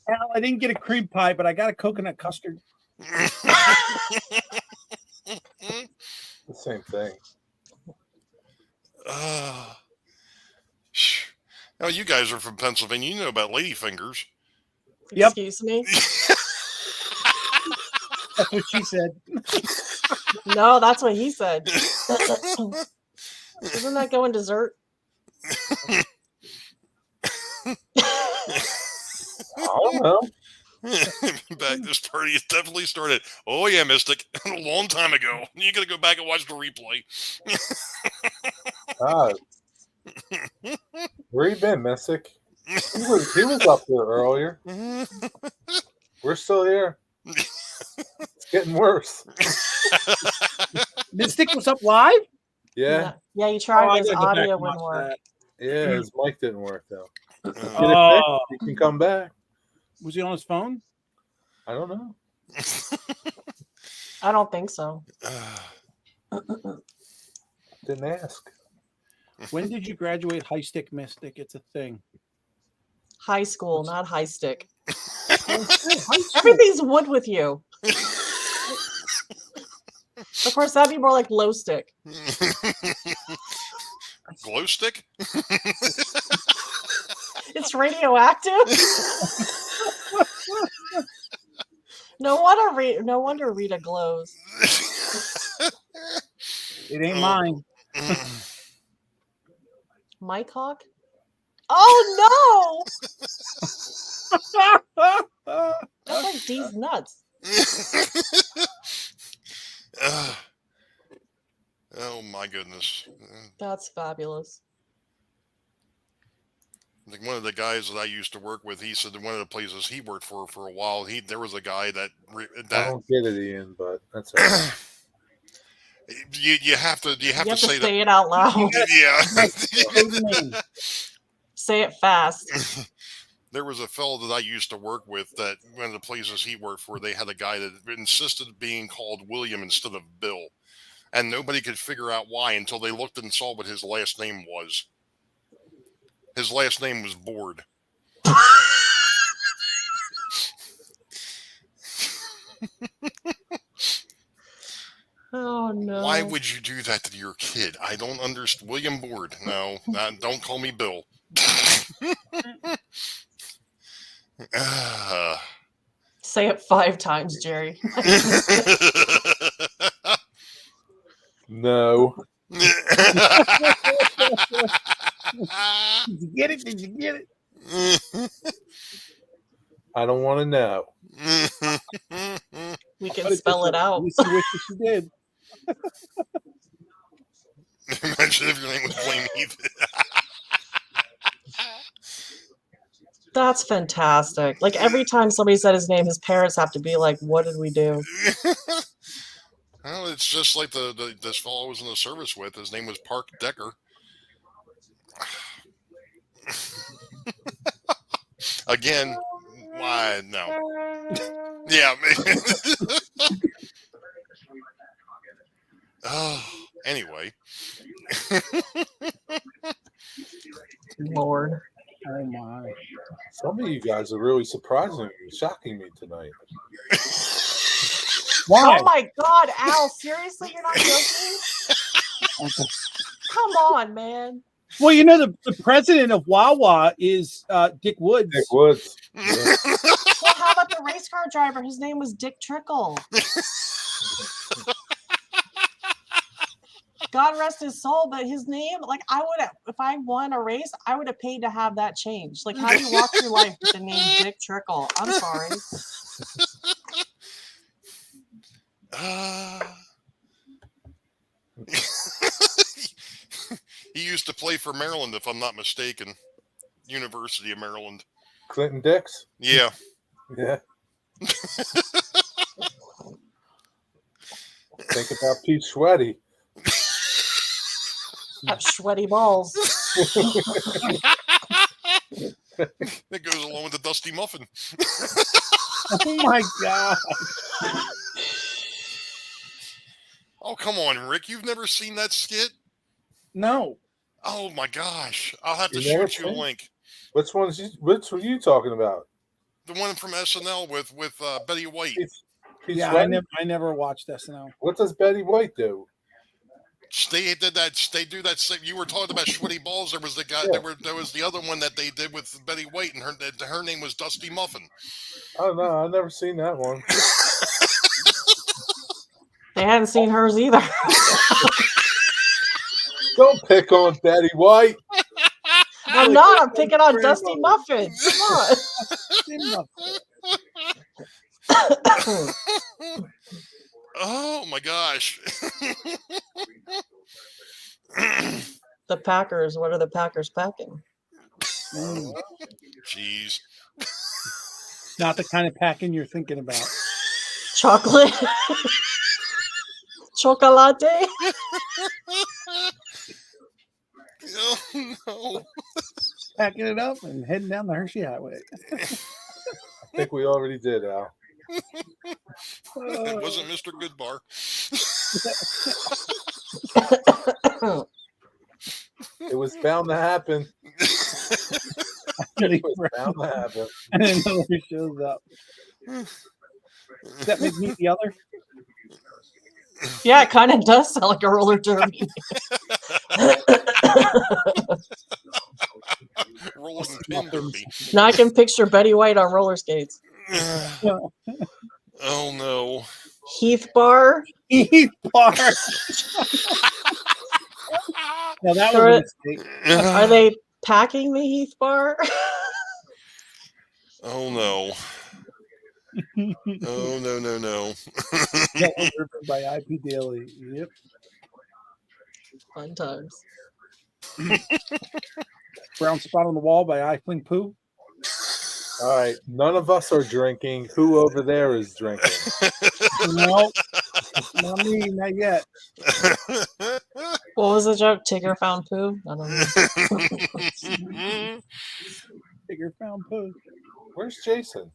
Al, I didn't get a cream pie, but I got a coconut custard. The same thing. Now you guys are from Pennsylvania. You know about ladyfingers. Yep. Excuse me? That's what she said. No, that's what he said. Doesn't that go in dessert? I don't know. Back this party has definitely started. Oh yeah, Mystic, a long time ago. You got to go back and watch the replay. Where you been, Mystic? He was up there earlier. We're still here. It's getting worse. Mystic was up live? Yeah. Yeah, you tried, Oh, I his gotta go back audio and wouldn't watch work. that. Yeah, his mic didn't work though. Get it Oh. fixed, you can come back. Was he on his phone? I don't know. I don't think so. Didn't ask. When did you graduate high stick Mystic? It's a thing. High school, not high stick. High school. Everything's wood with you. Of course, that'd be more like low stick. Glow stick? It's radioactive. No wonder Rita glows. It ain't mine. Mike Hawk? Oh That's like D's nuts. Oh my goodness. That's fabulous. Like one of the guys that I used to work with, he said that one of the places he worked for a while, there was a guy that I don't get it, Ian, but that's all right. you have to You have to say say it out loud. Yeah. Say it fast. There was a fellow that I used to work with that one of the places he worked for, they had a guy that insisted being called William instead of Bill. And nobody could figure out why until they looked and saw what his last name was. His last name was Board. Oh no. Why would you do that to your kid? I don't understand. William Board. No, don't call me Bill. Say it 5 times, Jerry. No. Did you get it? Did you get it? I don't want to know. We can spell it out. You wish you did. Imagine if your name was Blaine Heath. That's fantastic. Like every time somebody said his name, his parents have to be like, "What did we do?" Well, it's just like this fellow I was in the service with. His name was Park Decker. Again, why no? Yeah. Oh, anyway. Lord. Oh my! Some of you guys are really surprising me, shocking me tonight. Why? Oh my God, Al! Seriously, you're not joking? Come on, man. Well, you know the president of Wawa is Dick Woods. Dick Woods. Yeah. Well, how about the race car driver? His name was Dick Trickle. God rest his soul, but his name, like I would have, if I won a race, I would have paid to have that changed. Like, how do you walk through life with the name Dick Trickle? I'm sorry. He used to play for Maryland, if I'm not mistaken. University of Maryland. Clinton Dix? Yeah. Yeah. Think about Pete Sweaty. Sweaty balls. That goes along with the Dusty Muffin. Oh my God! Oh, come on, Rick. You've never seen that skit? No. Oh my gosh. I'll have to You never shoot you a seen? link. Which were you talking about? The one from SNL with Betty White. Pete Yeah, Sweaty? I never watched SNL. What does Betty White do? They did that. They do that. You were talking about sweaty balls. There was the guy. Yeah. There was the other one that they did with Betty White, and her name was Dusty Muffin. Oh no, I've never seen that one. They hadn't seen hers either. Don't pick on Betty White. I'm not. I'm picking on Dusty Muffin. Come on. Oh my gosh. The Packers. What are the Packers packing? Jeez. Not the kind of packing you're thinking about. Chocolate. Chocolate. Oh no. Packing it up and heading down the Hershey Highway. I think we already did, Al. It wasn't Mr. Goodbar. It was bound to happen. It was bound to happen. And then another shows up. Does that make me the other? Yeah, it kind of does sound like a roller derby. Rolling pin derby. Now I can picture Betty White on roller skates. Oh no. Heath Bar. Heath Bar. Now that was a mistake. Are they packing the Heath Bar? Oh no. Oh no. Yellow Ribbon by IP Daily. Yep. Fun times. Brown Spot on the Wall by I Fling Poo. All right, none of us are drinking. Who over there is drinking? No, not me, not yet. What was the joke? Tigger found poo? I don't know. Figure found poo. Where's Jason?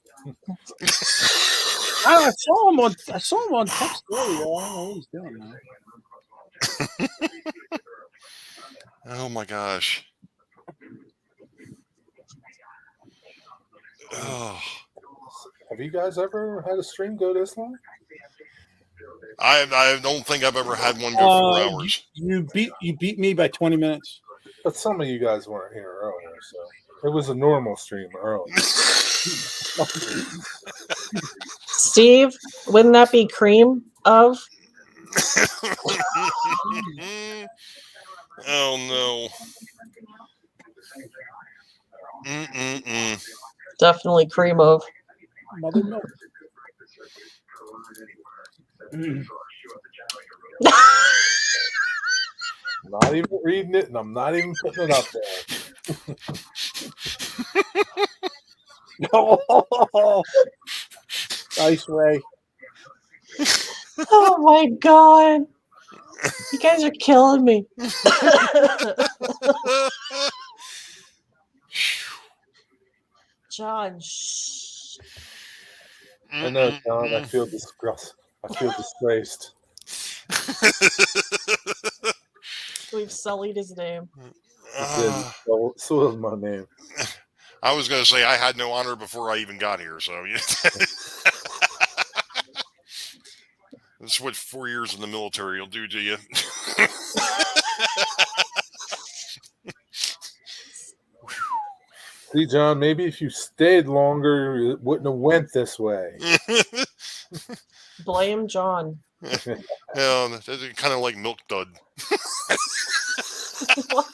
I saw him on text earlier. I don't know what he's doing now. Oh my gosh. Oh. Have you guys ever had a stream go this long? I don't think I've ever had one go 4 hours. You beat me by 20 minutes. But some of you guys weren't here earlier, so it was a normal stream earlier. Steve, wouldn't that be cream of? Oh no. Mm-mm-mm. Definitely cream of. Mother milk. I'm not even reading it, and I'm not even putting it up there. Oh, nice, Ray. Oh my god. You guys are killing me. John, shh. I know, John. I feel disgust. I feel disgraced. We've sullied his name. So is my name. I was going to say I had no honor before I even got here, so that's what 4 years in the military will do to you. See, John, maybe if you stayed longer, it wouldn't have went this way. Blame John. Yeah, that's kind of like Milk Dud. What?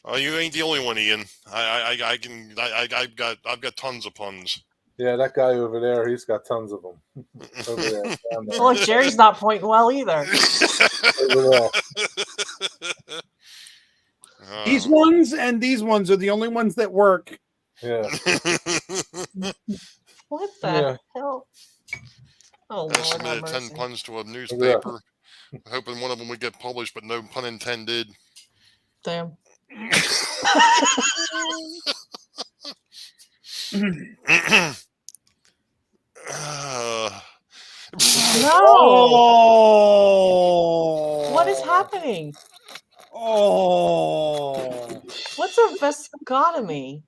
Oh, you ain't the only one, Ian. I've got tons of puns. Yeah, that guy over there, he's got tons of them. Over there, down there. Look, Jerry's not pointing well either. Over there. These ones and these ones are the only ones that work. Yeah. What the hell? Oh, I Lord have submitted 10 mercy. puns to a newspaper, hoping one of them would get published, but no pun intended. Damn. No. Oh. What is happening? Oh. What's a vasectomy?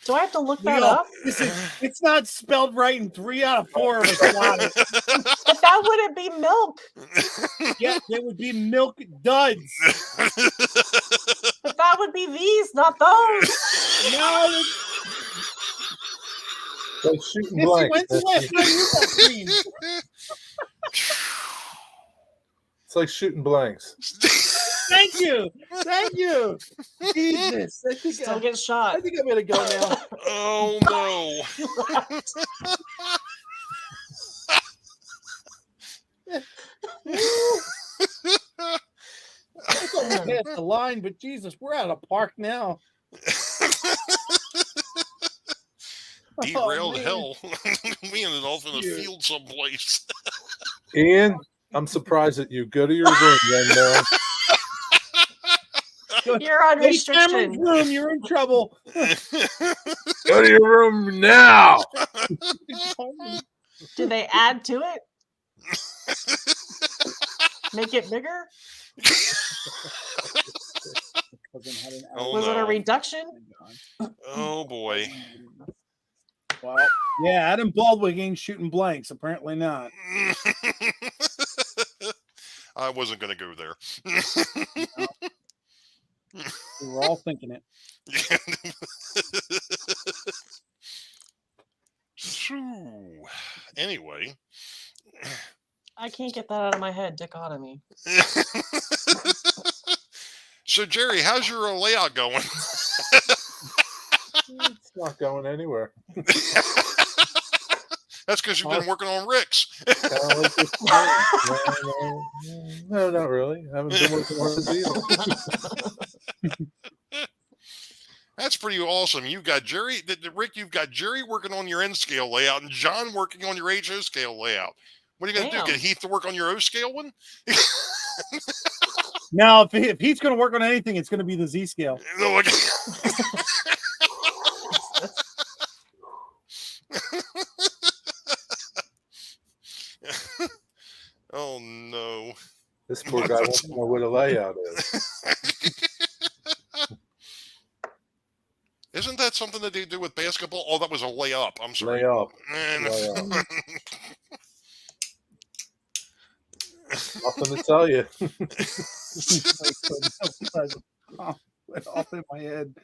Do I have to look that up? It's not spelled right, and 3 out of 4 of us got it. But that wouldn't be milk. Yeah, it would be milk duds. But that would be these, not those. No, Like shooting Missy, blanks. when's the last time you got green? It's like shooting blanks. Thank you. Jesus, I think Still get shot. I'm gonna go now. Oh no. I thought we passed the line, but Jesus, we're out of park now. Derailed man. hell. We ended off in a field someplace. Ian, I'm surprised at you. Go to your room, young man. You're on Hey, Cameron's restriction. room, you're in trouble. Go to your room now. Do they add to it? Make it bigger? Oh, Was it a no. reduction? Oh boy. Well, yeah, Adam Baldwin ain't shooting blanks. Apparently not. I wasn't going to go there. We were all thinking it. So, anyway. I can't get that out of my head. Dichotomy. So, Jerry, how's your layout going? It's not going anywhere. That's because you've been working on Rick's. Kind of like this thing. No, not really. I haven't been working on his either. That's pretty awesome. You've got Jerry, Rick. You've got Jerry working on your N scale layout, and John working on your HO scale layout. What are you going to do? Damn. Get Heath to work on your O scale one? Now, if he's going to work on anything, it's going to be the Z scale. No, okay. Oh no! This poor guy wants to know what a layout is. Isn't that something that they do with basketball? Oh, that was a layup. I'm sorry. Layup. Man. Layup. Nothing to tell you. Oh, went off in my head.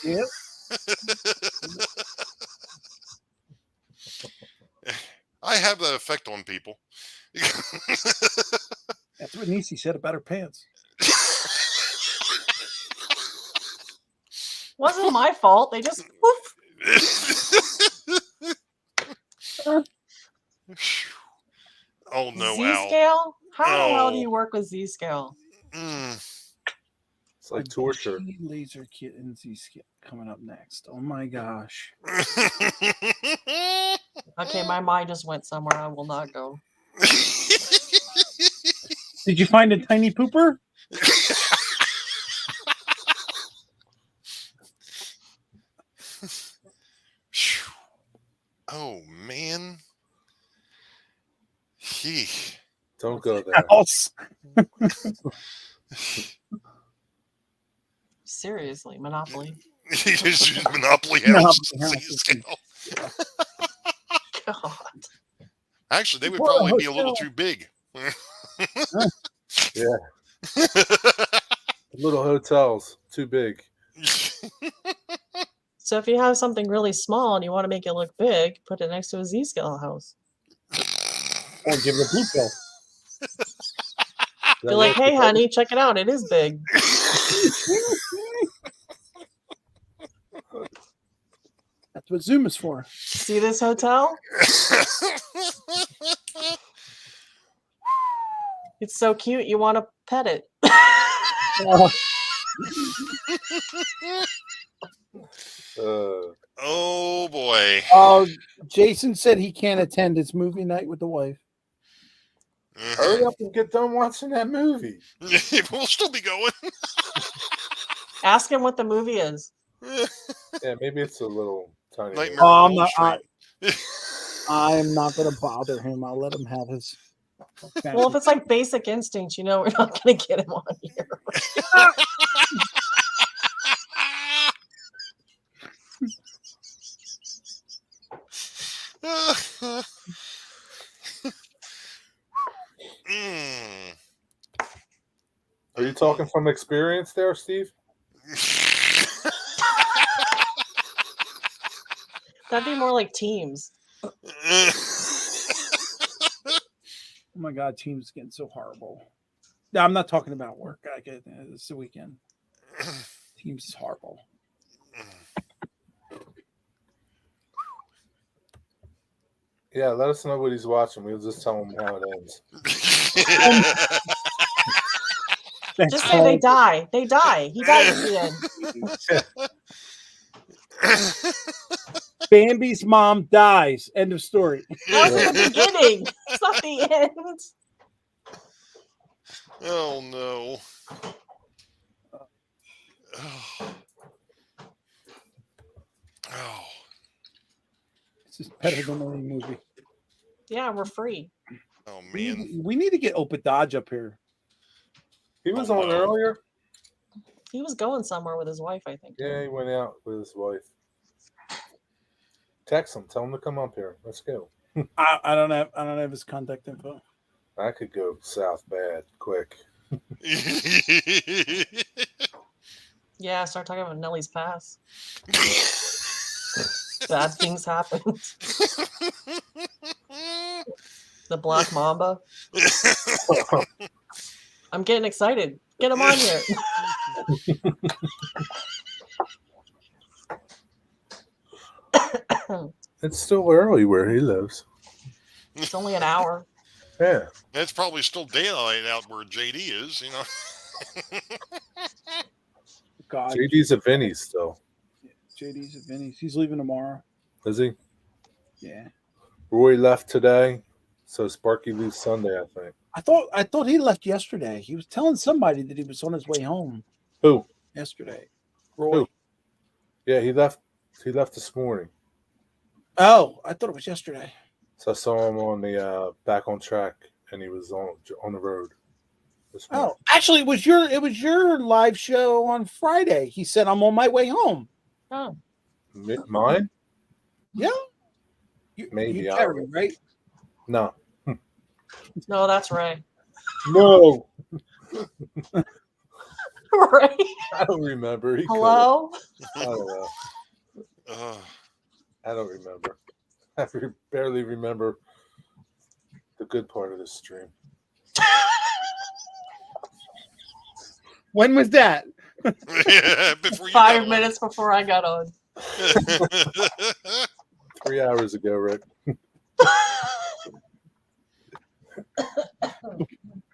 Yep. I have that effect on people. That's what Nisi said about her pants. Wasn't my fault. They just poof. Oh no, Z Al. scale? How the hell do Oh. you work with Z scale? It's like torture. Laser kit and Z scale coming up next. Oh my gosh. Okay, my mind just went somewhere. I will not go. Did you find a tiny pooper? Oh man. Yeesh. Don't go there. House. Seriously, Monopoly. You just use Monopoly Monopoly House House. scale. God. Actually, they would Well, probably be a little hotel. too big. Yeah. Little hotels, too big. So if you have something really small and you want to make it look big, put it next to a Z scale house. Or give it a blue pill. Be like, hey, honey, check it out. It is big. That's what Zoom is for. See this hotel? It's so cute. You want to pet it. Oh boy. Jason said he can't attend his movie night with the wife. Hurry up and get done watching that movie. We'll still be going. Ask him what the movie is. Yeah, maybe it's a little tiny. Nightmare movie. on I'm Elm not. Street. I am not going to bother him. I'll let him have his. Well, if it's like Basic Instinct, you know we're not going to get him on here. Mm. Are you talking from experience there, Steve? That'd be more like Teams. Oh my God, Teams getting so horrible. No, I'm not talking about work. I get it's the weekend. Teams is horrible. Yeah, let us know what he's watching. We'll just tell him how it ends. That's Just say they called- die. They die. He dies at the end. Bambi's mom dies. End of story. That was the beginning. It's not the end. Oh no. Oh. Oh. This is better than any movie. Yeah, we're free. Oh man. We need to get Opa Dodge up here. He was Oh, on no. earlier. He was going somewhere with his wife, I think. Yeah, he went out with his wife. Text him. Tell him to come up here. Let's go. I don't have his contact info. I could go south bad quick. Yeah, start talking about Nellie's Pass. Bad things happened. The Black Mamba. I'm getting excited. Get him on here. It's still early where he lives. It's only an hour. Yeah. It's probably still daylight out where JD is, you know. God, JD's at Vinny's still. JD's at Vinny's. He's leaving tomorrow. Is he? Yeah. Roy left today, so Sparky leaves Sunday, I think. I thought he left yesterday. He was telling somebody that he was on his way home Who? yesterday. Roy. Who? Yeah, he left. He left this morning. Oh, I thought it was yesterday. So I saw him on the back on track, and he was on the road. This morning. Oh, actually, it was your live show on Friday. He said, "I'm on my way home." Oh. Mine? Yeah. Maybe, you I carry, don't right? No. No, that's Ray. No. Ray. I don't remember. He Hello? I don't know. I don't remember. I barely remember the good part of this stream. When was that? Yeah, before you 5 minutes before I got on. 3 hours ago, Rick.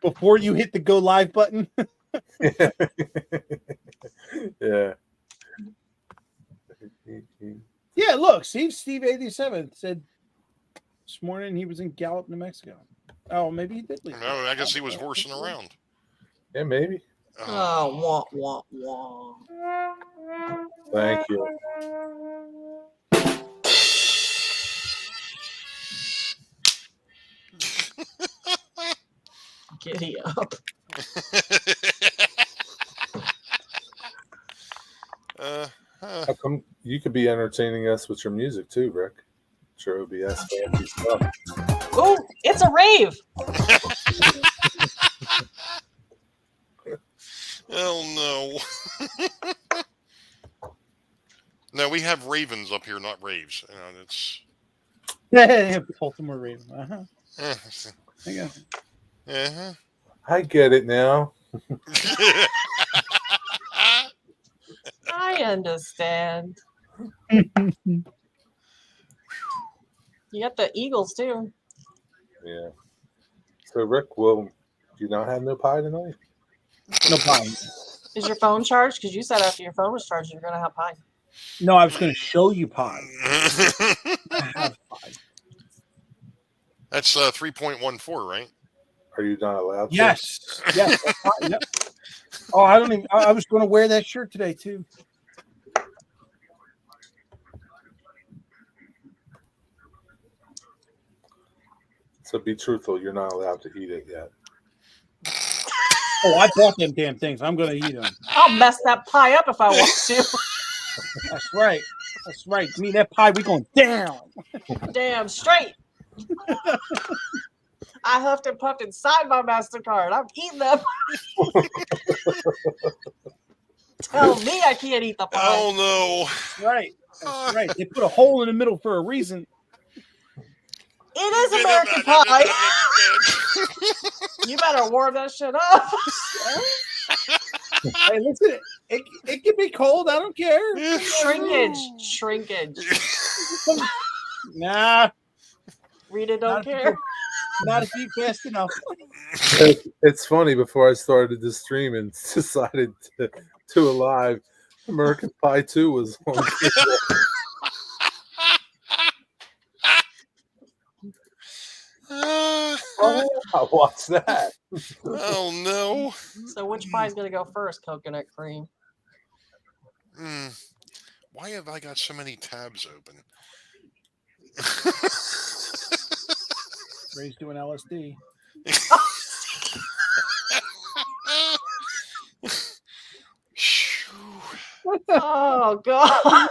Before you hit the go live button. Yeah. Yeah, look, Steve 87 said this morning he was in Gallup, New Mexico. Oh, maybe he did leave. No, I guess he was horsing around. Yeah, maybe. Oh, wah, wah, wah. Thank you. Giddy up. How come you could be entertaining us with your music too, Rick? Sure, OBS fancy stuff. Oh, it's a rave. Oh no. No, we have ravens up here, not raves. You know, it's Baltimore Ravens. I got it. I get it now. I understand. You got the Eagles too. Yeah. So, Rick, will you not have no pie tonight? No pie. Is your phone charged? Because you said after your phone was charged, you're gonna have pie. No, I was going to show you pie. I have pie. That's 3.14, right? Are you not allowed to? Yes. Yes. Yep. Oh, I don't even. I was going to wear that shirt today too. So be truthful. You're not allowed to eat it yet. Oh, I bought them damn things. I'm going to eat them. I'll mess that pie up if I want to. That's right. That's right. Me and that pie, we going down. Damn straight. I huffed and puffed inside my MasterCard. I'm eating them. Tell me I can't eat the pie. Oh no. That's right. That's right. They put a hole in the middle for a reason. It is American pie. You better warm that shit up. Hey, listen, it can be cold. I don't care. Shrinkage. Nah. Rita don't care. Not if you fast enough. It's funny. Before I started this stream and decided to alive, American Pie 2 was on. I watched that. Oh no. So which pie is gonna go first? Coconut cream. Why have I got so many tabs open? Ray's doing LSD. Oh God.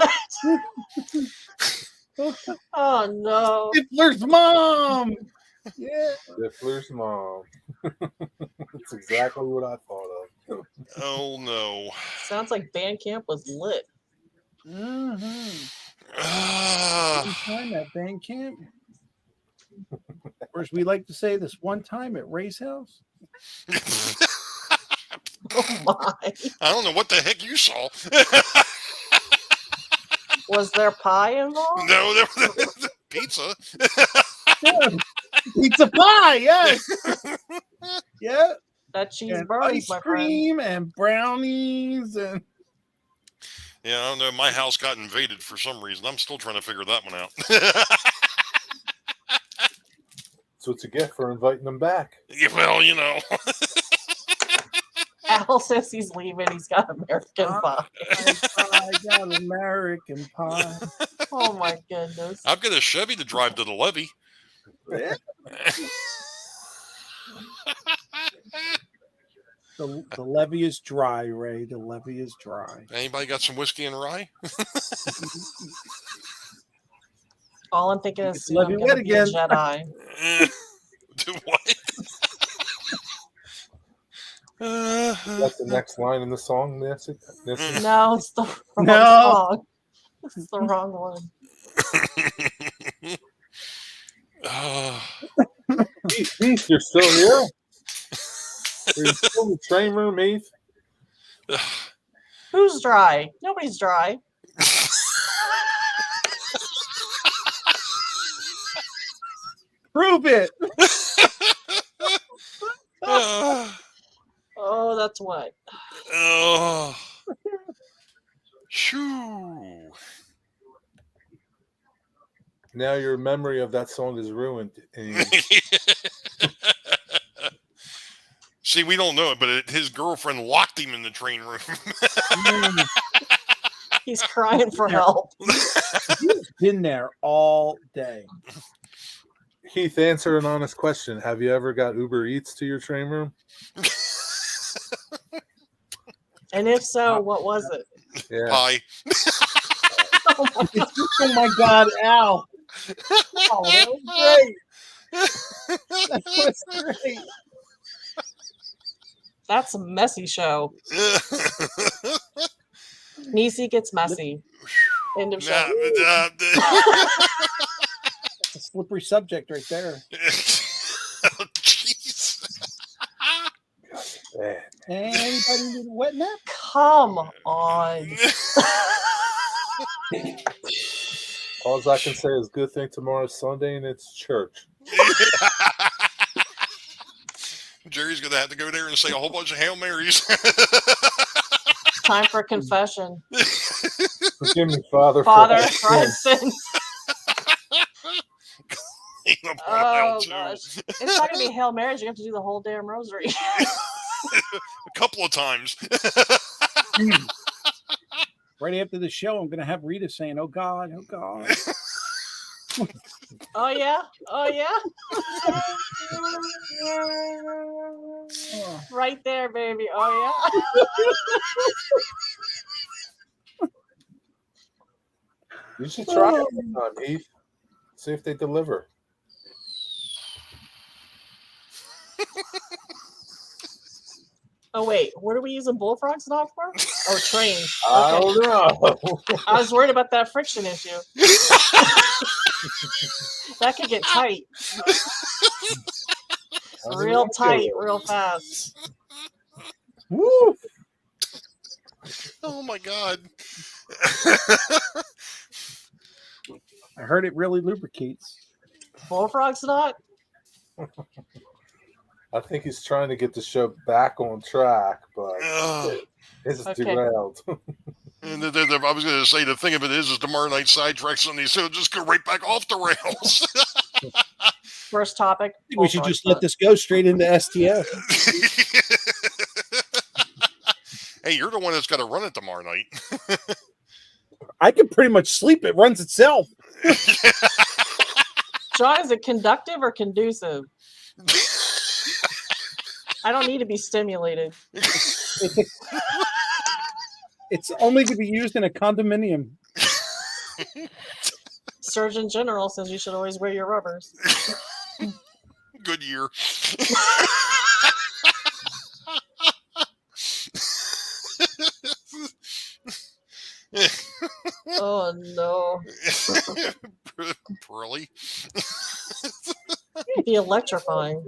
Oh no. Stifler's mom. Yeah. Stifler's mom. That's exactly what I thought of. Oh no. Sounds like band camp was lit. Mm-hmm. Find that band camp. Or as we like to say, this one time at Ray's house. Oh my. I don't know what the heck you saw. Was there pie involved? No, there was pizza. Pizza pie, yes. Yeah. That cheese And burns, ice my friend. cream and brownies and Yeah, I don't know. My house got invaded for some reason. I'm still trying to figure that one out. That's what you get for inviting them back. Yeah, well, you know. Al says he's leaving. He's got American pie. I got American pie. Oh my goodness. I've got a Chevy to drive to the levee. Yeah. The levee is dry, Ray. The levee is dry. Anybody got some whiskey and rye? All I'm thinking is soon Love I'm you gonna wet be a again. Jedi. Do what? That's the next line in the song, Nancy. Nancy? No, it's the wrong No. song. It's the wrong one. Heath, you're still here? Are you still in the train room, Heath? Who's dry? Nobody's dry. Prove it. Oh, that's what. Shoo. Now your memory of that song is ruined. And See, we don't know it, but his girlfriend locked him in the train room. He's crying for help. He's been there all day. Heath, answer an honest question. Have you ever got Uber Eats to your train room? And if so, what was it? Yeah. Pie. Oh my God, Al. Oh, that was great. That was great. That's a messy show. Nisi gets messy. End of show. That's a slippery subject right there. Jeez. Man. Anybody need a wet nap? Come on. All I can say is good thing tomorrow's Sunday and it's church. Jerry's going to have to go there and say a whole bunch of Hail Marys. Time for confession. Forgive me, Father. Father, for for our sins. Clean up on Oh, hell, too. gosh. It's not going to be Hail Marys. You have to do the whole damn rosary. A couple of times. Right after the show, I'm going to have Rita saying, "Oh God, oh God." Oh, yeah? Oh, yeah? Right there, baby. Oh, yeah? You should try it sometime, Heath. See if they deliver. Oh, wait. What are we using bullfrogs not for? Oh, trains. I Okay. don't know. I was worried about that friction issue. That could get tight. Real tight, real fast. Woo! Oh, my God. I heard it really lubricates. Bullfrog's not? I think he's trying to get the show back on track, but it's Okay. derailed. And I was going to say, the thing of it is tomorrow night sidetrack Sunday, so just go right back off the rails. First topic. I think we should bullfrog's just let not. this go straight into STF. Hey, you're the one that's got to run it tomorrow night. I can pretty much sleep. It runs itself. John, is it conductive or conducive? I don't need to be stimulated. It's only to be used in a condominium. Surgeon General says you should always wear your rubbers. Good year. Oh, no. Pearly. be electrifying.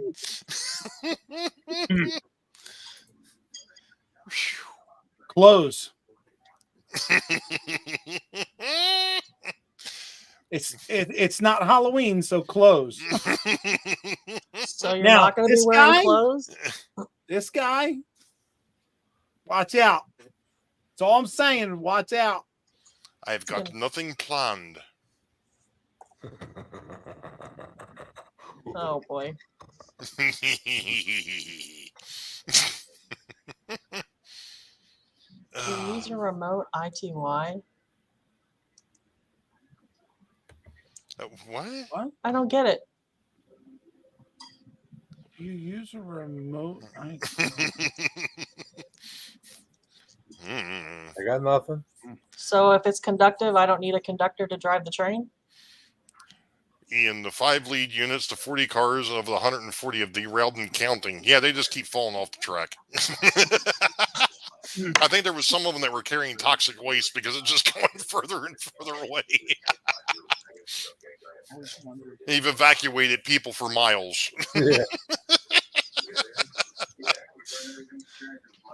Close. It's not Halloween, so close. So you're Now, not going to be this wearing guy- clothes? This guy, watch out. That's all I'm saying. Watch out. I've got nothing planned. Oh boy. Do you use your remote ITY? What? I don't get it. You use a remote. Hmm. I got nothing. So if it's conductive, I don't need a conductor to drive the train? Ian, the 5 lead units, the 40 cars of the 140 have derailed and counting. Yeah, they just keep falling off the track. I think there was some of them that were carrying toxic waste because it's just going further and further away. They've evacuated people for miles. Yeah.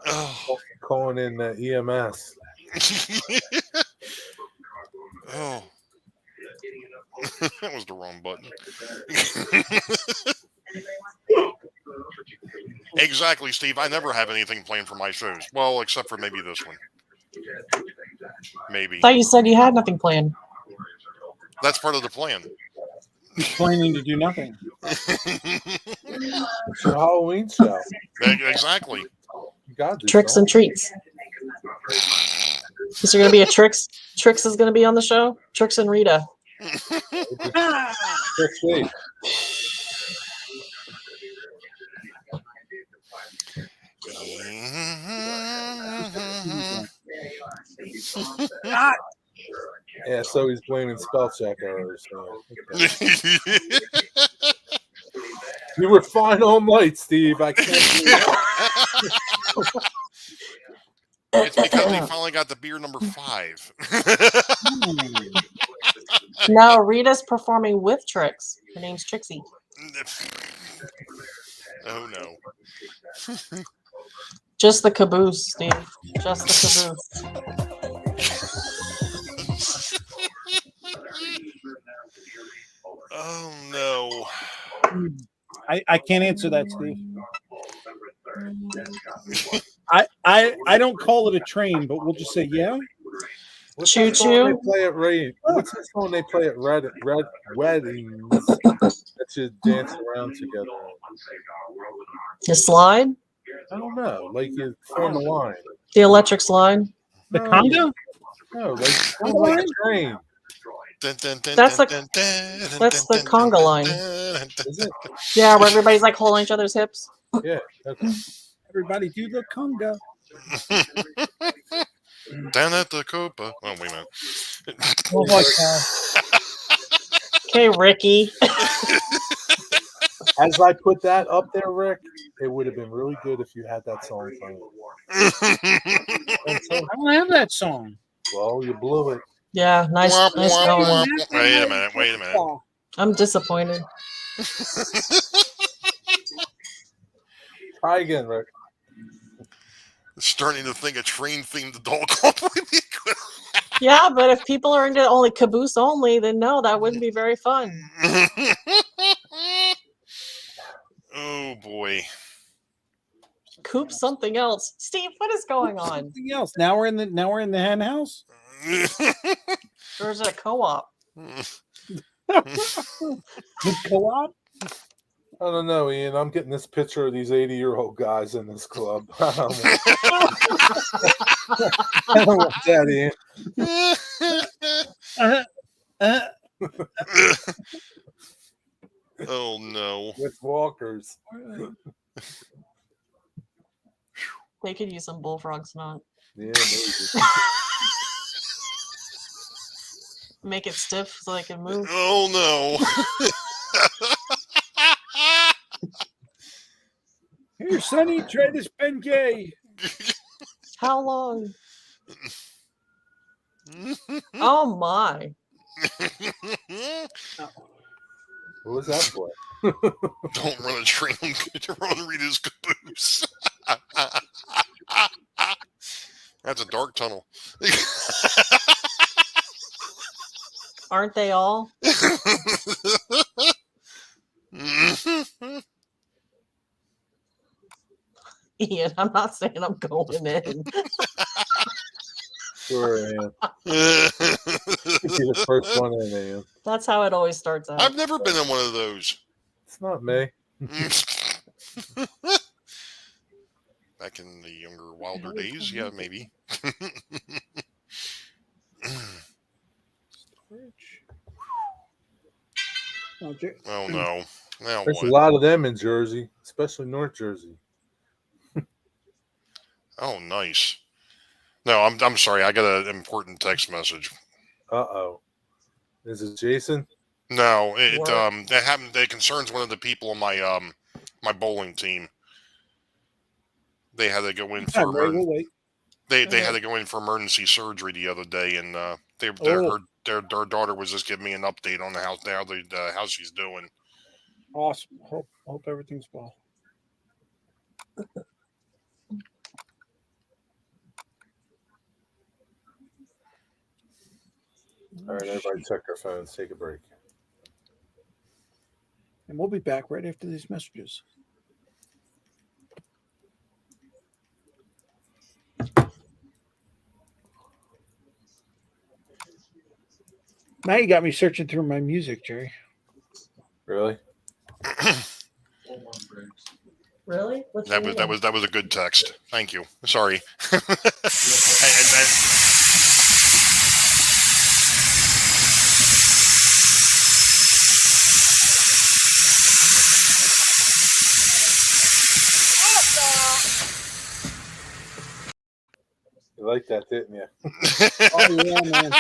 Oh. Calling in EMS. Oh. That was the wrong button. Exactly, Steve. I never have anything planned for my shows. Well, except for maybe this one. Maybe. I thought you said you had nothing planned. That's part of the plan. He's planning to do nothing. It's your Halloween show. Exactly. You got this. Tricks and treats. Is there going to be a Tricks? Tricks is going to be on the show? Tricks and Rita. Tricks week. Yeah, so he's blaming spell check errors. So. Okay. You were fine all night, Steve. I can't believe it. It's because they finally got the beer number 5. No, Rita's performing with Tricks. Her name's Trixie. Oh no. Just the caboose, Steve. Just the caboose. Oh no. I can't answer that, Steve. I don't call it a train, but we'll just say yeah. What's Choo that song choo. they play at What's that song they play at red weddings that you dance around together? The slide? I don't know. Like you form a line. The electric slide? The No. conga? No, like a train. That's the conga line. Is it? Yeah, where everybody's like holding each other's hips. Yeah. Okay. Everybody do the conga. Down at the Copa. Oh, wait a minute. Oh my God. Okay, Ricky. As I put that up there, Rick, it would have been really good if you had that song playing. I don't have that song. Well, you blew it. Yeah, nice Womp, going. womp, womp. Wait a minute. I'm disappointed. Try again, Rick. Starting to think a train themed adult club would be good. Yeah, but if people are into only caboose only, then no, that wouldn't be very fun. Oh boy. Coop something else. Steve, what is going on? Something else. Now we're in the hen house. Or is it a co-op? The co-op. I don't know, Ian. I'm getting this picture of these 80-year-old guys in this club. I don't want that, Ian. Oh no. With walkers. They could use some bullfrog snot. Yeah, maybe. Make it stiff so they can move. Oh no. Here, Sonny, try this Bengay. How long? Oh my. What was that for? Don't run a train to run Rita's caboose. That's a dark tunnel. Aren't they all? Ian, I'm not saying I'm going in. Sure, Ian. You'd be the first one in, Ian. That's how it always starts out. I've never been in one of those. It's not me. Back in the younger, wilder days, yeah, maybe. Oh no! Now There's a what? lot of them in Jersey, especially North Jersey. Oh, nice. No, I'm sorry. I got an important text message. Uh-oh. Is it Jason? No, it Work. that happened. That concerns one of the people on my my bowling team. They had to go in for We'll wait. they had to go in for emergency surgery the other day, and their daughter was just giving me an update on how she's doing. Awesome. Hope everything's well. All right, everybody check their phones. Take a break. And we'll be back right after these messages. Now you got me searching through my music, Jerry. Really? Really? What's That was a good text. Thank you. Sorry. And You like that, didn't you? Oh yeah, man.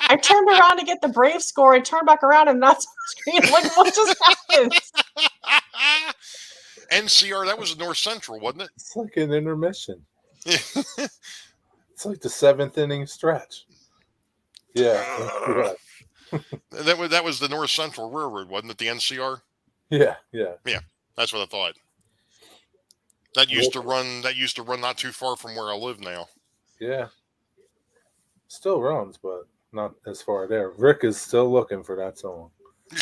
I turned around to get the Brave score. I turned back around and that's on the screen. Like, what just happened? NCR, that was North Central, wasn't It's like an intermission. it? It's like the 7th inning stretch. Yeah. That was the North Central Railroad, wasn't it? The NCR. Yeah. That's what I thought. That used to run not too far from where I live now. Yeah. Still runs, but not as far there. Rick is still looking for that song. I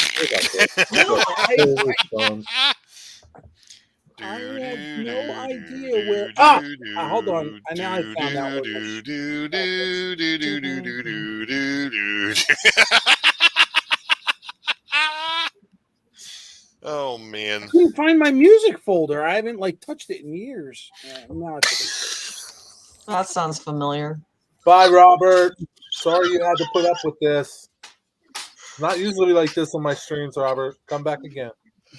have no idea where. Hold on. Now I found out what Oh man! I couldn't find my music folder. I haven't touched it in years. That sounds familiar. Bye, Robert. Sorry you had to put up with this. Not usually like this on my streams, Robert. Come back again.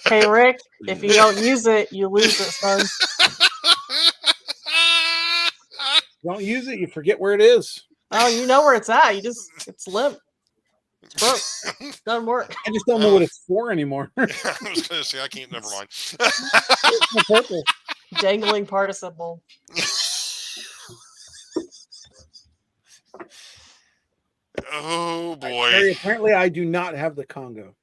Hey, Rick, if you don't use it, you lose it, son. Don't use it, you forget where it is. Oh, you know where it's at. It's limp. It's broke. Doesn't work. I just don't know what it's for anymore. I was going to say I can't. Never mind. Dangling participle. Oh boy! Apparently, I do not have the Congo.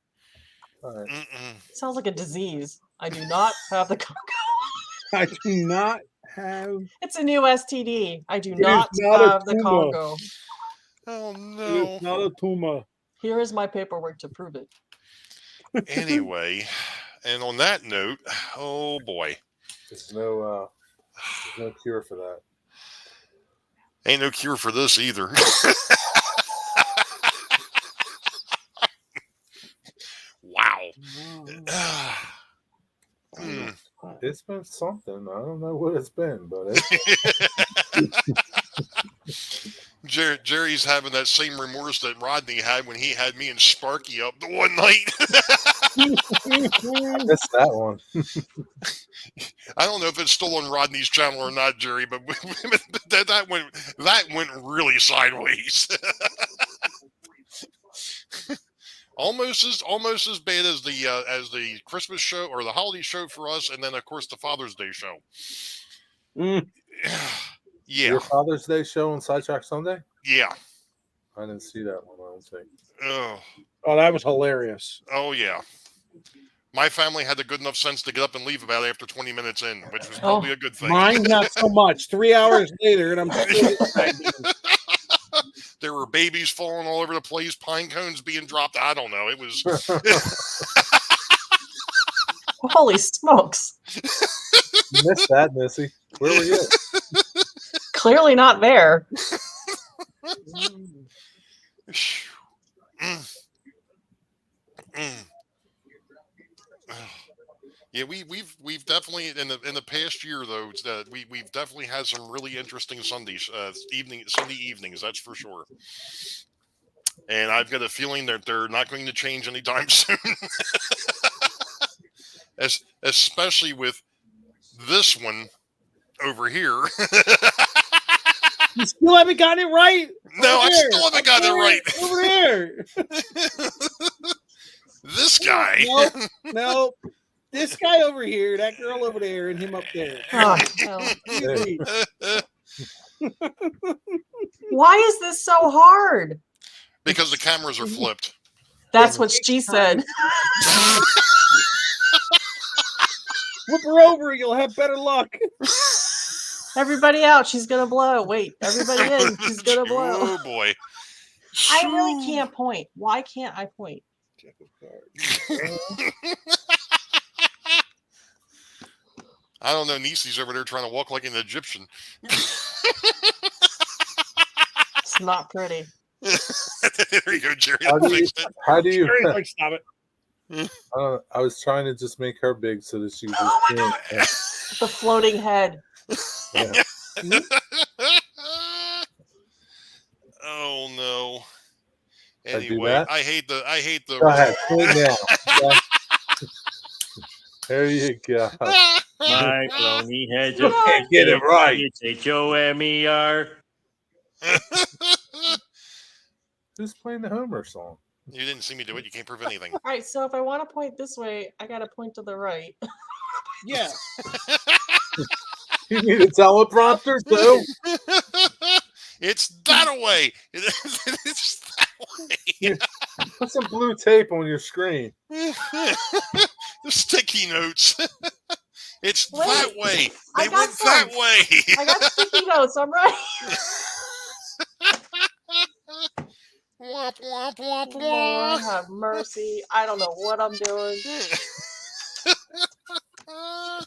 All right. Sounds like a disease. I do not have the Congo. I do not have. It's a new STD. I do not have the Congo. Oh no! It's not a tumor. Here is my paperwork to prove it. Anyway, and on that note, oh boy, There's no cure for that. Ain't no cure for this either. Wow. It's been something. I don't know what it's been, but Jerry's having that same remorse that Rodney had when he had me and Sparky up the one night. I missed that one. I don't know if it's still on Rodney's channel or not, Jerry, but that went really sideways. Almost as bad as the Christmas show or the holiday show for us, and then of course the Father's Day show. Yeah. Your Father's Day show on Sidetrack Sunday? Yeah. I didn't see that one, I don't think. Oh, that was hilarious. Oh yeah. My family had the good enough sense to get up and leave about after 20 minutes in, which was probably a good thing. Mine, not so much. 3 hours later, and I'm still There were babies falling all over the place, pine cones being dropped. I don't know. It was. Holy smokes. You missed that, Missy. Where were you? Clearly not there. Yeah, we've definitely in the past year though we've definitely had some really interesting Sunday evenings, that's for sure. And I've got a feeling that they're not going to change anytime soon. Especially with this one over here. You still haven't gotten it right? No, I still haven't gotten it right. Over there. This guy. No. This guy over here, that girl over there, and him up there. Oh, why is this so hard? Because the cameras are flipped. That's what she said. Flip her over, you'll have better luck. Everybody out, she's gonna blow. Wait, everybody in, she's gonna blow. Oh boy. I really can't point. Why can't I point? I don't know. Nisi's over there trying to walk like an Egyptian. It's not pretty. There you go, Jerry. How do you? Jerry's like, stop it. I was trying to just make her big so that she was. Oh my God. The floating head. Yeah. Oh no. I do Anyway, that? I hate the. Go ahead, point now. There you go. My blony head You can't get it right. It's H-O-M-E-R. Who's playing the Homer song? You didn't see me do it. You can't prove anything. All right, so if I want to point this way, I got to point to the right. Yeah. You need a teleprompter too? It's that way. It's that way. Put some blue tape on your screen. The sticky notes. It's Wait, that way. I They got went some. that way. I got sticky notes. I'm right. Womp, womp, womp, Lord womp. have mercy. I don't know what I'm doing. Oh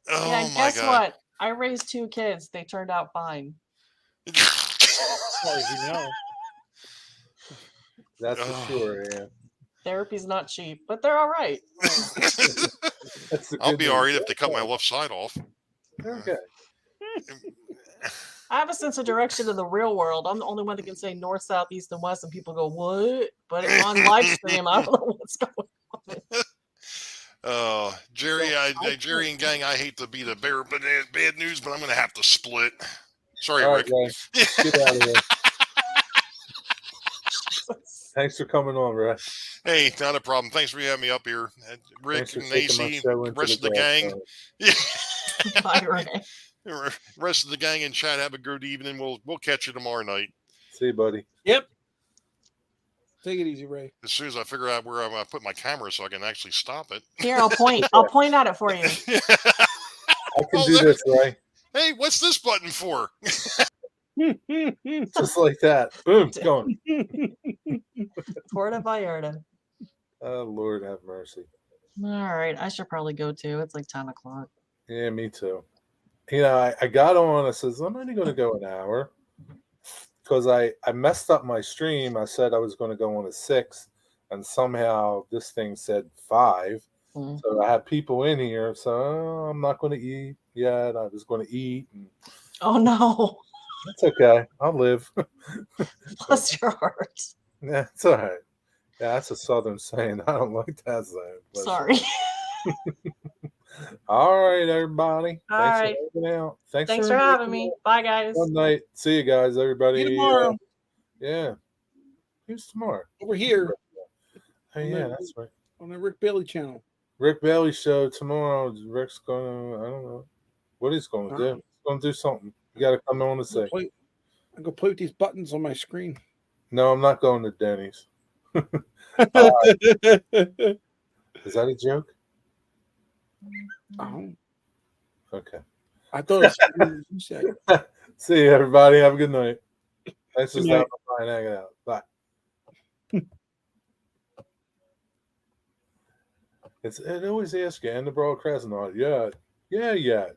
Yeah, my guess God. what? I raised 2 kids. They turned out fine. As far as you know. That's for sure, yeah. Therapy's not cheap, but they're all right. That's the I'll good be news. all right if they cut my left side off. Okay. I have a sense of direction in the real world. I'm the only one that can say north, south, east, and west, and people go, what? But on live stream, I don't know what's going on. Jerry, Jerry and gang, I hate to be the bearer of bad news, but I'm going to have to split. Sorry, All Rick. right, guys. Get out of here. Thanks for coming on, Ray. Hey, not a problem. Thanks for having me up here. Rick Thanks for and taking my AC, show into rest of the grass gang. zone. Bye, Ray. Rest of the gang in chat, have a good evening. We'll catch you tomorrow night. See you, buddy. Yep. Take it easy, Ray. As soon as I figure out where I'm going to put my camera so I can actually stop it. Here, I'll point. I'll point at it for you. I can do this, Ray. Hey, what's this button for? Just like that. Boom, going. Porta Vallarta. Oh, Lord have mercy. All right, I should probably go too. It's like 10 o'clock. Yeah, me too. You know, I got on. I says, I'm only going to go an hour because I messed up my stream. I said I was going to go on at 6, and somehow this thing said 5. Mm. So I had people in here, so I'm not going to eat yet. I was going to eat. And Oh, no. that's okay. I'll live. Bless your heart. Yeah, it's all right. Yeah, that's a Southern saying. I don't like that saying. But Sorry. all right, everybody. All Thanks right. for hanging out. Thanks for having me. Bye, guys. One night. See you guys, everybody. See you tomorrow. Yeah. Who's tomorrow? Over here Oh, yeah, that's right. on the Rick Bailey channel. Rick Bailey show tomorrow. Rick's going to, I don't know what he's going to do. He's going to do something. You got to come on and say. I go play with these buttons on my screen. No, I'm not going to Denny's. Is that a joke? Oh, Okay. I thought it was you said. See you, everybody. Have a good night. Thanks for Good stopping night. by and hanging out. Bye. It always asks you, and the broadcast and all. Yeah.